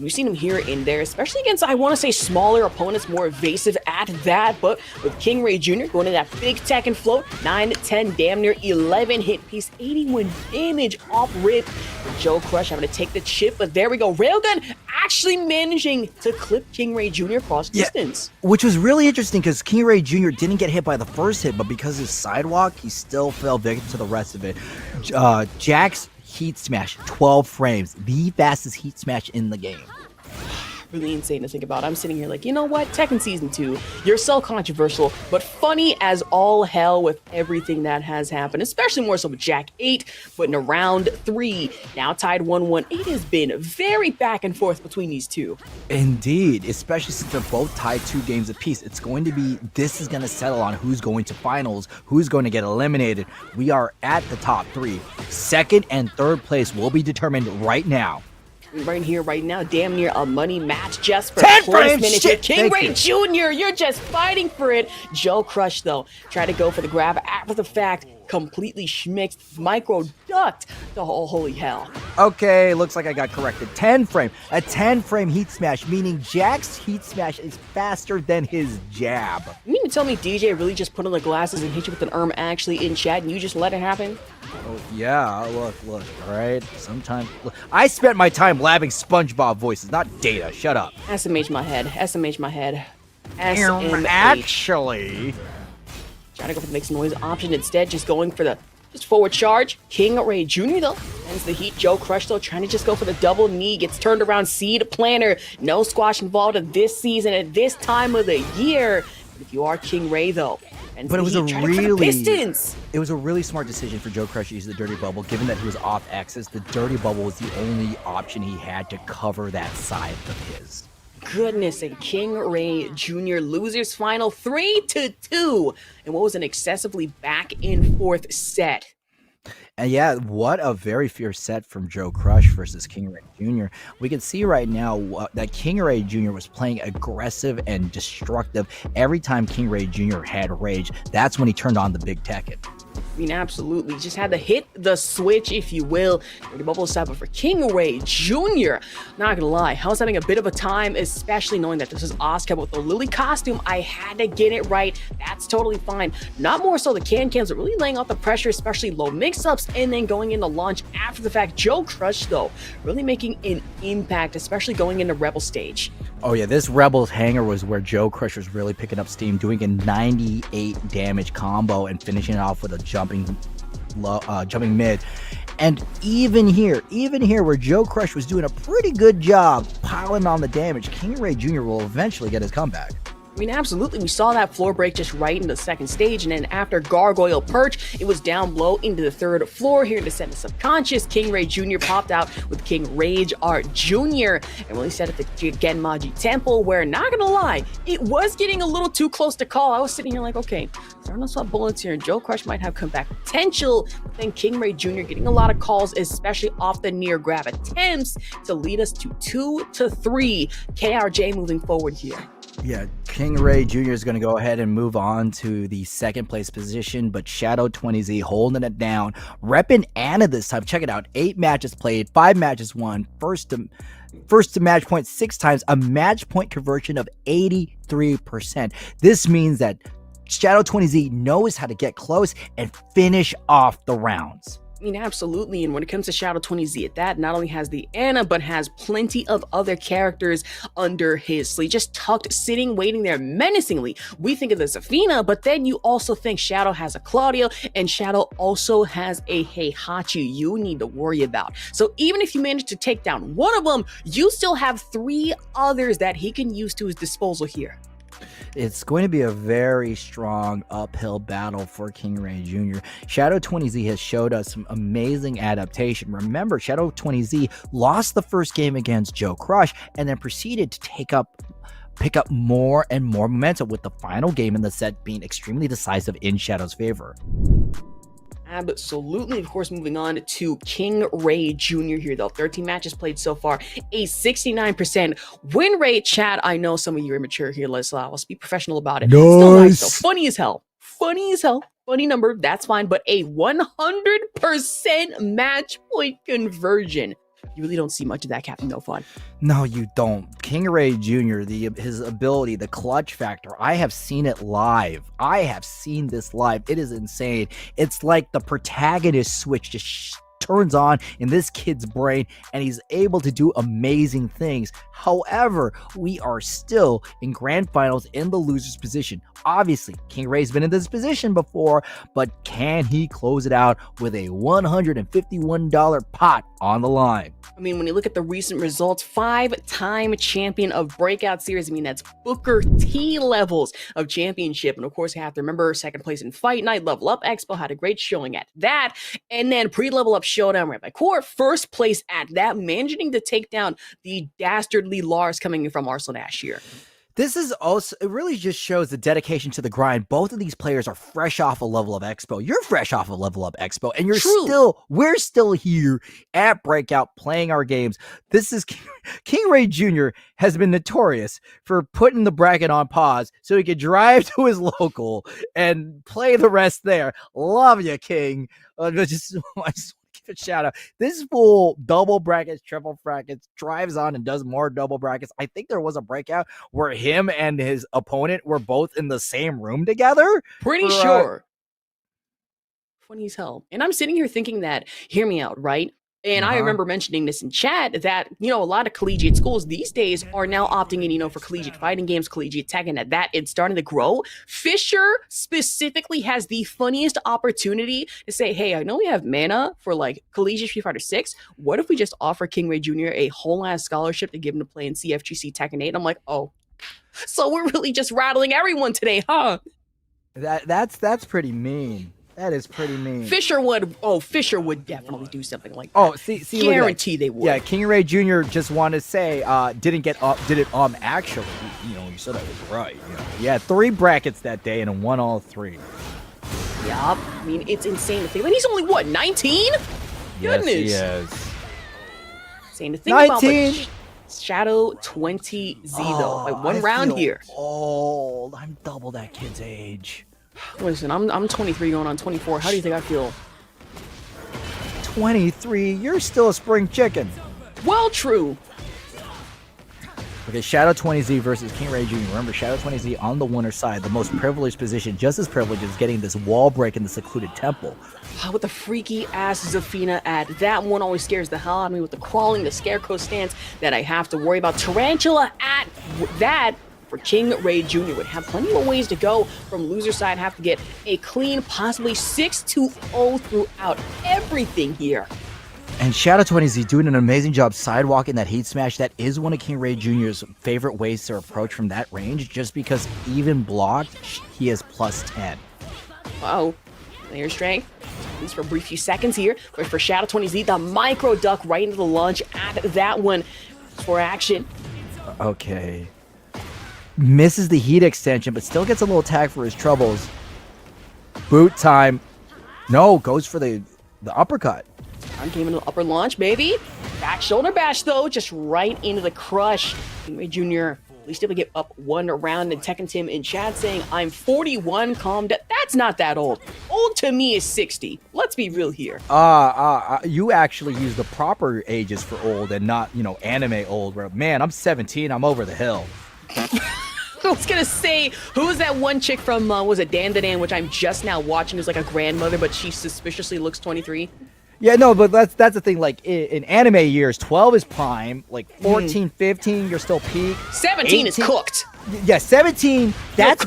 We've seen him here and there, especially against, I want to say, smaller opponents, more evasive at that. But with King Ray Jr. going to that big Tekken float, 9-10, damn near 11 hit piece, 81 damage off rip. Joe Crush having to take the chip, but there we go. Railgun actually managing to clip King Ray Jr. across distance. Which was really interesting because King Ray Jr. didn't get hit by the first hit, but because of his sidewalk, he still fell victim to the rest of it. Jack's Heat Smash, 12 frames, the fastest Heat Smash in the game. Really insane to think about. I'm sitting here like, you know what? Tekken Season 2, you're so controversial, but funny as all hell with everything that has happened, especially more so with Jack 8, but in round 3, now tied 1-1. It has been very back and forth between these two. Indeed, especially since they're both tied 2 games apiece. It's going to be, this is going to settle on who's going to finals, who's going to get eliminated. We are at the top 3. Second and third place will be determined right now. Right here, right now, damn near a money match just for 10 frames. Shit, King Ray Jr., you're just fighting for it. Joe Crush, though, tried to go for the grab after the fact, completely schmixed, micro ducked the whole holy hell. Okay, looks like I got corrected. 10 frame. A 10 frame Heat Smash, meaning Jack's Heat Smash is faster than his jab. You mean to tell me DJ really just put on the glasses and hit you with an actually in chat and you just let it happen? Oh, yeah, look, all right? Sometimes, look, I spent my time labbing SpongeBob voices, not data. Shut up. SMH my head. SMH. Actually, trying to go for the mixed noise option instead, just going for the forward charge. King Ray Jr. though ends the heat. Joe Crush though trying to just go for the double knee, gets turned around. Seed planner, no squash involved in this season at this time of the year. But if you are King Ray though, but it was it was a really smart decision for Joe Crush to use the dirty bubble, given that he was off axis. The dirty bubble was the only option he had to cover that side of his. Goodness, and King Ray Jr. losers final 3-2, and what was an excessively back and forth set. And yeah, what a very fierce set from Joe Crush versus King Ray Jr. We can see right now that King Ray Jr. was playing aggressive and destructive. Every time King Ray Jr. had rage, that's when he turned on the big Tekken. I mean, absolutely. Just had to hit the switch, if you will. Dirty bubble set up for King Ray Jr. Not gonna lie, I was having a bit of a time, especially knowing that this is Asuka with the Lily costume. I had to get it right. That's totally fine. Not more so the can-cans are really laying off the pressure, especially low mix-ups, and then going into launch after the fact. Joe Crush, though, really making an impact, especially going into Rebel stage. Oh yeah, this Rebels hanger was where Joe Crush was really picking up steam, doing a 98 damage combo and finishing it off with a jumping mid. And even here where Joe Crush was doing a pretty good job piling on the damage, King Ray Jr. will eventually get his comeback. I mean, absolutely. We saw that floor break just right into the second stage, and then after Gargoyle Perch, it was down below into the third floor here to set the subconscious. King Ray Jr. popped out with King Rage Art Jr. and really set it to Genmaji Temple, where, not gonna lie, it was getting a little too close to call. I was sitting here like, okay, starting to swap bullets here, and Joe Crush might have comeback potential, but then King Ray Jr. getting a lot of calls, especially off the near grab attempts, to lead us to 2-3. KRJ moving forward here. Yeah, King Ray Jr. is going to go ahead and move on to the second place position, but Shadow 20Z holding it down. Repping Anna this time. Check it out. 8 matches played, 5 matches won. First to match point 6 times, a match point conversion of 83%. This means that Shadow 20Z knows how to get close and finish off the rounds. I mean, absolutely. And when it comes to Shadow 20Z at that, not only has the Anna, but has plenty of other characters under his sleeve, just tucked, sitting, waiting there menacingly. We think of the Zafina, but then you also think Shadow has a Claudio, and Shadow also has a Heihachi you need to worry about. So even if you manage to take down one of them, you still have 3 others that he can use to his disposal here. It's going to be a very strong uphill battle for King Ray Jr. Shadow 20Z has showed us some amazing adaptation. Remember, Shadow 20Z lost the first game against Joe Crush and then proceeded to pick up more and more momentum, with the final game in the set being extremely decisive in Shadow's favor. Absolutely. Of course, moving on to King Ray Jr. here, though. 13 matches played so far, a 69% win rate. Chat, I know some of you are immature here. Let's be professional about it. Nice. Still nice, though. Funny as hell. Funny as hell. Funny number, that's fine. But a 100% match point conversion. You really don't see much of that, Captain No Fun. No, you don't. King Ray Jr., his ability, the clutch factor, I have seen it live. I have seen this live. It is insane. It's like the protagonist switch just turns on in this kid's brain, and he's able to do amazing things. However, we are still in grand finals in the loser's position. Obviously, King Ray's been in this position before, but can he close it out with a $151 pot on the line? I mean, when you look at the recent results, 5-time champion of Breakout Series, I mean, that's Booker T levels of championship. And of course, you have to remember second place in Fight Night. Level Up Expo had a great showing at that. And then pre-level up showdown right by core, first place at that, managing to take down the dastardly Lars coming in from Arsenal Ash here. This is also, it really just shows the dedication to the grind. Both of these players are fresh off a Level Up Expo. You're fresh off a Level Up Expo, and we're still here at Breakout playing our games. This is King Ray Jr. has been notorious for putting the bracket on pause so he could drive to his local and play the rest there. Love you, King. I just want to give a shout out. This fool double brackets, triple brackets, drives on and does more double brackets. I think there was a breakout where him and his opponent were both in the same room together. Pretty sure. Funny as hell. And I'm sitting here thinking that, hear me out, right? And I remember mentioning this in chat that, a lot of collegiate schools these days are now opting in, for collegiate fighting games, collegiate Tekken, at that it's starting to grow. Fisher specifically has the funniest opportunity to say, hey, I know we have mana for collegiate Street Fighter 6. What if we just offer King Ray Jr. a whole ass scholarship to give him to play in CFGC Tekken 8? And I'm like, oh, so we're really just rattling everyone today, huh? That's pretty mean. That is pretty mean. Fisher would definitely do something like that. Oh, see, guarantee they would. Yeah, King Ray Jr. just wanted to say, did it actually, you said I was right. He had 3 brackets that day and won all 3. Yup. I mean, it's insane to think. And he's only, 19? Goodness. Yes, he is. Insane to think 19? About, but Shadow 20Z, though. One round here. Old. I'm double that kid's age. Listen, I'm 23 going on 24. How do you think I feel? 23, you're still a spring chicken. Well, true. Okay, Shadow 20Z versus King Ray Jr. Remember, Shadow 20Z on the winner's side, the most privileged position, just as privileged as getting this wall break in the secluded temple. With the freaky ass Zafina ad. That one always scares the hell out of me with the crawling, the scarecrow stance that I have to worry about. Tarantula at that for King Ray Jr. would have plenty of ways to go from loser side, have to get a clean, possibly 6-0 throughout everything here. And Shadow 20Z doing an amazing job sidewalking that heat smash. That is one of King Ray Jr.'s favorite ways to approach from that range, just because even blocked, he is plus 10. Wow. Layer strength, at least for a brief few seconds here. But for Shadow 20Z, the micro duck right into the launch at that one for action. Okay. Misses the heat extension, but still gets a little tag for his troubles. Boot time. No, goes for the uppercut. Came into the upper launch, baby. Back shoulder bash, though, just right into the crush. King Ray Jr. at least able to get up one round, and Tekken Tim in chat saying, I'm 41, calm down. That's not that old. Old to me is 60. Let's be real here. You actually use the proper ages for old and not, anime old. Where, man, I'm 17, I'm over the hill. I was gonna say, who was that one chick from, was it Dan the Dan, which I'm just now watching, who's like a grandmother, but she suspiciously looks 23? Yeah, no, but that's the thing. Like in anime years, 12 is prime. Like 14, 15, you're still peak. 17 is cooked. Yeah, 17. That's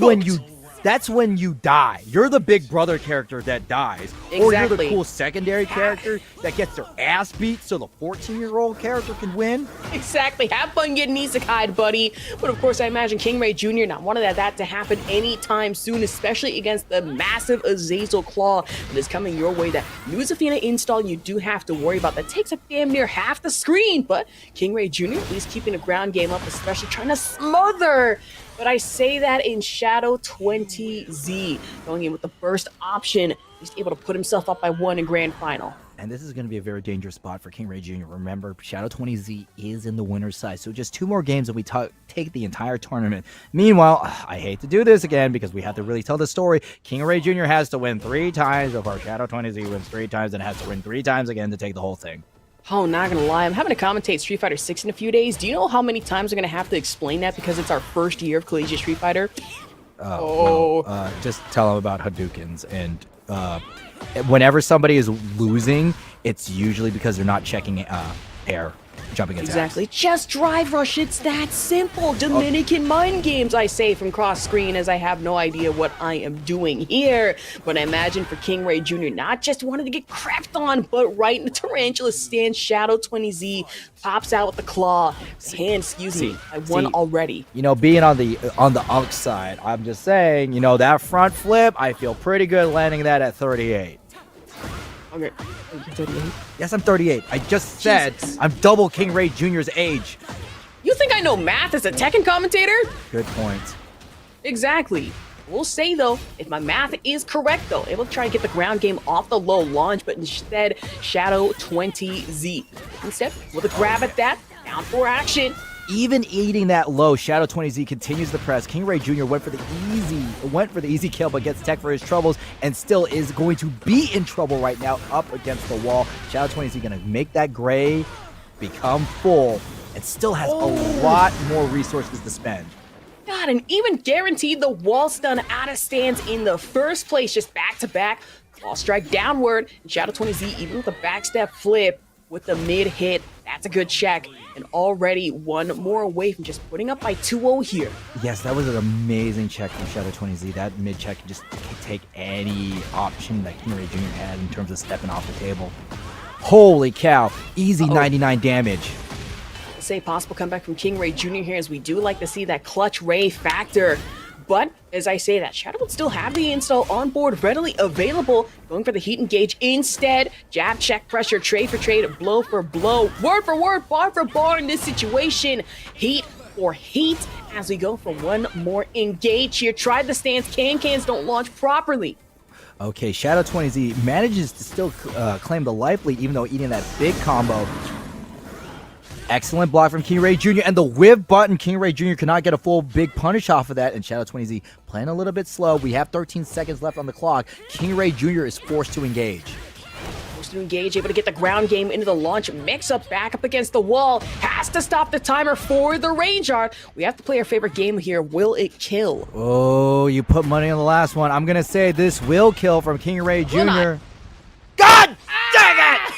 when you die. You're the big brother character that dies, or you're the cool secondary character that gets their ass beat, so the 14-year-old character can win. Exactly. Have fun getting isekai'd, buddy. But of course, I imagine King Ray Jr. not wanted that to happen anytime soon, especially against the massive Azazel Claw that is coming your way. That new Zafina install you do have to worry about. That takes up damn near half the screen. But King Ray Jr. at least keeping the ground game up, especially trying to smother. But I say that in Shadow 20Z, going in with the burst option. He's able to put himself up by 1 in grand final. And this is going to be a very dangerous spot for King Ray Jr. Remember, Shadow 20Z is in the winner's side, so just 2 more games and we take the entire tournament. Meanwhile, I hate to do this again because we have to really tell the story. King Ray Jr. has to win 3 times before Shadow 20Z wins 3 times and has to win 3 times again to take the whole thing. Oh, not gonna lie, I'm having to commentate Street Fighter 6 in a few days. Do you know how many times I'm gonna have to explain that because it's our first year of collegiate Street Fighter? Just tell them about Hadoukens. And whenever somebody is losing, it's usually because they're not checking air. Jumping attacks. Exactly. Just drive rush. It's that simple. Dominican mind games, I say from cross screen, as I have no idea what I am doing here. But I imagine for King Ray Jr. not just wanted to get crapped on, but right in the tarantula stance, Shadow 20Z pops out with the claw. I won already. Being on the UNC side, I'm just saying, that front flip, I feel pretty good landing that at 38. Okay. 38? Yes, I'm 38. I just said I'm double King Ray Jr.'s age. You think I know math as a Tekken commentator? Good point. Exactly. We'll say, though, if my math is correct, though, able to try and get the ground game off the low launch, but instead, Shadow 20Z. Instead, with a grab at that, down for action. Even eating that low, Shadow 20Z continues the press. King Ray Jr. went for the easy kill, but gets tech for his troubles, and still is going to be in trouble right now, up against the wall. Shadow 20Z gonna make that gray become full, and still has a lot more resources to spend. God, and even guaranteed the wall stun out of stance in the first place, just back to back. Wall strike downward, and Shadow 20Z, even with a backstep flip, with the mid hit, that's a good check, and already 1 more away from just putting up by 2-0 here. Yes, that was an amazing check from Shadow 20Z. That mid check can just take any option that King Ray Jr. had in terms of stepping off the table. Holy cow, easy 99 damage. Say possible comeback from King Ray Jr. here, as we do like to see that clutch ray factor. But as I say that, Shadow would still have the install on board readily available, going for the heat engage instead. Jab, check, pressure, trade for trade, blow for blow, word for word, bar for bar in this situation. Heat for heat as we go for 1 more engage here. Tried the stance, cans don't launch properly. Okay, Shadow 20Z manages to still claim the life lead, even though eating that big combo. Excellent block from King Ray Jr. and the whip button. King Ray Jr. cannot get a full big punish off of that, and Shadow 20Z playing a little bit slow. We have 13 seconds left on the clock. King Ray Jr. is forced to engage. Forced to engage, able to get the ground game into the launch mix-up, back up against the wall. Has to stop the timer for the range art. We have to play our favorite game here. Will it kill? Oh, you put money on the last one. I'm going to say this will kill from King Ray Jr. Will not. God dang it!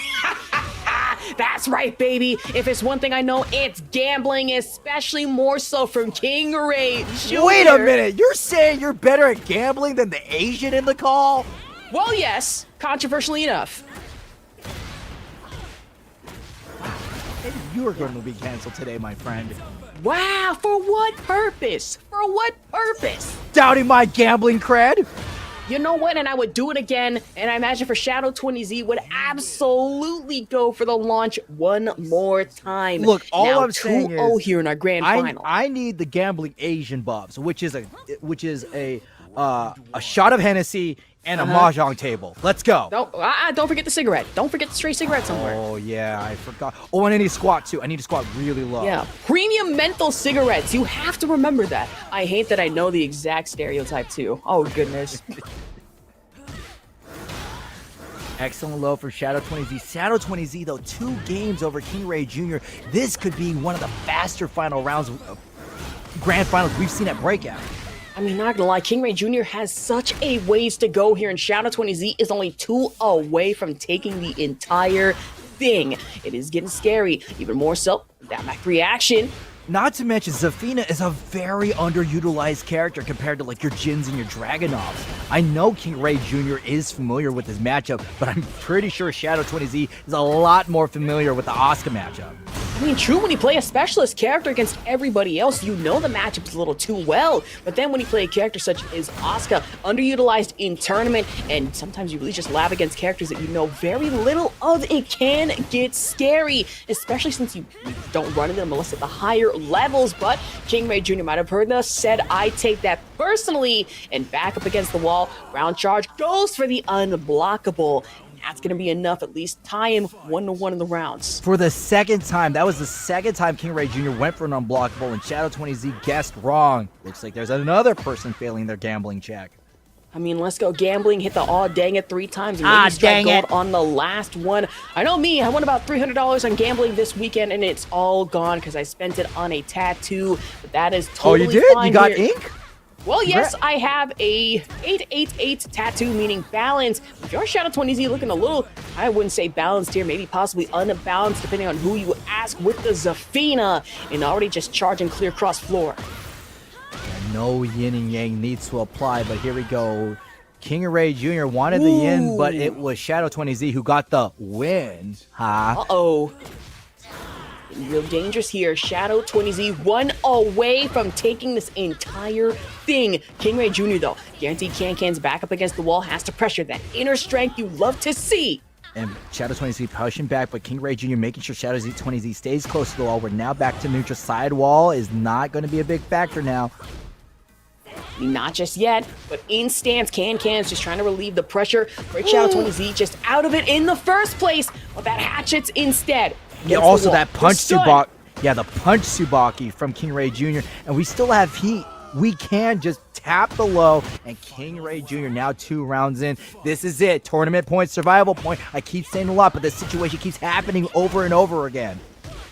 That's right, baby. If it's one thing I know, it's gambling, especially more so from King Ray Jr. Wait a minute. You're saying you're better at gambling than the Asian in the call? Well, yes. Controversially enough. You are going to be canceled today, my friend. Wow, for what purpose? For what purpose? Doubting my gambling cred? You know what? And I would do it again. And I imagine for Shadow 20Z would absolutely go for the launch one more time. Look, all now, I'm saying 2-0 is here in our grand final. I need the gambling Asian buffs, which is a shot of Hennessy and a mahjong table. Let's go. Don't forget the cigarette. Don't forget the stray cigarette somewhere. Oh yeah, I forgot. Oh, and I need to squat too. I need to squat really low. Yeah, premium menthol cigarettes. You have to remember that. I hate that I know the exact stereotype too. Oh goodness. Excellent low for Shadow 20Z. Shadow 20Z, though, 2 games over King Ray Jr. This could be one of the faster final rounds, grand finals we've seen at Breakout. I mean, not gonna lie, King Ray Jr. has such a ways to go here, and Shadow 20Z is only 2 away from taking the entire thing. It is getting scary, even more so. That Mac reaction. Not to mention, Zafina is a very underutilized character compared to like your Jins and your Dragunovs. I know King Ray Jr. is familiar with his matchup, but I'm pretty sure Shadow 20Z is a lot more familiar with the Asuka matchup. I mean, true, when you play a specialist character against everybody else, you know the matchup's a little too well. But then when you play a character such as Asuka, underutilized in tournament, and sometimes you really just lab against characters that you know very little of, it can get scary, especially since you don't run into them unless at the higher levels. But King Ray Jr. might have heard us, said, I take that personally, and back up against the wall. Round charge goes for the unblockable. That's going to be enough, at least tie him 1-1 in the rounds. For the second time, that was the second time King Ray Jr. went for an unblockable, and Shadow 20Z guessed wrong. Looks like there's another person failing their gambling check. I mean, let's go gambling, hit the aw dang it 3 times, and maybe strike gold on the last one. I know me, I won about $300 on gambling this weekend, and it's all gone because I spent it on a tattoo, but that is totally fine. Oh, you did? You got here. ink? Well, yes, I have a 888 tattoo, meaning balance. If you're Shadow 20Z looking a little, I wouldn't say balanced here, maybe possibly unbalanced, depending on who you ask, with the Zafina, and already just charging clear cross floor. Yeah, no yin and yang needs to apply, but here we go. King Ray Jr. wanted the yin, but it was Shadow 20Z who got the win. Uh-oh. Real dangerous here. Shadow 20Z 1 away from taking this entire thing. King Ray Jr. though, guaranteed can-cans back up against the wall, has to pressure that inner strength you love to see. And Shadow 20Z pushing back, but King Ray Jr. making sure Shadow 20Z stays close to the wall. We're now back to neutral. Side wall is not going to be a big factor now. Not just yet, but in stance, can-cans just trying to relieve the pressure. Break Shadow 20Z just out of it in the first place, but that hatchets instead. Yeah, also that punch Tsubaki. Yeah, the punch Tsubaki from King Ray Jr. And we still have heat. We can just tap the low, and King Ray Jr. now 2 rounds in. This is it. Tournament point, survival point. I keep saying a lot, but this situation keeps happening over and over again.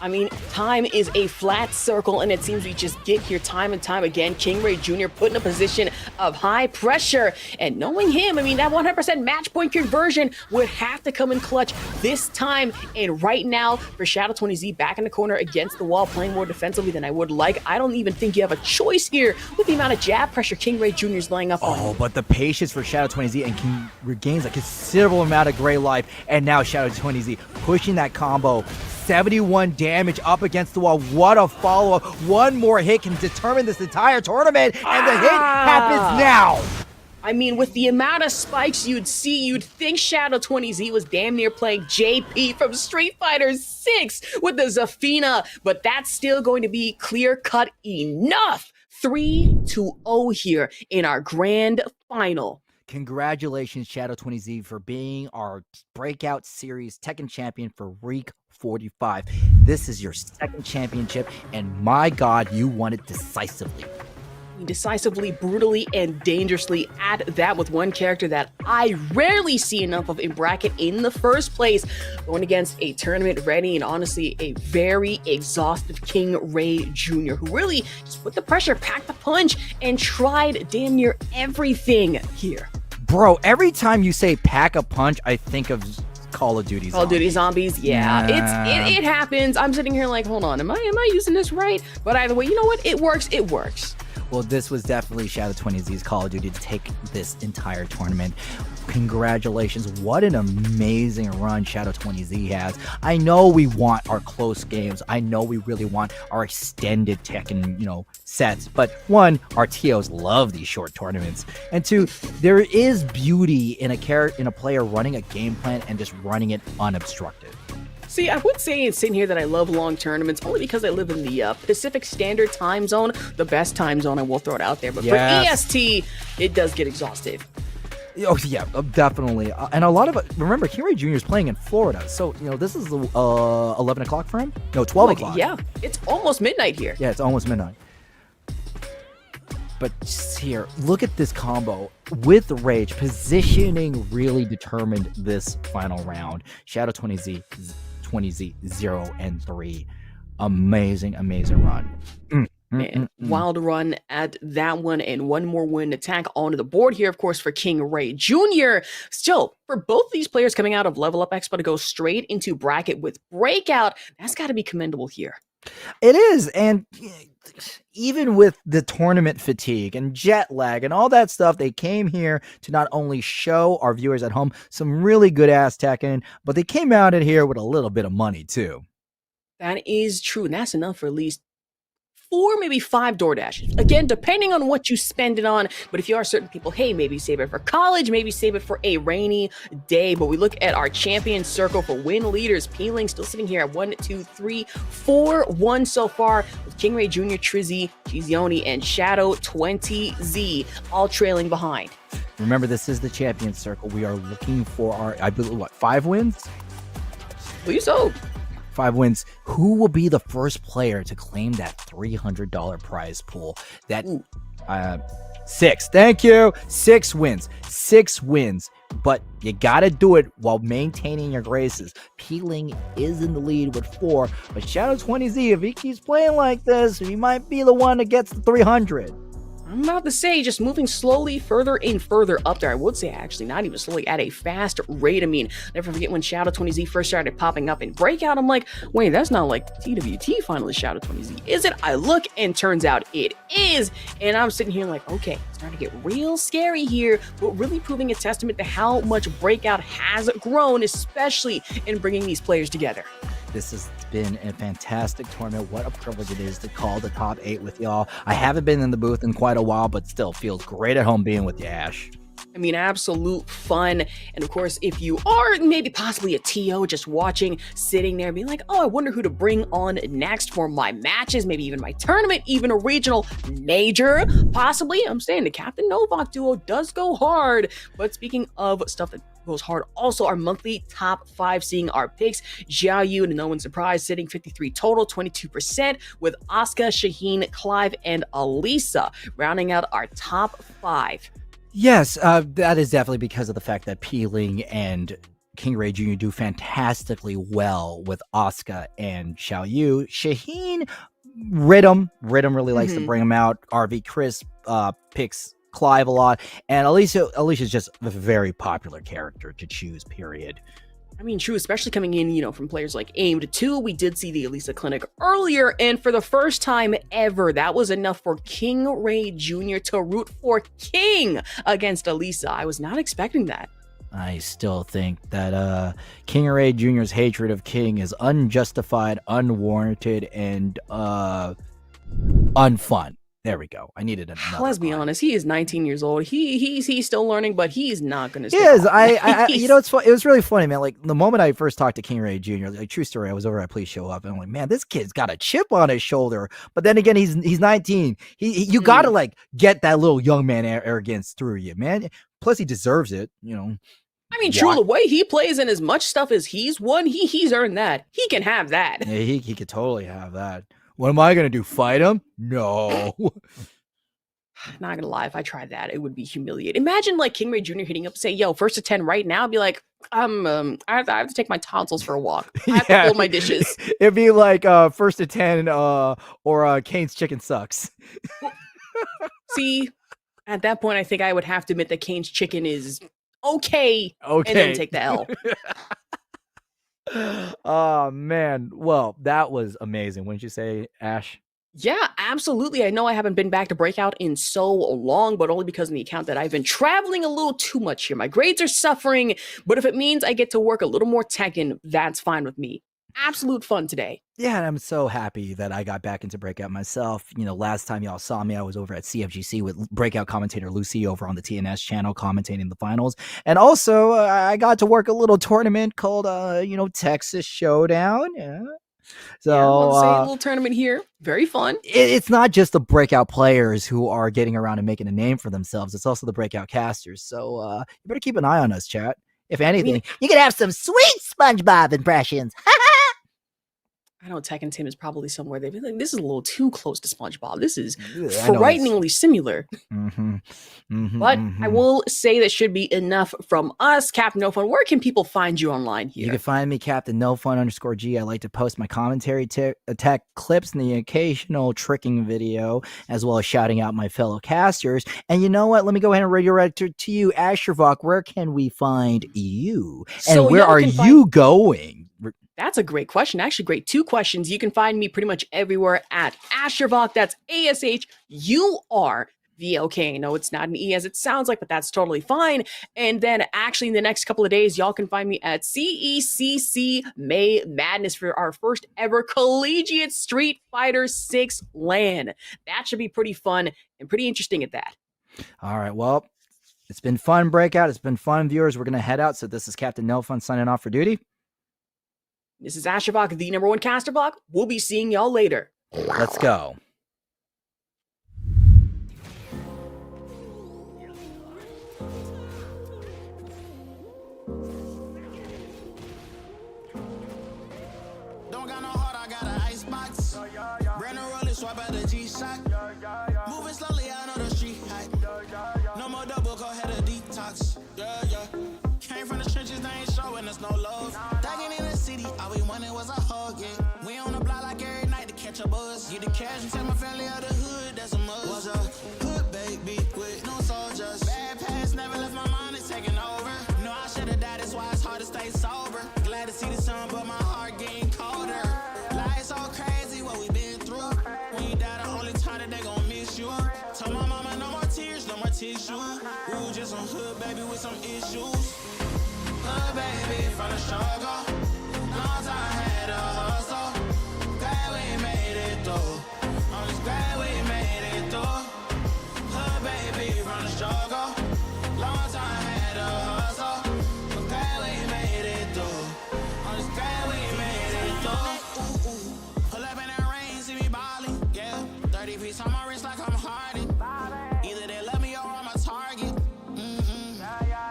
I mean, time is a flat circle, and it seems we just get here time and time again. King Ray Jr. put in a position of high pressure, and knowing him, I mean, that 100% match point conversion would have to come in clutch this time. And right now, for Shadow 20Z back in the corner against the wall, playing more defensively than I would like, I don't even think you have a choice here with the amount of jab pressure King Ray Jr. is laying up on. Oh, but the patience for Shadow 20Z, and King regains a considerable amount of gray life, and now Shadow 20Z pushing that combo. 71 damage up against the wall. What a follow-up. One more hit can determine this entire tournament, and the hit happens now. I mean, with the amount of spikes you'd see, you'd think Shadow 20Z was damn near playing JP from Street Fighter 6 with the Zafina, but that's still going to be clear-cut enough. 3-0 here in our grand final. Congratulations, Shadow 20Z, for being our Breakout Series Tekken champion for week 45. This is your second championship, and my God, you won it decisively. Decisively, brutally, and dangerously at that, with one character that I rarely see enough of in bracket in the first place, going against a tournament ready and honestly a very exhaustive King Ray Jr., who really just put the pressure, packed the punch, and tried damn near everything here. Bro, every time you say pack a punch, I think of Call of Duty Zombies. Call of Duty Zombies, yeah. It happens. I'm sitting here like, hold on, am I using this right? But either way, you know what? It works. Well, this was definitely Shadow20Z's Call of Duty to take this entire tournament. Congratulations. What an amazing run Shadow20Z has. I know we want our close games. I know we really want our extended Tekken, sets. But one, our TOs love these short tournaments. And two, there is beauty in a player running a game plan and just running it unobstructed. See, I would say it's in here that I love long tournaments only because I live in the Pacific Standard Time Zone, the best time zone. I will throw it out there. But for EST, it does get exhaustive. Oh, yeah, definitely. And a lot of it, remember, King Ray Jr. is playing in Florida. So, this is 11 o'clock for him? No, 12 o'clock. Yeah, it's almost midnight here. Yeah, it's almost midnight. But here, look at this combo with Rage. Positioning really determined this final round. Shadow20Z 0-3. Amazing run. Wild run at that one, and one more win to tack onto the board here, of course, for King Ray Jr. Still, for both these players coming out of Level Up Expo to go straight into bracket with Breakout, that's got to be commendable here. It is, and even with the tournament fatigue and jet lag and all that stuff, they came here to not only show our viewers at home some really good ass Tekken, but they came out in here with a little bit of money too. That is true, and that's enough for at least 4, maybe 5 DoorDashes. Again, depending on what you spend it on. But if you are certain people, hey, maybe save it for college, maybe save it for a rainy day. But we look at our champion circle for win leaders. Peeling still sitting here at 1, 2, 3, 4, 1 so far, with King Ray Jr., Trizzy, Gizioni, and Shadow20Z all trailing behind. Remember, this is the champion circle. We are looking for our, I believe, 5 wins? Please so. 5 wins. Who will be the first player to claim that $300 prize pool? That 6. Thank you. 6 wins. 6 wins. But you gotta do it while maintaining your graces. Peeling is in the lead with 4, but Shadow20Z, if he keeps playing like this, he might be the one that gets the 300. I'm about to say, just moving slowly further and further up there. I would say actually not even slowly, at a fast rate. I mean, never forget when Shadow20Z first started popping up in Breakout. I'm like, wait, that's not like TWT finally Shadow20Z, is it? I look and turns out it is. And I'm sitting here like, okay, it's starting to get real scary here, but really proving a testament to how much Breakout has grown, especially in bringing these players together. This has been a fantastic tournament. What a privilege it is to call the top 8 with y'all. I haven't been in the booth in quite a while, but still feels great at home being with you, Ash. I mean, absolute fun. And of course, if you are maybe possibly a TO just watching, sitting there being like, oh, I wonder who to bring on next for my matches, maybe even my tournament, even a regional major, possibly. I'm saying the Captain Novak duo does go hard. But speaking of stuff that goes hard, also our monthly top 5, seeing our picks. Xiaoyu, to no one's surprise, sitting 53 total, 22%, with Asuka, Shaheen, Clive, and Alisa rounding out our top 5. Yes, that is definitely because of the fact that Peeling and King Ray Jr. do fantastically well with Asuka and Xiaoyu. Shaheen, Rhythm really likes to bring him out. RV Chris picks Clive a lot, and Alicia's just a very popular character to choose, period. I mean, true, especially coming in, from players like Aimed 2. We did see the Alisa Clinic earlier, and for the first time ever, that was enough for King Ray Jr. to root for King against Alisa. I was not expecting that. I still think that King Ray Jr.'s hatred of King is unjustified, unwarranted, and unfun. There we go. I needed another. Let's be honest. He is 19 years old. He's still learning, but he's not going to. He is. It's fun. It was really funny, man. Like the moment I first talked to King Ray Jr., like true story, I was over at Please Show Up, and I'm like, man, this kid's got a chip on his shoulder. But then again, he's 19. You gotta like get that little young man arrogance through you, man. Plus, he deserves it. I mean, true, the way he plays and as much stuff as he's won, he's earned that. He can have that. Yeah, he could totally have that. What am I gonna do? Fight him? No. Not gonna lie, if I tried that, it would be humiliating. Imagine like King Ray Jr. hitting up and say, "Yo, first to 10 right now." I'd be like, I have to take my tonsils for a walk. I have to fold my dishes. It'd be like first to 10 or Kane's chicken sucks. See, at that point, I think I would have to admit that Kane's chicken is okay. Okay. And then take the L. Oh man. Well, that was amazing. Wouldn't you say, Ash? Yeah, absolutely. I know I haven't been back to Breakout in so long, but only because of the account that I've been traveling a little too much here. My grades are suffering, but if it means I get to work a little more Tekken, that's fine with me. Absolute fun today. Yeah, and I'm so happy that I got back into Breakout myself. You know, last time y'all saw me, I was over at CFGC with Breakout commentator Lucy over on the TNS channel commentating the finals. And also, I got to work a little tournament called, Texas Showdown. Yeah. So a little tournament here. Very fun. It's not just the Breakout players who are getting around and making a name for themselves. It's also the Breakout casters. So you better keep an eye on us, chat. If anything, you could have some sweet SpongeBob impressions. I know Tekken Tim is probably somewhere they'd be like, this is a little too close to SpongeBob. This is frighteningly similar. But I will say that should be enough from us. Captain No Fun, where can people find you online here? You can find me, Captain No Fun _G. I like to post my commentary tech clips and the occasional tricking video, as well as shouting out my fellow casters. And you know what? Let me go ahead and redirect it to you, Ashervok. Where can we find you? And where are you going? That's a great question. Actually, great. 2 questions. You can find me pretty much everywhere at Ashervok. That's ASHURVLK. No, it's not an E as it sounds like, but that's totally fine. And then actually in the next couple of days, y'all can find me at CECC May Madness for our first ever Collegiate Street Fighter 6 LAN. That should be pretty fun and pretty interesting at that. All right. Well, it's been fun, Breakout. It's been fun, viewers. We're going to head out. So this is Captain No Fun signing off for duty. This is Ashervok, the #1 caster block. We'll be seeing y'all later. Let's go. Don't got no heart, I got an icebox. Brand new roller, swap out the G-Shock. Moving slowly, I know the street hype. No more double, go ahead and detox. Came from the trenches, they ain't showing us no love. Thugging in the city, all we wanted was a hug, yeah. We on the block like every night to catch a buzz. Get the cash and take my family out the hood, that's a must. Was a hood baby with no soldiers. Bad past never left my mind, it's taking over. No, I should've died, that's why it's hard to stay sober. Glad to see the sun, but my heart getting colder. Life's so crazy, what we been through. When you die, the only time that they gon' miss you. Told my mama, no more tears, no more tissue. Ooh, just some hood baby with some issues. Hood baby from the struggle. Long time had a hustle. Glad we made it through. I'm just glad we made it through. Hood baby from the struggle. Long time had a hustle. Glad we made it through. I'm just glad we made it through. Pull up in that rain, see me ballin'. Yeah, 30 piece on my wrist like I'm Harden. Either they love me or I'm a target.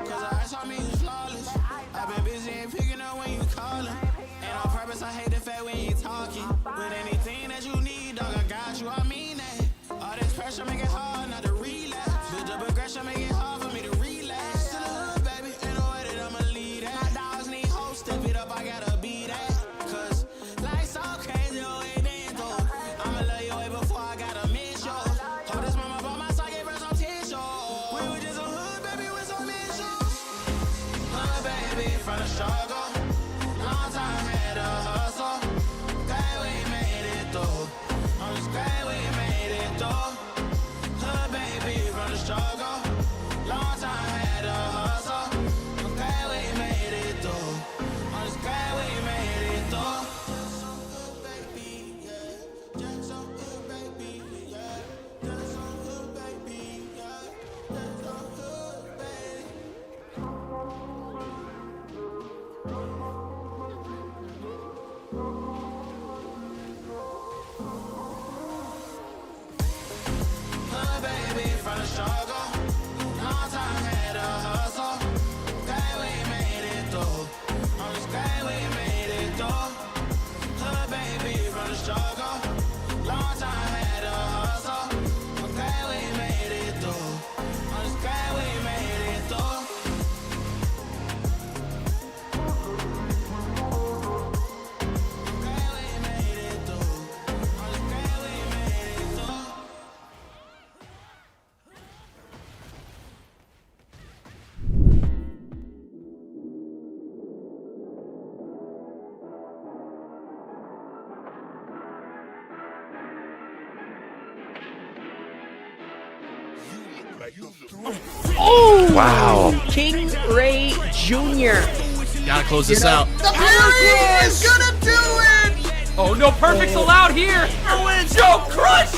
Cause the heart told me you flawless. I've been busy and picking up when you callin'. And on purpose, I hate the fact when you talking. With anything that you need, dog, I got you, I mean that. All this pressure make it hard not to relapse. Build up aggression, make it hard for me to relax. To the hood, baby, ain't no way that I'ma lead that. My dogs need hope, step it up, I gotta be that. Cause life's so crazy, oh, it ain't though. I'ma love you way before I gotta miss you. Hold this mama by my side, gave her some tissue. We were just a hood, baby, with some issues. Hood, baby, from the struggle. Long time had a hustle. Glad we made it through. I'm just glad we made it through. Hood, baby, from the struggle. Long time had a hustle. I'm glad we made it through. I'm just glad we made it through. Just some hood, baby, yeah. Just some hood, baby, yeah. Just some hood, baby, yeah. Just some hood, baby. Oh! Wow. King Ray Jr. Gotta close this out. The parry is gonna do it! Oh no, perfect's allowed here. Joe Crush.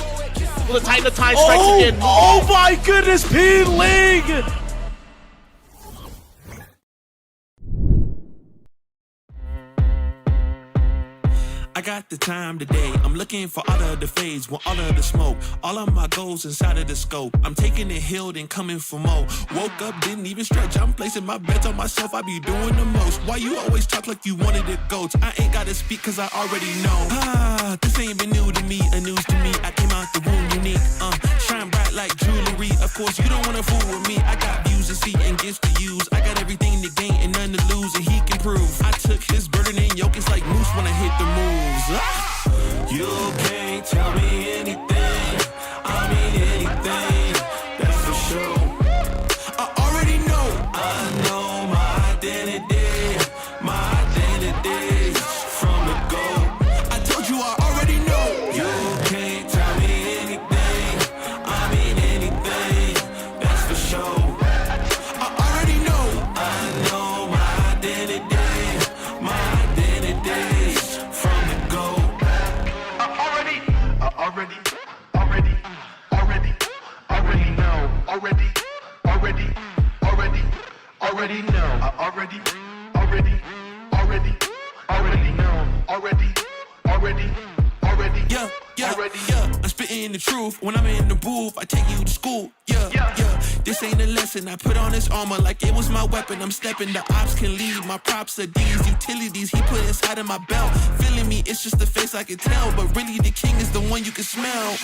Will it tighten the time strikes again? Oh my goodness, P-League. I got the time today. I'm looking for all of the fades, want all of the smoke. All of my goals inside of the scope. I'm taking it healed and coming for more. Woke up, didn't even stretch. I'm placing my bets on myself. I be doing the most. Why you always talk like you wanted it goats? I ain't gotta speak cause I already know. This ain't been new to me, a news to me. I came out the womb unique. Shine bright like jewelry. Of course, you don't wanna fool with me. I got views to see and gifts to use. I got everything to gain and none to lose, and he can prove. I took his burden and yoke. It's like moose when I hit the moves. You can't tell me anything. I mean anything. That's for sure. I already know. I know my identity. My identity from the go. I told you I already know. You can't tell me anything. I mean anything. That's for sure. I already know. I know my identity. My identity from the go. Already know. I already know. Yeah. I'm spitting the truth. When I'm in the booth, I take you to school. Yeah. This ain't a lesson. I put on this armor like it was my weapon. I'm stepping. The ops can leave. My props are these utilities he put inside of my belt. Feeling me, it's just the face I can tell. But really, the king is the one you can smell.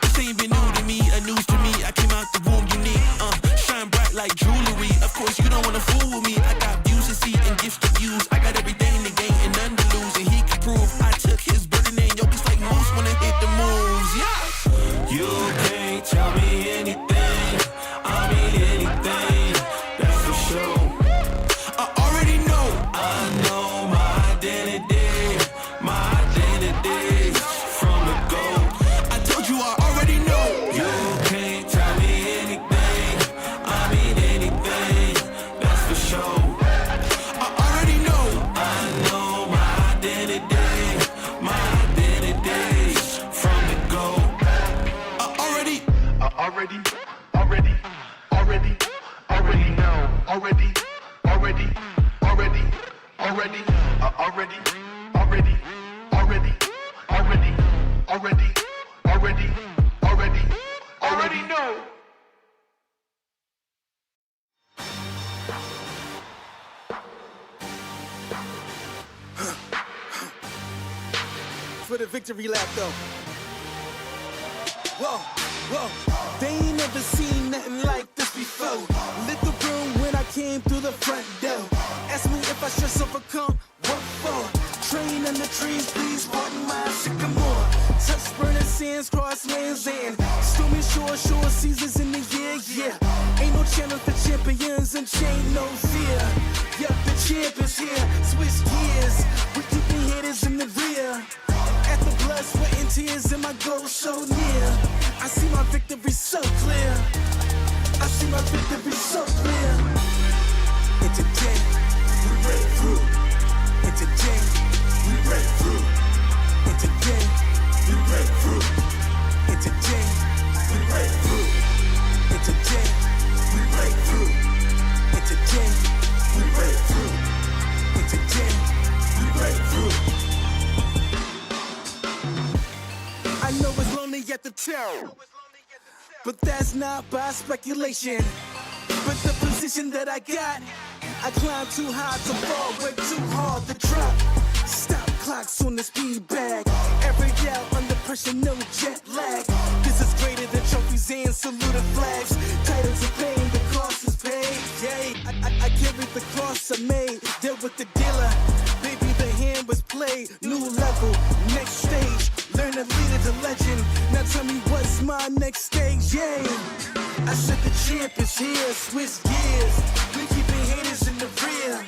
This ain't been new to me, a news to me. I came out the womb unique. Shine bright like jewelry. Of course, you don't wanna fool with me. I got views to see and gifts to use. I got everything to gain and none to lose, and he can prove. I took his burden and yoke. It's like moose when I hit the moves. Yeah. You can't tell me anything. I mean anything. That's for sure. I already know. I know my identity. My identity from the go. I told you I already know. You can't tell me anything. I mean anything. That's for sure. I already know. I know my identity. My identity from the go. I already know. Already know. For the victory lap though. Whoa. They ain't never seen nothing like this before. Lit the room when I came through the front door. Ask me if I should overcome. What for? Train in the trees, please pardon my sycamore. Touch burning sands, cross lands, and stormy shore seasons in the year, yeah. Ain't no channel for champions and chain no fear. Yep, the champ is here. Switch gears, we keeping haters in the rear. At the blood, sweat, and tears, and my goal so near. I see my victory so clear. I see my victory so clear. And today, we break through. And today, we break through. And today, we break through. And today, we break through. And today, we break through. And today, we break through. And today, we break through. I know it's lonely at the top, but that's not by speculation. But the position that I got, I climb too high to fall, way too hard to drop. Stop clocks on the speed bag. Every out under pressure, no jet lag. This is greater than trophies and saluted flags. Titles of fame, the cost is paid. Yeah, I carried the cross I made. Deal with the dealer. Baby, the hand was played. New level, next stage. Learn to lead as a legend. Now tell me what's my next stage, yeah. I said the champ is here, switch gears. We keeping haters in the rear.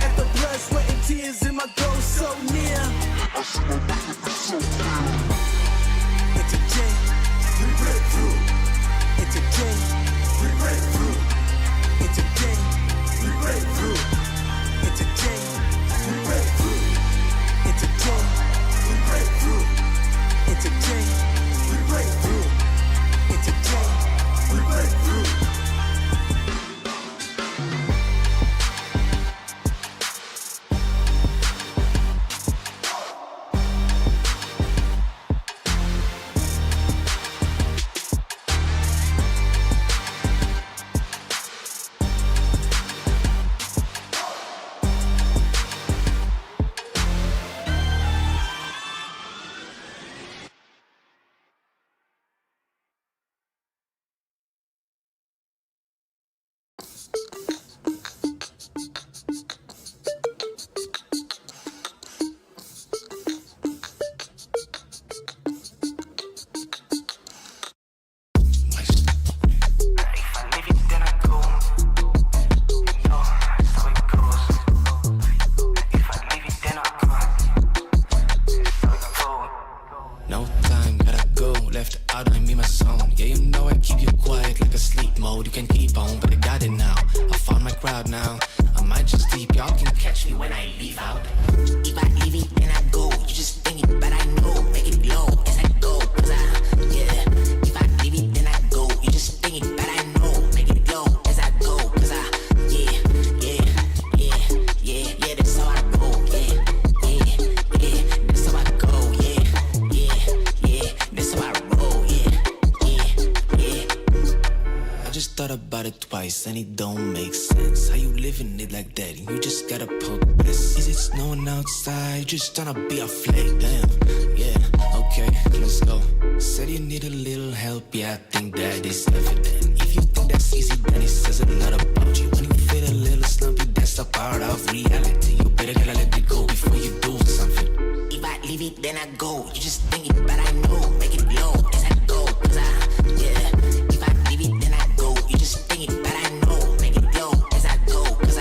At the blood, sweat, and tears, and my goal so near. I see my victory so clear. And today, we break through. And today, crowd now. I might just leave, y'all can catch me when I leave out. If I leave it, then I go. You just think it, but I know. Make it glow as I go. Cause yeah. If I leave it, then I go. You just think it, but I know. Make it glow as I go. Cause yeah. That's how I roll. Yeah. That's how I go. Yeah. That's how I roll. Yeah. I just thought about it twice and it don't make sense. How you living it like that? You just gotta poke this. Is it snowing outside? Just tryna be a flake. Damn. Yeah. Okay, let's go. Said you need a little help. Yeah, I think that is evident. If you think that's easy, then it says a lot about you. When you feel a little slumpy, that's a part of reality. You better gotta let it go before you do something. If I leave it, then I go. You just think it, but I know. Make it glow as I go. Cause yeah. If I leave it, then I go. You just think it, but I know. Make it glow as I go. Cause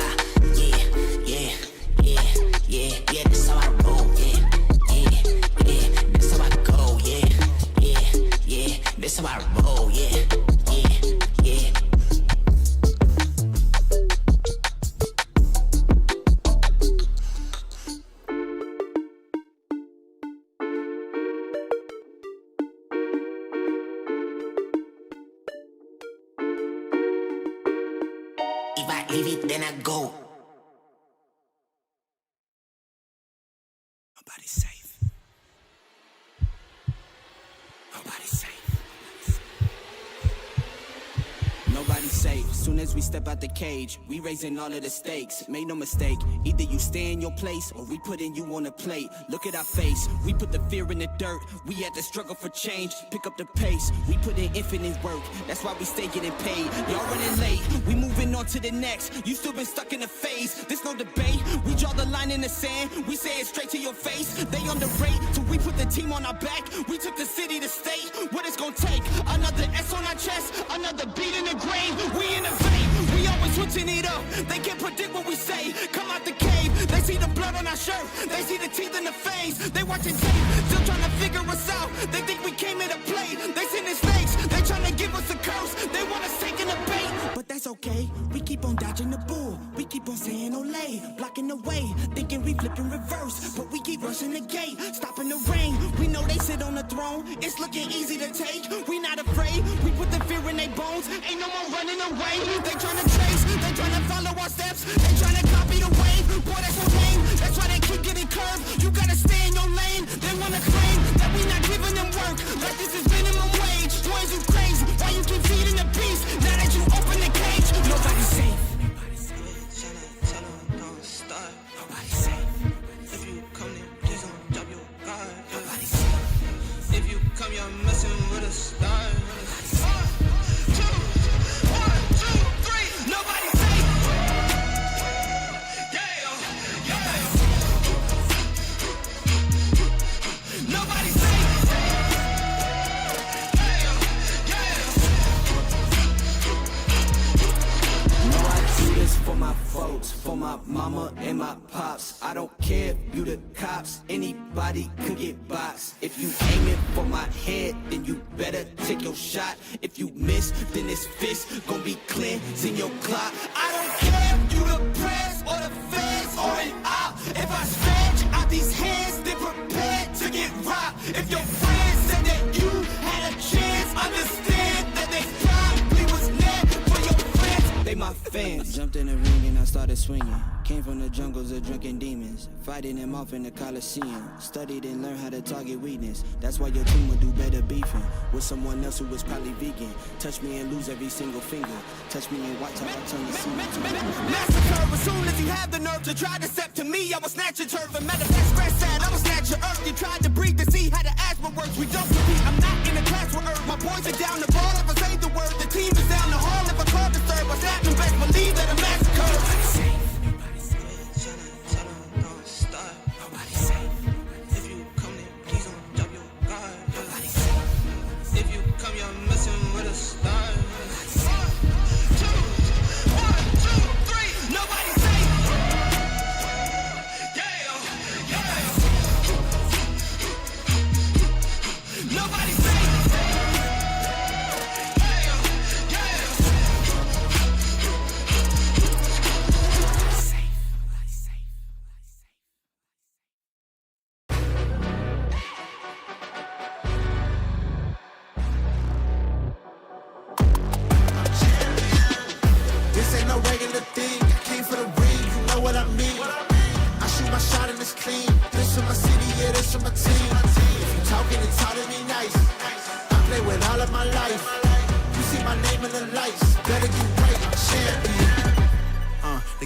yeah. That's how I roll. Yeah. That's how I go. Yeah. That's how I roll. Yeah. If I leave it, then I go. Nobody's safe. Nobody's safe. Nobody's safe. Soon as we step out the cage, we raising all of the stakes. Make no mistake, either you stay in your place or we putting you on a plate. Look at our face, we put the fear in the dirt. We had to struggle for change, pick up the pace. We put in infinite work, that's why we stay getting paid. Y'all running late, we moving on to the next. You still been stuck in a phase, there's no debate. We draw the line in the sand, we say it straight to your face. They underrate, till we put the team on our back. We took the city to state, what it's gonna take. Another S on our chest, another beat in the grave. We innovate, we always switching it up. They can't predict what we say, come out the cave. They see the blood on our shirt, they see the teeth in the face. They watching tape, still trying to figure us out. They think we came here to play, they sending snakes. They trying to give us a curse, they want us taking a bait. But that's okay, we keep on dodging the bull. We keep on saying Olay, blocking the way. Thinking we flipping reverse, but we keep rushing the gate. Stopping the rain, we know they sit on the throne. It's looking easy to take, we not afraid. We put the fear in their bones, ain't no more running away. They trying to chase, they trying to follow our steps. They trying to copy the wave, boy that's so lame. That's why they keep getting curved, you gotta stay in your lane. They wanna claim that we not giving them work, like this is minimum wage. Boys, you crazy, why you keep feeding the beast? Now that you open the cage, nobody's safe. Don't start. Nobody's safe. If you come then please don't drop your guard. Nobody's safe. If you come you're messing with a star. For my folks, for my mama and my pops. I don't care if you the cops, anybody could get boxed. If you aim it for my head, then you better take your shot. If you miss, then this fist gon' be cleansing your clock. I don't care if you the press or the feds or an op. If I stretch out these hands, then prepare to get robbed. If your friends said that you had a chance, understand that they probably was meant for your friends. They my fans. I jumped in the ring and I started swinging. Came from the jungles of drunken demons, fighting them off in the Coliseum. Studied and learned how to target weakness. That's why your team would do better beefing with someone else who was probably vegan. Touch me and lose every single finger. Touch me and watch how I turn the scene. Massacre as soon as you have the nerve to try to step to me, I will snatch your turf. And matter of fact, scratch that, I will snatch your earth. You tried to breathe to see how the asthma works. We don't compete, I'm not in a class with earth. My boys are down the ball if I say the word. The team is down the hall if I call the third. What's happening? Best believe that a massacre.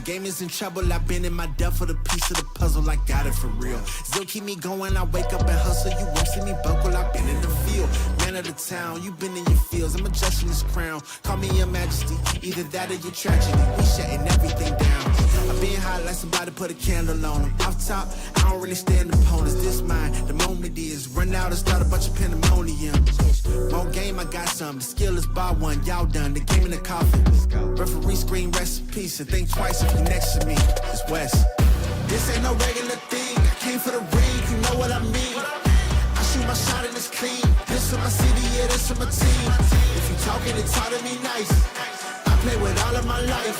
game is in trouble. I've been in my depth for the piece of the puzzle. I got it for real. Still keep me going. I wake up and hustle. You won't see me buckle. I've been in the field. Man of the town. You been in your fields. I'm adjusting this crown. Call me your majesty. Either that or your tragedy. We shutting everything down. I've been hot like somebody put a candle on them. Off top, I don't really stand opponents. This mine. The moment is run out and start a bunch of pandemonium. More game, I got some. The skill is by one. Y'all done. The game in the coffin. Referee scream rest in peace and think twice if you next to me. It's West. This ain't no regular thing. I came for the ring. You know what I mean. I shoot my shot and it's clean. This for my city, yeah, this for my team. If you talking, it's hard to be nice. I play with all of my life.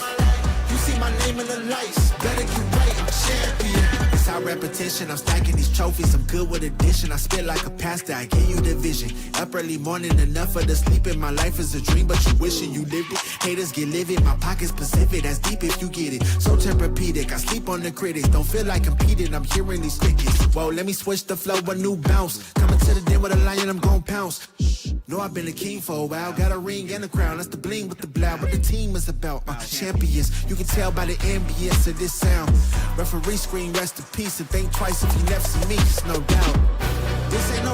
You see my name in the lights. Better get right, I'm champion. It's our repetition. I'm stacking these trophies. I'm good with addition. I spit like a pastor. I give you the vision. Up early morning, enough for the sleeping. My life is a dream, but you wishing you lived it. Haters get livid. My pocket's Pacific. That's deep if you get it. So therapeutic. I sleep on the critics. Don't feel like competing. I'm hearing these crickets. Whoa, let me switch the flow. A new bounce. Coming to the den with a lion. I'm gon' pounce. Know I've been a king for a while. Got a ring and a crown. That's the bling with the blow. What the team is about. Champions. You can tell by the ambience of this sound. Referee scream rest in peace and think twice if you never see me. It's no doubt. This ain't no